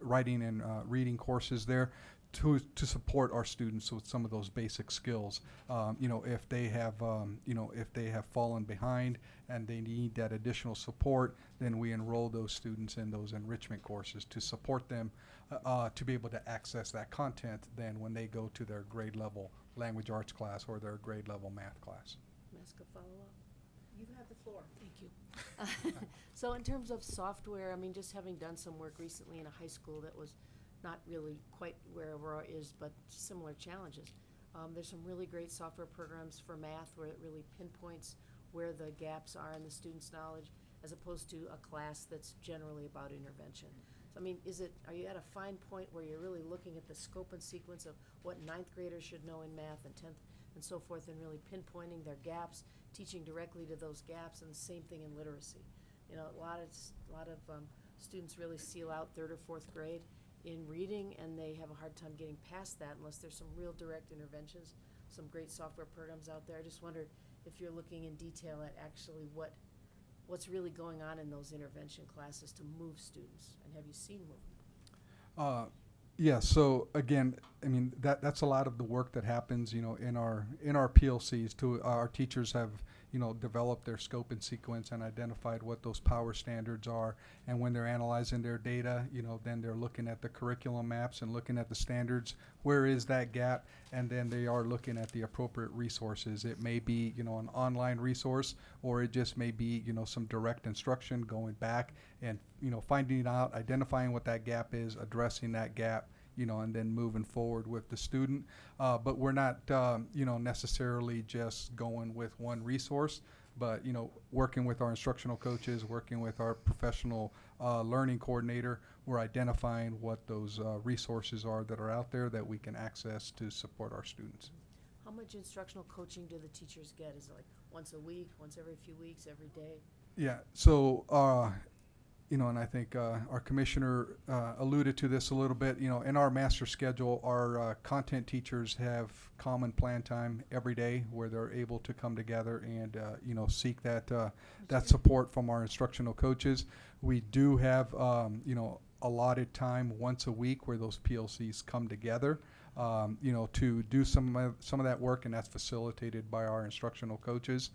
writing and reading courses there to support our students with some of those basic skills. If they have, if they have fallen behind and they need that additional support, then we enroll those students in those enrichment courses to support them to be able to access that content then when they go to their grade level language arts class or their grade level math class. Can I ask a follow-up? You have the floor. Thank you. So in terms of software, I mean, just having done some work recently in a high school that was not really quite where Aurora is, but similar challenges. There's some really great software programs for math where it really pinpoints where the gaps are in the student's knowledge as opposed to a class that's generally about intervention. So, I mean, are you at a fine point where you're really looking at the scope and sequence of what 9th graders should know in math and 10th and so forth, and really pinpointing their gaps, teaching directly to those gaps, and the same thing in literacy. A lot of students really seal out 3rd or 4th grade in reading, and they have a hard time getting past that unless there's some real direct interventions, some great software programs out there. I just wondered if you're looking in detail at actually what's really going on in those intervention classes to move students, and have you seen movement? Yeah, so again, I mean, that's a lot of the work that happens, in our PLCs. Our teachers have, developed their scope and sequence and identified what those power standards are. And when they're analyzing their data, then they're looking at the curriculum maps and looking at the standards. Where is that gap? And then they are looking at the appropriate resources. It may be, an online resource, or it just may be, some direct instruction going back and, finding out, identifying what that gap is, addressing that gap, and then moving forward with the student. But we're not, necessarily just going with one resource, but, working with our instructional coaches, working with our professional learning coordinator, we're identifying what those resources are that are out there that we can access to support our students. How much instructional coaching do the teachers get? Is it like once a week, once every few weeks, every day? Yeah, so, and I think our commissioner alluded to this a little bit. In our master schedule, our content teachers have common plan time every day where they're able to come together and seek that support from our instructional coaches. We do have allotted time once a week where those PLCs come together. To do some of that work, and that's facilitated by our instructional coaches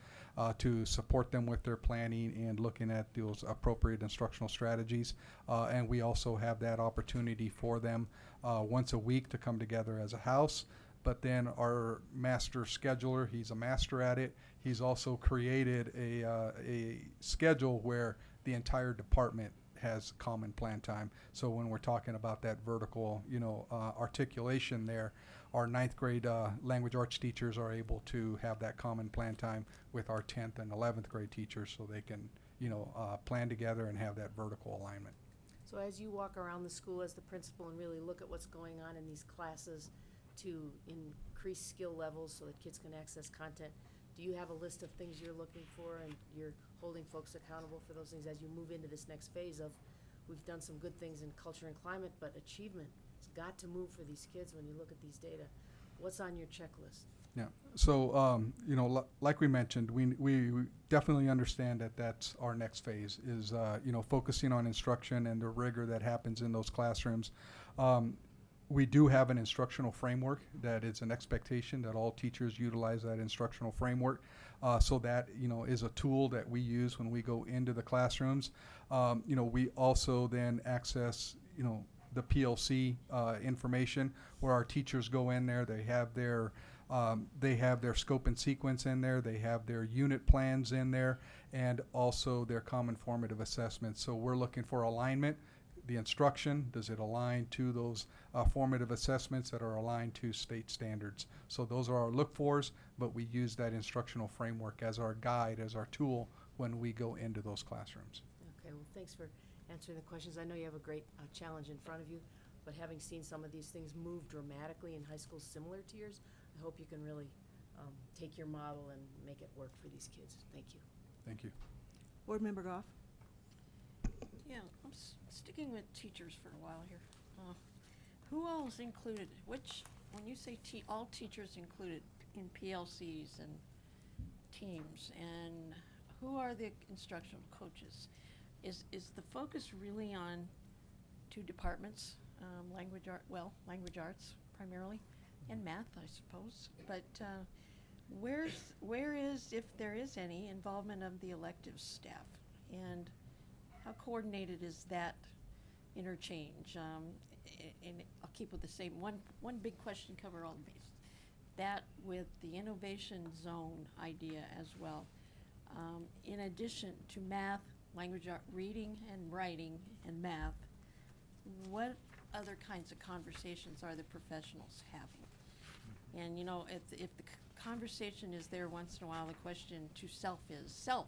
to support them with their planning and looking at those appropriate instructional strategies. And we also have that opportunity for them once a week to come together as a house. But then our master scheduler, he's a master at it. He's also created a schedule where the entire department has common plan time. So when we're talking about that vertical, articulation there, our 9th grade language arts teachers are able to have that common plan time with our 10th and 11th grade teachers so they can, plan together and have that vertical alignment. So as you walk around the school as the principal and really look at what's going on in these classes to increase skill levels so that kids can access content, do you have a list of things you're looking for and you're holding folks accountable for those things as you move into this next phase of, we've done some good things in culture and climate, but achievement has got to move for these kids when you look at these data. What's on your checklist? Yeah, so, like we mentioned, we definitely understand that that's our next phase is, focusing on instruction and the rigor that happens in those classrooms. We do have an instructional framework that it's an expectation that all teachers utilize that instructional framework. So that, is a tool that we use when we go into the classrooms. We also then access, the PLC information where our teachers go in there. They have their scope and sequence in there. They have their unit plans in there, and also their common formative assessments. So we're looking for alignment. The instruction, does it align to those formative assessments that are aligned to state standards? So those are our look-fors, but we use that instructional framework as our guide, as our tool when we go into those classrooms. Okay, well, thanks for answering the questions. I know you have a great challenge in front of you, but having seen some of these things move dramatically in high schools similar to yours, I hope you can really take your model and make it work for these kids. Thank you. Thank you. Board Member Goff? Yeah, I'm sticking with teachers for a while here. Who all is included? When you say all teachers included in PLCs and teams, and who are the instructional coaches? Is the focus really on two departments, language arts primarily, and math, I suppose. But where is, if there is any, involvement of the elective staff, and how coordinated is that interchange? And I'll keep with the same one big question, cover all the bases. That with the innovation zone idea as well. In addition to math, language art, reading and writing and math, what other kinds of conversations are the professionals having? And you know, if the conversation is there once in a while, the question to self is self.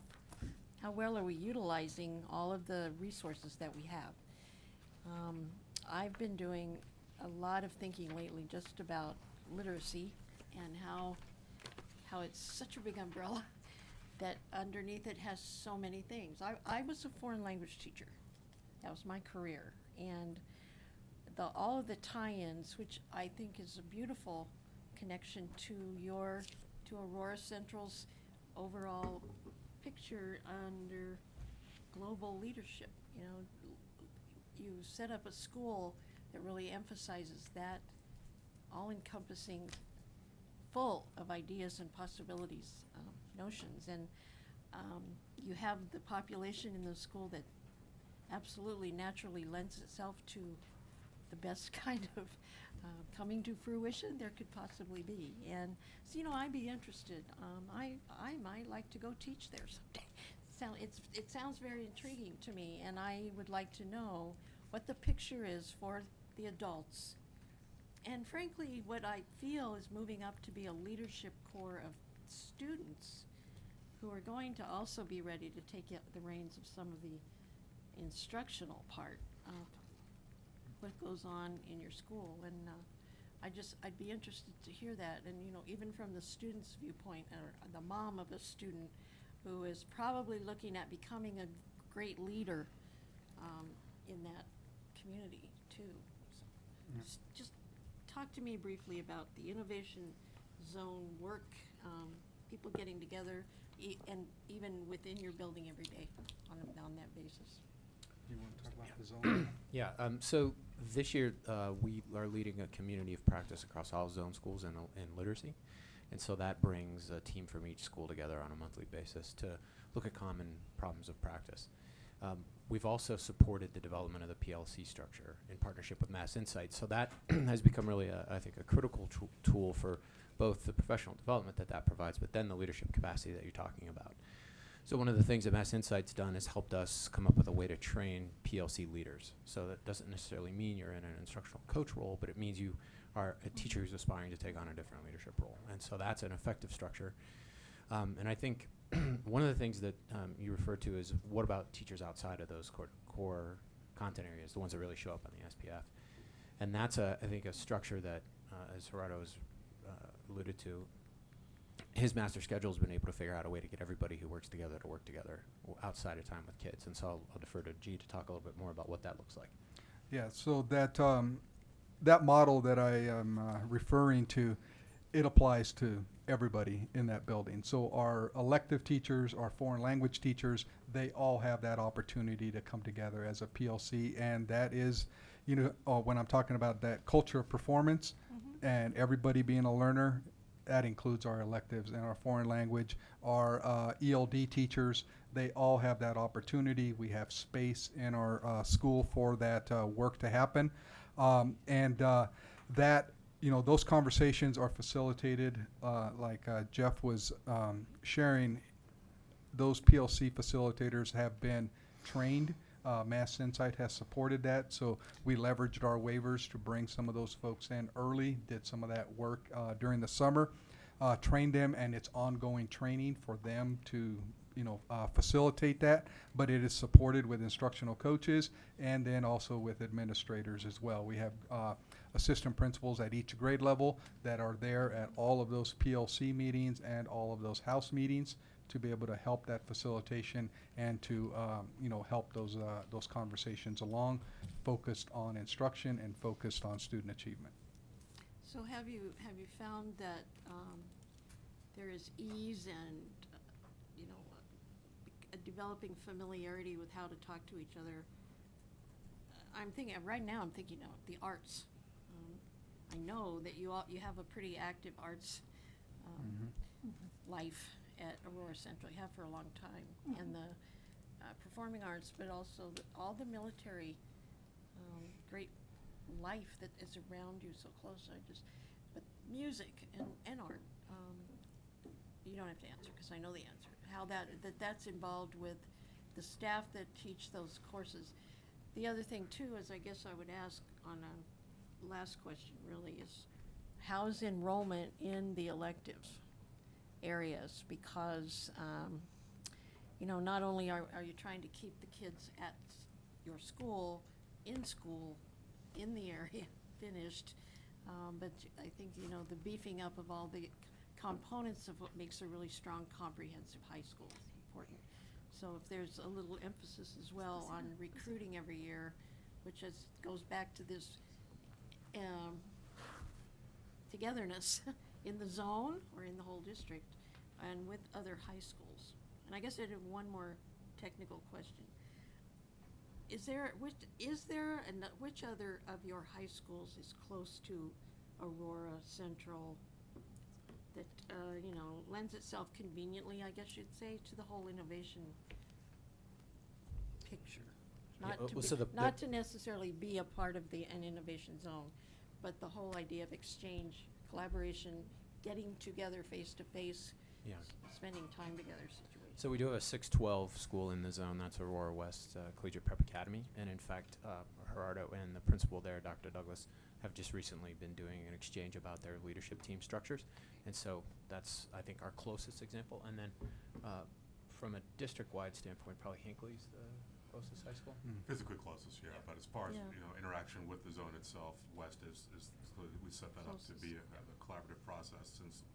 How well are we utilizing all of the resources that we have? I've been doing a lot of thinking lately just about literacy and how it's such a big umbrella that underneath it has so many things. I was a foreign language teacher. That was my career. And all of the tie-ins, which I think is a beautiful connection to Aurora Central's overall picture under global leadership. You know, you set up a school that really emphasizes that all-encompassing, full of ideas and possibilities, notions. And you have the population in the school that absolutely naturally lends itself to the best kind of coming to fruition there could possibly be. And so, you know, I'd be interested. I might like to go teach there someday. It sounds very intriguing to me, and I would like to know what the picture is for the adults. And frankly, what I feel is moving up to be a leadership core of students who are going to also be ready to take the reins of some of the instructional part of what goes on in your school. And I'd be interested to hear that. And you know, even from the student's viewpoint, or the mom of a student who is probably looking at becoming a great leader in that community too. So just talk to me briefly about the innovation zone work, people getting together, and even within your building every day on that basis. Do you want to talk about the zone? Yeah, so this year we are leading a community of practice across all zone schools in literacy. And so that brings a team from each school together on a monthly basis to look at common problems of practice. We've also supported the development of the PLC structure in partnership with Mass Insights. So that has become really, I think, a critical tool for both the professional development that provides, but then the leadership capacity that you're talking about. So one of the things that Mass Insights done is helped us come up with a way to train PLC leaders. So that doesn't necessarily mean you're in an instructional coach role, but it means you are a teacher who's aspiring to take on a different leadership role. And so that's an effective structure. And I think one of the things that you referred to is what about teachers outside of those core content areas, the ones that really show up on the SPF. And that's, I think, a structure that, as Gerardo has alluded to, his master schedule has been able to figure out a way to get everybody who works together to work together outside of time with kids. And so I'll defer to G to talk a little bit more about what that looks like. Yeah, so that model that I am referring to, it applies to everybody in that building. So our elective teachers, our foreign language teachers, they all have that opportunity to come together as a PLC. And that is, you know, when I'm talking about that culture of performance and everybody being a learner, that includes our electives and our foreign language, our ELD teachers. They all have that opportunity. We have space in our school for that work to happen. That, you know, those conversations are facilitated, like Jeff was sharing. Those PLC facilitators have been trained. Mass Insight has supported that, so we leveraged our waivers to bring some of those folks in early, did some of that work during the summer, trained them, and it's ongoing training for them to facilitate that, but it is supported with instructional coaches and then also with administrators as well. We have assistant principals at each grade level that are there at all of those PLC meetings and all of those house meetings to be able to help that facilitation and to help those conversations along, focused on instruction and focused on student achievement. So have you found that there is ease and a developing familiarity with how to talk to each other? I'm thinking right now. I'm thinking of the arts. I know that you have a pretty active arts life at Aurora Central. You have for a long time, and the performing arts, but also all the military great life that is around you so close. But music and art. You don't have to answer because I know the answer. How that's involved with the staff that teach those courses. The other thing too is, I guess I would ask on a last question really is, how's enrollment in the elective areas? Because not only are you trying to keep the kids at your school, in the area, finished, but I think the beefing up of all the components of what makes a really strong, comprehensive high school is important. So if there's a little emphasis as well on recruiting every year, which goes back to this togetherness in the zone or in the whole district and with other high schools. And I guess I have one more technical question. Which other of your high schools is close to Aurora Central that lends itself conveniently, I guess you'd say, to the whole innovation picture? Not to necessarily be a part of an innovation zone, but the whole idea of exchange, collaboration, getting together face to face, spending time together situation. So we do have a 612 school in the zone. That's Aurora West Collegiate Prep Academy. And in fact, Gerardo and the principal there, Dr. Douglas, have just recently been doing an exchange about their leadership team structures. And so that's, I think, our closest example. And then from a district-wide standpoint, probably Hinckley's the closest high school. Physically closest, yeah. But as far as interaction with the zone itself, West is we set that up to be a collaborative process, since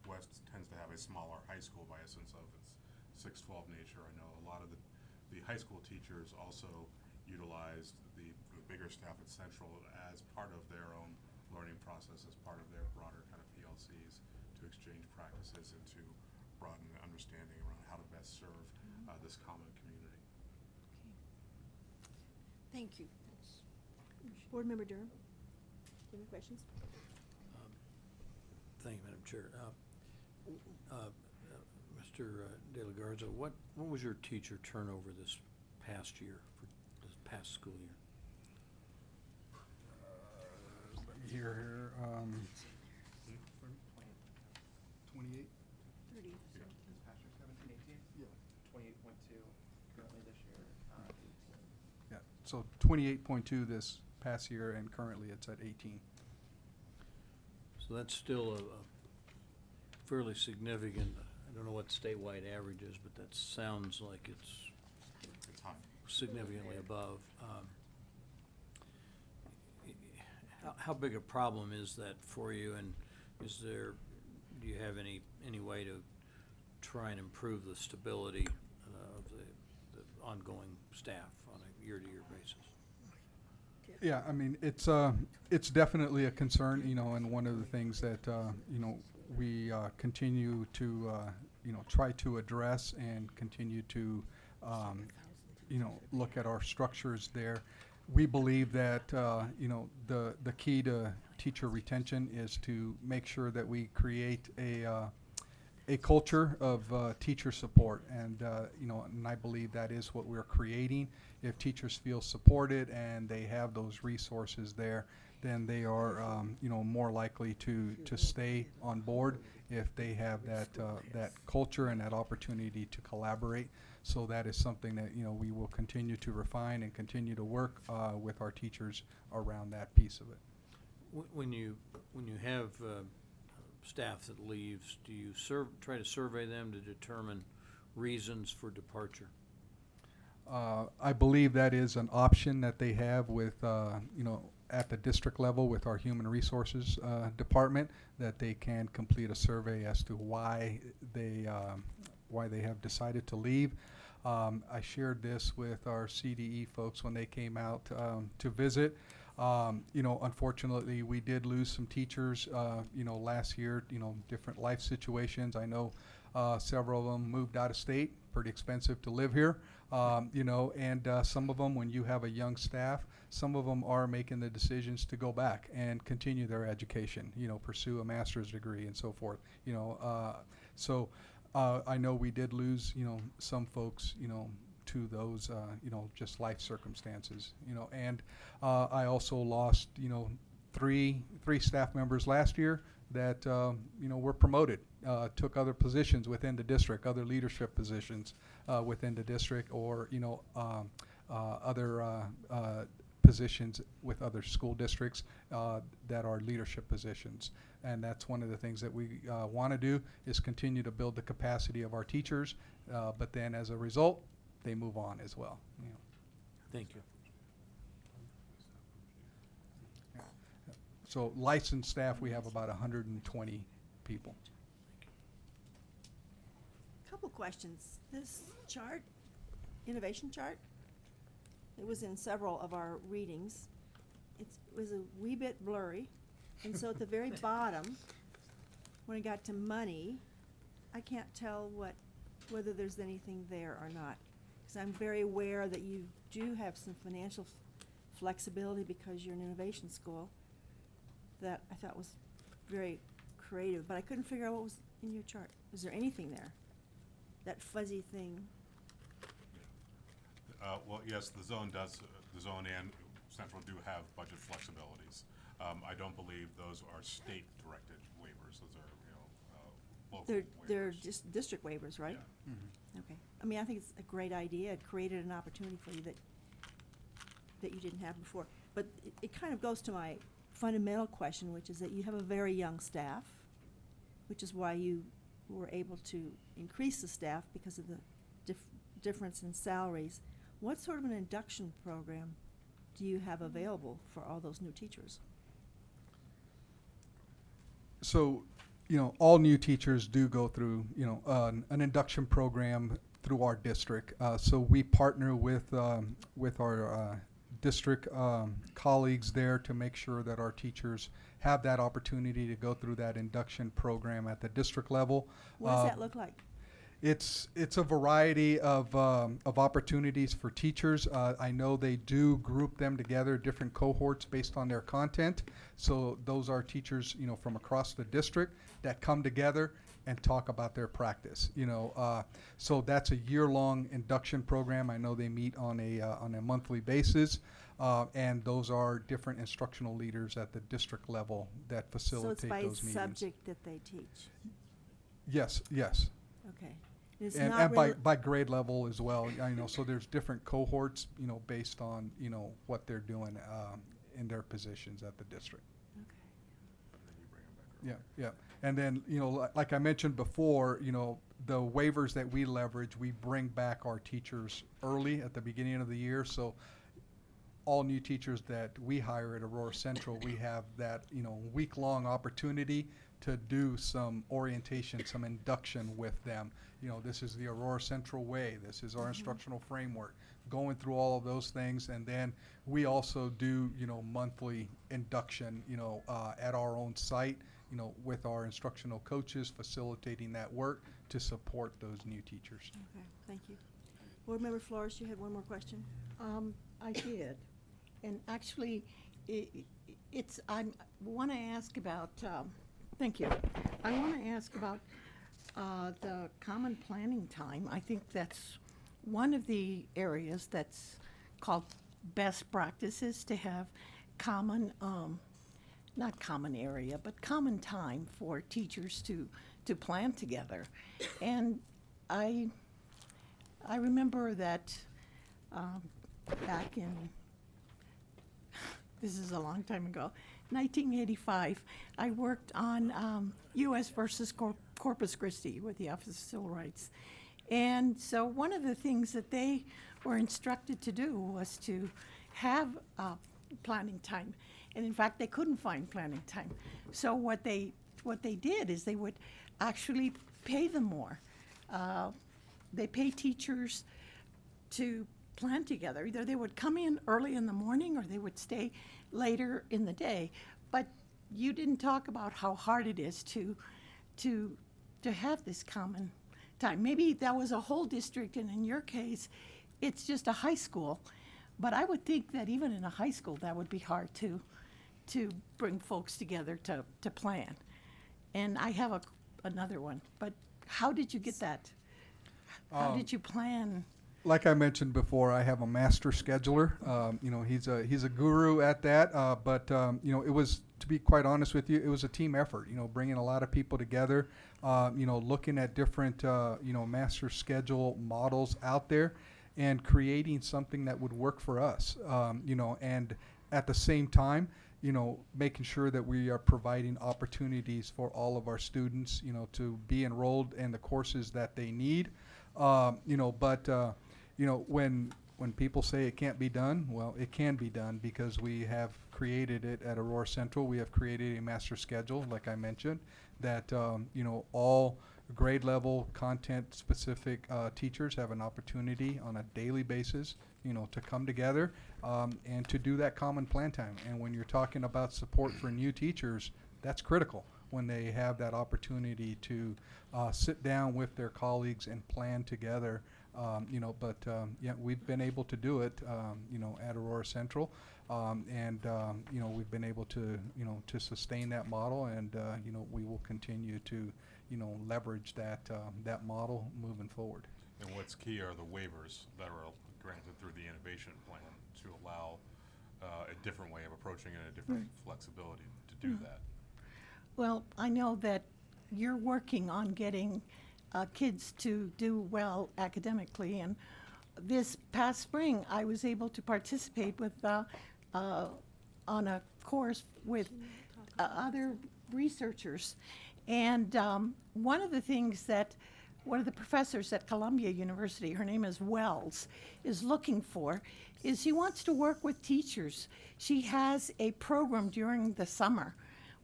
West tends to have a smaller high school by essence of its 612 nature. I know a lot of the high school teachers also utilized the bigger staff at Central as part of their own learning process, as part of their broader kind of PLCs, to exchange practices and to broaden the understanding around how to best serve this common community. Thank you. Board Member Durham, any questions? Thank you, Madam Chair. Mr. De La Garza, what was your teacher turnover this past year, for this past school year? Let me hear here. 28. 30. This past year, 17, 18? Yeah. 28.2 currently this year, 18. Yeah. So 28.2 this past year, and currently it's at 18. So that's still a fairly significant, I don't know what statewide average is, but that sounds like it's significantly above. How big a problem is that for you, and do you have any way to try and improve the stability of the ongoing staff on a year-to-year basis? Yeah, I mean, it's definitely a concern, and one of the things that, we continue to, try to address and continue to, look at our structures there. We believe that, the key to teacher retention is to make sure that we create a culture of teacher support, and and I believe that is what we're creating. If teachers feel supported and they have those resources there, then they are more likely to stay on board if they have that culture and that opportunity to collaborate. So that is something that we will continue to refine and continue to work with our teachers around that piece of it. When you have staff that leaves, do you try to survey them to determine reasons for departure? I believe that is an option that they have with, at the district level with our human resources department, that they can complete a survey as to why they have decided to leave. I shared this with our CDE folks when they came out to visit. Unfortunately, we did lose some teachers, last year, different life situations. I know several of them moved out of state, pretty expensive to live here. And some of them, when you have a young staff, some of them are making the decisions to go back and continue their education, pursue a master's degree and so forth, I know we did lose, some folks, to those, just life circumstances, and I also lost, three staff members last year that, were promoted, took other positions within the district, other leadership positions within the district, or, other positions with other school districts that are leadership positions. And that's one of the things that we want to do, is continue to build the capacity of our teachers, but then as a result, they move on as well. Thank you. So licensed staff, we have about 120 people. Couple questions. This chart, innovation chart, it was in several of our readings. It was a wee bit blurry. And so at the very bottom, when it got to money, I can't tell whether there's anything there or not. Because I'm very aware that you do have some financial flexibility because you're an innovation school that I thought was very creative, but I couldn't figure out what was in your chart. Is there anything there? That fuzzy thing? Well, yes, the zone and Central do have budget flexibilities. I don't believe those are state-directed waivers. Those are, local waivers. They're just district waivers, right? Yeah. Okay. I mean, I think it's a great idea. It created an opportunity for you that you didn't have before. But it kind of goes to my fundamental question, which is that you have a very young staff, which is why you were able to increase the staff because of the difference in salaries. What sort of an induction program do you have available for all those new teachers? So, all new teachers do go through, an induction program through our district. So we partner with our district colleagues there to make sure that our teachers have that opportunity to go through that induction program at the district level. What does that look like? It's a variety of opportunities for teachers. I know they do group them together, different cohorts based on their content. So those are teachers, from across the district that come together and talk about their practice. So that's a year-long induction program. I know they meet on a monthly basis, and those are different instructional leaders at the district level that facilitate those meetings. So it's by subject that they teach? Yes. Okay. It's And not really by grade level as well, so there's different cohorts, based on, what they're doing in their positions at the district. Yeah. And then, like I mentioned before, the waivers that we leverage, we bring back our teachers early at the beginning of the year. So all new teachers that we hire at Aurora Central, we have that, week-long opportunity to do some orientation, some induction with them. This is the Aurora Central way. This is our instructional framework. Going through all of those things, and then we also do, monthly induction, at our own site, with our instructional coaches facilitating that work to support those new teachers. Okay, thank you. Board Member Flores, you had one more question? I did. And actually, I want to ask about, thank you. I want to ask about the common planning time. I think that's one of the areas that's called best practices, to have common, not common area, but common time for teachers to plan together. And I remember that back in, this is a long time ago, 1985, I worked on U.S. versus Corpus Christi with the Office of Civil Rights. And so one of the things that they were instructed to do was to have planning time. And in fact, they couldn't find planning time. So what they did is they would actually pay them more. They pay teachers to plan together. Either they would come in early in the morning or they would stay later in the day. But you didn't talk about how hard it is to have this common time. Maybe that was a whole district, and in your case, it's just a high school. But I would think that even in a high school, that would be hard to bring folks together to plan. And I have another one, but how did you get that? How did you plan? Like I mentioned before, I have a master scheduler. You know, he's a guru at that. But you know, it was, to be quite honest with you, it was a team effort. You know, bringing a lot of people together. You know, looking at different you know, master schedule models out there, and creating something that would work for us. You know, and at the same time, you know, making sure that we are providing opportunities for all of our students, you know, to be enrolled in the courses that they need. You know, but you know, when people say it can't be done, well, it can be done, because we have created it at Aurora Central. We have created a master schedule, like I mentioned, that you know, all grade level content specific teachers have an opportunity on a daily basis, you know, to come together and to do that common plan time. And when you're talking about support for new teachers, that's critical, when they have that opportunity to sit down with their colleagues and plan together. You know, but yeah, we've been able to do it, you know, at Aurora Central, and you know, we've been able to, you know, to sustain that model, and you know, we will continue to, you know, leverage that that model moving forward. And what's key are the waivers that are granted through the innovation plan to allow a different way of approaching it, and a different flexibility to do that. Well, I know that you're working on getting kids to do well academically, and this past spring I was able to participate with on a course with other researchers, and one of the things that one of the professors at Columbia University, her name is Wells, is looking for is she wants to work with teachers. She has a program during the summer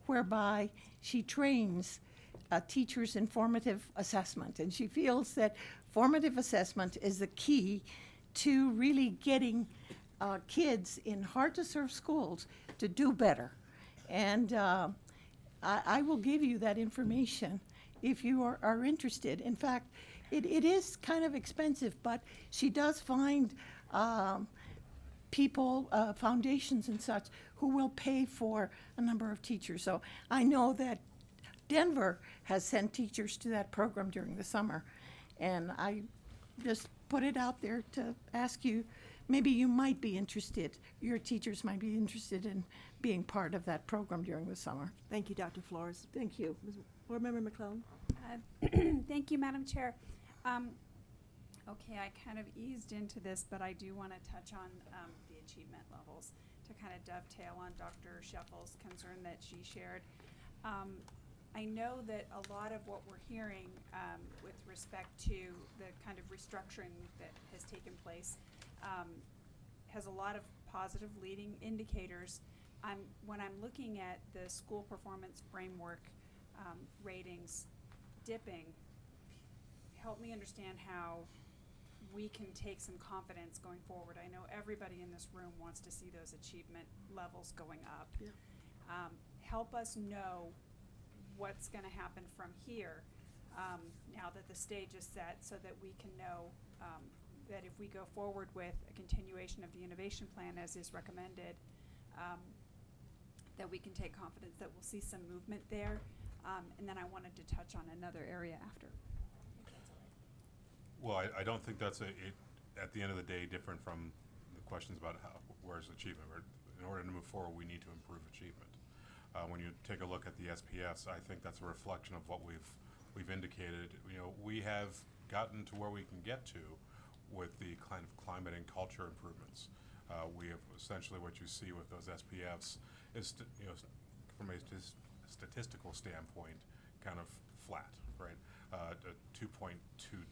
whereby she trains teachers in formative assessment, and she feels that formative assessment is the key to really getting kids in hard-to-serve schools to do better. And I will give you that information if you are interested. In fact, it is kind of expensive, but she does find people, foundations and such, who will pay for a number of teachers. So I know that Denver has sent teachers to that program during the summer, and I just put it out there to ask you, maybe you might be interested, your teachers might be interested in being part of that program during the summer. Thank you, Dr. Flores. Thank you. Ms. Board Member McClellan. Thank you, Madam Chair. Okay, I kind of eased into this, but I do want to touch on the achievement levels to kind of dovetail on Dr. Sheffel's concern that she shared. I know that a lot of what we're hearing with respect to the kind of restructuring that has taken place has a lot of positive leading indicators. When I'm looking at the school performance framework ratings dipping, help me understand how we can take some confidence going forward. I know everybody in this room wants to see those achievement levels going up. Yeah. Help us know what's going to happen from here now that the stage is set, so that we can know that if we go forward with a continuation of the innovation plan as is recommended, that we can take confidence that we'll see some movement there. And then I wanted to touch on another area after. Well, I don't think that's at the end of the day, different from the questions about where's achievement. In order to move forward, we need to improve achievement. When you take a look at the SPFs, I think that's a reflection of what we've indicated. You know, we have gotten to where we can get to with the kind of climate and culture improvements. We have essentially what you see with those SPFs is, you know, from a statistical standpoint, kind of flat, right? 2 2.2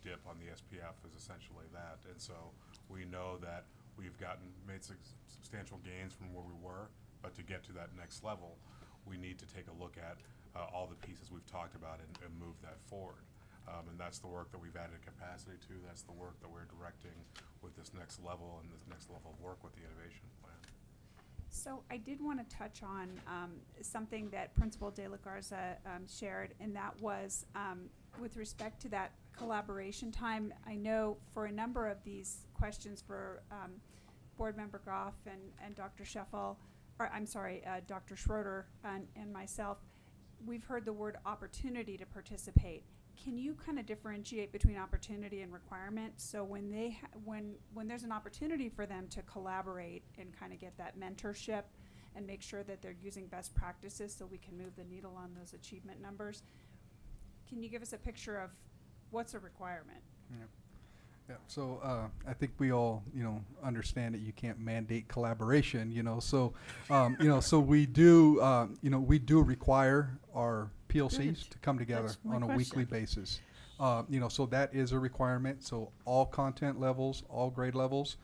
dip on the SPF is essentially that. And so we know that we've made substantial gains from where we were, but to get to that next level, we need to take a look at all the pieces we've talked about and move that forward. And that's the work that we've added capacity to. That's the work that we're directing with this next level and this next level of work with the innovation plan. So I did want to touch on something that Principal De La Garza shared, and that was with respect to that collaboration time. I know for a number of these questions for Board Member Goff and Dr. Scheffel, or I'm sorry, Dr. Schroeder and myself, we've heard the word opportunity to participate. Can you kind of differentiate between opportunity and requirement? So when they when there's an opportunity for them to collaborate and kind of get that mentorship and make sure that they're using best practices so we can move the needle on those achievement numbers, can you give us a picture of what's a requirement? Yeah, so I think we all, understand that you can't mandate collaboration, so, so we do, we do require our PLCs Good. to come together That's my on a weekly question. basis. So that is a requirement. So all content levels, all grade levels,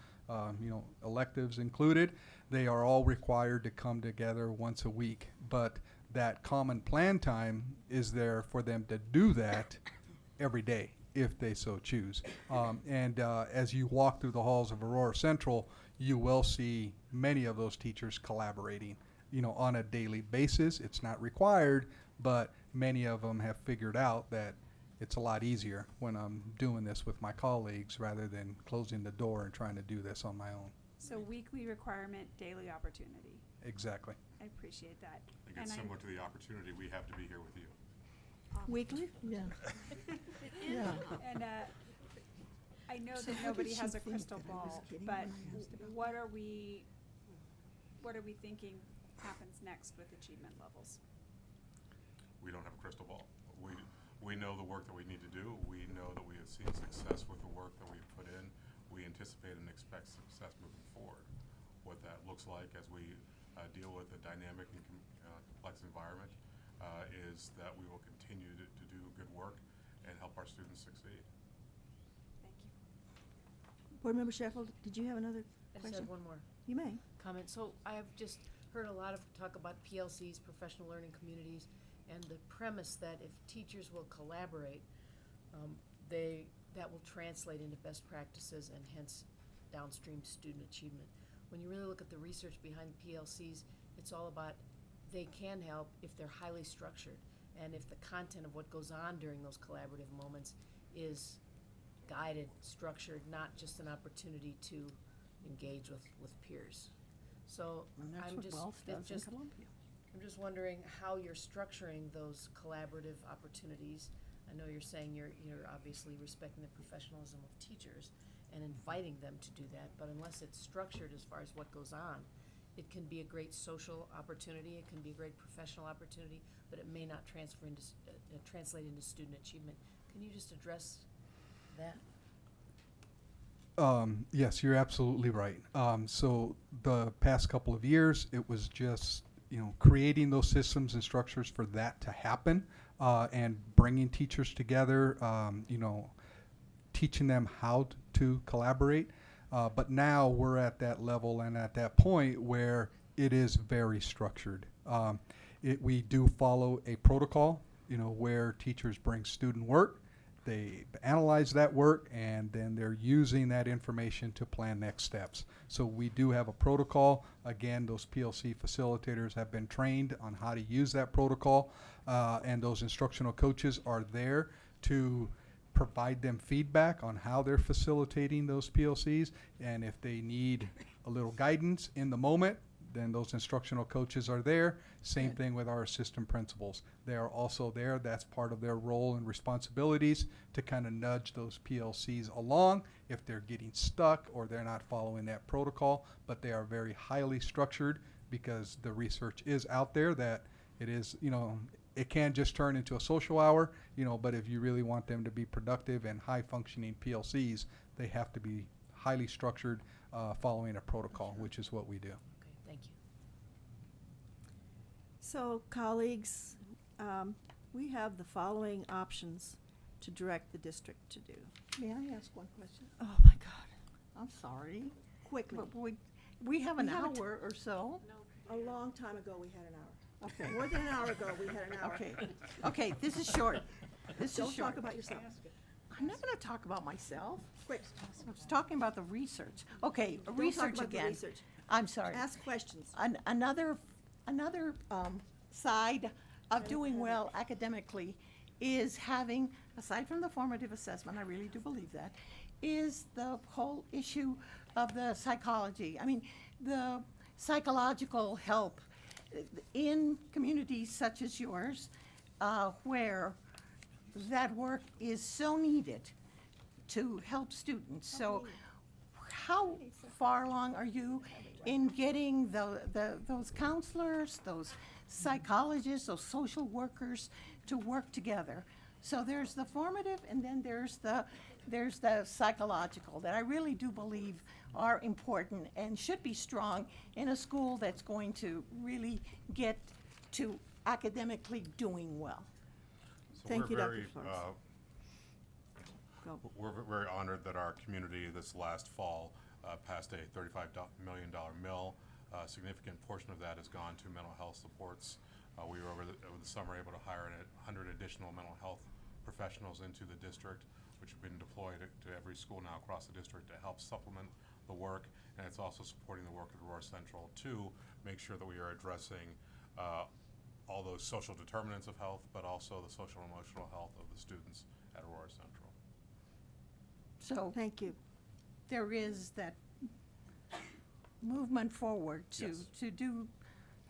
electives included, they are all required to come together once a week. But that common plan time is there for them to do that every day, if they so choose. As you walk through the halls of Aurora Central, you will see many of those teachers collaborating, on a daily basis. It's not required, but many of them have figured out that it's a lot easier when I'm doing this with my colleagues rather than closing the door and trying to do this on my own. So weekly requirement, daily opportunity. Exactly. I appreciate that. I think it's similar to the opportunity we have to be here with you. Weekly? Yeah. Yeah. And I know So that how nobody did has she a think crystal that I was ball, kidding but when I asked about what are we thinking happens next with achievement levels? We don't have a crystal ball. We know the work that we need to do. We know that we have seen success with the work that we've put in. We anticipate and expect success moving forward. What that looks like as we deal with a dynamic and complex environment is that we will continue to do good work and help our students succeed. Thank you. Board Member Sheffield, did you have another I just question? have one more You may. comment. So I have just heard a lot of talk about PLCs, professional learning communities, and the premise that if teachers will collaborate, that will translate into best practices and hence downstream student achievement. When you really look at the research behind PLCs, it's all about they can help if they're highly structured and if the content of what goes on during those collaborative moments is guided, structured, not just an opportunity to engage with peers. So And that's I'm what just, Wealth it does in just, Columbia. I'm just wondering how you're structuring those collaborative opportunities. I know you're saying you're obviously respecting the professionalism of teachers and inviting them to do that, but unless it's structured as far as what goes on, it can be a great social opportunity, it can be a great professional opportunity, but it may not translate into student achievement. Can you just address that? Yes, you're absolutely right. So the past couple of years, it was just, creating those systems and structures for that to happen, and bringing teachers together, teaching them how to collaborate. But now we're at that level and at that point where it is very structured. We do follow a protocol, where teachers bring student work, they analyze that work, and then they're using that information to plan next steps. So we do have a protocol. Again, those PLC facilitators have been trained on how to use that protocol, and those instructional coaches are there to provide them feedback on how they're facilitating those PLCs, and if they need a little guidance in the moment, then those instructional coaches are there. Same Good. thing with our assistant principals. They are also there. That's part of their role and responsibilities to kind of nudge those PLCs along if they're getting stuck or they're not following that protocol. But they are very highly structured because the research is out there that it is, it can just turn into a social hour, but if you really want them to be productive and high functioning PLCs, they have to be highly structured, following a protocol, which is what we do. Okay, thank you. So colleagues, we have the following options to direct the district to do. May I ask one question? Oh, my God. I'm sorry. Quickly. But we have an hour or so. A long time ago, we had an hour. Okay. More than an hour ago, we had an hour. Okay, okay, this is short. This is Don't short. talk about yourself. I'm not gonna talk about myself. Quick. I was talking about the research. Okay, Don't talk research about the again. research. I'm sorry. Ask questions. Another side of doing well academically is having, aside from the formative assessment, I really do believe that, is the whole issue of the psychology. I mean, the psychological help in communities such as yours, where that work is so needed to help students. So how far along are you in getting those counselors, those psychologists, those social workers to work together? So there's the formative, and then there's the psychological that I really do believe are important and should be strong in a school that's going to really get to academically doing well. So Thank we're you, Dr. very, Flores. Go. We're very honored that our community this last fall passed a $35 million mill. A significant portion of that has gone to mental health supports. We were over the summer able to hire 100 additional mental health professionals into the district, which have been deployed to every school now across the district to help supplement the work, and it's also supporting the work at Aurora Central to make sure that we are addressing all those social determinants of health, but also the social and emotional health of the students at Aurora Central. So Thank you. there is that movement forward Yes. to do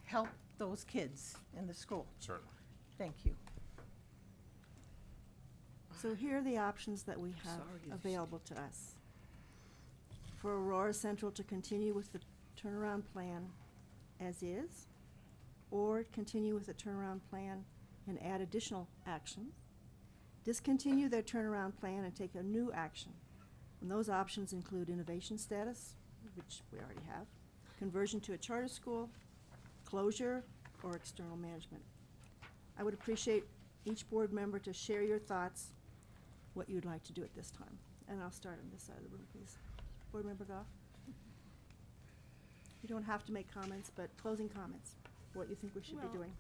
help those kids in the school. Certainly. Thank you. So here are the options that we have Sorry. available to us. For Aurora Central to continue with the turnaround plan as is, or continue with the turnaround plan and add additional actions, discontinue their turnaround plan and take a new action. And those options include innovation status, which we already have, conversion to a charter school, closure, or external management. I would appreciate each board member to share your thoughts, what you'd like to do at this time. And I'll start on this side of the room, please. Board Member Goff? You don't have to make comments, but closing comments, what you think we should be Well, doing.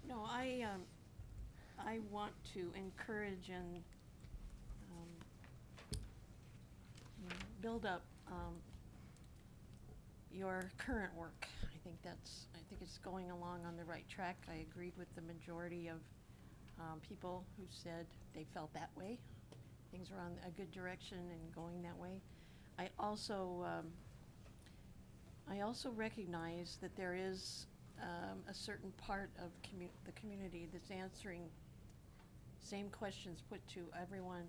No, I want to encourage and build up your current work. I think it's going along on the right track. I agreed with the majority of people who said they felt that way. Things are on a good direction and going that way. I also recognize that there is a certain part of the community that's answering same questions put to everyone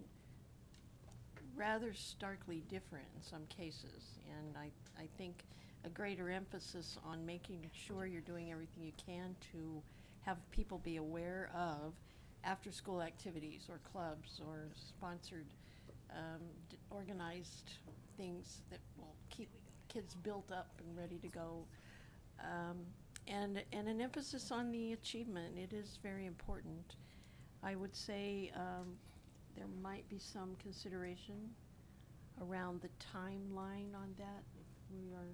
rather starkly different in some cases. And I think a greater emphasis on making sure you're doing everything you can to have people be aware of after-school activities or clubs or sponsored organized things that will keep kids built up and ready to go. And an emphasis on the achievement. It is very important. I would say there might be some consideration around the timeline on that. We are,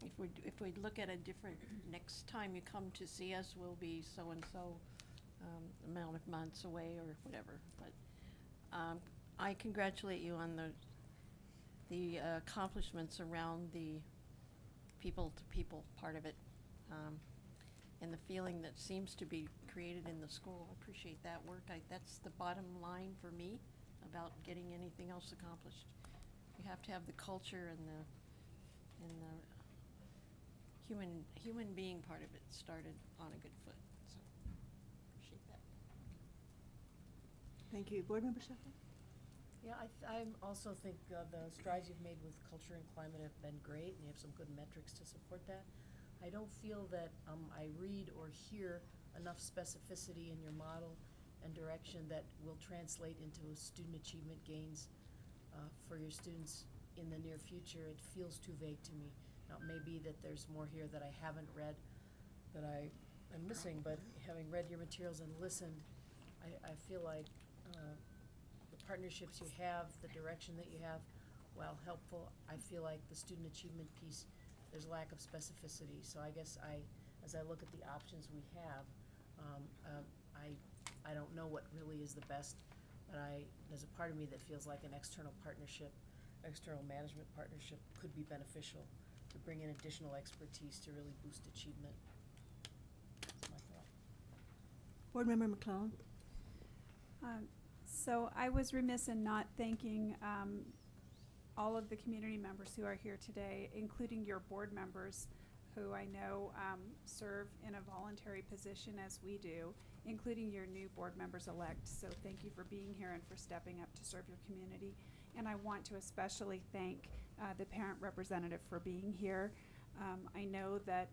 if we look at a different, next time you come to see us will be so-and-so amount of months away or whatever. But I congratulate you on the accomplishments around the people-to-people part of it, and the feeling that seems to be created in the school. I appreciate that work. That's the bottom line for me about getting anything else accomplished. You have to have the culture and the human being part of it started on a good foot. So appreciate that. Thank you. Board Member Sheffield? Yeah, I also think the strides you've made with culture and climate have been great, and you have some good metrics to support that. I don't feel that I read or hear enough specificity in your model and direction that will translate into student achievement gains for your students in the near future. It feels too vague to me. Now, it may be that there's more here that I haven't read that I am missing, but having read your materials and listened, I feel like the partnerships you have, the direction that you have, while helpful, I feel like the student achievement piece, there's a lack of specificity. So I guess as I look at the options we have, I don't know what really is the best, but there's a part of me that feels like an external partnership, external management partnership could be beneficial to bring in additional expertise to really boost achievement. That's my thought. Board Member McClellan. So I was remiss in not thanking all of the community members who are here today, including your board members who I know serve in a voluntary position as we do, including your new board members-elect. So thank you for being here and for stepping up to serve your community. And I want to especially thank the parent representative for being here. I know that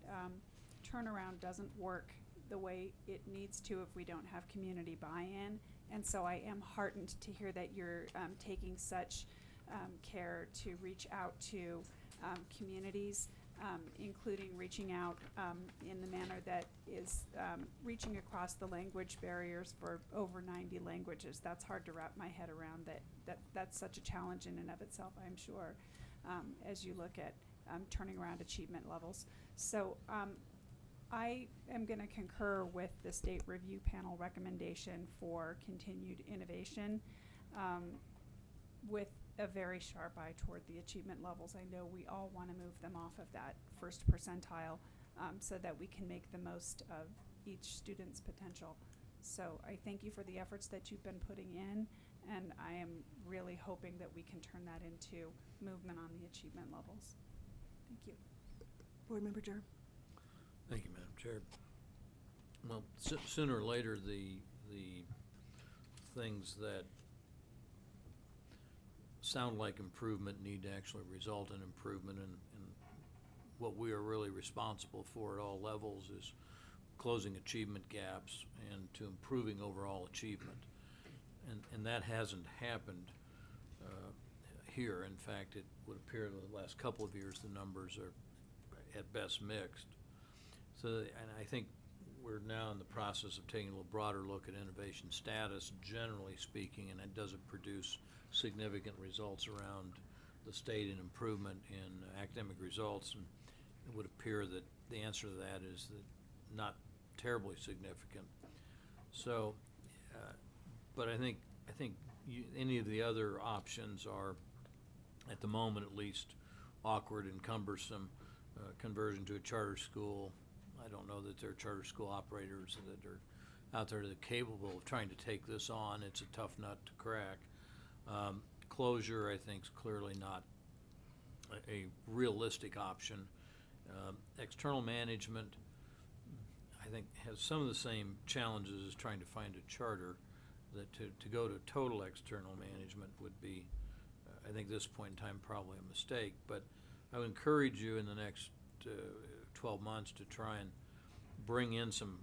turnaround doesn't work the way it needs to if we don't have community buy-in. And so I am heartened to hear that you're taking such care to reach out to communities, including reaching out in the manner that is reaching across the language barriers for over 90 languages. That's hard to wrap my head around, that's such a challenge in and of itself, I'm sure, as you look at turning around achievement levels. So I am going to concur with the state review panel recommendation for continued innovation with a very sharp eye toward the achievement levels. I know we all want to move them off of that first percentile so that we can make the most of each student's potential. So I thank you for the efforts that you've been putting in, and I am really hoping that we can turn that into movement on the achievement levels. Thank you. Board Member Jer. Thank you, Madam Chair. Well, sooner or later, the things that sound like improvement need to actually result in improvement, and what we are really responsible for at all levels is closing achievement gaps and to improving overall achievement. And that hasn't happened here. In fact, it would appear the last couple of years the numbers are at best mixed. So, and I think we're now in the process of taking a little broader look at innovation status, generally speaking, and does it produce significant results around the state and improvement in academic results? And it would appear that the answer to that is that not terribly significant. So, but I think any of the other options are, at the moment at least, awkward and cumbersome. Conversion to a charter school, I don't know that there are charter school operators that are out there that are capable of trying to take this on. It's a tough nut to crack. Closure, I think, is clearly not a realistic option. External management, I think, has some of the same challenges as trying to find a charter. That to go to total external management would be, I think, at this point in time, probably a mistake. But I would encourage you in the next 12 months to try and bring in some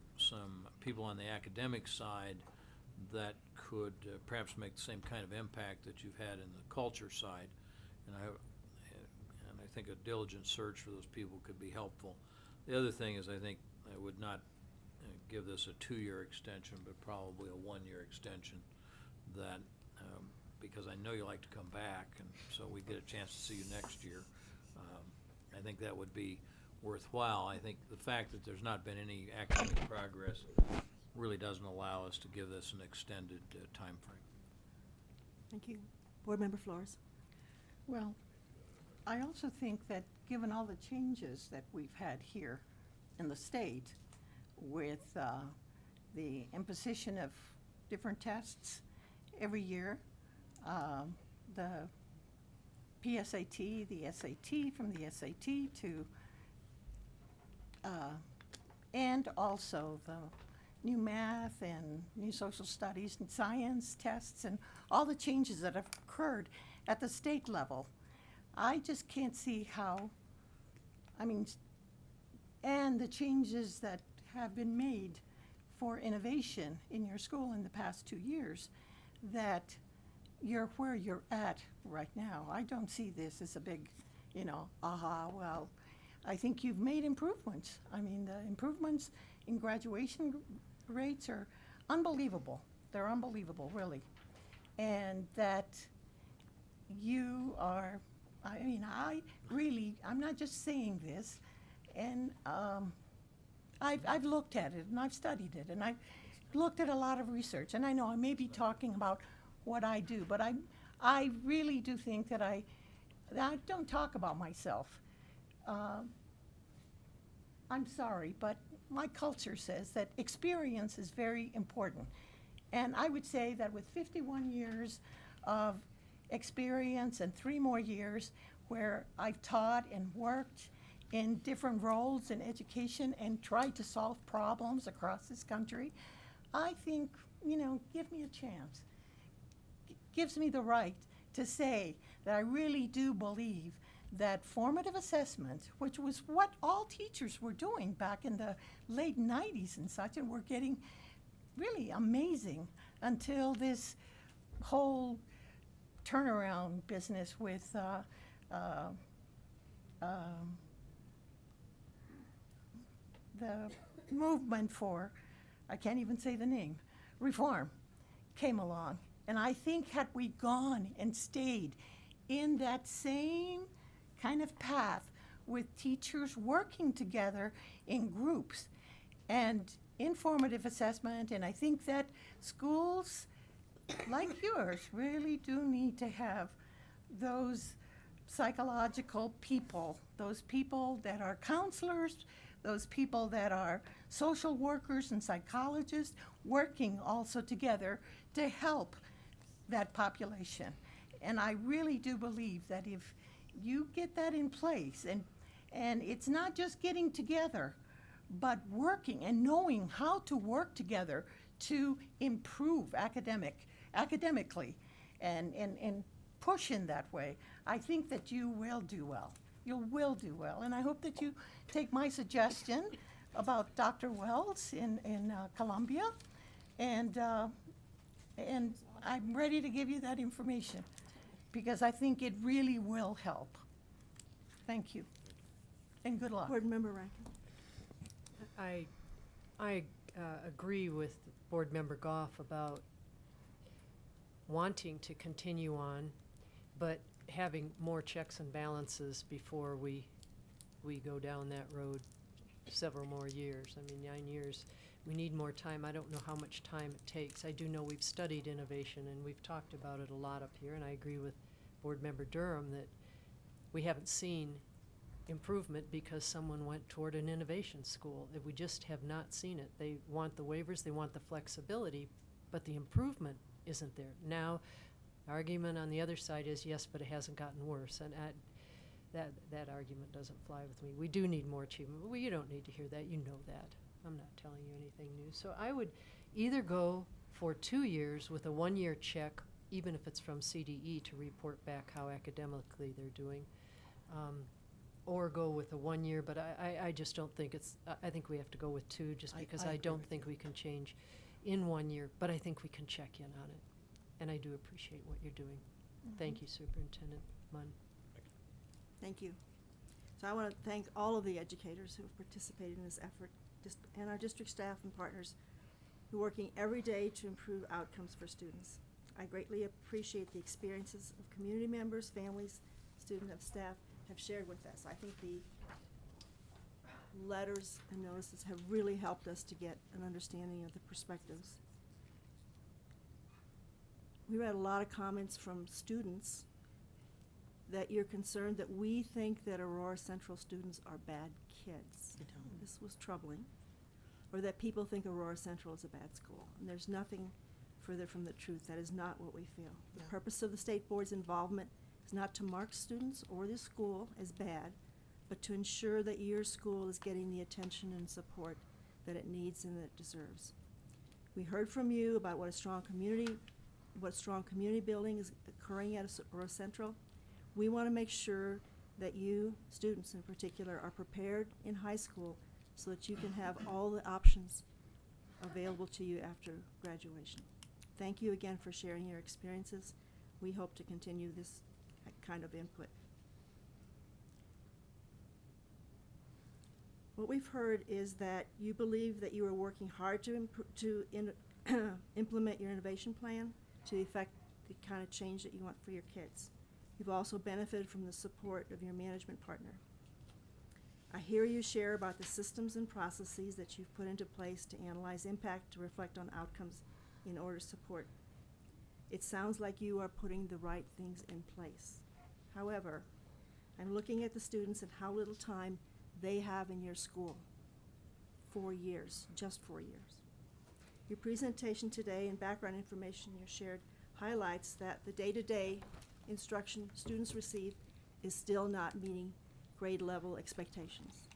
people on the academic side that could perhaps make the same kind of impact that you've had in the culture side. And I think a diligent search for those people could be helpful. The other thing is, I think I would not give this a 2-year extension, but probably a 1-year extension, that because I know you like to come back, and so we get a chance to see you next year. I think that would be worthwhile. I think the fact that there's not been any academic progress really doesn't allow us to give this an extended time frame. Thank you. Board Member Flores. Well, I also think that given all the changes that we've had here in the state with the imposition of different tests every year, the PSAT, the SAT, from the SAT to, and also the new math and new social studies and science tests and all the changes that have occurred at the state level. I just can't see how, and the changes that have been made for innovation in your school in the past 2 years, that you're where you're at right now. I don't see this as a big, well, I think you've made improvements. The improvements in graduation rates are unbelievable. They're unbelievable, really. and that you are, I mean, I'm not just saying this, and I've looked at it and I've studied it and I've looked at a lot of research, and I know I may be talking about what I do, but I really do think that I don't talk about myself. I'm sorry, but my culture says that experience is very important. And I would say that with 51 years of experience and 3 more years where I've taught and worked in different roles in education and tried to solve problems across this country, I think, give me a chance. Gives me the right to say that I really do believe that formative assessment, which was what all teachers were doing back in the late 90s and such, and were getting really amazing until this whole turnaround business with the movement for, I can't even say the name, reform came along. And I think had we gone and stayed in that same kind of path with teachers working together in groups and informative assessment, and I think that schools like yours really do need to have those psychological people, those people that are counselors, those people that are social workers and psychologists working also together to help that population. And I really do believe that if you get that in place, and it's not just getting together, but working and knowing how to work together to improve academically and push in that way, I think that you will do well. You will do well. And I hope that you take my suggestion about Dr. Wells in Columbia, and I'm ready to give you that information because I think it really will help. Thank you, and good luck. Board Member Rankin. I agree with Board Member Goff about wanting to continue on, but having more checks and balances before we go down that road several more years. I mean, 9 years, we need more time. I don't know how much time it takes. I do know we've studied innovation and we've talked about it a lot up here, and I agree with Board Member Durham that we haven't seen improvement because someone went toward an innovation school. That we just have not seen it. They want the waivers, they want the flexibility, but the improvement isn't there. Now, argument on the other side is, yes, but it hasn't gotten worse, and that argument doesn't fly with me. We do need more achievement. Well, you don't need to hear that. You know that. I'm not telling you anything new. So I would either go for 2 years with a 1-year check, even if it's from CDE, to report back how academically they're doing, or go with a 1 year, but I just don't think it's, I think we have to go with 2 just because I don't think we can change in 1 year, but I think we can check in on it. And I do appreciate what you're doing. Thank you, Superintendent Munn. Thank you. So I want to thank all of the educators who have participated in this effort, and our district staff and partners who are working every day to improve outcomes for students. I greatly appreciate the experiences of community members, families, students, and staff have shared with us. I think the letters and notices have really helped us to get an understanding of the perspectives. We read a lot of comments from students that you're concerned that we think that Aurora Central students are bad kids. This was troubling. Or that people think Aurora Central is a bad school. And there's nothing further from the truth. That is not what we feel. The purpose of the state board's involvement is not to mark students or the school as bad, but to ensure that your school is getting the attention and support that it needs and that it deserves. We heard from you about what strong community building is occurring at Aurora Central. We want to make sure that you, students in particular, are prepared in high school so that you can have all the options available to you after graduation. Thank you again for sharing your experiences. We hope to continue this kind of input. What we've heard is that you believe that you are working hard to implement your innovation plan to the effect the kind of change that you want for your kids. You've also benefited from the support of your management partner. I hear you share about the systems and processes that you've put into place to analyze impact, to reflect on outcomes in order to support. It sounds like you are putting the right things in place. However, I'm looking at the students and how little time they have in your school. 4 years, just 4 years. Your presentation today and background information you shared highlights that the day-to-day instruction students receive is still not meeting grade level expectations.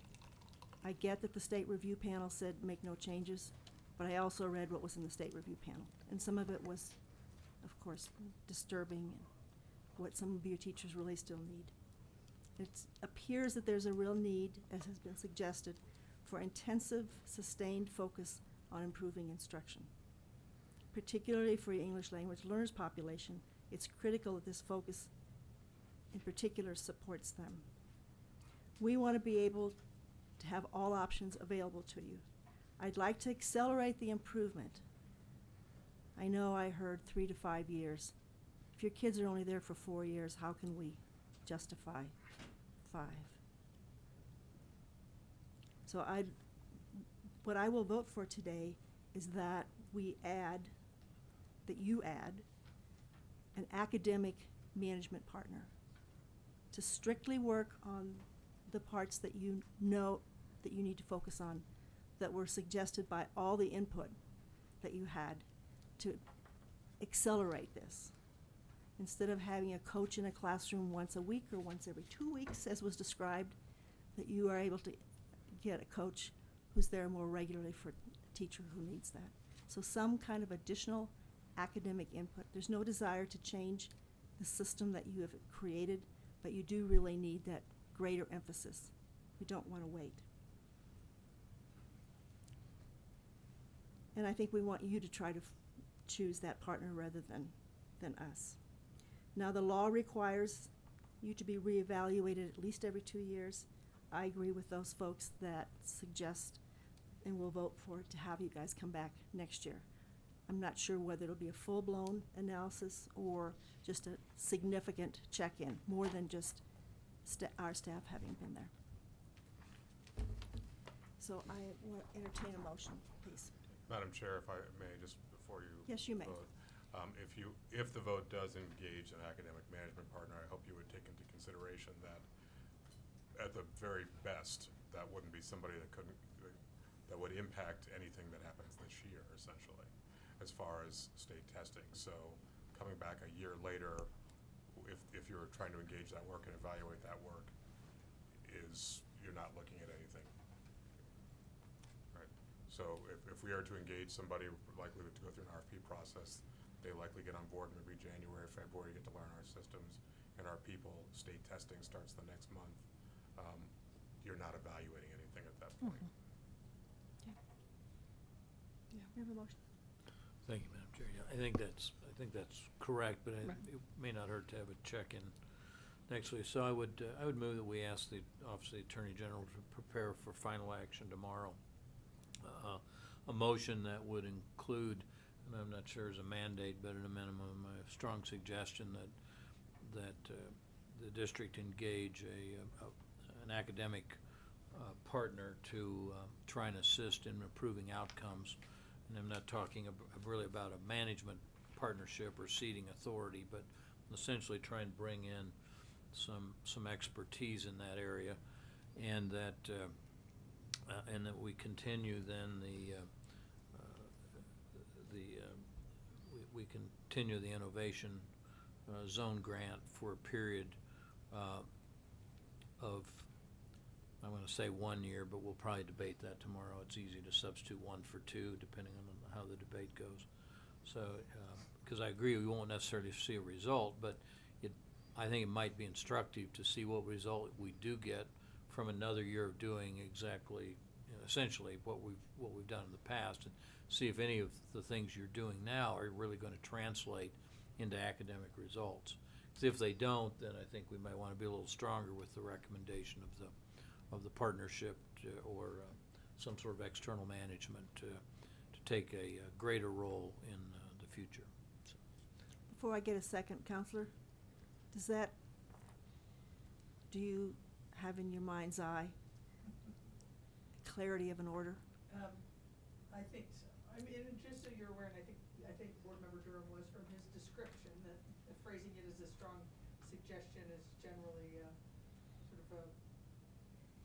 I get that the state review panel said make no changes, but I also read what was in the state review panel, and some of it was, of course, disturbing and what some of your teachers really still need. It appears that there's a real need, as has been suggested, for intensive, sustained focus on improving instruction. Particularly for your English language learners population, it's critical that this focus in particular supports them. We want to be able to have all options available to you. I'd like to accelerate the improvement. I know I heard 3 to 5 years. If your kids are only there for 4 years, how can we justify 5? So what I will vote for today is that you add an academic management partner to strictly work on the parts that you know that you need to focus on, that were suggested by all the input that you had to accelerate this. Instead of having a coach in a classroom once a week or once every 2 weeks, as was described, that you are able to get a coach who's there more regularly for a teacher who needs that. So some kind of additional academic input. There's no desire to change the system that you have created, but you do really need that greater emphasis. We don't want to wait. And I think we want you to try to choose that partner rather than us. Now, the law requires you to be reevaluated at least every 2 years. I agree with those folks that suggest and will vote for it to have you guys come back next year. I'm not sure whether it'll be a full-blown analysis or just a significant check-in, more than just our staff having been there. So I will entertain a motion, please. Madam Chair, if I may, just before you Yes, you may. vote, if the vote does engage an academic management partner, I hope you would take into consideration that at the very best, that wouldn't be somebody that would impact anything that happens this year, essentially, as far as state testing. So coming back a year later, if you're trying to engage that work and evaluate that work, you're not looking at anything. Right. So if we are to engage somebody likely to go through an RFP process, they likely get on board maybe January, February, get to learn our systems and our people. State testing starts the next month. You're not evaluating anything at that point. Okay. Yeah, we have a motion. Thank you, Madam Chair. Yeah, I think that's correct, but it may not hurt to have a check-in next week. So I would move that we ask the Office of the Attorney General to prepare for final action tomorrow. A motion that would include, and I'm not sure as a mandate, but at a minimum, a strong suggestion that the district engage an academic partner to try and assist in improving outcomes. And I'm not talking really about a management partnership or seating authority, but essentially try and bring in some expertise in that area, and that we continue then we continue the innovation zone grant for a period of, I'm going to say 1 year, but we'll probably debate that tomorrow. It's easy to substitute 1 for 2 depending on how the debate goes. So, because I agree we won't necessarily see a result, but I think it might be instructive to see what result we do get from another year of doing exactly, essentially what we've done in the past, and see if any of the things you're doing now are really going to translate into academic results. Because if they don't, then I think we might want to be a little stronger with the recommendation of the partnership or some sort of external management to take a greater role in the future. So. Before I get a second, Counselor, do you have in your mind's eye clarity of an order? I think so. I mean, and just so you're aware, and I think Board Member Durham was from his description, that phrasing it as a strong suggestion is generally sort of a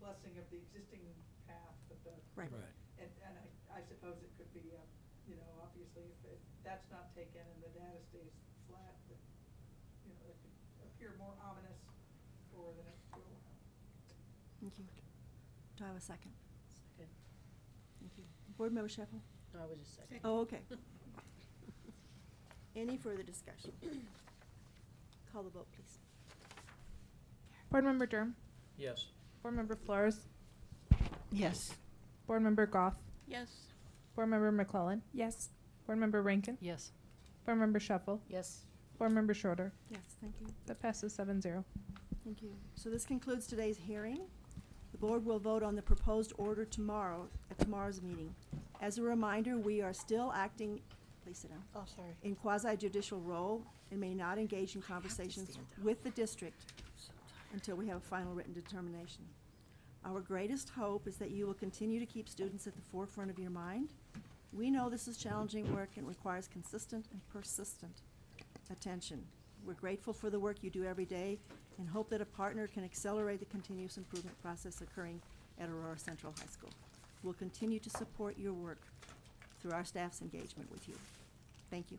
blessing of the existing path, but the. Right. And I suppose it could be, you know, obviously if that's not taken and the data stays flat, that, you know, it could appear more ominous for the next go around. Thank you. Do I have a second? Second. Thank you. Board Member Sheffield? No, I was just second. Oh, okay. Any further discussion? Call the vote, please. Board Member Durham. Yes. Board Member Flores. Yes. Board Member Goff. Yes. Board Member McClellan. Yes. Board Member Rankin. Yes. Board Member Shuffle. Yes. Board Member Schroeder. Yes, thank you. That passes 7-0. Thank you. So this concludes today's hearing. The board will vote on the proposed order tomorrow, at tomorrow's meeting. As a reminder, we are still acting, please sit down, Oh, sorry. in quasi-judicial role and may not engage in conversations with the district until we have a final written determination. Our greatest hope is that you will continue to keep students at the forefront of your mind. We know this is challenging work and requires consistent and persistent attention. We're grateful for the work you do every day and hope that a partner can accelerate the continuous improvement process occurring at Aurora Central High School. We'll continue to support your work through our staff's engagement with you. Thank you.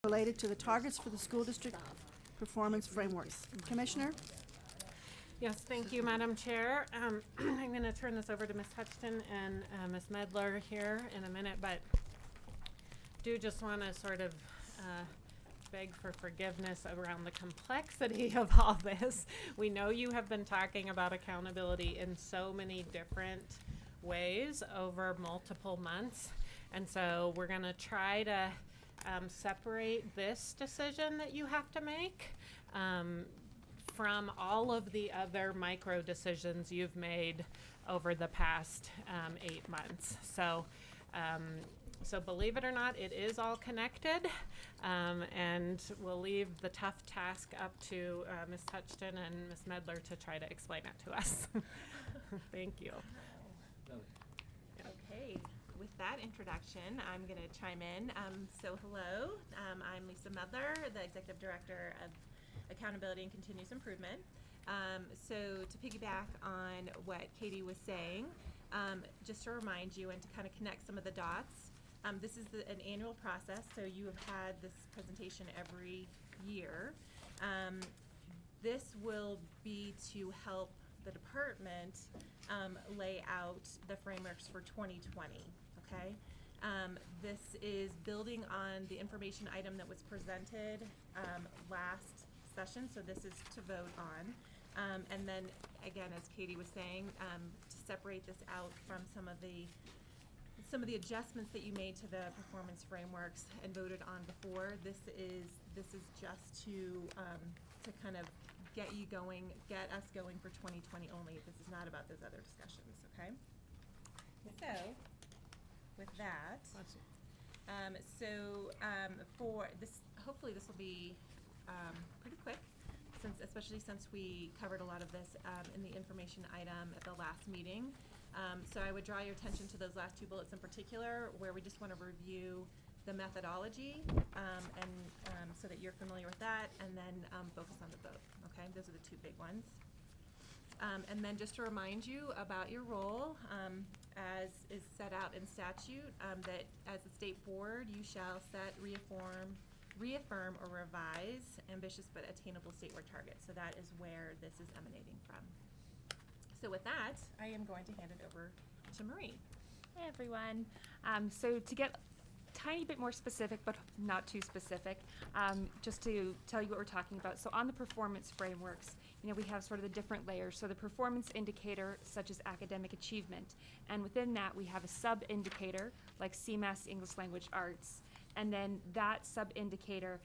related to the targets for the school district performance frameworks. Commissioner? Yes, thank you, Madam Chair. I'm going to turn this over to Ms. Hutchton and Ms. Medler here in a minute, but do just want to sort of beg for forgiveness around the complexity of all this. We know you have been talking about accountability in so many different ways over multiple months, and so we're going to try to separate this decision that you have to make from all of the other micro decisions you've made over the past 8 months. So, so believe it or not, it is all connected, and we'll leave the tough task up to Ms. Hutchton and Ms. Medler to try to explain it to us. Thank you. Okay, with that introduction, I'm going to chime in. So hello, I'm Lisa Medler, the Executive Director of Accountability and Continuous Improvement. So to piggyback on what Katie was saying, just to remind you and to kind of connect some of the dots, this is an annual process, so you have had this presentation every year. This will be to help the department lay out the frameworks for 2020, okay? This is building on the information item that was presented last session, so this is to vote on. And then, again, as Katie was saying, to separate this out from some of the adjustments that you made to the performance frameworks and voted on before. This is just to kind of get us going for 2020 only. This is not about those other discussions, okay? So, with that, for this, hopefully this will be pretty quick, especially since we covered a lot of this in the information item at the last meeting. So I would draw your attention to those last 2 bullets in particular, where we just want to review the methodology, and so that you're familiar with that, and then focus on the vote. Okay, those are the 2 big ones. And then just to remind you about your role, as is set out in statute, that as a state board, you shall set, reaffirm or revise ambitious but attainable statewide targets. So that is where this is emanating from. So with that, I am going to hand it over to Marie. Hey everyone. So to get a tiny bit more specific, but not too specific, just to tell you what we're talking about. So on the performance frameworks, we have sort of the different layers. So the performance indicator, such as academic achievement, and within that we have a sub-indicator like CMAS, English Language Arts. And then that sub-indicator,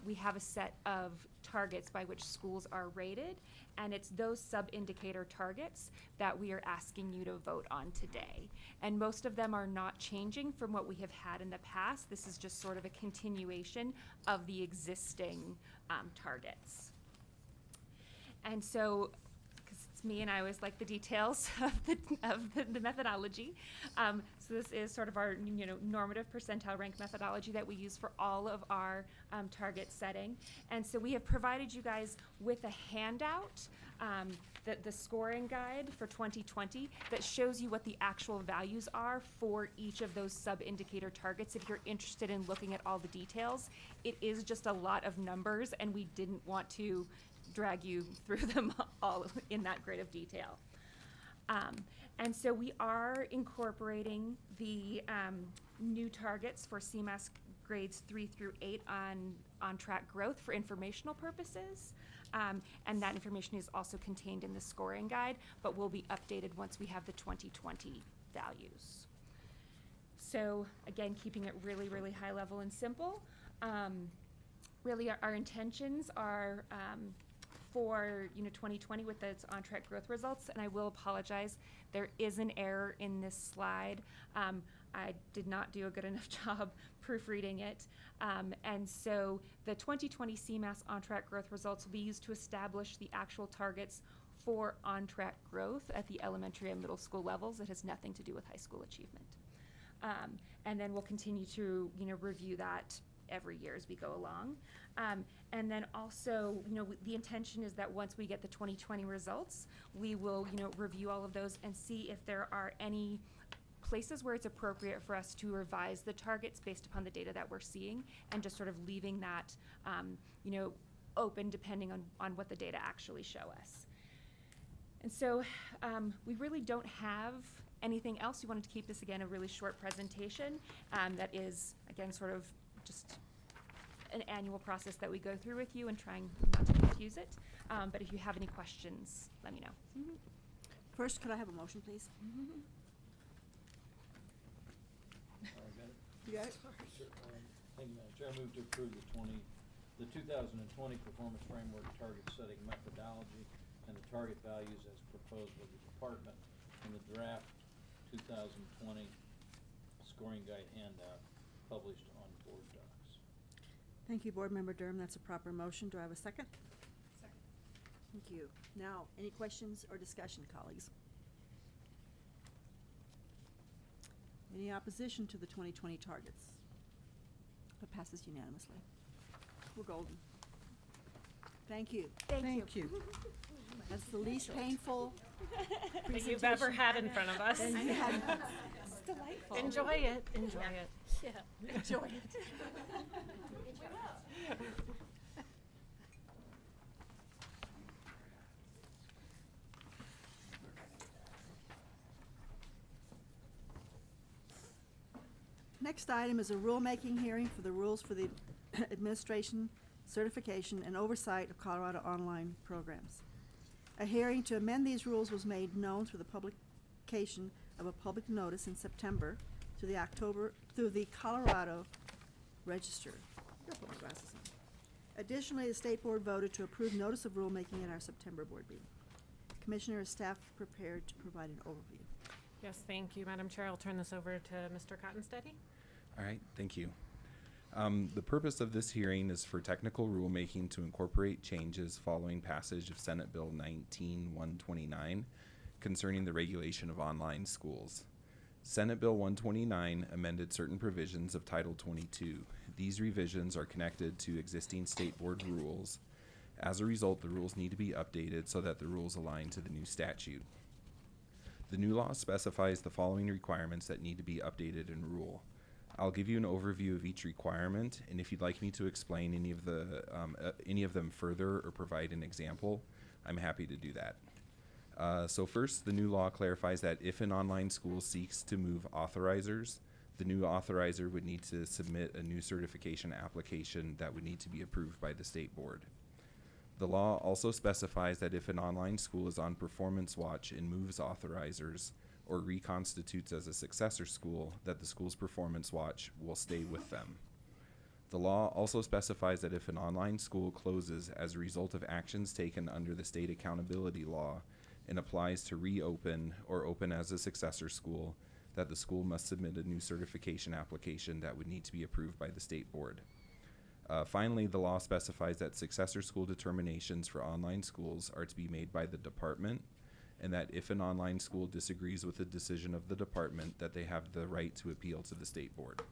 we have a set of targets by which schools are rated, and it's those sub-indicator targets that we are asking you to vote on today. And most of them are not changing from what we have had in the past. This is just sort of a continuation of the existing targets. And so, because it's me and I always like the details of the methodology, so this is sort of our normative percentile rank methodology that we use for all of our target setting. And so we have provided you guys with a handout, the scoring guide for 2020 that shows you what the actual values are for each of those sub-indicator targets if you're interested in looking at all the details. It is just a lot of numbers, and we didn't want to drag you through them all in that great of detail. And so we are incorporating the new targets for CMAS grades 3 through 8 on track growth for informational purposes. And that information is also contained in the scoring guide, but will be updated once we have the 2020 values. So again, keeping it really, really high level and simple. Really our intentions are for 2020 with its on-track growth results, and I will apologize, there is an error in this slide. I did not do a good enough job proofreading it, and so the 2020 CMAS on-track growth results will be used to establish the actual targets for on-track growth at the elementary and middle school levels. It has nothing to do with high school achievement. And then we'll continue to review that every year as we go along. And then also, the intention is that once we get the 2020 results, we will, review all of those and see if there are any places where it's appropriate for us to revise the targets based upon the data that we're seeing, and just sort of leaving that, open depending on what the data actually show us. And so we really don't have anything else. We wanted to keep this, again, a really short presentation that is, again, sort of just an annual process that we go through with you and trying not to confuse it. But if you have any questions, let me know. First, could I have a motion, please? You got it? Sure. Thank you, Madam Chair. I move to approve the 2020 Performance Framework Target Setting Methodology and the target values as proposed by the department in the draft 2020 scoring guide handout published on board docs. Thank you, Board Member Durham. That's a proper motion. Do I have a second? Second. Thank you. Now, any questions or discussion, colleagues? Any opposition to the 2020 targets? It passes unanimously. We're golden. Thank you. Thank you. That's the least painful That you've ever had in front of us. And you had- It's delightful. Enjoy it. Enjoy it. Yeah, enjoy it. Next item is a rulemaking hearing for the rules for the administration, certification, and oversight of Colorado online programs. A hearing to amend these rules was made known through the publication of a public notice in September through the Colorado Register. I'm gonna put my glasses on. Additionally, the state board voted to approve notice of rulemaking at our September board meeting. Commissioner, is staff prepared to provide an overview? Yes, thank you, Madam Chair. I'll turn this over to Mr. Cottonsteady. All right, thank you. The purpose of this hearing is for technical rulemaking to incorporate changes following passage of Senate Bill 19-129 concerning the regulation of online schools. Senate Bill 129 amended certain provisions of Title 22. These revisions are connected to existing state board rules. As a result, the rules need to be updated so that the rules align to the new statute. The new law specifies the following requirements that need to be updated in rule. I'll give you an overview of each requirement, and if you'd like me to explain any of them further or provide an example, I'm happy to do that. So first, the new law clarifies that if an online school seeks to move authorizers, the new authorizer would need to submit a new certification application that would need to be approved by the state board. The law also specifies that if an online school is on performance watch and moves authorizers or reconstitutes as a successor school, that the school's performance watch will stay with them. The law also specifies that if an online school closes as a result of actions taken under the state accountability law and applies to reopen or open as a successor school, that the school must submit a new certification application that would need to be approved by the state board. Finally, the law specifies that successor school determinations for online schools are to be made by the department, and that if an online school disagrees with the decision of the department, that they have the right to appeal to the state board.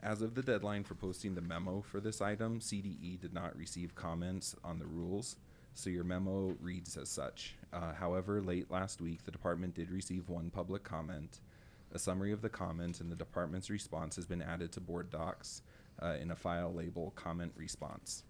As of the deadline for posting the memo for this item, CDE did not receive comments on the rules, so your memo reads as such. However, late last week, the department did receive one public comment. A summary of the comment and the department's response has been added to board docs in a file labeled comment response.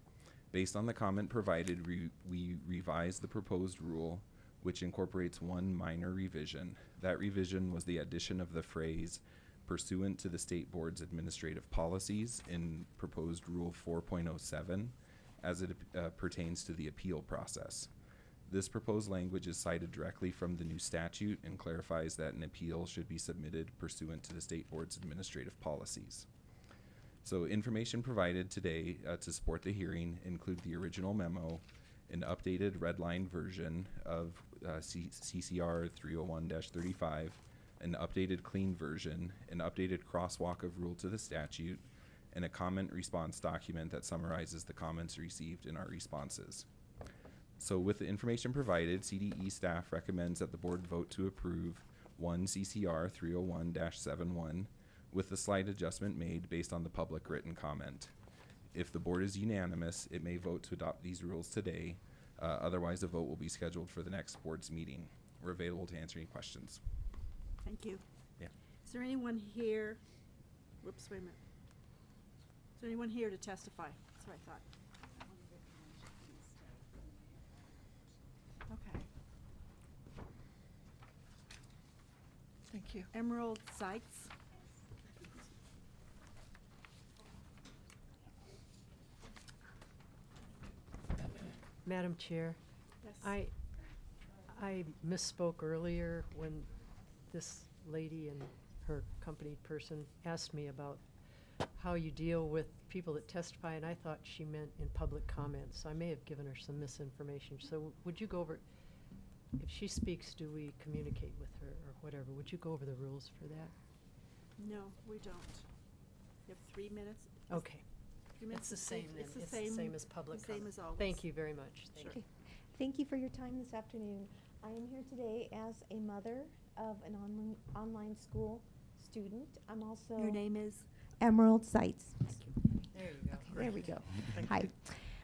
Based on the comment provided, we revised the proposed rule, which incorporates one minor revision. That revision was the addition of the phrase pursuant to the state board's administrative policies in proposed rule 4.07 as it pertains to the appeal process. This proposed language is cited directly from the new statute and clarifies that an appeal should be submitted pursuant to the state board's administrative policies. So information provided today to support the hearing include the original memo, an updated redline version of CCR 301-35, an updated clean version, an updated crosswalk of rule to the statute, and a comment response document that summarizes the comments received in our responses. So with the information provided, CDE staff recommends that the board vote to approve 1 CCR 301-71 with the slight adjustment made based on the public written comment. If the board is unanimous, it may vote to adopt these rules today. Otherwise, a vote will be scheduled for the next board's meeting. We're available to answer any questions. Thank you. Yeah. Is there anyone here, whoops, wait a minute. Is there anyone here to testify? That's what I thought. Okay. Thank you. Emerald Sykes. Madam Chair, Yes. I misspoke earlier when this lady and her accompanied person asked me about how you deal with people that testify, and I thought she meant in public comments. So I may have given her some misinformation. So would you go over, if she speaks, do we communicate with her or whatever? Would you go over the rules for that? No, we don't. You have 3 minutes? Okay. 3 minutes It's the to speak. same then. It's the It's the same. same as public The same comment. as always. Thank you very much. Thank Sure. you. Thank you for your time this afternoon. I am here today as a mother of an online school student. I'm also Your name is? Emerald Seitz. There you go. There we go. Thank Hi. you.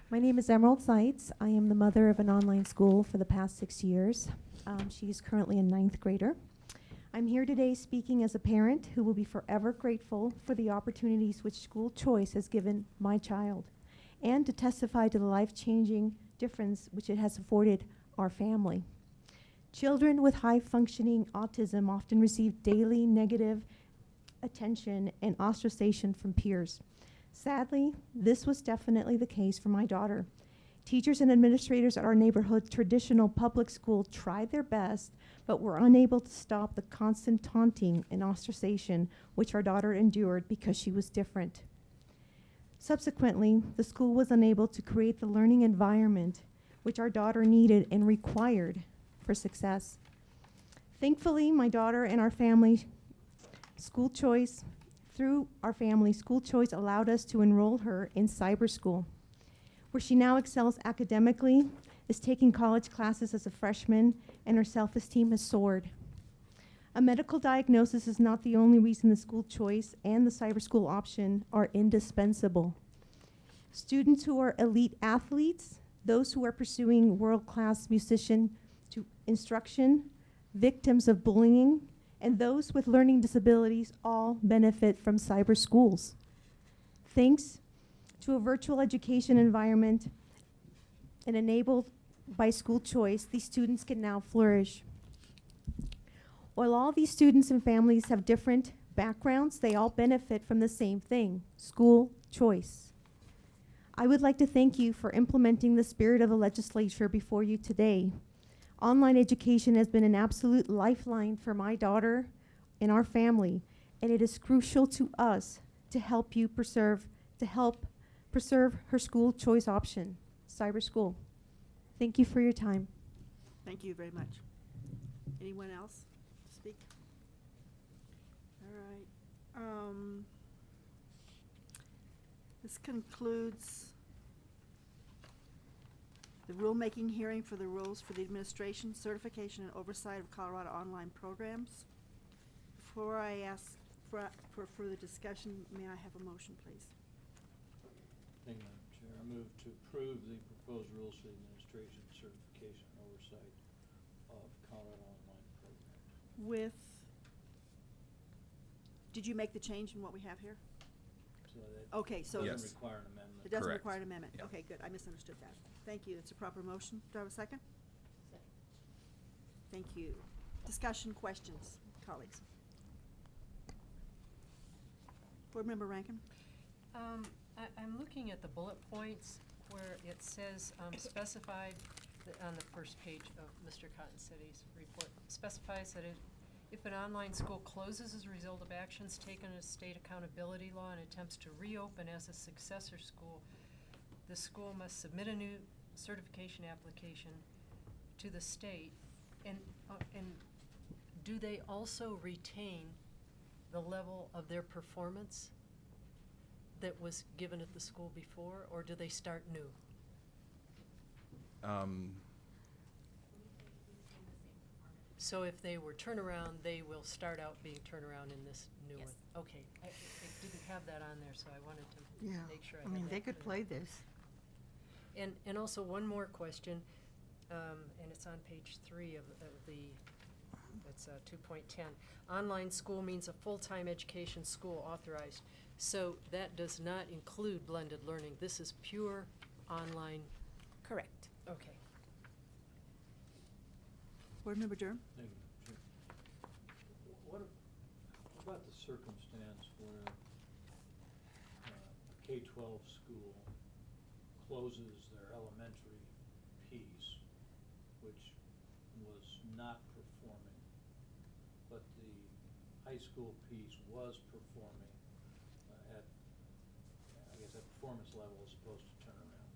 My name is Emerald Seitz. I am the mother of an online school for the past 6 years. She's currently a 9th grader. I'm here today speaking as a parent who will be forever grateful for the opportunities which school choice has given my child, and to testify to the life-changing difference which it has afforded our family. Children with high-functioning autism often receive daily negative attention and ostracization from peers. Sadly, this was definitely the case for my daughter. Teachers and administrators at our neighborhood traditional public school tried their best, but were unable to stop the constant taunting and ostracization which our daughter endured because she was different. Subsequently, the school was unable to create the learning environment which our daughter needed and required for success. Thankfully, my daughter and our family school choice allowed us to enroll her in cyber school, where she now excels academically, is taking college classes as a freshman, and her self-esteem has soared. A medical diagnosis is not the only reason the school choice and the cyber school option are indispensable. Students who are elite athletes, those who are pursuing world-class musician to instruction, victims of bullying, and those with learning disabilities all benefit from cyber schools. Thanks to a virtual education environment and enabled by school choice, these students can now flourish. While all these students and families have different backgrounds, they all benefit from the same thing, school choice. I would like to thank you for implementing the spirit of the legislature before you today. Online education has been an absolute lifeline for my daughter and our family, and it is crucial to us to help preserve her school choice option, cyber school. Thank you for your time. Thank you very much. Anyone else to speak? All right. This concludes the rulemaking hearing for the rules for the administration, certification, and oversight of Colorado online programs. Before I ask for further discussion, may I have a motion, please? Thank you, Madam Chair. I move to approve the proposed rules for the administration, certification, and oversight of Colorado online programs. Did you make the change in what we have here? So that Okay, so doesn't require an amendment. it doesn't Correct. require an amendment. Yeah. Okay, good. I misunderstood that. Thank you. It's a proper motion. Do I have a second? Thank you. Discussion, questions, colleagues? Board Member Rankin? I'm looking at the bullet points where it says specified on the first page of Mr. Cotton-City's report, specifies that if an online school closes as a result of actions taken as state accountability law and attempts to reopen as a successor school, the school must submit a new certification application to the state. And do they also retain the level of their performance that was given at the school before, or do they start new? So if they were turnaround, they will start out being turnaround in this new one? Okay, I didn't have that on there, so I wanted to make sure I had that they could clear. play this. And also one more question, and it's on page 3 of the it's 2.10. Online school means a full-time education school authorized. So that does not include blended learning. This is pure online. Correct. Okay. Board Member Durham? Thank you, Chair. What about the circumstance where a K-12 school closes their elementary piece, which was not performing, but the high school piece was performing at, I guess, at performance level as opposed to turnaround?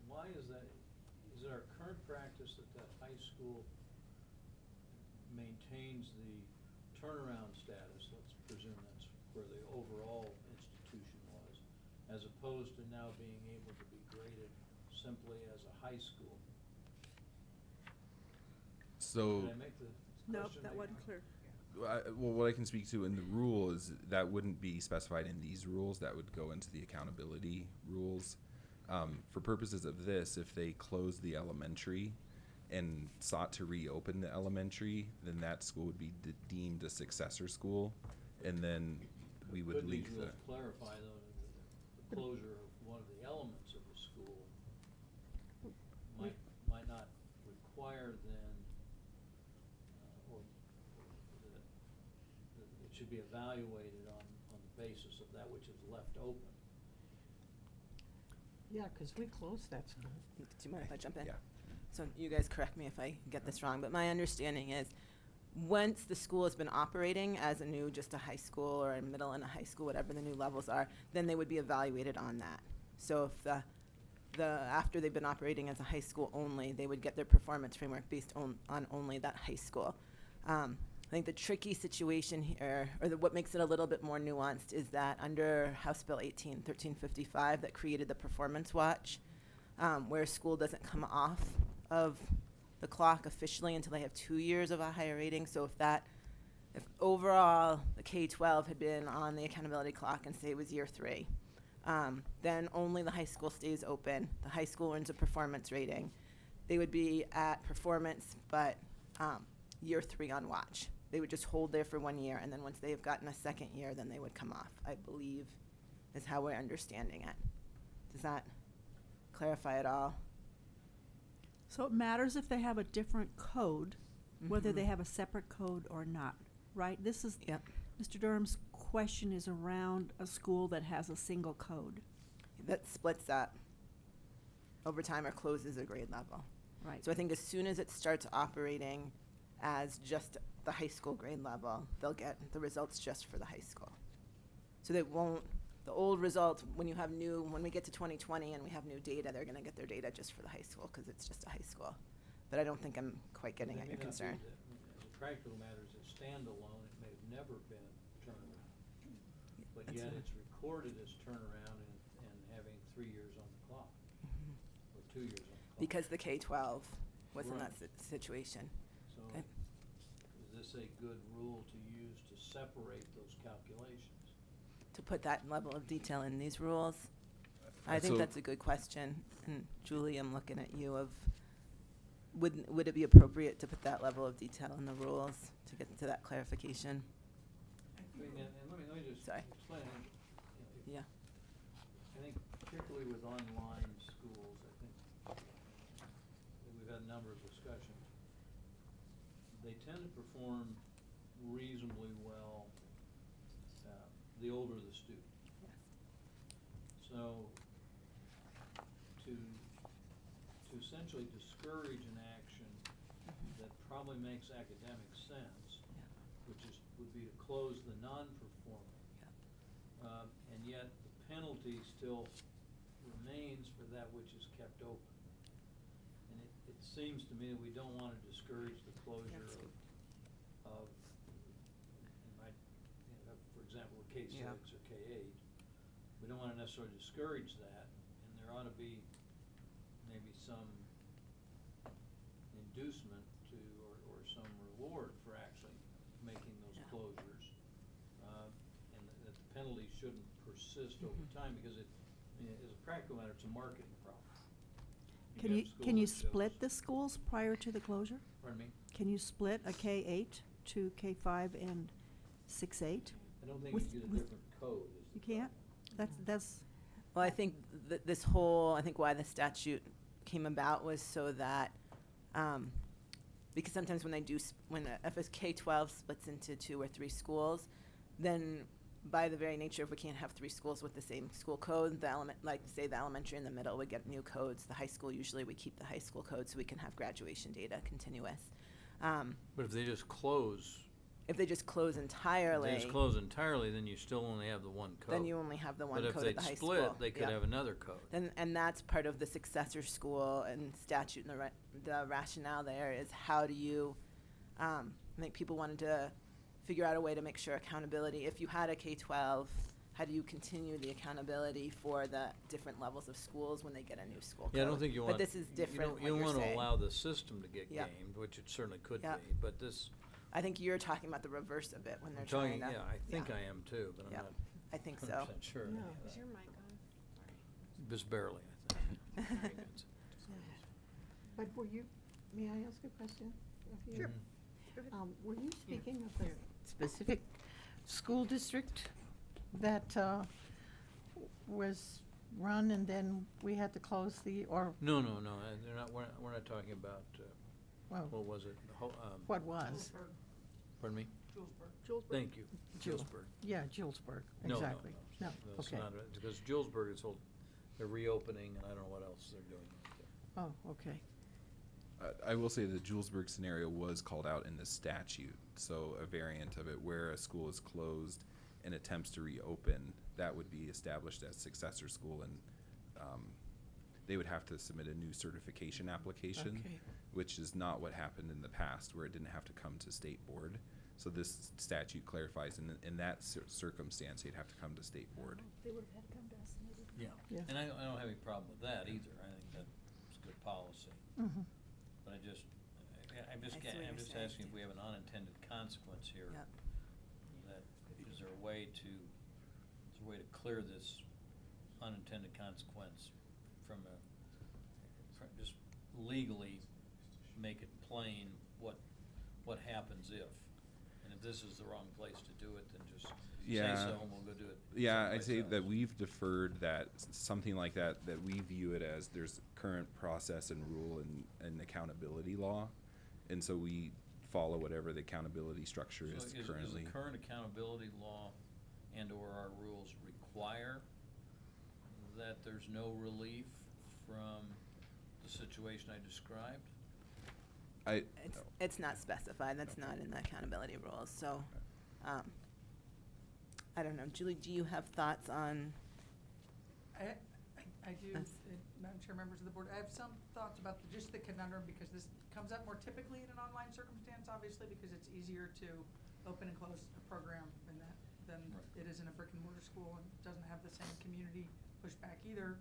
Why is that? Is it our current practice that that high school maintains the turnaround status, let's presume that's where the overall institution was, as opposed to now being able to be graded simply as a high school? So. Did I make the Nope, question that make- wasn't clear. Well, what I can speak to in the rule is that wouldn't be specified in these rules. That would go into the accountability rules. For purposes of this, if they close the elementary and sought to reopen the elementary, then that school would be deemed a successor school, and then we would Could link these the. rules clarify, though, that the closure of one of the elements of the school might not require then, or that it should be evaluated on the basis of that which is left open? Yeah, because we closed that school. Do you mind if I jump in? Yeah. So you guys correct me if I get this wrong, but my understanding is once the school has been operating as a new, just a high school or a middle and a high school, whatever the new levels are, then they would be evaluated on that. So if after they've been operating as a high school only, they would get their performance framework based on only that high school. I think the tricky situation here, or what makes it a little bit more nuanced, is that under House Bill 1355 that created the Performance Watch, where a school doesn't come off of the clock officially until they have 2 years of a higher rating. So if overall the K-12 had been on the accountability clock and say it was year 3, then only the high school stays open. The high school earns a performance rating. They would be at performance, but year 3 on watch. They would just hold there for 1 year, and then once they've gotten a second year, then they would come off, I believe, is how we're understanding it. Does that clarify at all? So it matters if they have a different code, whether Mhm. they have a separate code or not, right? This is, Yep. Mr. Durham's question is around a school that has a single code. That splits up over time or closes a grade level. Right. So I think as soon as it starts operating as just the high school grade level, they'll get the results just for the high school. So they won't, the old results, when we get to 2020 and we have new data, they're gonna get their data just for the high school, because it's just a high school. But I don't think I'm quite getting at your concern. As a practical matter, as a standalone, it may have never been turnaround. But That's yet right. it's recorded as turnaround and having 3 years on the clock, or 2 years on the clock. Because the K-12 was in Right. that situation. So Okay. is this a good rule to use to separate those calculations? To put that level of detail in these rules? I think So- that's a good question. And Julie, I'm looking at you would it be appropriate to put that level of detail in the rules to get to that clarification? I mean, and let me just Sorry. explain, Yeah. I think particularly with online schools, I think we've had a number of discussions. They tend to perform reasonably well the older the student. So to essentially discourage an action that probably makes academic sense, would be to close the non-performing. And yet the penalty still remains for that which is kept open. And it seems to me that we don't want to discourage the closure of for example, a K-6 Yeah. or K-8. We don't want to necessarily discourage that, and there ought to be maybe some inducement to, or some reward for actually making those closures. And that the penalty shouldn't persist over time, because as a practical matter, it's a marketing problem. Can have you, school can you that shows- split the schools prior to the closure? Pardon me? Can you split a K-8 to K-5 and 6-8? I don't think With- you get a with- different code. is You the can't? That's, Well, I think this whole, I think why the statute came about was so that, because sometimes when they do, if a K-12 splits into 2 or 3 schools, then by the very nature, if we can't have 3 schools with the same school code, like say the elementary and the middle would get new codes. The high school, usually we keep the high school code so we can have graduation data continuous. But if they just close, If they just close entirely. if they just close entirely, then you still only have the one code. Then you only have the one But if code at the high they'd school. split, they could Yep. have another code. And that's part of the successor school and statute, and the rationale there is how do you, I think people wanted to figure out a way to make sure accountability, if you had a K-12, how do you continue the accountability for the different levels of schools when they get a new school code? Yeah, I don't think you want. But this is different, what You don't you're want to saying. allow the system to get Yep. gamed, which it certainly could Yep. be, but this. I think you're talking about the reverse of it when they're I'm talking, trying to. yeah, I think I am too, but I'm Yep. not I think so. 100% sure. No. Is your mic on? Just barely, I think. Very good. But were you, may I ask a question of you? Sure. Were you speaking of the specific school district that was run and then we had to close or No, they're not, we're not talking about, Well, what was it? what was? Pardon me? Julesburg. Thank you, Jul- Julesburg. Yeah, Julesburg, No, exactly. No, it's okay. not, because Julesburg is, they're reopening, and I don't know what else they're doing. Oh, okay. I will say the Julesburg scenario was called out in the statute, so a variant of it where a school is closed and attempts to reopen, that would be established as successor school, and they would have to submit a new certification application, Okay. which is not what happened in the past, where it didn't have to come to state board. So this statute clarifies in that circumstance, you'd have to come to state board. They would have had to come to us maybe. Yeah, Yeah. and I don't have any problem with that either. I think that's good policy. Mhm. But I'm just, I see what you're I'm just saying, asking if we have an unintended consequence here. Yep. That, is there a way to clear this unintended consequence from just legally make it plain what happens if? And if this is the wrong place to do it, then just say Yeah. so and we'll go do it. Yeah, I'd someplace say else. that we've deferred that, something like that we view it as there's current process and rule and accountability law. And so we follow whatever the accountability structure So is Is currently. the current accountability law and/or our rules require that there's no relief from the situation I described? It's not specified, that's not in the accountability rules, so, I don't know, Julie, do you have thoughts on? I do, Madam Chair, members of the board, I have some thoughts about just the conundrum, because this comes up more typically in an online circumstance, obviously, because it's easier to open and close a program than it is in a brick and mortar school, and doesn't have the same community pushback either.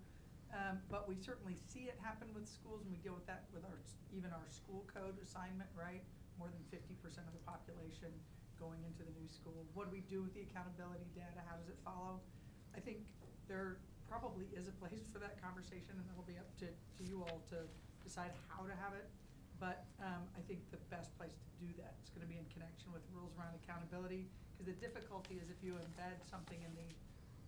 But we certainly see it happen with schools, and we deal with that with even our school code assignment, right? More than 50% of the population going into the new school. What do we do with the accountability data? How does it follow? I think there probably is a place for that conversation, and that'll be up to you all to decide how to have it. But I think the best place to do that is gonna be in connection with rules around accountability, because the difficulty is if you embed something in the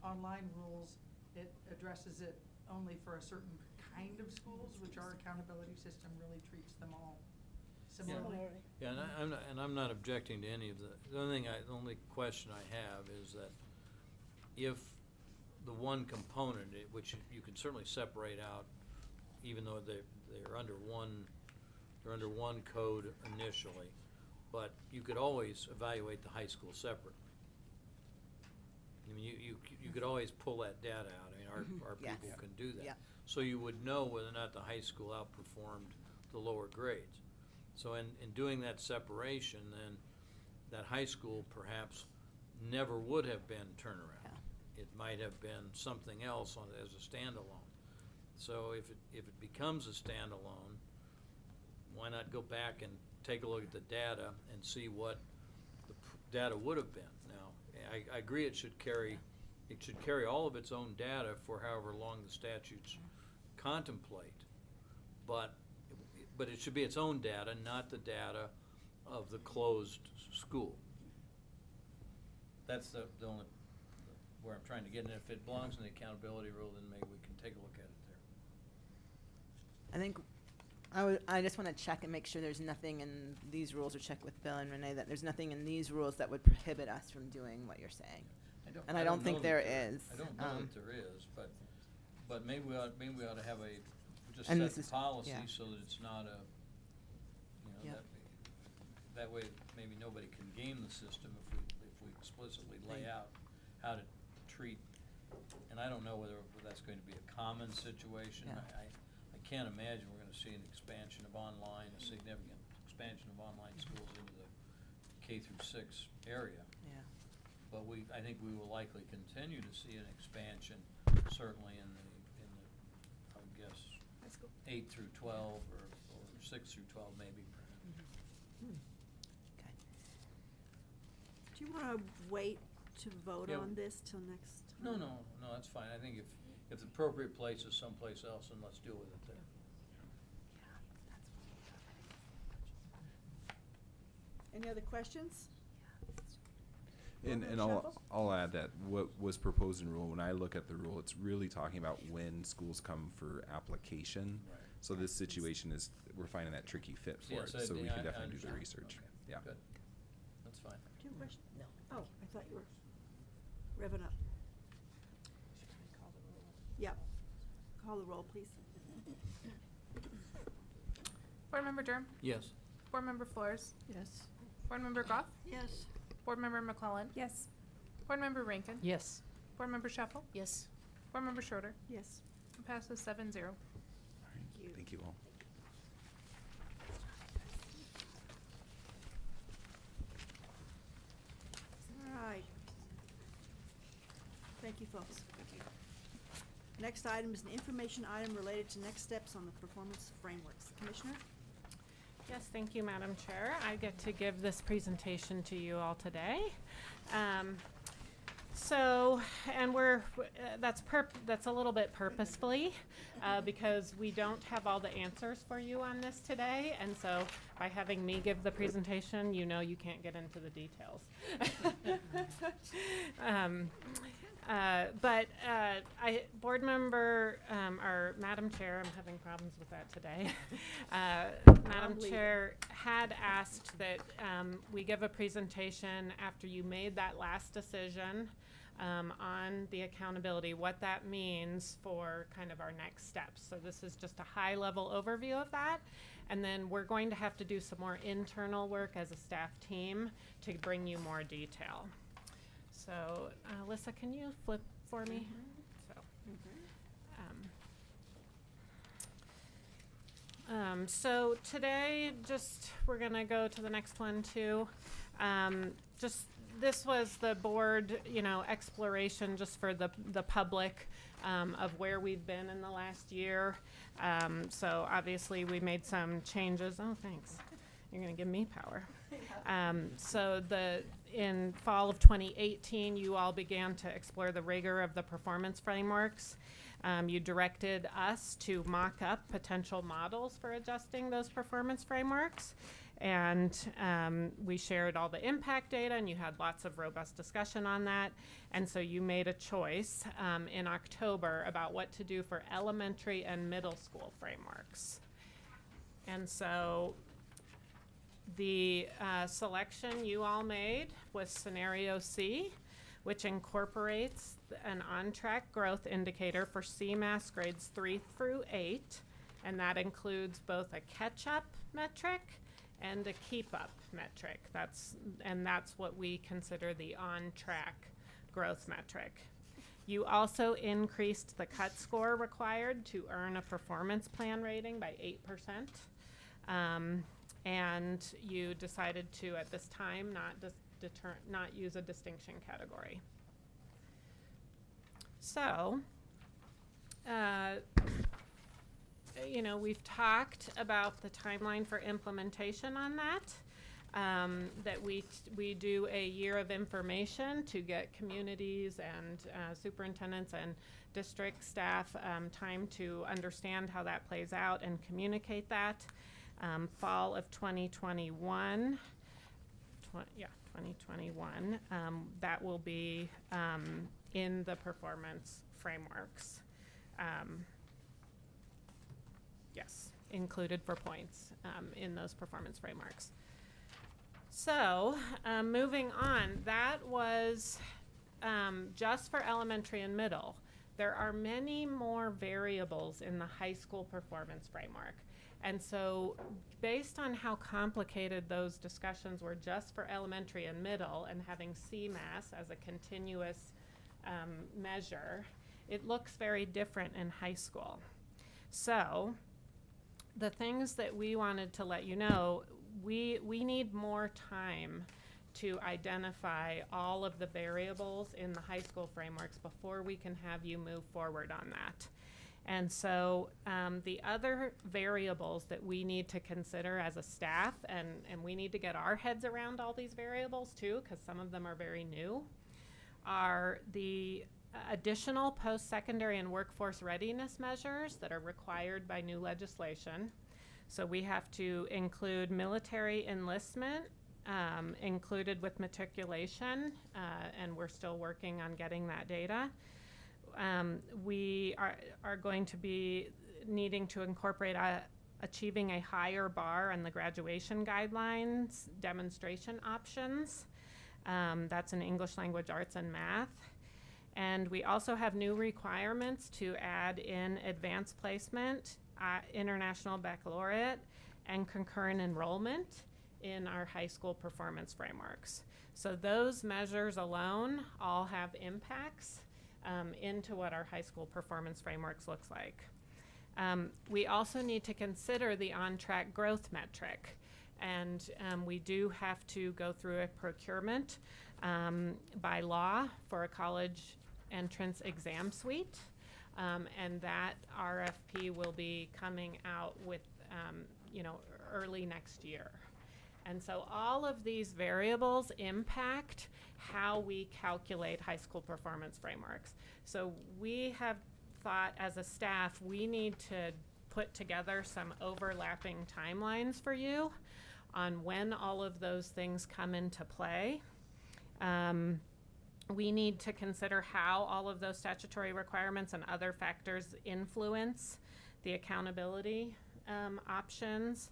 online rules, it addresses it only for a certain kind of schools, which our accountability system really treats them all similarly. Yeah, and I'm not objecting to any of the only question I have is that if the one component, which you can certainly separate out, even though they're under one code initially, but you could always evaluate the high school separately. I mean, you could always pull that data out. I mean, our Yes. people can do that. Yeah. So you would know whether or not the high school outperformed the lower grades. So in doing that separation, then that high school perhaps never would have been turnaround. It might have been something else as a standalone. So if it becomes a standalone, why not go back and take a look at the data and see what the data would have been? Now, I agree it should carry all of its own data for however long the statutes contemplate. but it should be its own data, not the data of the closed school. That's the only, where I'm trying to get, and if it belongs in the accountability rule, then maybe we can take a look at it there. I think I just want to check and make sure there's nothing in these rules, or check with Bill and Renee that there's nothing in these rules that would prohibit us from doing what you're saying. And I don't think there is. I don't know that there is, but maybe we ought to have just And set this the is- policy yeah. so that it's not a, Yeah. that way maybe nobody can game the system if we explicitly lay out how to treat, and I don't know whether that's going to be a common situation. Yeah. I can't imagine we're gonna see an expansion of online, a significant expansion of online schools into the K through 6 area. Yeah. But I think we will likely continue to see an expansion, certainly in the, I would guess, 8 through 12 or 6 through 12 maybe. Okay. Do you want to wait to vote Yeah. on this till next No, time? no, that's fine. I think if the appropriate place is someplace else, then let's deal with it there. Any other questions? And I'll add that what was proposed in rule, when I look at the rule, it's really talking about when schools come for application. Right. So this situation is, we're finding that tricky fit for Yes, it, so we I can definitely do the understand. research. Okay, Yeah. Good. That's fine. Do you have a question? No. Oh, I thought you were revving up. Yep. Call the roll, please. Board Member Durham? Yes. Board Member Flores? Yes. Board Member Goff? Yes. Board Member McClellan? Yes. Board Member Rankin? Yes. Board Member Shuffle? Yes. Board Member Schroeder? Yes. It passes 7-0. Thank you all. All right. Thank you, folks. Next item is an information item related to next steps on the performance frameworks. Commissioner? Yes, thank you, Madam Chair. I get to give this presentation to you all today. That's a little bit purposefully, because we don't have all the answers for you on this today, and so by having me give the presentation, you know you can't get into the details. Board member, or Madam Chair, I'm having problems with that today. Madam Chair had asked that we give a presentation after you made that last decision on the accountability, what that means for kind of our next steps. So this is just a high-level overview of that. And then we're going to have to do some more internal work as a staff team to bring you more detail. So, Alyssa, can you flip for me? So today, we're gonna go to the next one too. This was the board, exploration just for the public of where we've been in the last year. So obviously we made some changes. Oh, thanks. You're gonna give me power. In fall of 2018, you all began to explore the rigor of the performance frameworks. You directed us to mock up potential models for adjusting those performance frameworks. And we shared all the impact data, and you had lots of robust discussion on that. And so you made a choice in October about what to do for elementary and middle school frameworks. And so the selection you all made was scenario C, which incorporates an on-track growth indicator for CMAS grades 3 through 8, and that includes both a catch-up metric and a keep-up metric. That's what we consider the on-track growth metric. You also increased the cut score required to earn a performance plan rating by 8%. And you decided to, at this time, not use a distinction category. So, we've talked about the timeline for implementation on that. that we do a year of information to get communities and superintendents and district staff time to understand how that plays out and communicate that. Fall of 2021, 2021, that will be in the performance frameworks. Yes, included for points in those performance frameworks. So, moving on, that was just for elementary and middle. There are many more variables in the high school performance framework. And so, based on how complicated those discussions were just for elementary and middle, and having CMAS as a continuous measure, it looks very different in high school. So, the things that we wanted to let you know, we need more time to identify all of the variables in the high school frameworks before we can have you move forward on that. And so the other variables that we need to consider as a staff, and we need to get our heads around all these variables too, because some of them are very new, are the additional post-secondary and workforce readiness measures that are required by new legislation. So we have to include military enlistment included with matriculation, and we're still working on getting that data. We are going to be needing to incorporate achieving a higher bar on the graduation guidelines, demonstration options. That's in English language arts and math. And we also have new requirements to add in advanced placement, international baccalaureate, and concurrent enrollment in our high school performance frameworks. So those measures alone all have impacts into what our high school performance frameworks looks like. We also need to consider the on-track growth metric. And we do have to go through a procurement by law for a college entrance exam suite. And that RFP will be coming out with, early next year. And so all of these variables impact how we calculate high school performance frameworks. So we have thought as a staff, we need to put together some overlapping timelines for you on when all of those things come into play. We need to consider how all of those statutory requirements and other factors influence the accountability options.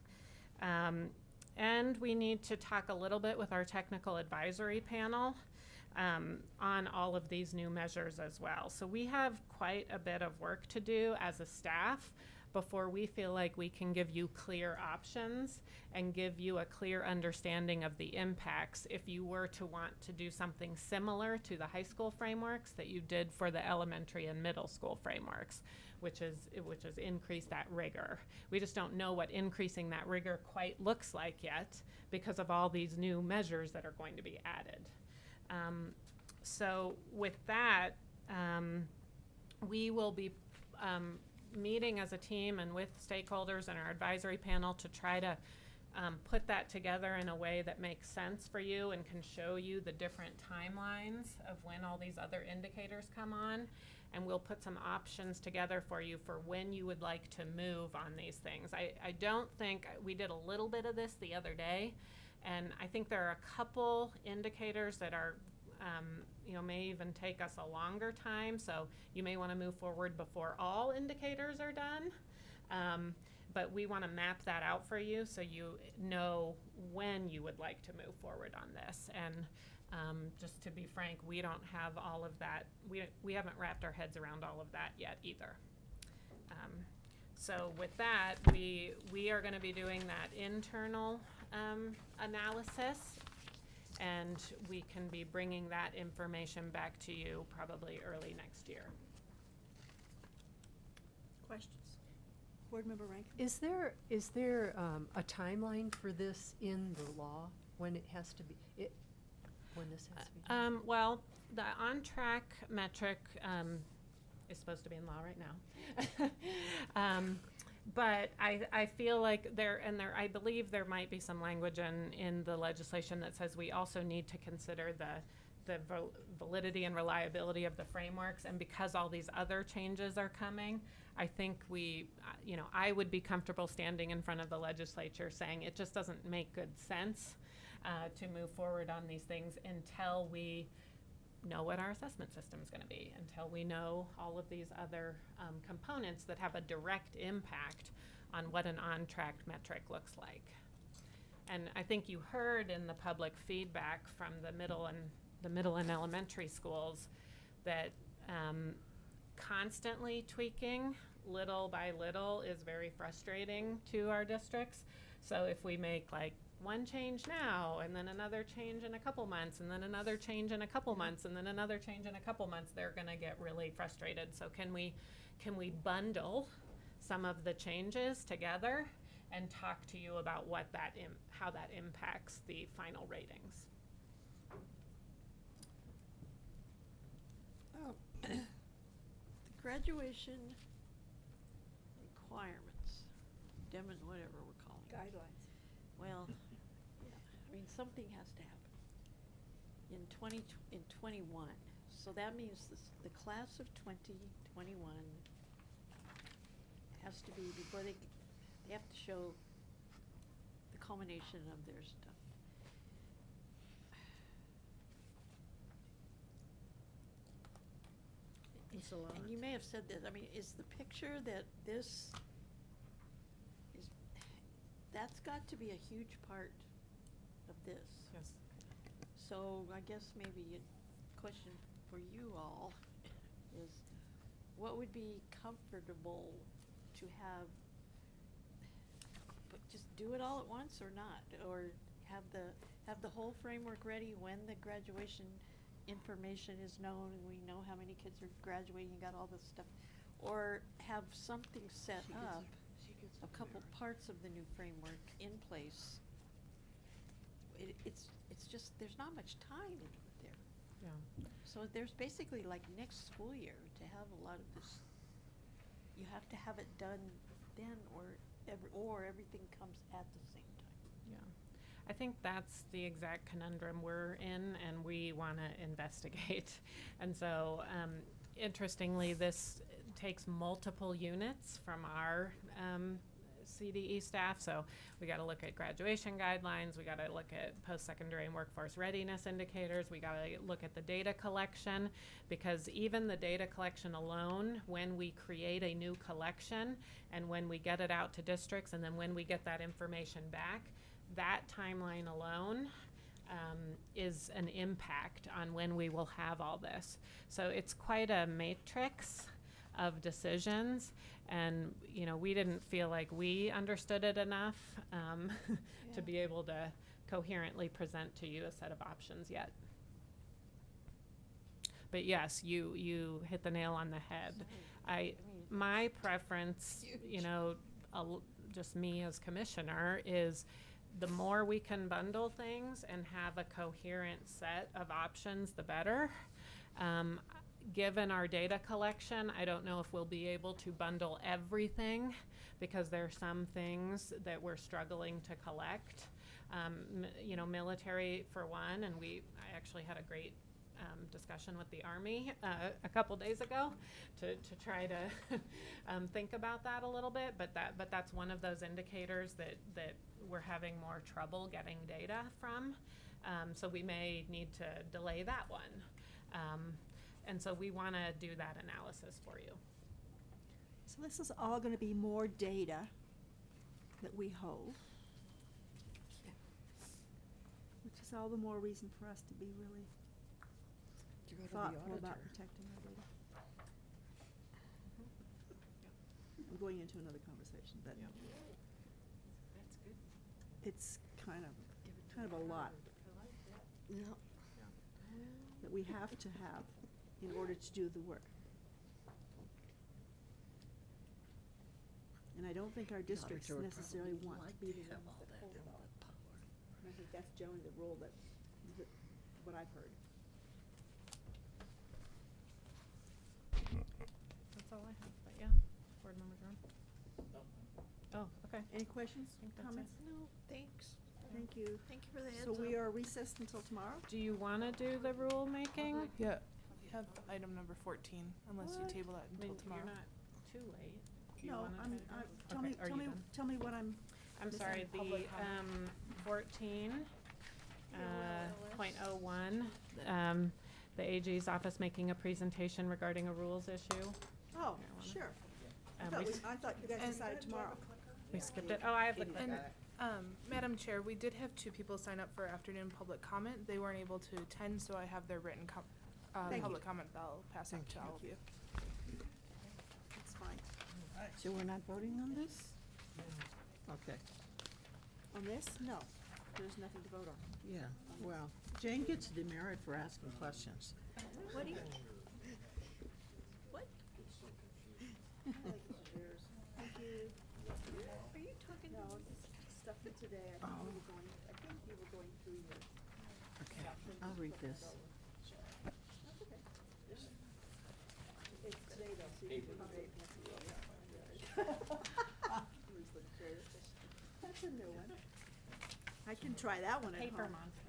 And we need to talk a little bit with our technical advisory panel on all of these new measures as well. So we have quite a bit of work to do as a staff before we feel like we can give you clear options and give you a clear understanding of the impacts if you were to want to do something similar to the high school frameworks that you did for the elementary and middle school frameworks, which is increase that rigor. We just don't know what increasing that rigor quite looks like yet because of all these new measures that are going to be added. So with that, we will be meeting as a team and with stakeholders and our advisory panel to try to put that together in a way that makes sense for you and can show you the different timelines of when all these other indicators come on. And we'll put some options together for you for when you would like to move on these things. I don't think, we did a little bit of this the other day, and I think there are a couple indicators that are may even take us a longer time, so you may want to move forward before all indicators are done. But we want to map that out for you so you know when you would like to move forward on this. And just to be frank, we don't have all of that. We haven't wrapped our heads around all of that yet either. So with that, we are going to be doing that internal analysis, and we can be bringing that information back to you probably early next year. Questions? Board Member Rankin? Is there a timeline for this in the law when it has to be, when this has to be done? Well, the on-track metric is supposed to be in law right now. But I feel like I believe there might be some language in the legislation that says we also need to consider the validity and reliability of the frameworks. And because all these other changes are coming, I think I would be comfortable standing in front of the legislature saying it just doesn't make good sense to move forward on these things until we know what our assessment system is going to be, until we know all of these other components that have a direct impact on what an on-track metric looks like. And I think you heard in the public feedback from the middle and elementary schools that constantly tweaking little by little is very frustrating to our districts. So if we make like one change now and then another change in a couple months and then another change in a couple months and then another change in a couple months, they're going to get really frustrated. So can we bundle some of the changes together and talk to you about what how that impacts the final ratings? The graduation requirements, whatever we're calling it. Guidelines. Well, yeah, I mean, something has to happen in 21. So that means the class of 2021 has to be, before they have to show the culmination of their stuff. It's a lot. And you may have said this, I mean, is the picture that this is, that's got to be a huge part of this. Yes. So I guess maybe a question for you all is, what would be comfortable to have, but just do it all at once or not? Or have the whole framework ready when the graduation information is known and we know how many kids are graduating and got all this stuff? Or have something set up, a couple parts of the new framework in place? It's just, there's not much time there. Yeah. So there's basically like next school year to have a lot of this. You have to have it done then or everything comes at the same time. Yeah. I think that's the exact conundrum we're in, and we want to investigate. And so, interestingly, this takes multiple units from our CDE staff. So we got to look at graduation guidelines. We got to look at post-secondary and workforce readiness indicators. We got to look at the data collection, because even the data collection alone, when we create a new collection and when we get it out to districts and then when we get that information back, that timeline alone is an impact on when we will have all this. So it's quite a matrix of decisions, and we didn't feel like we understood it enough to be able to coherently present to you a set of options yet. But yes, you hit the nail on the head. My preference, just me as commissioner, is the more we can bundle things and have a coherent set of options, the better. Given our data collection, I don't know if we'll be able to bundle everything, because there are some things that we're struggling to collect. Military for one, and I actually had a great discussion with the Army a couple days ago to try to think about that a little bit. But that's one of those indicators that we're having more trouble getting data from. So we may need to delay that one. And so we want to do that analysis for you. So this is all going to be more data that we hold, which is all the more reason for us to be really thoughtful about protecting our data. I'm going into another conversation, but That's good. it's kind of a lot that we have to have in order to do the work. And I don't think our districts necessarily want to be the ones that hold it all. And I think that's generally the rule that what I've heard. That's all I have. But yeah, Board Member Jerome. Okay. Any questions, think that's comments? No, thanks. Thank you. Thank you for the So heads we up. are recessed until tomorrow? Do you wanna do the rulemaking? Yeah, we have item number 14, unless you What? table that I mean, until tomorrow. you're not too late. Do you No, wanna I'm, do I, that? tell Okay, me, are tell you me, done? tell me what I'm, I'm missing. sorry, the, Public comment. 14, .01, the AG's office making a presentation regarding a rules issue. oh, sure. I thought you guys And- decided tomorrow. We skipped it. Oh, I have the And, clicker. Madam Chair, we did have 2 people sign up for afternoon public comment. They weren't able to attend, so I have their written Thank you. public comment that I'll pass out to all of you. That's fine. So we're not voting on this? Okay, On this, no, there's nothing to vote on. yeah, well, Jane gets demerit for asking questions. What do you? What? Thank you. Are you talking? No, this stuff for today, I think you were going, through your. Okay, I'll read this. That's okay. It's today though, so you can read it. That's a new one. I can try that one at home. Paper monster.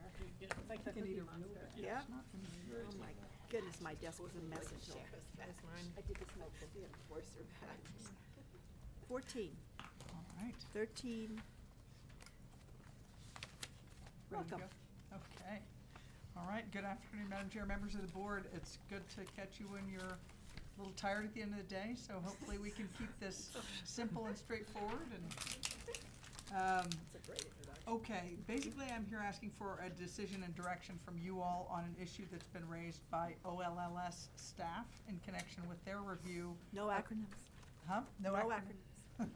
It's like the Cookie Monster. Yeah? Oh my goodness, my desk was a mess until. That's mine. I did this notebook, we had to force her back. 14, All right. 13. Ready to Welcome. go? Okay. All right, good afternoon, Madam Chair, members of the board. It's good to catch you when you're a little tired at the end of the day, so hopefully we can keep this simple and straightforward and, That's a great introduction. okay, basically I'm here asking for a decision and direction from you all on an issue that's been raised by OLLS staff in connection with their review. No acronyms. Huh? No acronym.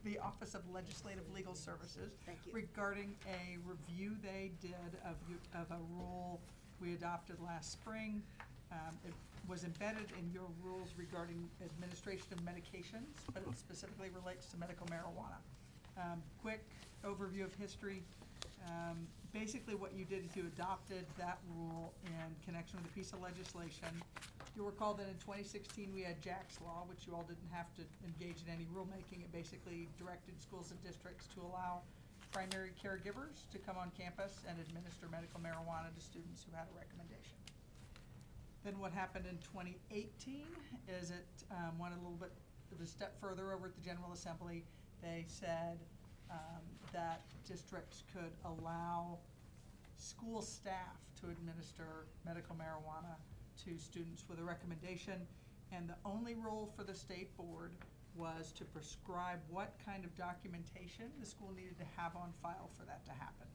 The Office of Legislative Legal Services. Thank you. Regarding a review they did of a rule we adopted last spring. It was embedded in your rules regarding administration of medications, but it specifically relates to medical marijuana. Quick overview of history. Basically what you did is you adopted that rule in connection with a piece of legislation. You'll recall that in 2016 we had Jack's Law, which you all didn't have to engage in any rulemaking. It basically directed schools and districts to allow primary caregivers to come on campus and administer medical marijuana to students who had a recommendation. Then what happened in 2018 is it went a little bit of a step further over at the General Assembly. They said that districts could allow school staff to administer medical marijuana to students with a recommendation, and the only role for the state board was to prescribe what kind of documentation the school needed to have on file for that to happen.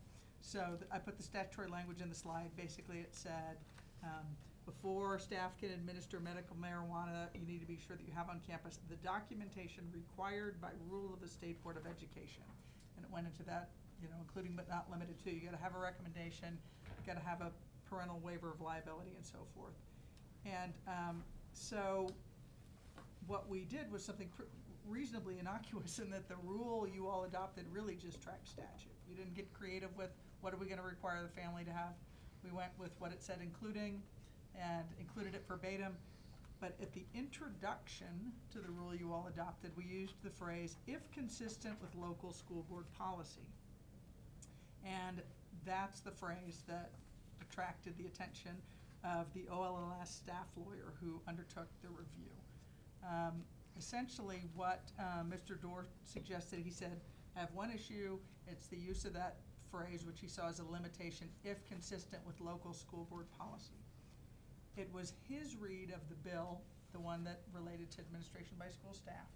So I put the statutory language in the slide. Basically it said, before staff can administer medical marijuana, you need to be sure that you have on campus the documentation required by rule of the State Board of Education. And it went into that, including but not limited to, you gotta have a recommendation, you gotta have a parental waiver of liability and so forth. And so what we did was something reasonably innocuous in that the rule you all adopted really just tracked statute. You didn't get creative with what are we gonna require the family to have. We went with what it said including and included it verbatim. But at the introduction to the rule you all adopted, we used the phrase, if consistent with local school board policy. And that's the phrase that attracted the attention of the OLLS staff lawyer who undertook the review. Essentially what Mr. Dorr suggested, he said, I have one issue, it's the use of that phrase, which he saw as a limitation, if consistent with local school board policy. It was his read of the bill, the one that related to administration by school staff,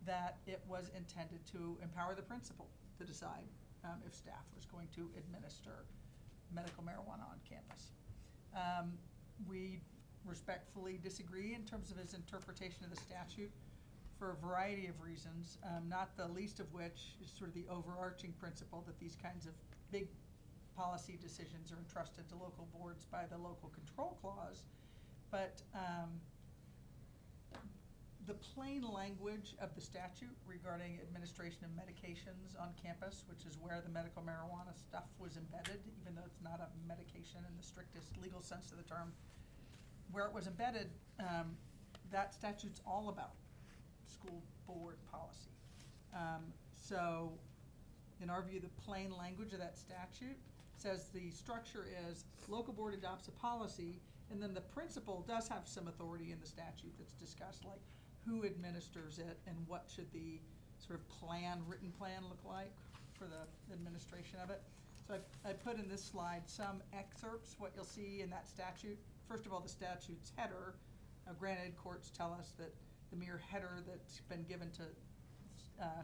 that it was intended to empower the principal to decide if staff was going to administer medical marijuana on campus. We respectfully disagree in terms of his interpretation of the statute for a variety of reasons, not the least of which is sort of the overarching principle that these kinds of big policy decisions are entrusted to local boards by the local control clause. But the plain language of the statute regarding administration of medications on campus, which is where the medical marijuana stuff was embedded, even though it's not a medication in the strictest legal sense of the term, where it was embedded, that statute's all about school board policy. So in our view, the plain language of that statute says the structure is local board adopts a policy, and then the principal does have some authority in the statute that's discussed, like who administers it and what should the sort of written plan look like for the administration of it. So I put in this slide some excerpts, what you'll see in that statute. First of all, the statute's header. Granted, courts tell us that the mere header that's been given to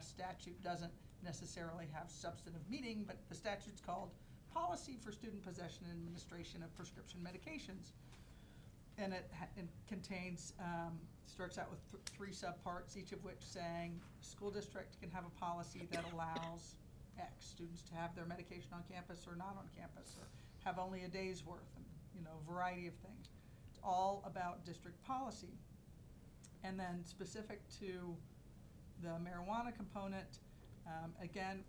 statute doesn't necessarily have substantive meaning, but the statute's called Policy for Student Possession and Administration of Prescription Medications. And it contains, starts out with three subparts, each of which saying school district can have a policy that allows X students to have their medication on campus or not on campus, or have only a day's worth, and, a variety of things. It's all about district policy. And then specific to the marijuana component, again,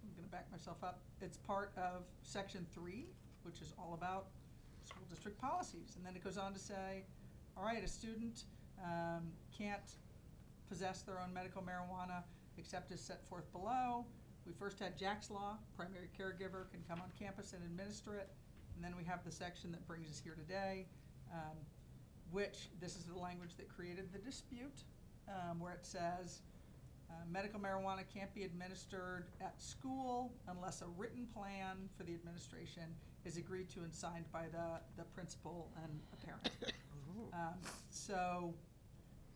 I'm gonna back myself up, it's part of section 3, which is all about school district policies. And then it goes on to say, all right, a student can't possess their own medical marijuana except as set forth below. We first had Jack's Law, primary caregiver can come on campus and administer it. And then we have the section that brings us here today, which, this is the language that created the dispute, where it says, medical marijuana can't be administered at school unless a written plan for the administration is agreed to and signed by the principal and a parent. So,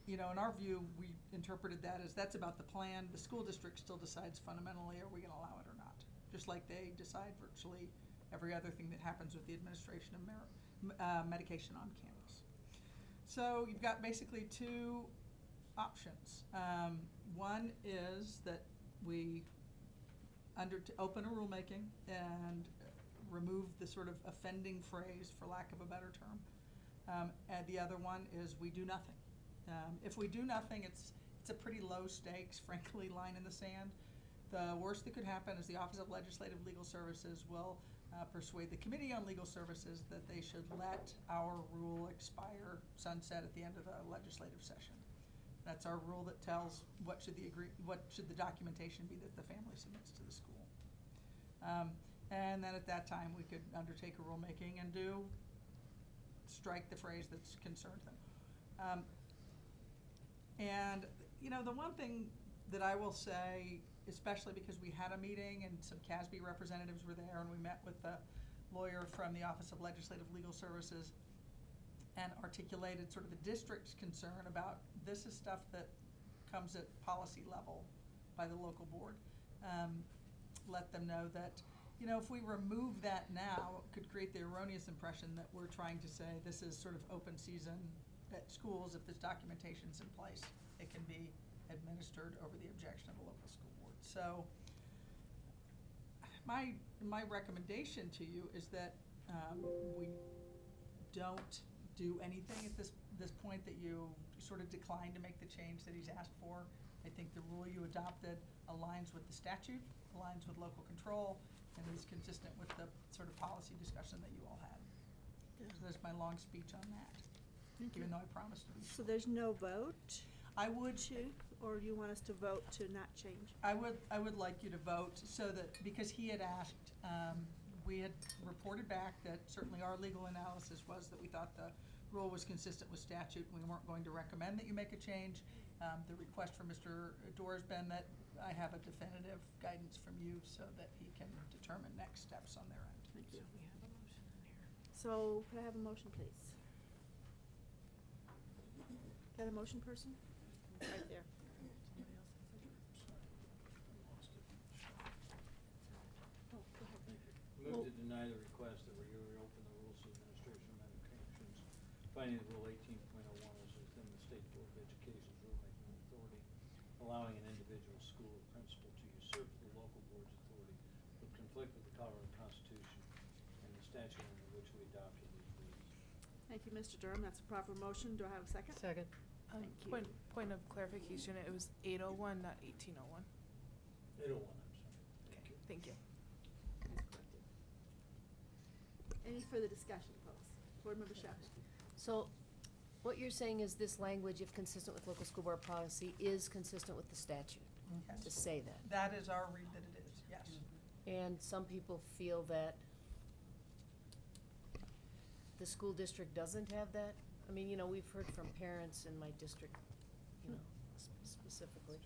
in our view, we interpreted that as that's about the plan. The school district still decides fundamentally, are we gonna allow it or not? Just like they decide virtually every other thing that happens with the administration of medication on campus. So you've got basically two options. One is that we open a rulemaking and remove the sort of offending phrase, for lack of a better term. And the other one is we do nothing. If we do nothing, it's a pretty low stakes, frankly, line in the sand. The worst that could happen is the Office of Legislative Legal Services will persuade the Committee on Legal Services that they should let our rule expire, sunset at the end of the legislative session. That's our rule that tells what should the documentation be that the family submits to the school. And then at that time, we could undertake a rulemaking and strike the phrase that's concerned them. And, the one thing that I will say, especially because we had a meeting and some CASB representatives were there, and we met with the lawyer from the Office of Legislative Legal Services and articulated sort of the district's concern about this is stuff that comes at policy level by the local board. Let them know that, if we remove that now, it could create the erroneous impression that we're trying to say this is sort of open season at schools. If this documentation's in place, it can be administered over the objection of a local school board. So my recommendation to you is that we don't do anything at this point, that you sort of decline to make the change that he's asked for. I think the rule you adopted aligns with the statute, aligns with local control, and is consistent with the sort of policy discussion that you all had. So there's my long speech on that, even though I promised to be So there's no vote? I would or do you want us to vote to not change? I would like you to vote so that, because he had asked, we had reported back that certainly our legal analysis was that we thought the rule was consistent with statute, and we weren't going to recommend that you make a change. The request from Mr. Dorr has been that I have a definitive guidance from you so that he can determine next steps on their end. Thank you. So could I have a motion, please? Got a motion person? Right there. Oh, go ahead. Move to deny the request that we reopen the rules of administration of medications, finding that Rule 18.01 is within the State Board of Education's rulemaking authority, allowing an individual school or principal to usurp the local board's authority would conflict with the Colorado Constitution and the statute under which we adopted these rules. Thank you, Mr. Durham. That's a proper motion. Do I have a second? Second. Thank you. Point of clarification, it was 801, not 1801. 801, I'm sorry. Thank you. Any further discussion, folks? Board Member Shepherd. So, what you're saying is this language, if consistent with local school board policy, is consistent with the statute? Yes. To say that? That is our read that it is, Yes. And some people feel that the school district doesn't have that. I mean, you know, we've heard from parents in my district, you know, specifically,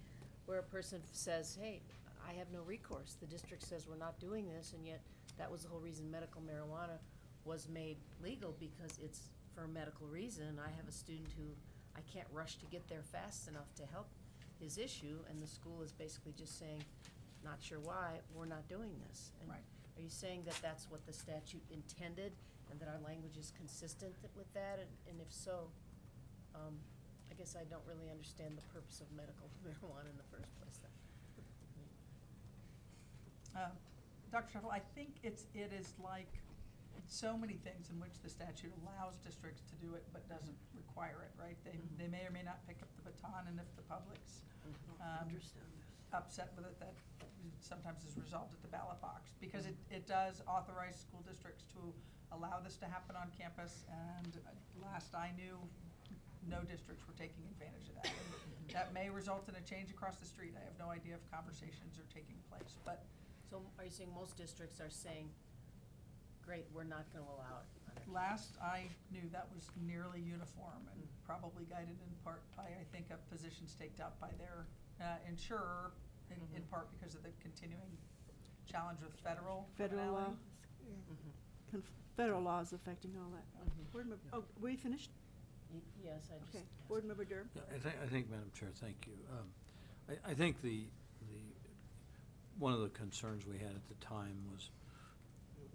where a person says, hey, I have no recourse. The district says we're not doing this, and yet that was the whole reason medical marijuana was made legal, because it's for a medical reason. I have a student who I can't rush to get there fast enough to help his issue, and the school is basically just saying, not sure why, we're not doing this. And Right. are you saying that that's what the statute intended, and that our language is consistent with that? And if so, I guess I don't really understand the purpose of medical marijuana in the first place then. Dr. Shuffle, I think it is like so many things in which the statute allows districts to do it but doesn't require it, right? They may or may not pick up the baton, and if the public's upset with it, that sometimes is resolved at the ballot box. Because it does authorize school districts to allow this to happen on campus, and last I knew, no districts were taking advantage of that. And that may result in a change across the street. I have no idea if conversations are taking place, but So are you saying most districts are saying, great, we're not gonna allow it? last I knew, that was nearly uniform, and probably guided in part by, I think, a position staked out by their insurer, in part because of the continuing challenge with federal Federal law, criminality. Federal laws affecting all that. Board member, oh, were you finished? Yes, I just. Okay, Board Member Durham? Yeah, I think, Madam Chair, thank you. I think one of the concerns we had at the time was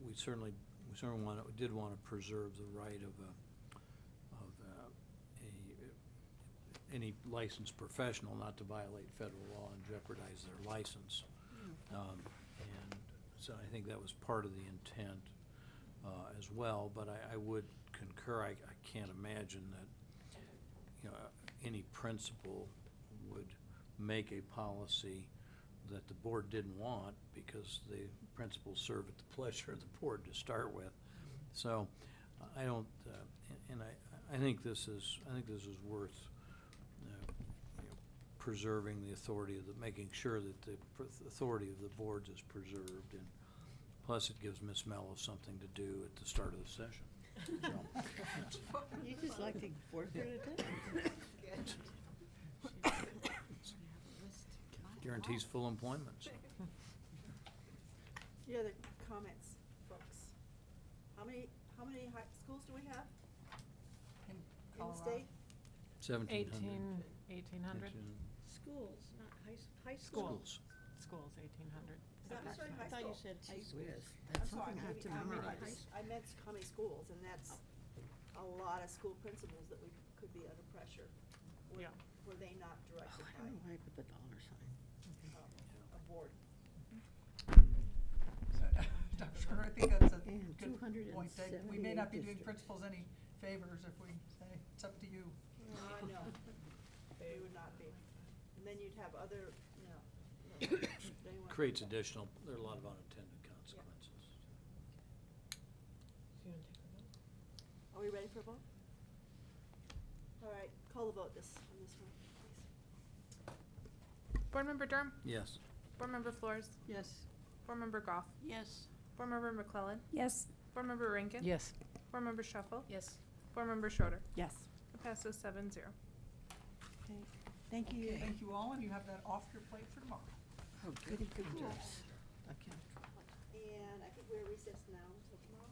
we certainly did want to preserve the right of any licensed professional not to violate federal law and jeopardize their license. And so I think that was part of the intent as well, but I would concur, I can't imagine that, you know, any principal would make a policy that the board didn't want, because the principals serve at the pleasure of the board to start with. So I don't, and I think this is worth preserving the authority of making sure that the authority of the boards is preserved, and plus it gives Ms. Mello something to do at the start of the session. So, You just like to work her to death. guarantees full employment. So. Any other comments, folks? How many high schools do we have In in the Colorado. state? 1,700. 1800. Schools, not high Schools. Schools, 1800. I'm sorry, high I thought you school. said high Gee school. whiz, I'm that's sorry, something I have to maybe I memorize. I meant how many schools, and that's a lot of school principals that we could be under pressure. Were- Yeah. Were they not directed I don't know why I put the dollar sign. by a board? Dr. Schroeder, I think that's a And good point. That we may 278 not be doing districts. principals any favors if we say, it's up to you. No, they would not be. And then you'd have other, they want- Creates additional, there are a lot of unintended consequences. Are we ready for a vote? All right, call the vote on this one, please. Board Member Durham? Yes. Board Member Flores? Yes. Board Member Goff? Yes. Board Member McClellan? Yes. Board Member Rankin? Yes. Board Member Shuffle? Yes. Board Member Schroeder? Yes. It passes 7-0. Okay, thank you. Thank you all, and you have that off your plate for tomorrow. Oh, goody goodness. Okay. And I think we're recessed now until tomorrow.